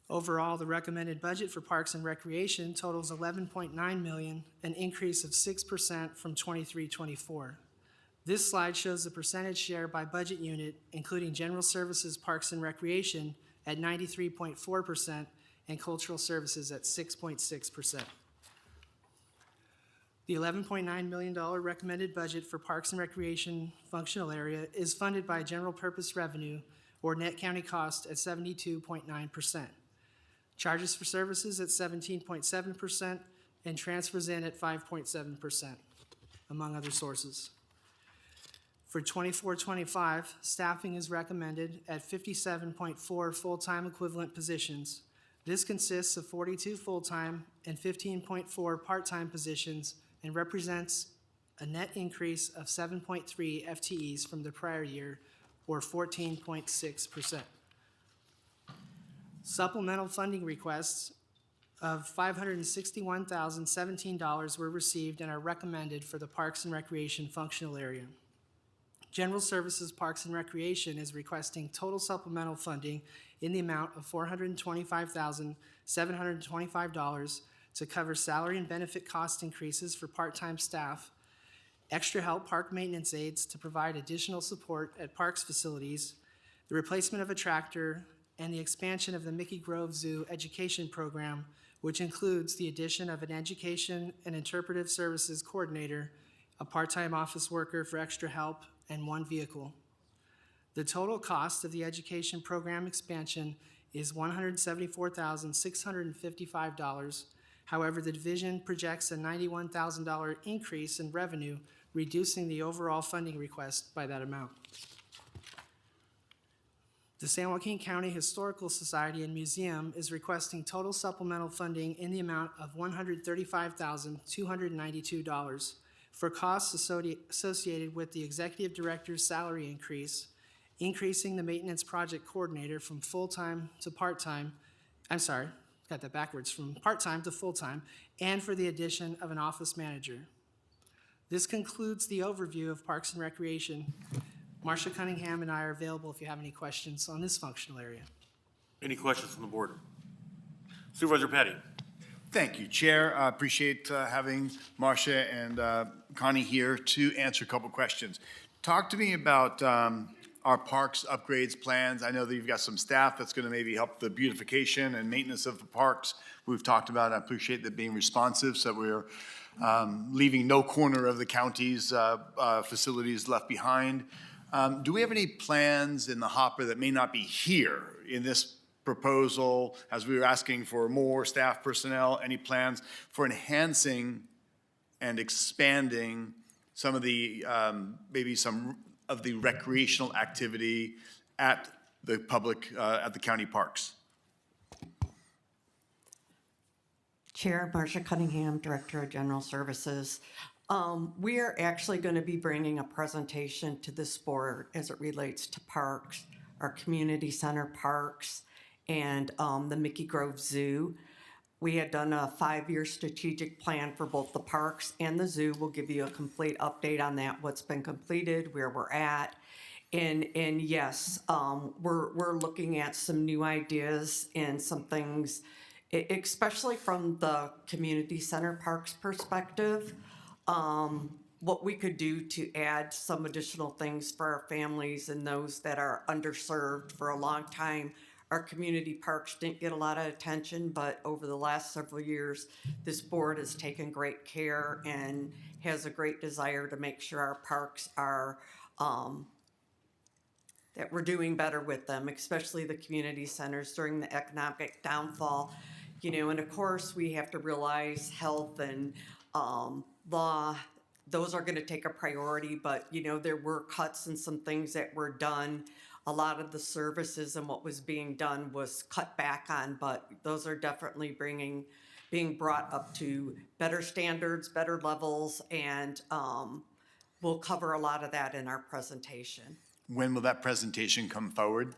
Overall, the recommended budget for Parks and Recreation totals $11.9 million, an increase of 6% from 23-24. This slide shows the percentage share by budget unit, including General Services, Parks and Recreation at 93.4% and Cultural Services at 6.6%. The $11.9 million recommended budget for Parks and Recreation functional area is funded by general purpose revenue, or net county cost, at 72.9%. Charges for services at 17.7%, and transfers in at 5.7%, among other sources. For 24-25, staffing is recommended at 57.4 full-time equivalent positions. This consists of 42 full-time and 15.4 part-time positions and represents a net increase of 7.3 FTEs from the prior year, or 14.6%. Supplemental funding requests of $561,017 were received and are recommended for the Parks and Recreation functional area. General Services, Parks and Recreation is requesting total supplemental funding in the amount of $425,725 to cover salary and benefit cost increases for part-time staff, extra help park maintenance aides to provide additional support at parks facilities, the replacement of a tractor, and the expansion of the Mickey Grove Zoo education program, which includes the addition of an education and interpretive services coordinator, a part-time office worker for extra help, and one vehicle. The total cost of the education program expansion is $174,655. However, the division projects a $91,000 increase in revenue, reducing the overall funding request by that amount. The San Joaquin County Historical Society and Museum is requesting total supplemental funding in the amount of $135,292 for costs associated with the executive director's salary increase, increasing the maintenance project coordinator from full-time to part-time, I'm sorry, got that backwards, from part-time to full-time, and for the addition of an office manager. This concludes the overview of Parks and Recreation. Marcia Cunningham and I are available if you have any questions on this functional area. Any questions from the board? Supervisor Patty. Thank you, Chair. I appreciate having Marcia and Connie here to answer a couple questions. Talk to me about our parks upgrades plans. I know that you've got some staff that's going to maybe help the beautification and maintenance of the parks we've talked about. I appreciate that being responsive, so we're leaving no corner of the county's facilities left behind. Do we have any plans in the hopper that may not be here in this proposal, as we were asking for more staff personnel, any plans for enhancing and expanding some of the, maybe some of the recreational activity at the public, at the county parks? Chair, Marcia Cunningham, Director of General Services. We are actually going to be bringing a presentation to this board as it relates to parks, our community center parks, and the Mickey Grove Zoo. We had done a 5-year strategic plan for both the parks and the zoo. We'll give you a complete update on that, what's been completed, where we're at. And yes, we're looking at some new ideas and some things, especially from the community center parks perspective. What we could do to add some additional things for our families and those that are underserved. For a long time, our community parks didn't get a lot of attention, but over the last several years, this board has taken great care and has a great desire to make sure our parks are, that we're doing better with them, especially the community centers during the economic downfall. You know, and of course, we have to realize health and law, those are gonna take a priority, but you know, there were cuts and some things that were done. A lot of the services and what was being done was cut back on, but those are definitely being brought up to better standards, better levels, and we'll cover a lot of that in our presentation. When will that presentation come forward?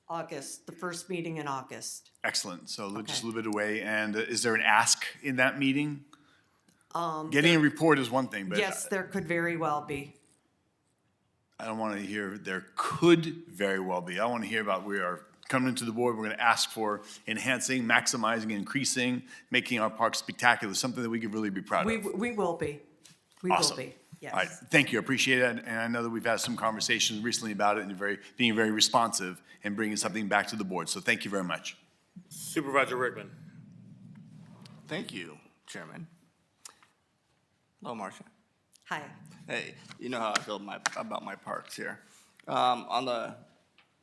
August, the first meeting in August. Excellent. So Okay. just a little bit away. And is there an ask in that meeting? Getting a report is one thing, but Yes, there could very well be. I don't want to hear there could very well be. I want to hear about we are coming into the board, we're going to ask for enhancing, maximizing, increasing, making our parks spectacular, something that we could really be proud of. We will be. We Awesome. will be, yes. All right, thank you, I appreciate it, and I know that we've had some conversations recently about it, and you're being very responsive and bringing something back to the board, so thank you very much. Supervisor Rickman. Thank you, Chairman. Hello, Marcia. Hi. Hey, you know how I feel about my parks here. On the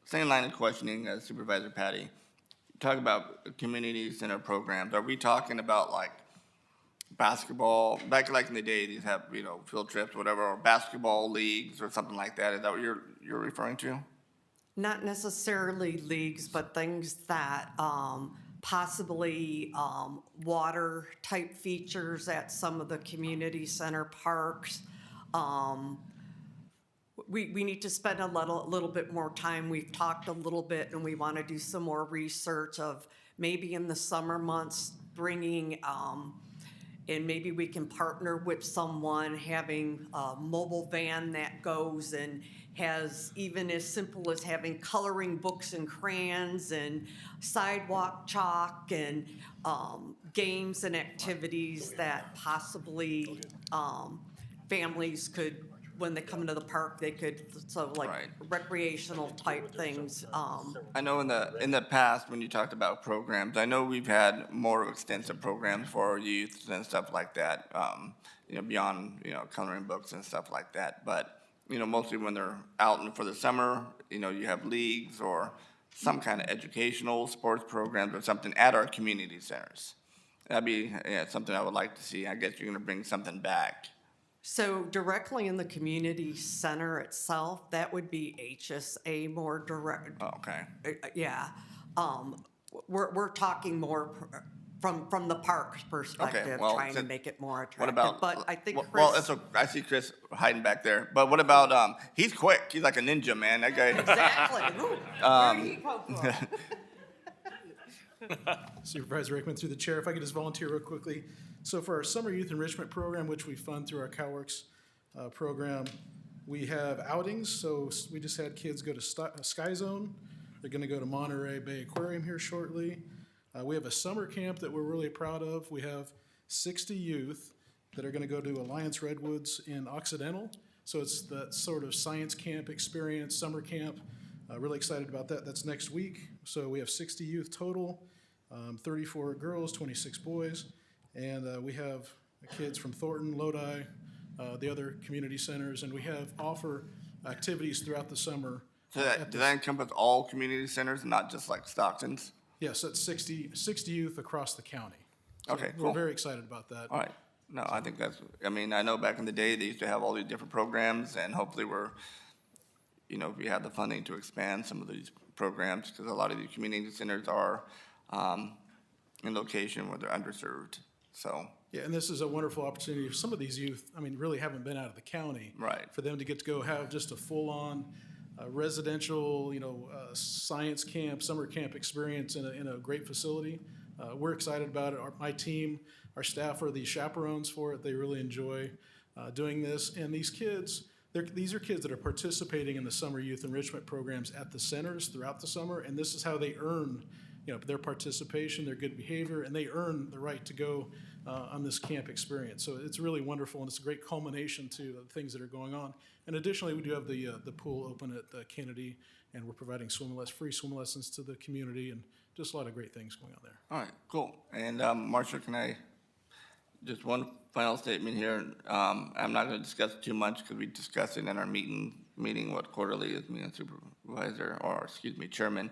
same line of questioning as Supervisor Patty, talk about community center programs. Are we talking about like basketball, back like in the day, these have, you know, field trips, whatever, or basketball leagues or something like that? Is that what you're referring to? Not necessarily leagues, but things that possibly water type features at some of the community center parks. We need to spend a little bit more time. We've talked a little bit and we want to do some more research of maybe in the summer months bringing, and maybe we can partner with someone having a mobile van that goes and has even as simple as having coloring books and crayons and sidewalk chalk and games and activities that possibly families could, when they come into the park, they could, so like Right. recreational type things. I know in the past, when you talked about programs, I know we've had more extensive programs for our youth and stuff like that, you know, beyond, you know, coloring books and stuff like that. But, you know, mostly when they're out and for the summer, you know, you have leagues or some kind of educational sports programs or something at our community centers. That'd be something I would like to see. I guess you're gonna bring something back. So directly in the community center itself, that would be HSA more direct. Oh, okay. Yeah. We're talking more from the park's perspective, well, trying to then make it more attractive. What about? But I think Well, Chris. I see Chris hiding back there. But what about? He's quick. He's like a ninja, man. That guy. Exactly. Ooh, where did he come from? Supervisor Rickman, through the chair, if I could just volunteer real quickly. So for our summer youth enrichment program, which we fund through our CalWorks program, we have outings. So we just had kids go to Sky Zone. They're going to go to Monterey Bay Aquarium here shortly. We have a summer camp that we're really proud of. We have 60 youth that are going to go to Alliance Redwoods in Occidental. So it's that sort of science camp experience, summer camp. Really excited about that. That's next week. So we have 60 youth total, 34 girls, 26 boys. And we have kids from Thornton, Lodi, the other community centers, and we offer activities throughout the summer. So does that encompass all community centers, not just like Stockton's? Yes, that's 60 youth across the county. So Okay, we're cool. very excited about that. All right. No, I think I mean, I know back in the day, they used to have all these different programs, and hopefully we have the funding to expand some of these programs, because a lot of these community centers are in location where they're underserved. So Yeah, and this is a wonderful opportunity for some of these youth, I mean, really haven't been out of the county. Right. For them to get to go have just a full-on residential, science camp, summer camp experience in a great facility. We're excited about it. My team, our staff are the chaperones for it. They really enjoy doing this. And these kids, these are kids that are participating in the summer youth enrichment programs at the centers throughout the summer, and this is how they earn their participation, their good behavior, and they earn the right to go on this camp experience. So it's really wonderful, and it's a great culmination to the things that are going on. And additionally, we do have the pool open at Kennedy, and we're providing free swim lessons to the community, and just a lot of great things going on there. All right, cool. And Marcia, can I, just one final statement here. I'm not going to discuss too much because we discussed it in our meeting what quarterly is, me and supervisor, or excuse me, chairman,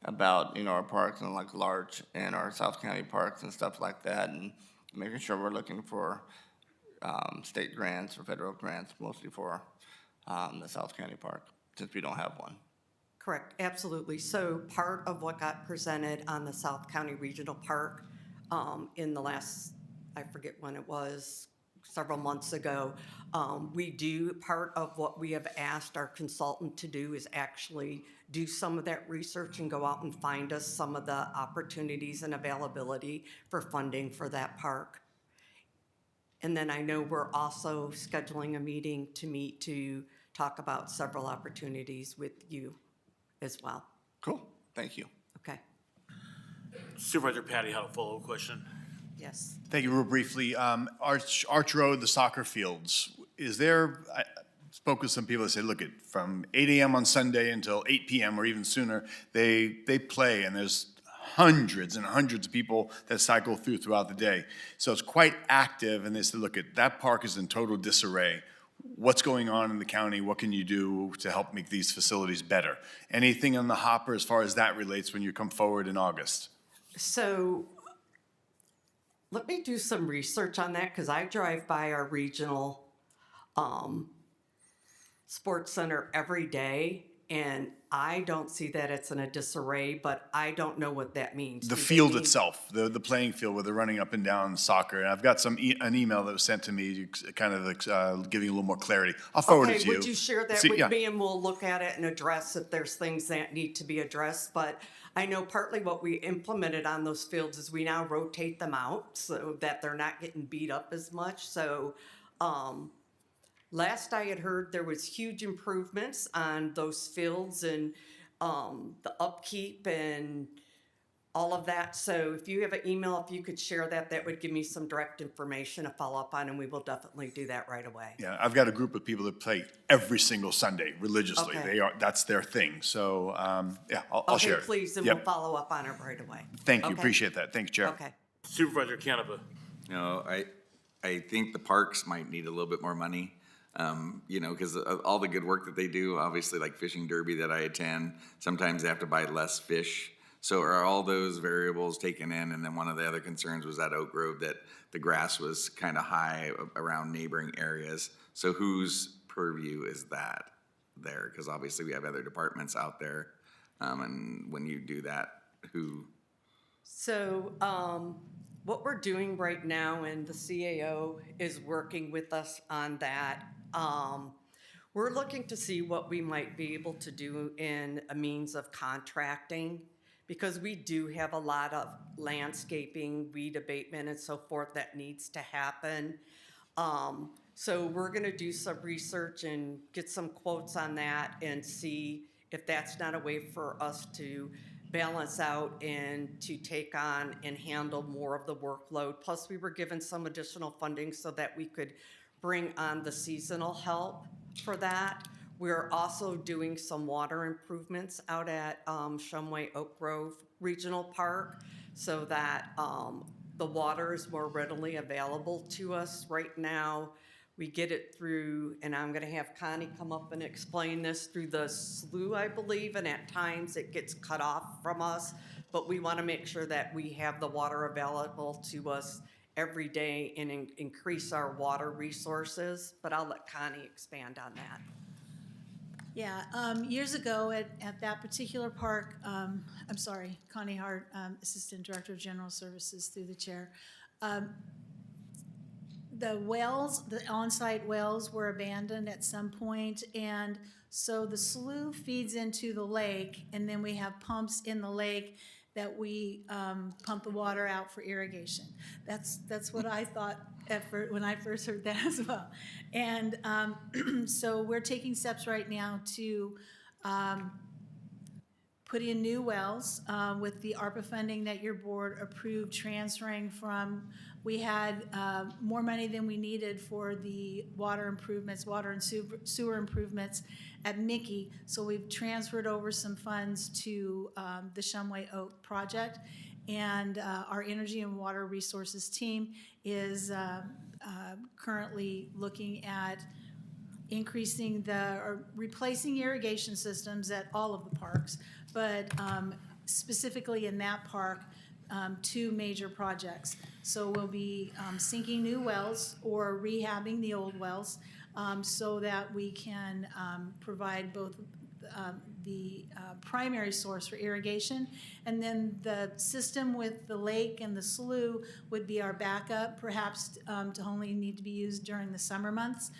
about our parks and like large and our South County parks and stuff like that, and making sure we're looking for state grants or federal grants, mostly for the South County Park, since we don't have one. Correct, absolutely. So part of what got presented on the South County Regional Park in the last, I forget when it was, several months ago, part of what we have asked our consultant to do is actually do some of that research and go out and find us some of the opportunities and availability for funding for that park. And then I know we're also scheduling a meeting to meet to talk about several opportunities with you as well. Cool, thank you. Okay, Supervisor Patty had a follow-up question. yes. Thank you. Real briefly, Arch Road, the soccer fields, is there, I spoke with some people that said, look, from 8 a.m. on Sunday until 8 p.m. or even sooner, they play, and there's hundreds and hundreds of people that cycle throughout the day. So it's quite active, and they said, look, that park is in total disarray. What's going on in the county? What can you do to help make these facilities better? Anything on the hopper as far as that relates when you come forward in August? So let me do some research on that, because I drive by our regional sports center every day, and I don't see that it's in a disarray, but I don't know what that means. The Do they field mean- itself, the playing field where they're running up and down soccer. And I've got an email that was sent to me, kind of giving a little more clarity. I'll forward it to you. Okay, would you share that See, with yeah. me, and we'll look at it and address if there's things that need to be addressed. But I know partly what we implemented on those fields is we now rotate them out so that they're not getting beat up as much. So last I had heard, there was huge improvements on those fields and the upkeep and all of that. So if you have an email, if you could share that, that would give me some direct information to follow up on, and we will definitely do that right away. Yeah, I've got a group of people that play every single Sunday religiously. Okay. That's their thing. So, yeah, I'll share Okay, it. please, and Yep. we'll follow up on it right away. Thank you, Okay. appreciate that. Thanks, Chair. Okay. Supervisor Canepa. No, I think the parks might need a little bit more money, because all the good work that they do, obviously like fishing derby that I attend, sometimes they have to buy less fish. So are all those variables taken in? And then one of the other concerns was at Oak Grove that the grass was kind of high around neighboring areas. So whose purview is that there? Because obviously we have other departments out there. And when you do that, who? So what we're doing right now, and the CAO is working with us on that, we're looking to see what we might be able to do in a means of contracting, because we do have a lot of landscaping, weed abatement and so forth that needs to happen. So we're gonna do some research and get some quotes on that and see if that's not a way for us to balance out and to take on and handle more of the workload. Plus, we were given some additional funding so that we could bring on the seasonal help for that. We're also doing some water improvements out at Shumway Oak Grove Regional Park so that the water is more readily available to us. Right now, we get it through, and I'm gonna have Connie come up and explain this, through the slough, I believe, and at times it gets cut off from us, but we wanna make sure that we have the water available to us every day and increase our water resources, but I'll let Connie expand on that. Yeah, years ago at that particular park, I'm sorry, Connie Hart, Assistant Director of General Services through the chair. the wells, the on-site wells were abandoned at some point, and so the slough feeds into the lake, and then we have pumps in the lake that we pump the water out for irrigation. That's what I thought when I first heard that as well. And so we're taking steps right now to put in new wells with the ARPA funding that your board approved transferring from. We had more money than we needed for the water improvements, water and sewer improvements at Mickey. So we've transferred over some funds to the Shumway Oak project. And our energy and water resources team is currently looking at increasing or replacing irrigation systems at all of the parks, but specifically in that park, 2 major projects. So we'll be sinking new wells or rehabbing the old wells so that we can provide both the primary source for irrigation, and then the system with the lake and the slough would be our backup, perhaps to only need to be used during the summer months,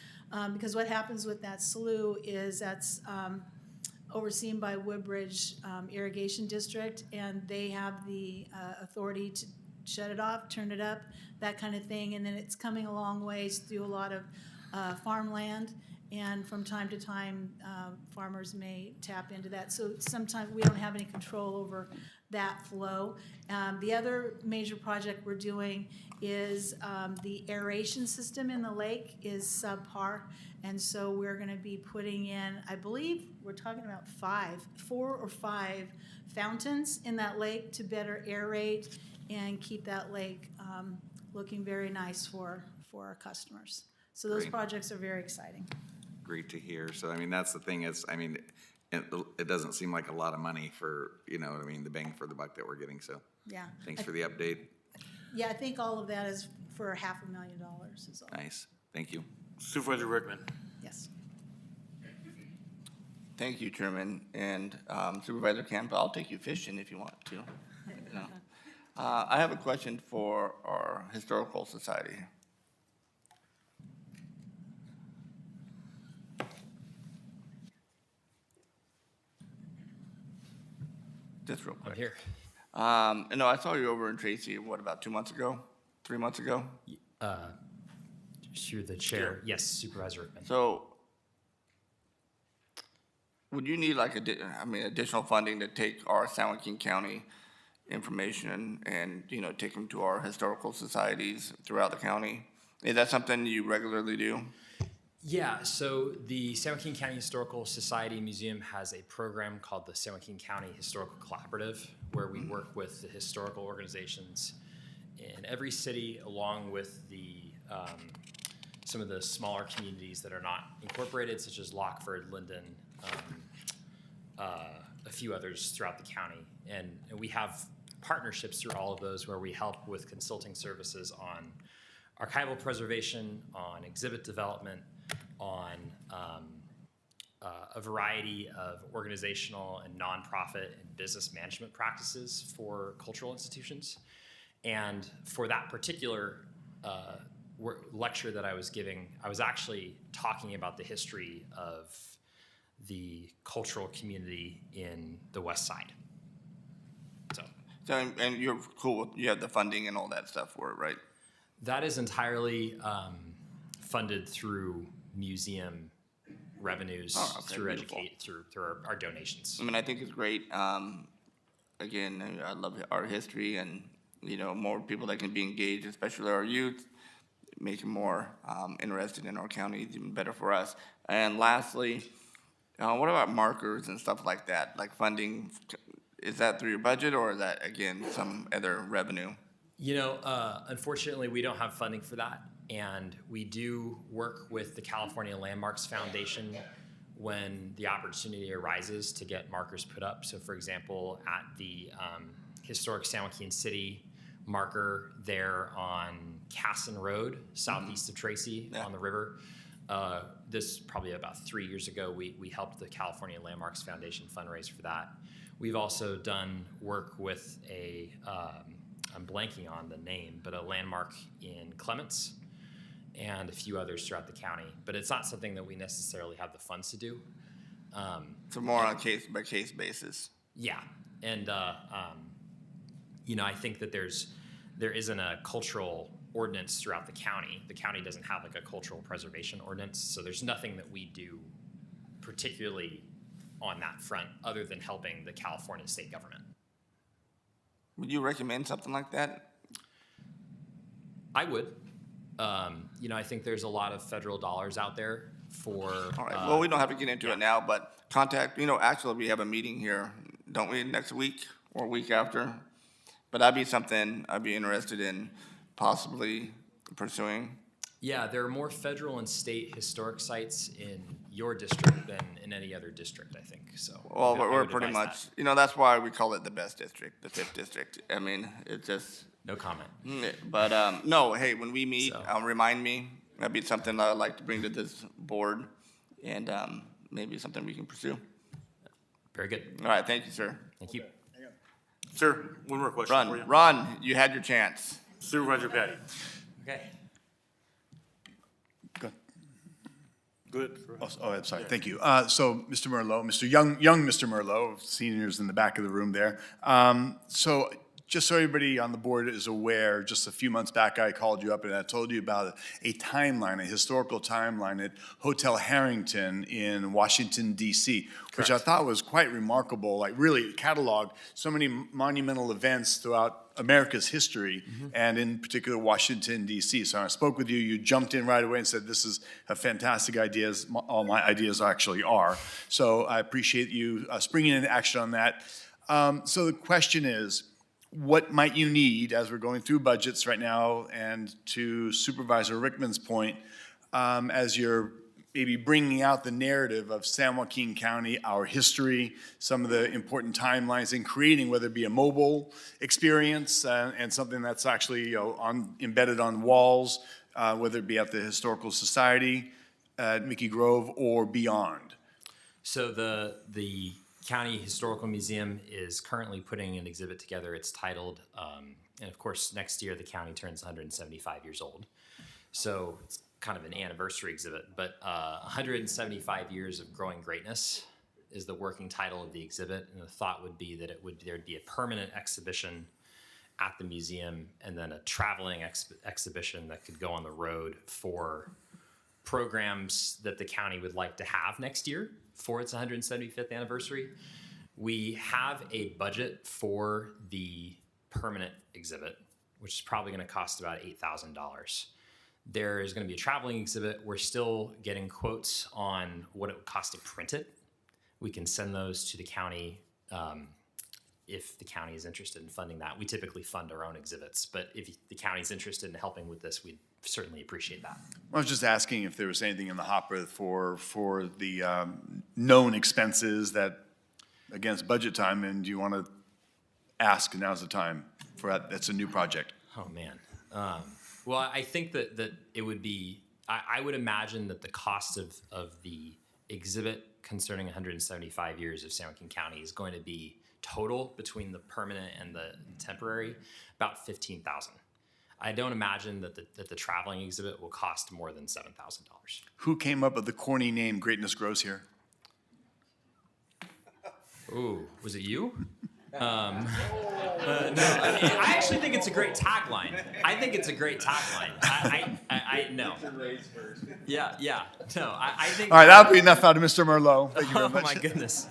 because what happens with that slough is that's overseen by Woodbridge Irrigation District, and they have the authority to shut it off, turn it up, that kind of thing, and then it's coming a long ways through a lot of farmland, and from time to time, farmers may tap into that. So sometimes we don't have any control over that flow. The other major project we're doing is the aeration system in the lake is subpar, and so we're gonna be putting in, I believe, we're talking about 4 or 5 fountains in that lake to better aerate and keep that lake looking very nice for our customers. So those Great. projects are very exciting. Great to hear. So, I mean, that's the thing is, I mean, it doesn't seem like a lot of money for, you know what I mean, the bang for the buck that we're getting, so. Yeah. Thanks for the update. Yeah, I think all of that is for $500,000 is all. Nice. Thank you. Supervisor Rickman. Yes. Thank you, Chairman, and Supervisor Campbell, I'll take you fishing if you want to. No. I have a question for our Historical Society. Just real quick. I'm here. No, I saw you over in Tracy, what, about 2 months ago? 3 months ago? Through the chair, yes, Supervisor Rickman. So, would you need like additional funding to take our San Joaquin County information and, you know, take them to our historical societies throughout the county? Is that something you regularly do? Yeah, so the San Joaquin County Historical Society Museum has a program called the San Joaquin County Historical Collaborative, where we work with the historical organizations in every city, along with the some of the smaller communities that are not incorporated, such as Lockford, Linden, a few others throughout the county. And we have partnerships through all of those where we help with consulting services on archival preservation, on exhibit development, on a variety of organizational and nonprofit and business management practices for cultural institutions. And for that particular lecture that I was giving, I was actually talking about the history of the cultural community in the West Side. So, and you're cool with, you have the funding and all that stuff for it, right? That is entirely funded through museum revenues, through through our donations. I mean, I think it's great. Again, I love our history, and you know, more people that can be engaged, especially our youth, make them more interested in our county, even better for us. And lastly, what about markers and stuff like that, like funding? Is that through your budget, or is that again some other revenue? You know, unfortunately, we don't have funding for that, and we do work with the California Landmarks Foundation when the opportunity arises to get markers put up. So, for example, at the historic San Joaquin City marker there on Casson Road, southeast of Tracy on the river, this probably about 3 years ago, we helped the California Landmarks Foundation fundraise for that. We've also done work with I'm blanking on the name, but a landmark in Clements. and a few others throughout the county. But it's not something that we necessarily have the funds to do. So more on a case-by-case basis. Yeah, and you know, I think that there isn't a cultural ordinance throughout the county. The county doesn't have like a cultural preservation ordinance, so there's nothing that we do particularly on that front other than helping the California state government. Would you recommend something like that? I would. You know, I think there's a lot of federal dollars out there for. All right, well, we don't have to get into it now, but contact, you know, actually, we have a meeting here, don't we, next week or week after? But that'd be something I'd be interested in possibly pursuing. Yeah, there are more federal and state historic sites in your district than in any other district, I think, so. Well, I we're would pretty advise much, that. you know, that's why we call it the best district, the 5th district. I mean, it's just. No comment. But, no, hey, when we meet, remind me. That'd be something I'd like to bring to this board, and maybe something we can pursue. Very good. All right, thank you, sir. Thank you. Sir, one more question for you. Run, you had your chance. Supervisor Patty. Okay. Good. Oh, I'm sorry. Thank you. So, Mr. Merlot, Mr. Young Mr. Merlot, seniors in the back of the room there. So, just so everybody on the board is aware, just a few months back, I called you up and I told you about a timeline, a historical timeline at Hotel Harrington in Washington, D.C., which I thought was quite remarkable, like really cataloged so many monumental events throughout America's history, and in particular Washington, D.C. So I spoke with you, you jumped in right away and said, this is a fantastic idea, as all my ideas actually are. So I appreciate you springing into action on that. So the question is, what might you need as we're going through budgets right now, and to Supervisor Rickman's point, as you're maybe bringing out the narrative of San Joaquin County, our history, some of the important timelines, and creating, whether it be a mobile experience and something that's actually, you know, embedded on walls, whether it be at the Historical Society at Mickey Grove or beyond. So the County Historical Museum is currently putting an exhibit together. It's titled, and of course, next year the county turns 175 years old. So it's kind of an anniversary exhibit, but 175 years of growing greatness is the working title of the exhibit. And the thought would be that there'd be a permanent exhibition at the museum, and then a traveling exhibition that could go on the road for programs that the county would like to have next year for its 175th anniversary. We have a budget for the permanent exhibit, which is probably going to cost about $8,000. There is going to be a traveling exhibit. We're still getting quotes on what it would cost to print it. We can send those to the county if the county is interested in funding that. We typically fund our own exhibits, but if the county is interested in helping with this, we'd certainly appreciate that. I was just asking if there was anything in the hopper for the known expenses that, against budget time, and do you want to ask, now's the time for that? That's a new project. Oh, man. Well, I think that it would be, I would imagine that the cost of the exhibit concerning 175 years of San Joaquin County is going to be total between the permanent and the temporary, about $15,000. I don't imagine that the traveling exhibit will cost more than $7,000. Who came up with the corny name Greatness Grows Here? Ooh, was it you? No, I actually think it's a great tagline. I think it's a great tagline. I no. Yeah. No, I think. All right, that'll be enough out of Mr. Merlot. Thank you very much. Oh my goodness.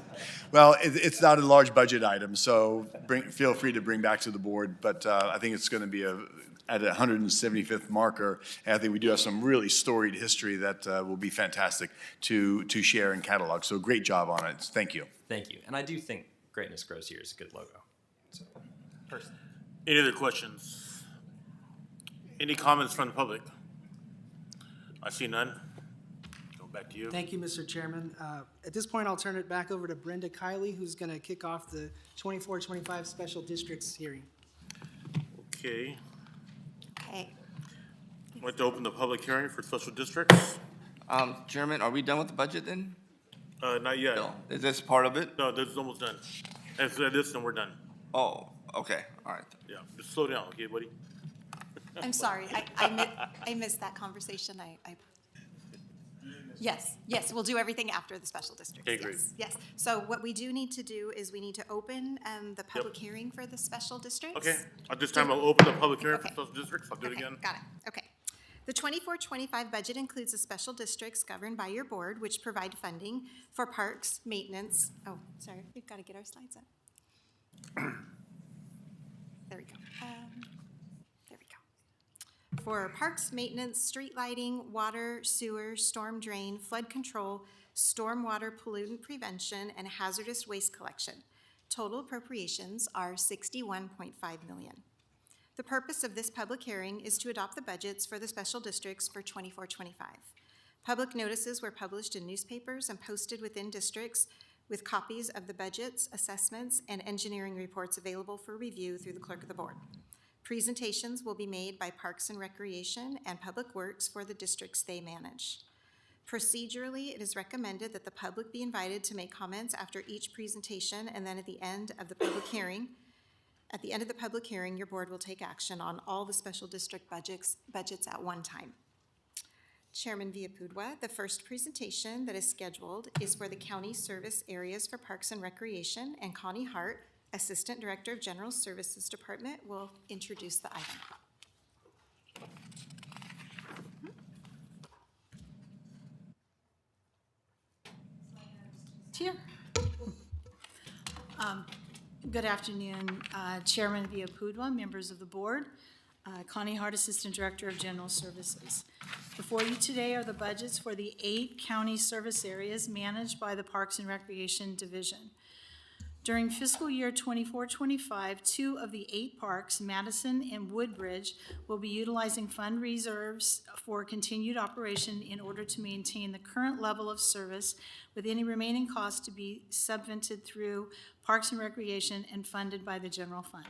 Well, it's not a large budget item, so feel free to bring back to the board. But I think it's going to be at a 175th marker. And I think we do have some really storied history that will be fantastic to share and catalog. So great job on it. Thank you. Thank you. And I do think Greatness Grows Here is a good logo. So, Any other questions? Any comments from the public? I see none. Go back to you. Thank you, Mr. Chairman. At this point, I'll turn it back over to Brenda Kiley, who's going to kick off the 24-25 Special Districts hearing. Okay. Okay. I'd like to open the public hearing for special districts. Chairman, are we done with the budget then? Not yet. No. Is this part of it? No, this is almost done. After this, then we're done. Oh, okay, all right. Yeah, just slow down, okay, buddy? I'm sorry, I missed that conversation. Yes, we'll do everything after the special districts. Okay, great. Yes. So what we do need to do is we need to open the public hearing for the special districts. Okay, at this time, I'll open the public hearing for Okay. special districts. I'll do it Okay, again. got it, okay. The 24-25 budget includes the special districts governed by your board, which provide funding for parks, maintenance, sorry, we've got to get our slides up. There we go. There we go. For parks, maintenance, street lighting, water, sewer, storm drain, flood control, stormwater pollutant prevention, and hazardous waste collection. Total appropriations are $61.5 million. The purpose of this public hearing is to adopt the budgets for the special districts for 24-25. Public notices were published in newspapers and posted within districts with copies of the budgets, assessments, and engineering reports available for review through the clerk of the board. Presentations will be made by Parks and Recreation and Public Works for the districts they manage. Procedurally, it is recommended that the public be invited to make comments after each presentation and then at the end of the public hearing. At the end of the public hearing, your board will take action on all the special district budgets at one time. Chairman Villaputua, the first presentation that is scheduled is for the county service areas for Parks and Recreation, and Connie Hart, Assistant Director of General Services Department, will introduce the item. Here. Good afternoon, Chairman Villaputua, members of the board. Connie Hart, Assistant Director of General Services. Before you today are the budgets for the 8 county service areas managed by the Parks and Recreation Division. During fiscal year 24-25, 2 of the 8 parks, Madison and Woodbridge, will be utilizing fund reserves for continued operation in order to maintain the current level of service, with any remaining costs to be subvented through Parks and Recreation and funded by the general fund.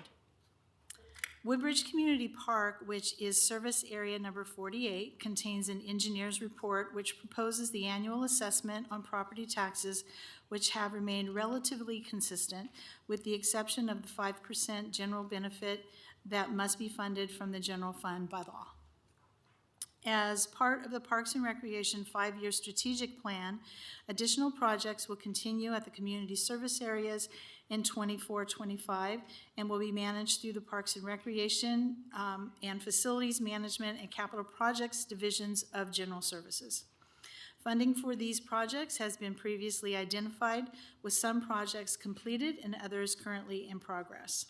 Woodbridge Community Park, which is service area number 48, contains an engineer's report which proposes the annual assessment on property taxes, which have remained relatively consistent, with the exception of the 5% general benefit that must be funded from the general fund by law. As part of the Parks and Recreation 5-year strategic plan, additional projects will continue at the community service areas in 24-25 and will be managed through the Parks and Recreation and Facilities Management and Capital Projects divisions of General Services. Funding for these projects has been previously identified, with some projects completed and others currently in progress.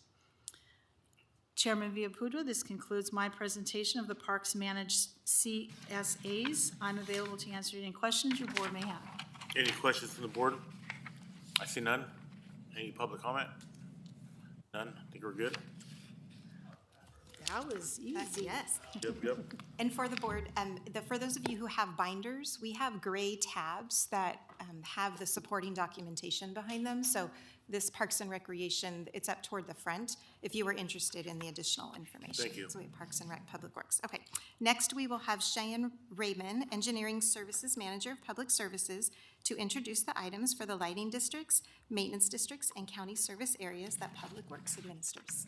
Chairman Villaputua, this concludes my presentation of the Parks Managed CSAs. I'm available to answer any questions your board may have. Any questions from the board? I see none. Any public comment? None? Think we're good? That was easy. Yes. Yep. And for the board, for those of you who have binders, we have gray tabs that have the supporting documentation behind them. So this Parks and Recreation, it's up toward the front if you were interested in the additional information. Thank you. So we have Parks and Rec, Public Works. Okay. Next, we will have Cheyenne Raymond, Engineering Services Manager of Public Services, to introduce the items for the lighting districts, maintenance districts, and county service areas that Public Works administers.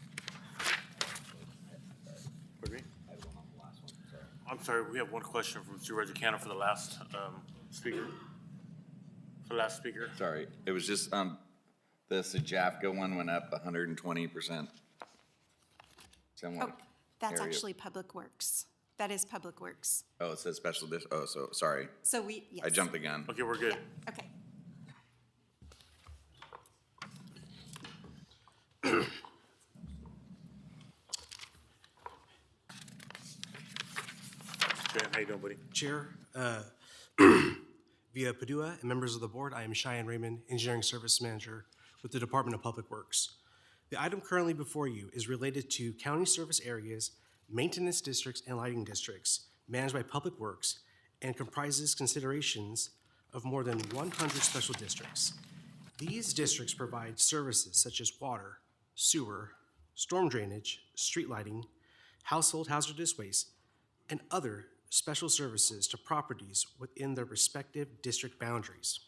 I'm sorry, we have one question from Supervisor Cannon for the last speaker. Sorry, it was just, the Sajafka one went up 120%. Oh, that's actually Public Works. That is Public Works. Oh, it says special so, sorry. So yes. I jumped the gun. Okay, we're good. Okay. How you doing, buddy? Chair, Villaputua, and members of the board, I am Cheyenne Raymond, Engineering Service Manager with the Department of Public Works. The item currently before you is related to county service areas, maintenance districts, and lighting districts managed by Public Works and comprises considerations of more than 100 special districts. These districts provide services such as water, sewer, storm drainage, street lighting, household hazardous waste, and other special services to properties within their respective district boundaries.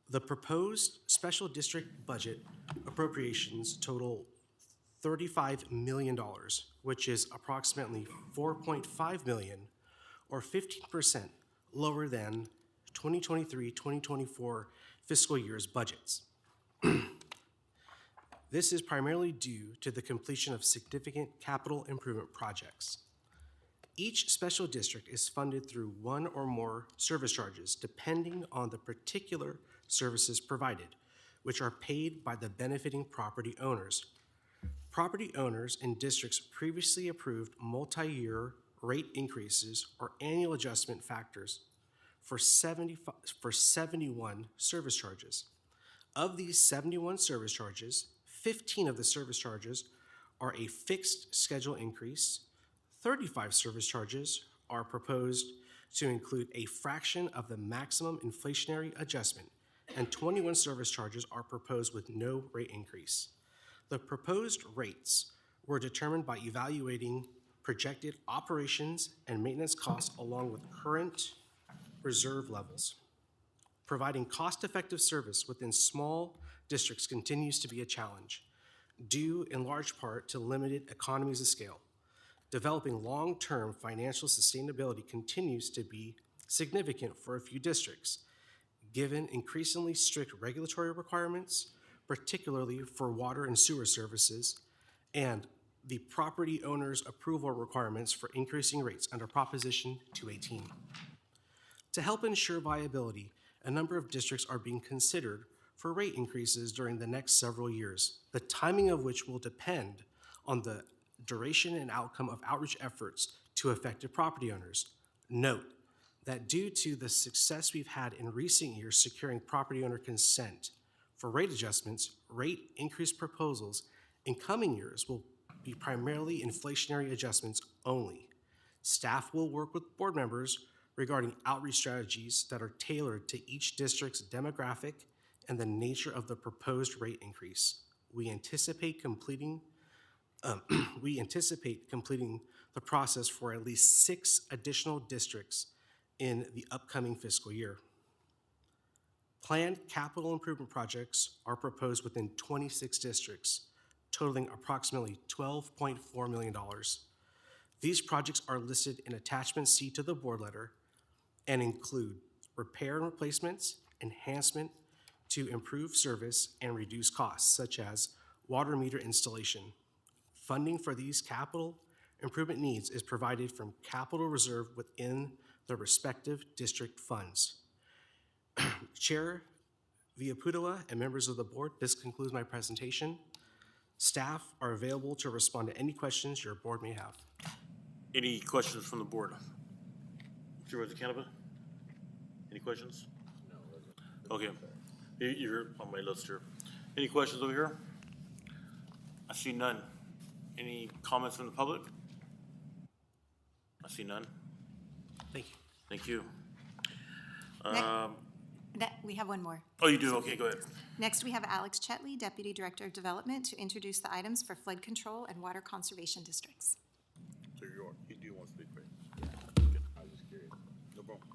The proposed special district budget appropriations total $35 million, which is approximately $4.5 million or 15% lower than 2023-2024 fiscal year's budgets. This is primarily due to the completion of significant capital improvement projects. Each special district is funded through one or more service charges depending on the particular services provided, which are paid by the benefiting property owners. Property owners in districts previously approved multi-year rate increases or annual adjustment factors for 71 service charges. Of these 71 service charges, 15 of the service charges are a fixed schedule increase, 35 service charges are proposed to include a fraction of the maximum inflationary adjustment, and 21 service charges are proposed with no rate increase. The proposed rates were determined by evaluating projected operations and maintenance costs along with current reserve levels. Providing cost-effective service within small districts continues to be a challenge, due in large part to limited economies of scale. Developing long-term financial sustainability continues to be significant for a few districts, given increasingly strict regulatory requirements, particularly for water and sewer services, and the property owner's approval requirements for increasing rates under Proposition 218. To help ensure viability, a number of districts are being considered for rate increases during the next several years, the timing of which will depend on the duration and outcome of outreach efforts to affected property owners. Note that due to the success we've had in recent years securing property owner consent for rate adjustments, rate increase proposals in coming years will be primarily inflationary adjustments only. Staff will work with board members regarding outreach strategies that are tailored to each district's demographic and the nature of the proposed rate increase. We anticipate completing the process for at least 6 additional districts in the upcoming fiscal year. Planned capital improvement projects are proposed within 26 districts, totaling approximately $12.4 million. These projects are listed in Attachment C to the board letter and include repair and replacements, enhancement to improve service and reduce costs, such as water meter installation. Funding for these capital improvement needs is provided from capital reserve within the respective district funds. Chair Villaputua and members of the board, this concludes my presentation. Staff are available to respond to any questions your board may have. Any questions from the board? Supervisor Canova? Any questions? No. Okay. You're on my list here. Any questions over here? I see none. Any comments from the public? I see none. Thank you. Thank you. We have one more. Oh, you do? Okay, go ahead. Next, we have Alex Chetley, Deputy Director of Development, to introduce the items for flood control and water conservation districts. So you do want to speak, right? Yeah. Okay. I was just curious. No problem.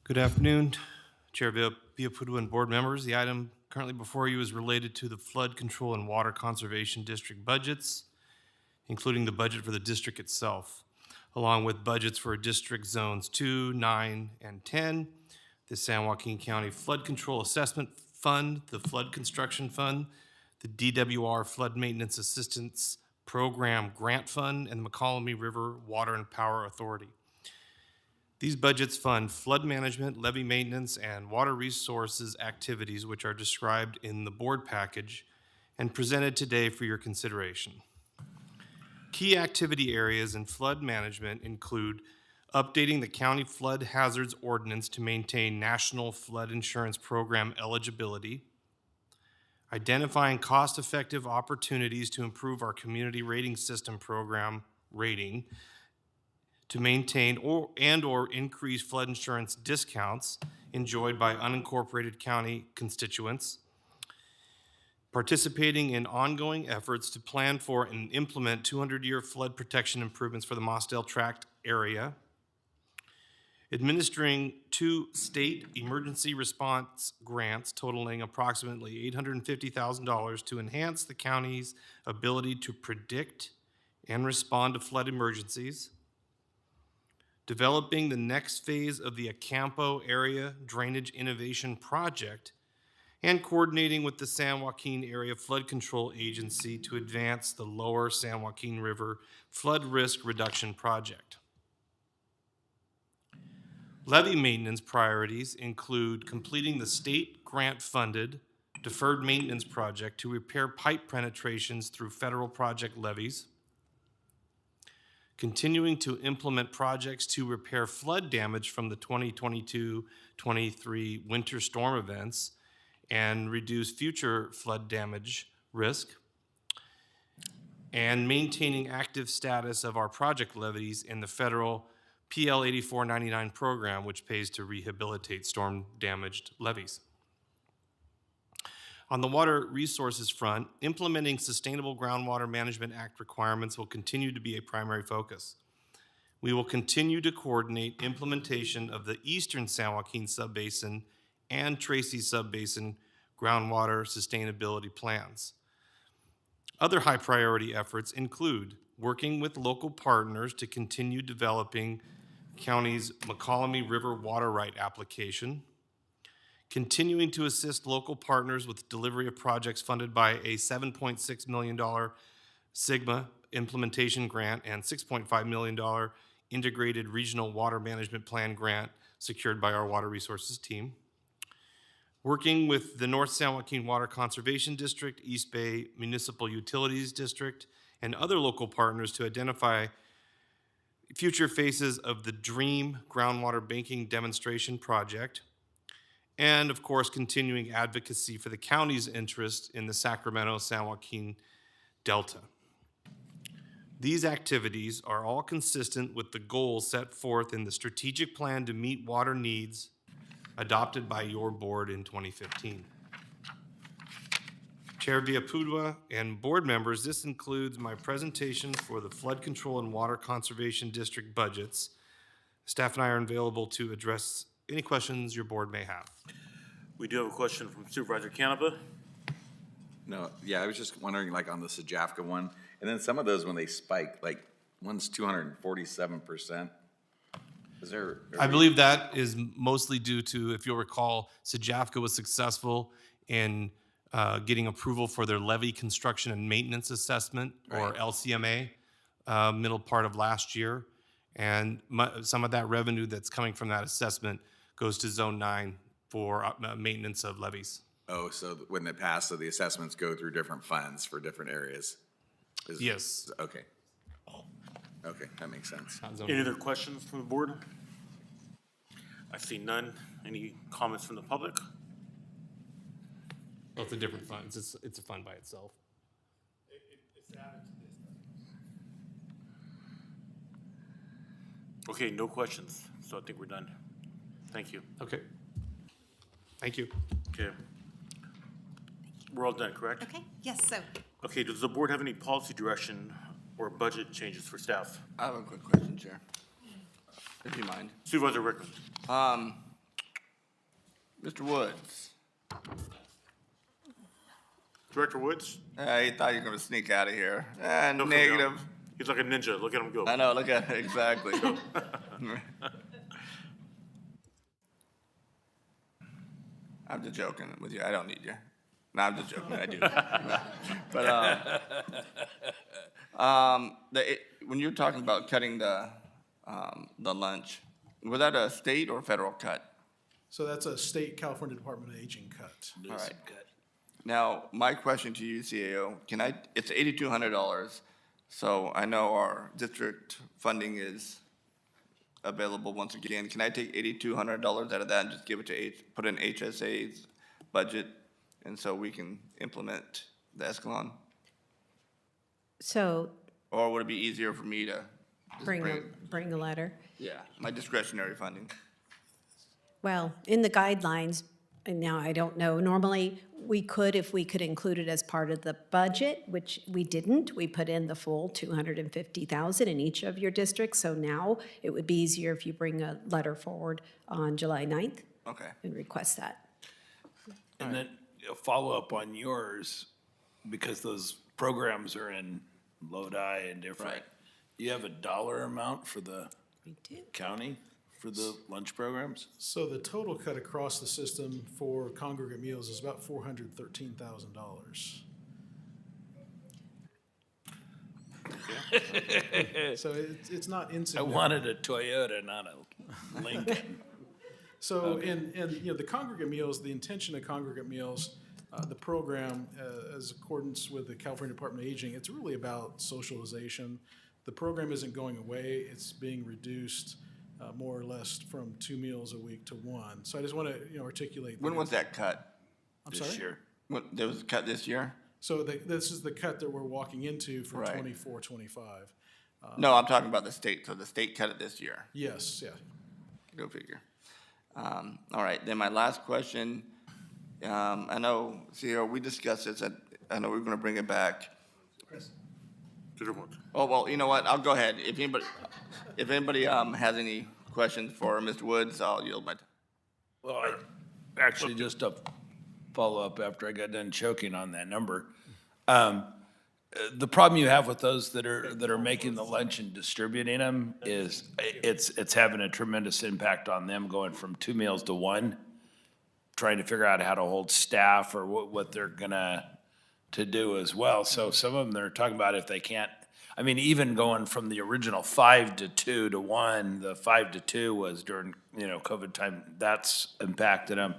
Good afternoon, Chair Villaputua and board members. The item currently before you is related to the flood control and water conservation district budgets, including the budget for the district itself, along with budgets for District Zones 2, 9, and 10, the San Joaquin County Flood Control Assessment Fund, the Flood Construction Fund, the DWR Flood Maintenance Assistance Program Grant Fund, and the McCollum River Water and Power Authority. These budgets fund flood management, levee maintenance, and water resources activities which are described in the board package and presented today for your consideration. Key activity areas in flood management include updating the county flood hazards ordinance to maintain national flood insurance program eligibility, identifying cost-effective opportunities to improve our community rating system program rating, to maintain or increase flood insurance discounts enjoyed by unincorporated county constituents, participating in ongoing efforts to plan for and implement 200-year flood protection improvements for the Mossdale Tract area, administering 2 state emergency response grants totaling approximately $850,000 to enhance the county's ability to predict and respond to flood emergencies, developing the next phase of the Acampo Area Drainage Innovation Project, and coordinating with the San Joaquin Area Flood Control Agency to advance the Lower San Joaquin River Flood Risk Reduction Project. Levee maintenance priorities include completing the state grant-funded deferred maintenance project to repair pipe penetrations through federal project levees, continuing to implement projects to repair flood damage from the 2022-23 winter storm events and reduce future flood damage risk, and maintaining active status of our project levies in the federal PL 8499 program, which pays to rehabilitate storm-damaged levees. On the water resources front, implementing Sustainable Groundwater Management Act requirements will continue to be a primary focus. We will continue to coordinate implementation of the Eastern San Joaquin Subbasin and Tracy Subbasin groundwater sustainability plans. Other high priority efforts include working with local partners to continue developing county's McCollum River water right application, continuing to assist local partners with delivery of projects funded by a $7.6 million SIGMA implementation grant and $6.5 million integrated regional water management plan grant secured by our water resources team, working with the North San Joaquin Water Conservation District, East Bay Municipal Utilities District, and other local partners to identify future phases of the DREAM groundwater banking demonstration project, and of course, continuing advocacy for the county's interest in the Sacramento-San Joaquin Delta. These activities are all consistent with the goals set forth in the strategic plan to meet water needs adopted by your board in 2015. Chair Villaputua and board members, this includes my presentation for the Flood Control and Water Conservation District budgets. Staff and I are available to address any questions your board may have. We do have a question from Supervisor Canepa. No, yeah, I was just wondering, like on the Sajafka one, and then some of those when they spike, like one's 247%. Is there? I believe that is mostly due to, if you'll recall, Sajafka was successful in getting approval for their levee construction and maintenance assessment, or LCMA, middle part of last year. And some of that revenue that's coming from that assessment goes to Zone 9 for maintenance of levees. Oh, so when they pass, so the assessments go through different funds for different areas? Yes. Okay. Okay, that makes sense. Any other questions from the board? I see none. Any comments from the public? Well, it's a different fund. It's a fund by itself. It's added to this. Okay, no questions, so I think we're done. Thank you. Okay. Thank you. Okay. We're all done, correct? Okay, yes, so. Okay, does the board have any policy direction or budget changes for staff? I have a quick question, Chair, if you mind. Supervisor Rickman. Mr. Woods. Director Woods? I thought you were gonna sneak out of here. No, Negative. He's like a ninja. Look at him go. I know, look at it, exactly. I'm just joking with you, I don't need you. No, I'm just joking, I do. But, when you're talking about cutting the lunch, was that a state or federal cut? So that's a state California Department of Aging cut. All right. Now, my question to you, CAO, it's $8,200, so I know our district funding is available once again. Can I take $8,200 out of that and just give it to put in HSA's budget, and so we can implement the Escalon? So Or would it be easier for me to just bring a letter. Yeah, my discretionary funding. Well, in the guidelines, and now I don't know, normally we could, if we could include it as part of the budget, which we didn't. We put in the full 250,000 in each of your districts. So now it would be easier if you bring a letter forward on July 9th Okay. and request that. And then a follow-up on yours, because those programs are in Lodi and different. Right. You have a dollar amount for the county for the lunch programs? So the total cut across the system for congregate meals is about $413,000. So it's not I insignificant. wanted a Toyota, not a Lincoln. So in you know, the congregate meals, the intention of congregate meals, the program, as accordance with the California Department of Aging, it's really about socialization. The program isn't going away, it's being reduced more or less from 2 meals a week to 1. So I just want to articulate. When was that cut? I'm This sorry? year. There was a cut this year? So this is the cut that we're walking into for Right. 24, 25. No, I'm talking about the state. So the state cut it this year. Yes, yeah. Go figure. All right, then my last question, I know, CEO, we discussed this, I know we're gonna bring it back. Oh, well, you know what, I'll go ahead. If anybody has any questions for Mr. Woods, I'll yield my time. Well, actually, just a follow-up after I got done choking on that number. The problem you have with those that are making the lunch and distributing them is it's having a tremendous impact on them going from 2 meals to 1, trying to figure out how to hold staff or what they're gonna to do as well. So some of them, they're talking about if they can't, I mean, even going from the original 5 to 2 to 1, the 5 to 2 was during, COVID time, that's impacted them.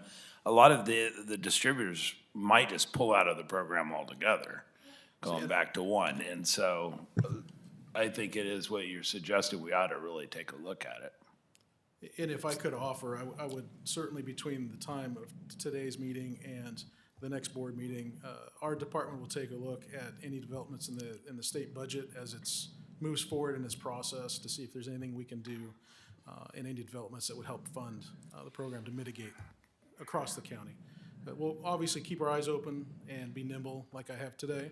A lot of the distributors might just pull out of the program altogether, going back to 1. And so I think it is what you're suggesting, we ought to really take a look at it. And if I could offer, I would certainly, between the time of today's meeting and the next board meeting, our department will take a look at any developments in the state budget as it moves forward in this process to see if there's anything we can do in any developments that would help fund the program to mitigate across the county. But we'll obviously keep our eyes open and be nimble like I have today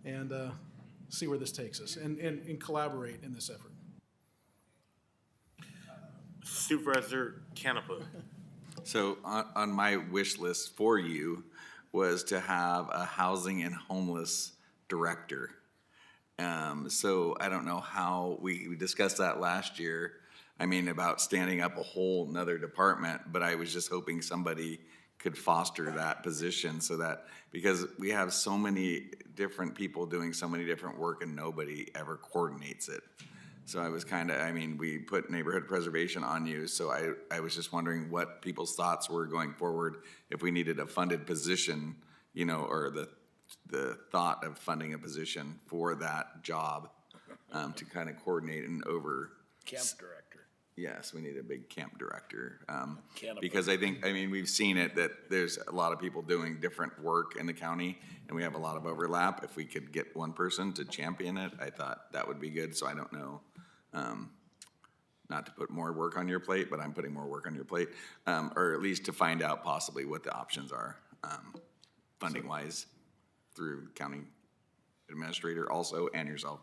and see where this takes us and collaborate in this effort. Supervisor Canepa. So on my wish list for you was to have a housing and homeless director. So I don't know how, we discussed that last year, about standing up a whole nother department, but I was just hoping somebody could foster that position so that, because we have so many different people doing so many different work and nobody ever coordinates it. So I was we put neighborhood preservation on you, so I was just wondering what people's thoughts were going forward, if we needed a funded position, or the thought of funding a position for that job, to kind of coordinate and over. Camp director. Yes, we need a big camp director. Canopy. Because we've seen it that there's a lot of people doing different work in the county and we have a lot of overlap. If we could get one person to champion it, I thought that would be good. So I don't know, not to put more work on your plate, but I'm putting more work on your plate, or at least to find out possibly what the options are, funding wise, through county administrator also and yourself.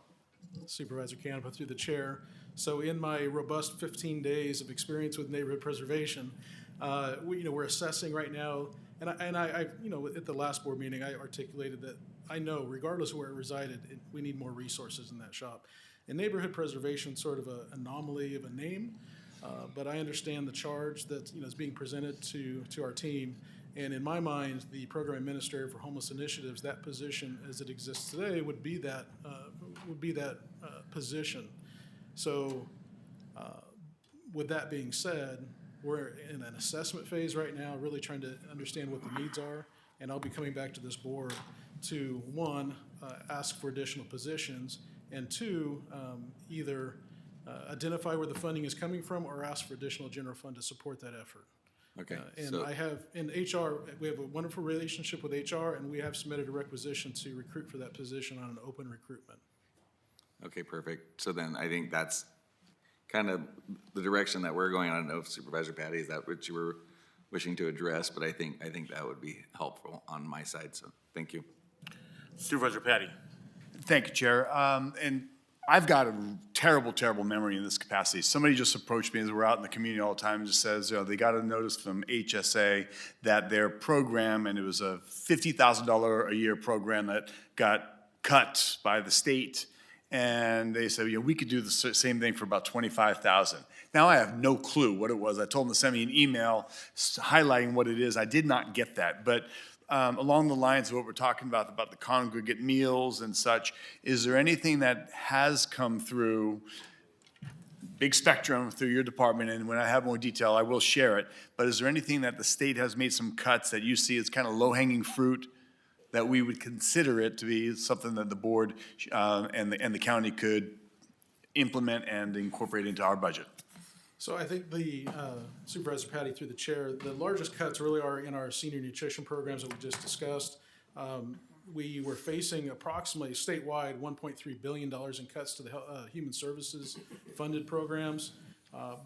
Supervisor Canepa through the chair. So in my robust 15 days of experience with neighborhood preservation, we're assessing right now, and I at the last board meeting, I articulated that I know regardless of where it resided, we need more resources in that shop. And neighborhood preservation is sort of an anomaly of a name, but I understand the charge that is being presented to our team. And in my mind, the program administrator for homeless initiatives, that position as it exists today would be that position. So with that being said, we're in an assessment phase right now, really trying to understand what the needs are. And I'll be coming back to this board to, one, ask for additional positions, and two, either identify where the funding is coming from or ask for additional general fund to support that effort. Okay. And so- I have, in HR, we have a wonderful relationship with HR, and we have submitted a requisition to recruit for that position on an open recruitment. Okay, perfect. So then I think that's kind of the direction that we're going. I don't know if Supervisor Patty, is that what you were wishing to address, but I think that would be helpful on my side, so thank you. Supervisor Patty. Thank you, Chair. And I've got a terrible, terrible memory in this capacity. Somebody just approached me as we're out in the community all the time and just says, they got a notice from HSA that their program, and it was a $50,000 a year program that got cut by the state. And they said, we could do the same thing for about $25,000. Now I have no clue what it was. I told them to send me an email highlighting what it is. I did not get that, but along the lines of what we're talking about the congregate meals and such, is there anything that has come through, big spectrum through your department, and when I have more detail, I will share it, but is there anything that the state has made some cuts that you see as kind of low-hanging fruit that we would consider it to be something that the board and the county could implement and incorporate into our budget? So I think the Supervisor Patty, through the chair, the largest cuts really are in our senior nutrition programs that we just discussed. We were facing approximately statewide $1.3 billion in cuts to the human services funded programs.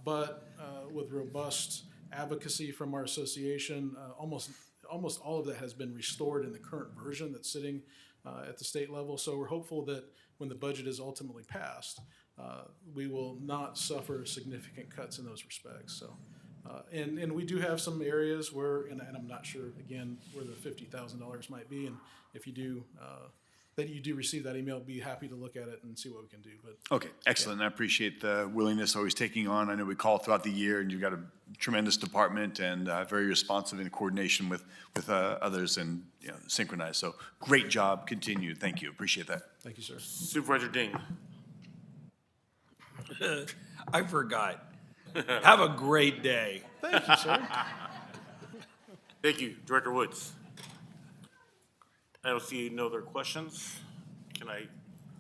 But with robust advocacy from our association, almost all of that has been restored in the current version that's sitting at the state level. So we're hopeful that when the budget is ultimately passed, we will not suffer significant cuts in those respects. So, and we do have some areas where, and I'm not sure again where the $50,000 might be, and if you do, that you do receive that email, be happy to look at it and see what we can do. But Okay, excellent. I appreciate the willingness always taking on. I know we call throughout the year, and you've got a tremendous department and very responsive in coordination with others and synchronized. So great job. Continue. Thank you. Appreciate that. Thank you, sir. Supervisor Ding. I forgot. Have a great day. Thank you, sir. Thank you. Director Woods. I don't see no other questions. Can I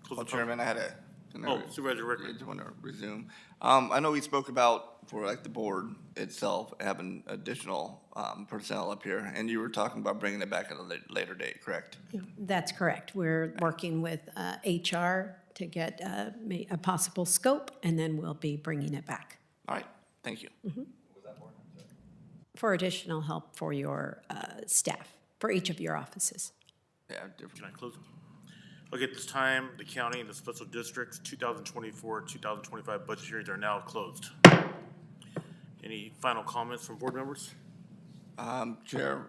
close the Chairman, I had a. Supervisor Rickman. I just want to resume. I know we spoke about, for like the board itself, having additional personnel up here, and you were talking about bringing it back at a later date, correct? That's correct. We're working with HR to get a possible scope, and then we'll be bringing it back. All right, thank you. For additional help for your staff, for each of your offices. Yeah, Can I close? Okay, at this time, the county and the special districts 2024-2025 budget hearings are now closed. Any final comments from board members? Chair,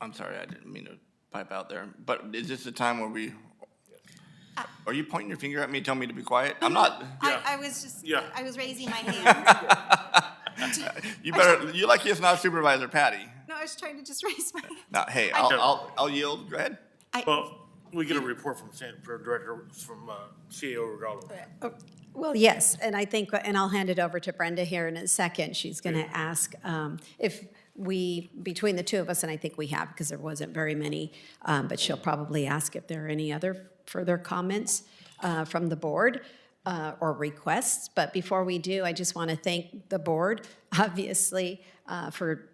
I'm sorry, I didn't mean to pipe out there, but is this the time where we, are you pointing your finger at me, telling me to be quiet? I'm not. I was just, I was raising my hand. You're lucky it's not Supervisor Patty. No, I was trying to just raise my hand. No, hey, I'll yield, go ahead. Well, we get a report from Director, from CAO Regalo. Well, yes, and I think, and I'll hand it over to Brenda here in a second. She's going to ask if we, between the two of us, and I think we have because there wasn't very many, but she'll probably ask if there are any other further comments from the board or requests. But before we do, I just want to thank the board, obviously, for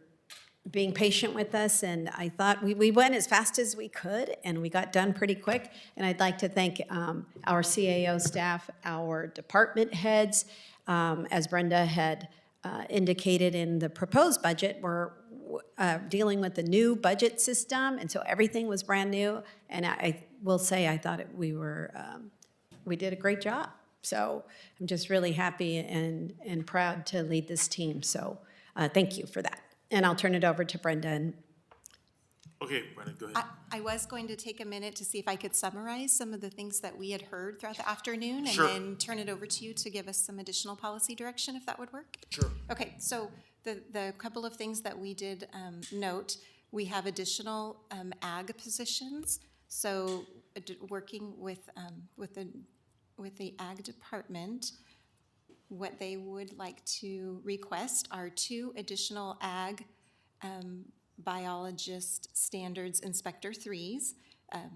being patient with us, and I thought we went as fast as we could, and we got done pretty quick. And I'd like to thank our CAO staff, our department heads. As Brenda had indicated in the proposed budget, we're dealing with the new budget system, and so everything was brand new. And I will say I thought we did a great job. So I'm just really happy and proud to lead this team. So thank you for that. And I'll turn it over to Brenda. Okay, Brenda, go ahead. I was going to take a minute to see if I could summarize some of the things that we had heard throughout the afternoon and then turn it over to you to give us some additional policy direction, if that would work. Sure. Okay, so the couple of things that we did note, we have additional ag positions. So working with the ag department, what they would like to request are 2 additional ag biologist standards inspector 3s.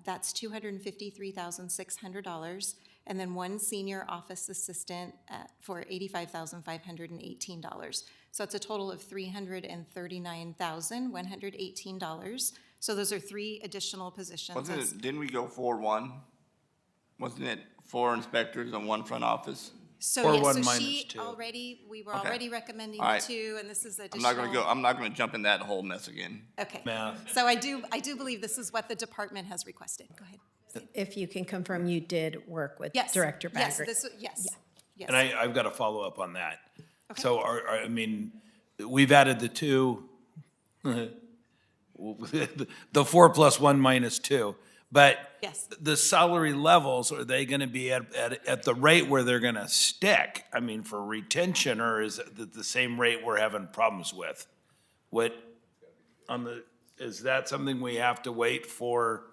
That's $253,600, and then 1 senior office assistant for $85,518. So it's a total of $339,118. So those are 3 additional positions. Didn't we go 4-1? Wasn't it 4 inspectors and 1 front office? So, Or yeah, one so minus she two. we were Okay. already recommending All right. 2, and this is additional. I'm not gonna jump in that whole mess again. Okay. Math. So I do believe this is what the department has requested. Go ahead. If you can confirm you did work with Yes. Director Yes, Baggert. yes. Yes. And I've got to follow up on that. So I mean, we've added the 2, the 4 plus 1 minus 2. But Yes. the salary levels, are they going to be at the rate where they're going to stick? I mean, for retention, or is it the same rate we're having problems with? Is that something we have to wait for,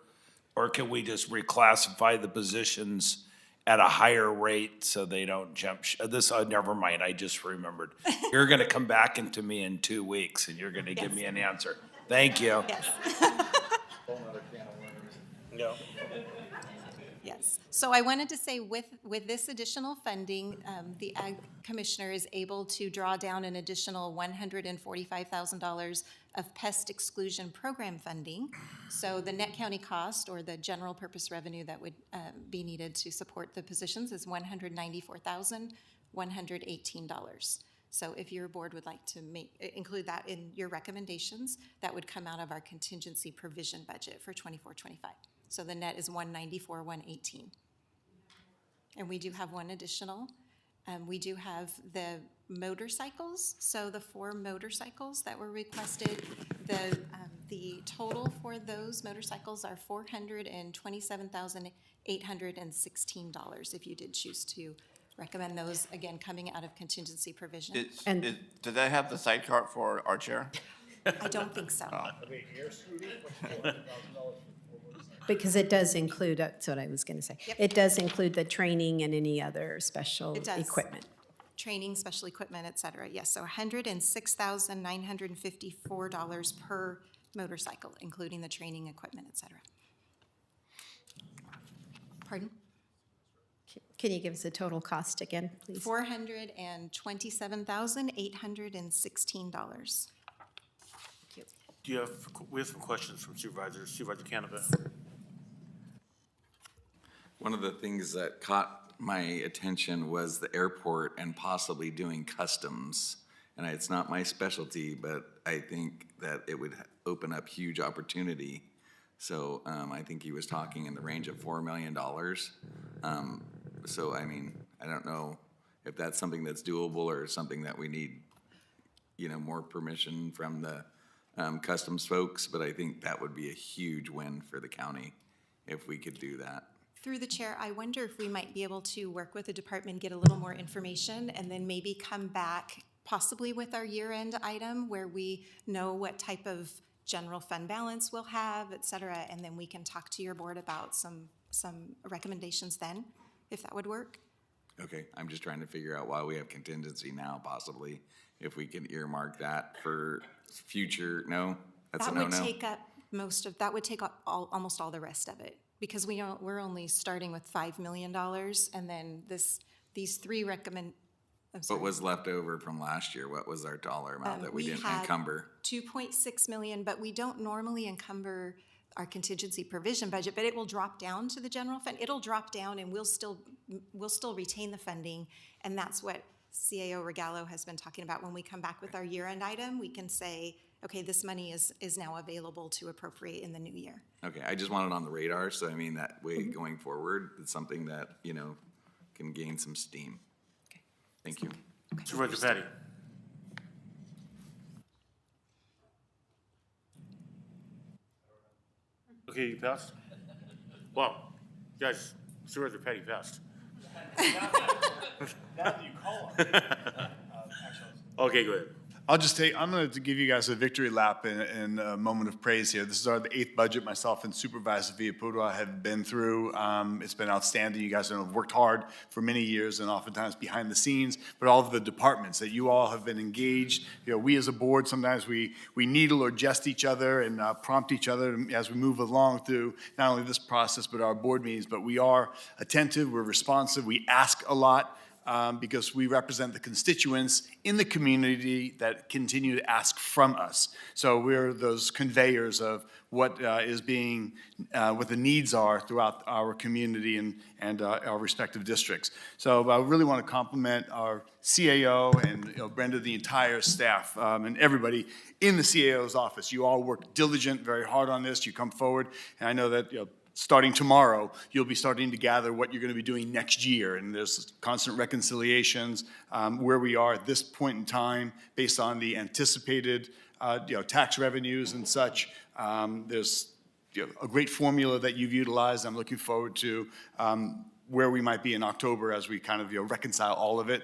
or can we just reclassify the positions at a higher rate so they don't jump? Never mind, I just remembered. You're going to come back into me in 2 weeks and you're going to give me an answer. Thank you. Yes. Yes. So I wanted to say with this additional funding, the Ag Commissioner is able to draw down an additional $145,000 of pest exclusion program funding. So the net county cost, or the general purpose revenue that would be needed to support the positions, is $194,118. So if your board would like to include that in your recommendations, that would come out of our contingency provision budget for 24-25. So the net is $194,118. And we do have one additional. We do have the motorcycles. So the 4 motorcycles that were requested, the total for those motorcycles are $427,816 if you did choose to recommend those, again, coming out of contingency provision. Does that have the sidecar for our chair? I don't think so. Because it does include, that's what I was going to say. Yep. It does include the training and any other special It does. equipment. Training, special equipment, et cetera. Yes, so $106,954 per motorcycle, including the training equipment, et cetera. Pardon? Can you give us the total cost again, please? $427,816. We have some questions from Supervisors. Supervisor Canada. One of the things that caught my attention was the airport and possibly doing customs. And it's not my specialty, but I think that it would open up huge opportunity. So I think he was talking in the range of $4 million. So, I mean, I don't know if that's something that's doable or something that we need, more permission from the customs folks, but I think that would be a huge win for the county if we could do that. Through the chair, I wonder if we might be able to work with the department, get a little more information, and then maybe come back possibly with our year-end item where we know what type of general fund balance we'll have, et cetera, and then we can talk to your board about some recommendations then, if that would work. Okay, I'm just trying to figure out why we have contingency now, possibly, if we can earmark that for future, no? That's a That would no-no? take up that would take up almost all the rest of it, because we're only starting with $5 million, and then these 3 I'm sorry. What was left over from last year? What was our dollar amount that we didn't encumber? $2.6 million, but we don't normally encumber our contingency provision budget, but it will drop down to the general fund. It'll drop down, and we'll still retain the funding, and that's what CAO Regalo has been talking about. When we come back with our year-end item, we can say, okay, this money is now available to appropriate in the new year. Okay, I just want it on the radar, so I mean, that way going forward, it's something that, can gain some steam. Okay. Thank you. Supervisor Patty. Okay, you passed? Well, guys, Supervisor Patty passed. Okay, go ahead. I'm going to give you guys a victory lap in a moment of praise here. This is the 8th budget myself and Supervisor Villapudua have been through. It's been outstanding. You guys have worked hard for many years and oftentimes behind the scenes, but all of the departments that you all have been engaged. We as a board, sometimes we needle or jest each other and prompt each other as we move along through not only this process, but our board meetings. But we are attentive, we're responsive, we ask a lot. because we represent the constituents in the community that continue to ask from us. So we're those conveyors of what is being, what the needs are throughout our community and our respective districts. So I really want to compliment our CAO and Brenda, the entire staff, and everybody in the CAO's office. You all work diligent, very hard on this. You come forward, and I know that starting tomorrow, you'll be starting to gather what you're going to be doing next year, and there's constant reconciliations where we are at this point in time based on the anticipated tax revenues and such. There's a great formula that you've utilized. I'm looking forward to where we might be in October as we kind of reconcile all of it.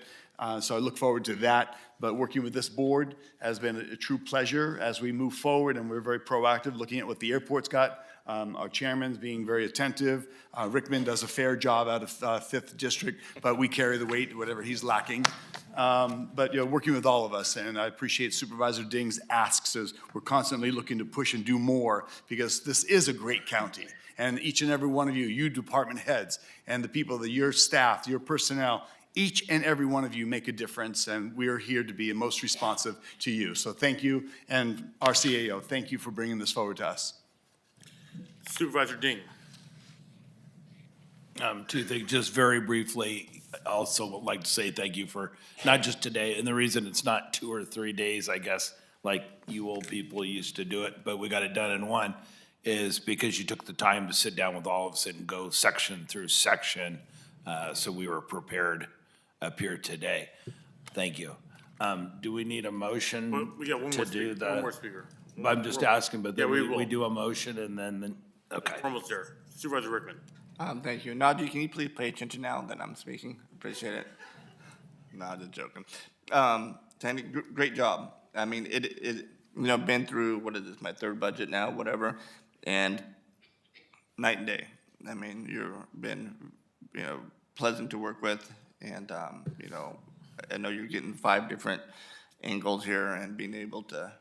So I look forward to that. But working with this board has been a true pleasure as we move forward, and we're very proactive looking at what the airport's got. Our chairman's being very attentive. Rickman does a fair job out of 5th District, but we carry the weight, whatever he's lacking. But working with all of us, and I appreciate Supervisor Ding's asks as we're constantly looking to push and do more, because this is a great county. And each and every one of you department heads, and the people, your staff, your personnel, each and every one of you make a difference, and we are here to be most responsive to you. So thank you, and our CAO, thank you for bringing this forward to us. Supervisor Ding. Two things, just very briefly. I also would like to say thank you for not just today, and the reason it's not 2 or 3 days, I guess, like you old people used to do it, but we got it done in one, is because you took the time to sit down with all of us and go section through section, so we were prepared up here today. Thank you. Do we need a motion Well, we got one to more do speaker. One more speaker. I'm just asking, but then we will. we do a motion and then, okay. We're almost there. Supervisor Rickman. Thank you. Naji, can you please pay attention now that I'm speaking? Appreciate it. No, just joking. Sandy, great job. I mean, been through, what is this, my 3rd budget now, whatever, and night and day. I mean, you've been, pleasant to work with, and, I know you're getting 5 different angles here and being able to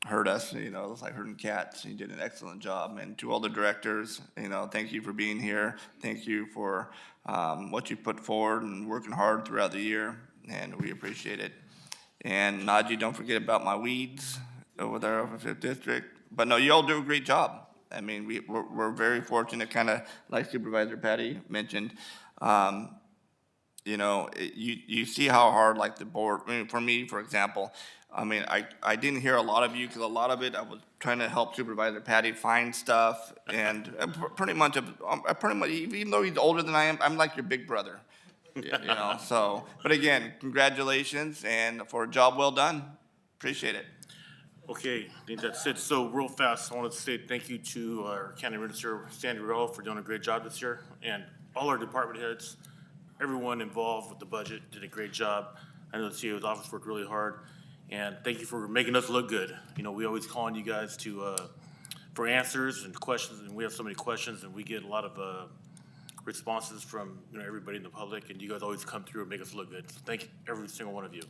hurt us, it's like herding cats. You did an excellent job. And to all the directors, thank you for being here. Thank you for what you put forward and working hard throughout the year, and we appreciate it. And Naji, don't forget about my weeds over there over 5th District. But no, you all do a great job. I mean, we're very fortunate, kind of like Supervisor Patty mentioned. You see how hard, like the board, for me, for example, I didn't hear a lot of you, because a lot of it, I was trying to help Supervisor Patty find stuff, and pretty much, even though he's older than I am, I'm like your big brother, so, but again, congratulations, and for a job well done, appreciate it. Okay, I think that's it. So real fast, I want to say thank you to our County Administrator, Sandy Rowe, for doing a great job this year, and all our department heads, everyone involved with the budget did a great job. I know the CEO's office worked really hard, and thank you for making us look good. We always call on you guys for answers and questions, and we have so many questions, and we get a lot of responses from everybody in the public, and you guys always come through and make us look good. So thank every single one of you.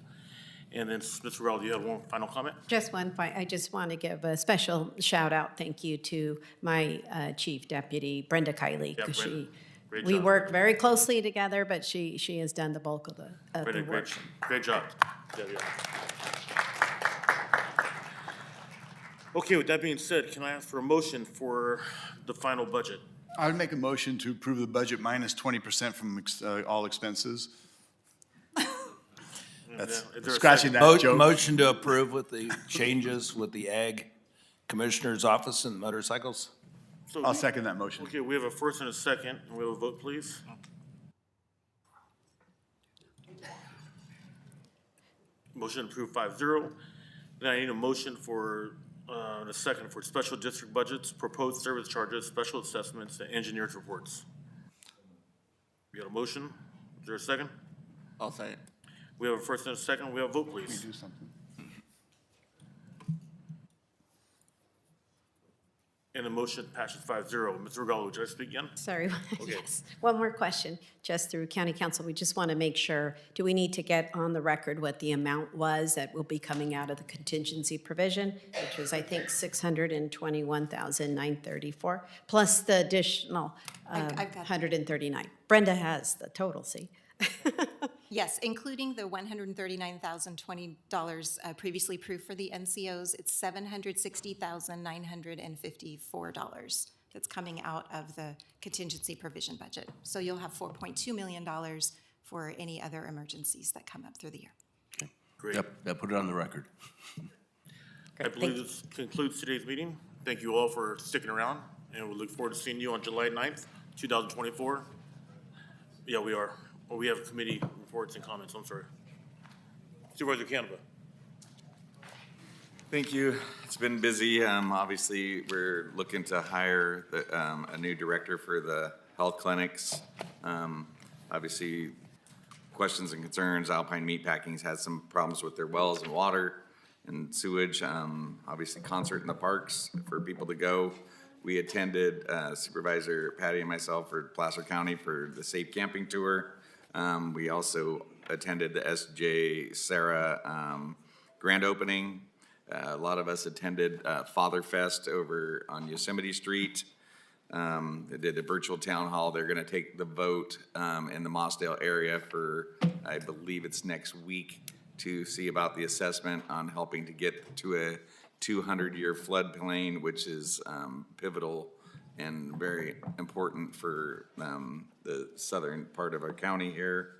And then, Mr. Rowell, do you have one final comment? Just one point. I just want to give a special shout out, thank you to my Chief Deputy, Brenda Kiley, Yeah, because Brenda, great we job. work very closely together, but she has done the bulk of the Brenda, work. great job. Yeah. Okay, with that being said, can I ask for a motion for the final budget? I would make a motion to approve the budget minus 20% from all expenses. That's Is there a scratching second? that joke. Motion to approve with the changes with the Ag Commissioner's Office and motorcycles. So I'll second that motion. Okay, we have a first and a second, and we have a vote, please. Motion approved 5-0. Then I need a motion for, a second for special district budgets, proposed service charges, special assessments, and engineers reports. We got a motion? Is there a second? I'll say it. We have a first and a second. We have a vote, please. Do something. And the motion passes 5-0. Mr. Regallo, would you like to speak again? Sorry, Okay. yes. One more question, just through County Council. We just want to make sure, do we need to get on the record what the amount was that will be coming out of the contingency provision, which was, I think, $621,934, plus the additional I've got that. 139. Brenda has the total, see? Yes, including the $139,020 previously approved for the NCOs, it's $760,954 that's coming out of the contingency provision budget. So you'll have $4.2 million for any other emergencies that come up through the year. Great. Yep, that put it on the record. I believe this concludes today's meeting. Thank you all for sticking around, and we look forward to seeing you on July 9th, 2024. Yeah, we are. Well, we have committee reports and comments. I'm sorry. Supervisor Canova. Thank you. It's been busy. Obviously, we're looking to hire a new director for the health clinics. Obviously, questions and concerns. Alpine Meatpacking's had some problems with their wells and water and sewage. Obviously, concert in the parks for people to go. We attended, Supervisor Patty and myself, for Placer County for the Safe Camping Tour. We also attended the S.J. Sarah grand opening. A lot of us attended Father Fest over on Yosemite Street. They did a virtual town hall. They're going to take the vote in the Mossdale area for, I believe it's next week, to see about the assessment on helping to get to a 200-year floodplain, which is pivotal and very important for the southern part of our county here.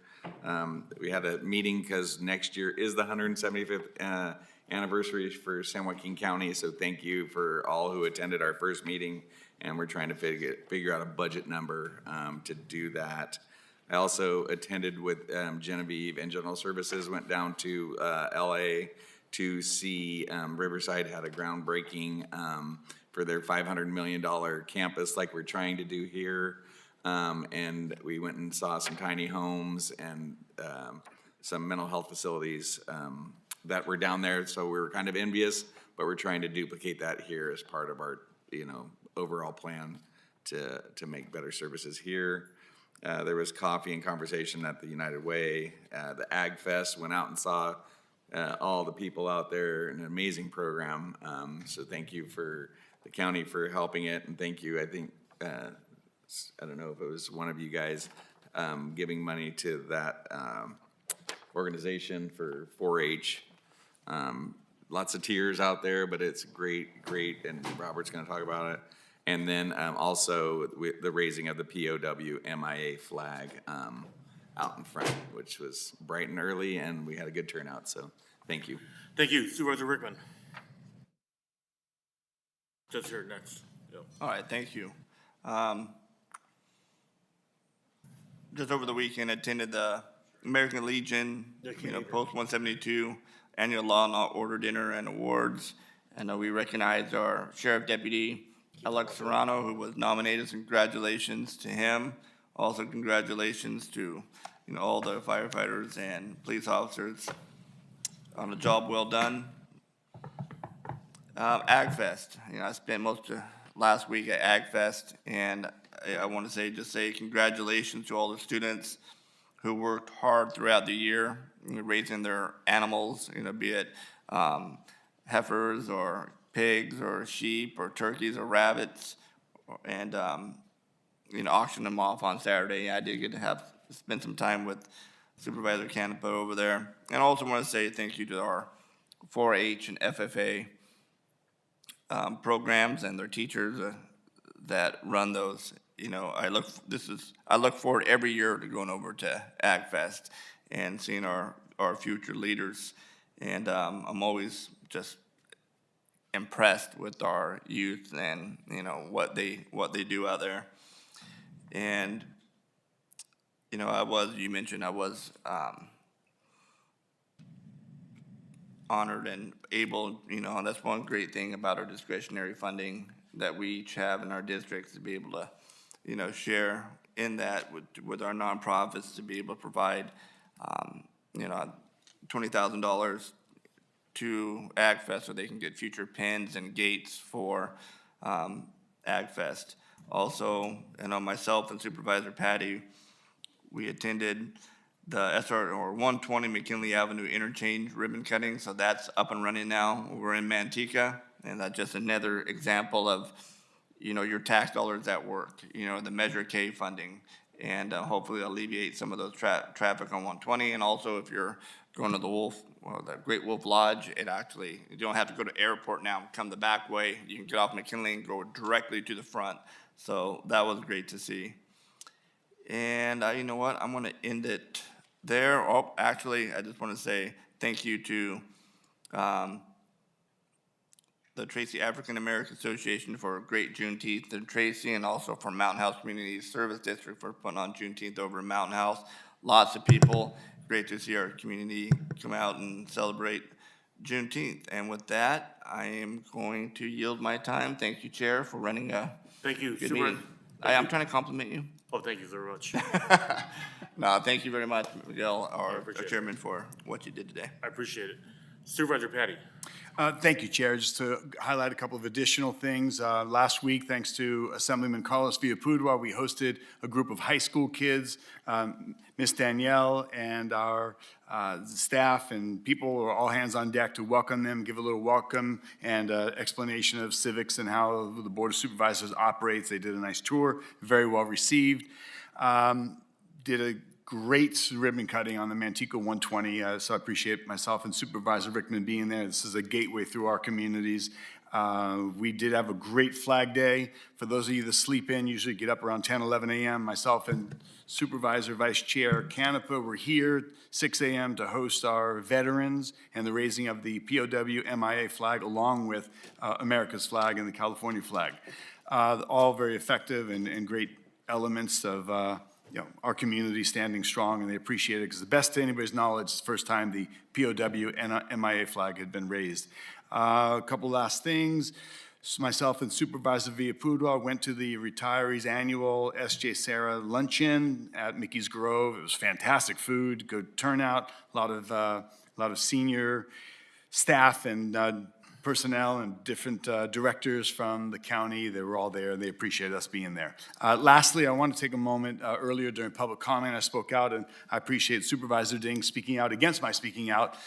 We had a meeting because next year is the 175th anniversary for San Joaquin County, so thank you for all who attended our first meeting, and we're trying to figure out a budget number to do that. I also attended with Genevieve and General Services, went down to LA to see Riverside had a groundbreaking for their $500 million campus like we're trying to do here. And we went and saw some tiny homes and some mental health facilities that were down there. So we were kind of envious, but we're trying to duplicate that here as part of our, overall plan to make better services here. There was coffee and conversation at the United Way. The Ag Fest, went out and saw all the people out there, an amazing program. So thank you for the county for helping it, and thank you, I think, I don't know if it was one of you guys giving money to that organization for 4-H. Lots of tears out there, but it's great, and Robert's gonna talk about it. And then also the raising of the POW MIA flag out in front, which was bright and early, and we had a good turnout, so thank you. Thank you. Supervisor Rickman. Just here next. Yep. All right, thank you. Just over the weekend, attended the American Legion, Post 172 Annual Law and Order Dinner and Awards. And we recognized our Sheriff Deputy, Alex Serrano, who was nominated. Congratulations to him. Also, congratulations to all the firefighters and police officers on a job well done. Ag Fest. I spent most of last week at Ag Fest, and I want to say congratulations to all the students who worked hard throughout the year, raising their animals, be it heifers or pigs or sheep or turkeys or rabbits, and auction them off on Saturday. I did get to spend some time with Supervisor Canepa over there. And I also want to say thank you to our 4-H and FFA programs and their teachers that run those. I look forward every year to going over to Ag Fest and seeing our future leaders. And I'm always just impressed with our youth and what they do out there. And I was honored and able, and that's one great thing about our discretionary funding that we each have in our districts, to be able to share in that with our nonprofits, to be able to provide $20,000 to Ag Fest so they can get future pins and gates for Ag Fest. Also, myself and Supervisor Patty, we attended the SR 120 McKinley Avenue interchange ribbon cutting, so that's up and running now. We're in Manteca, and that's just another example of your tax dollars at work. The Measure K funding and hopefully alleviate some of those traffic on 120. And also, if you're going to the Great Wolf Lodge, you don't have to go to airport now, come the back way. You can get off McKinley and go directly to the front. So that was great to see. And you know what? I'm going to end it there. Oh, actually, I just want to say thank you to the Tracy African American Association for a great Juneteenth, and Tracy, and also for Mountain House Community Service District for putting on Juneteenth over in Mountain House. Lots of people. Great to see our community come out and celebrate Juneteenth. And with that, I am going to yield my time. Thank you, Chair, for running a Thank you, good Super. meeting. I'm trying to compliment you. Oh, thank you very much. No, thank you very much, Miguel, I our appreciate it. Chairman, for what you did today. I appreciate it. Supervisor Patty. Thank you, Chair. Just to highlight a couple of additional things. Last week, thanks to Assemblyman Carlos Villapudua, we hosted a group of high school kids. Miss Danielle and our staff and people were all hands on deck to welcome them, give a little welcome and explanation of civics and how the Board of Supervisors operates. They did a nice tour, very well received. Did a great ribbon cutting on the Manteca 120, so I appreciate myself and Supervisor Rickman being there. This is a gateway through our communities. We did have a great Flag Day. For those of you that sleep in, usually get up around 10, 11 a.m. Myself and Supervisor Vice Chair Canepa were here 6 a.m. to host our veterans and the raising of the POW MIA flag along with America's flag and the California flag. All very effective and great elements of our community standing strong, and they appreciate it because the best to anybody's knowledge, it's the first time the POW and MIA flag had been raised. A couple last things. Myself and Supervisor Villapudua went to the retirees' annual S.J. Sarah luncheon at Mickey's Grove. It was fantastic food, good turnout, a lot of senior staff and personnel and different directors from the county. They were all there, and they appreciated us being there. Lastly, I want to take a moment. Earlier during public comment, I spoke out, and I appreciate Supervisor Ding speaking out against my speaking out,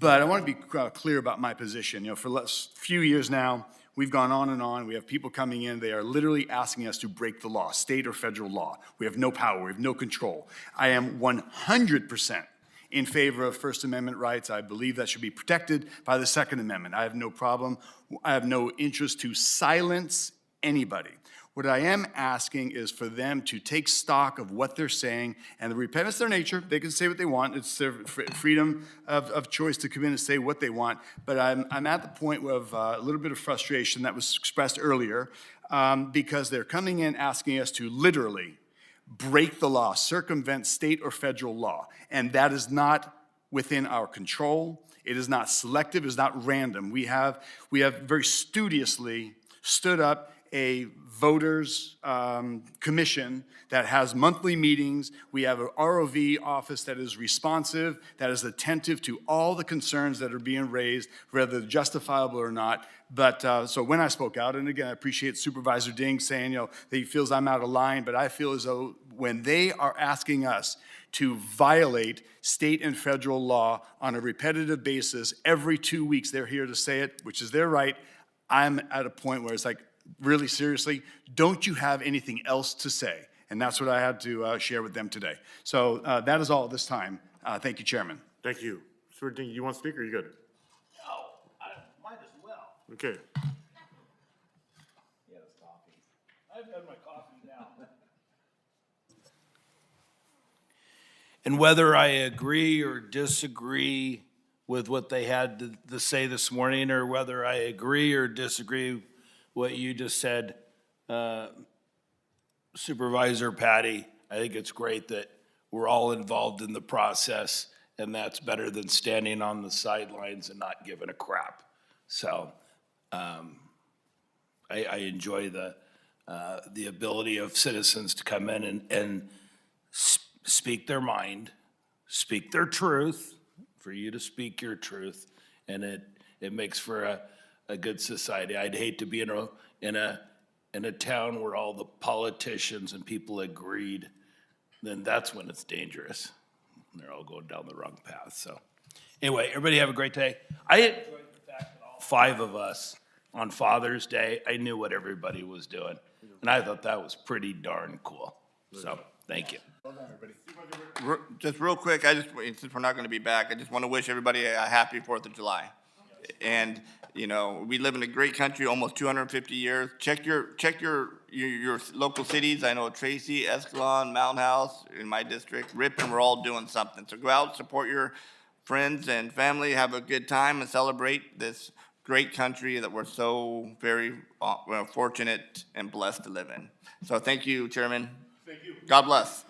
but I want to be clear about my position. For the few years now, we've gone on and on. We have people coming in. They are literally asking us to break the law, state or federal law. We have no power. We have no control. I am 100% in favor of First Amendment rights. I believe that should be protected by the Second Amendment. I have no problem. I have no interest to silence anybody. What I am asking is for them to take stock of what they're saying and repent. It's their nature. They can say what they want. It's their freedom of choice to come in and say what they want. But I'm at the point of a little bit of frustration that was expressed earlier because they're coming in asking us to literally break the law, circumvent state or federal law. And that is not within our control. It is not selective. It is not random. We have very studiously stood up a voters commission that has monthly meetings. We have an ROV office that is responsive, that is attentive to all the concerns that are being raised, whether they're justifiable or not. But so when I spoke out, and again, I appreciate Supervisor Ding saying, that he feels I'm out of line, but I feel as though when they are asking us to violate state and federal law on a repetitive basis every 2 weeks, they're here to say it, which is their right. I'm at a point where it's like, really seriously, don't you have anything else to say? And that's what I had to share with them today. So that is all at this time. Thank you, Chairman. Thank you. Sir Ding, you want to speak or you good? No, I might as well. Okay. Yeah, it's coffee. I've had my coffee now. And whether I agree or disagree with what they had to say this morning, or whether I agree or disagree what you just said, Supervisor Patty, I think it's great that we're all involved in the process, and that's better than standing on the sidelines and not giving a crap. So I enjoy the ability of citizens to come in and speak their mind, speak their truth, for you to speak your truth, and it makes for a good society. I'd hate to be in a town where all the politicians and people agreed. Then that's when it's dangerous. They're all going down the wrong path. So anyway, everybody have a great day. I enjoyed the fact that all 5 of us on Father's Day, I knew what everybody was doing. And I thought that was pretty darn cool. So Thank you. Just real quick, since we're not gonna be back, I just wanna wish everybody a happy 4th of July. And, you know, we live in a great country, almost 250 years. Check your local cities. I know Tracy, Escalon, Mountain House, in my district, Ripon, we're all doing something. So go out, support your friends and family, have a good time, and celebrate this great country that we're so very fortunate and blessed to live in. So thank you, Chairman. Thank you. God bless.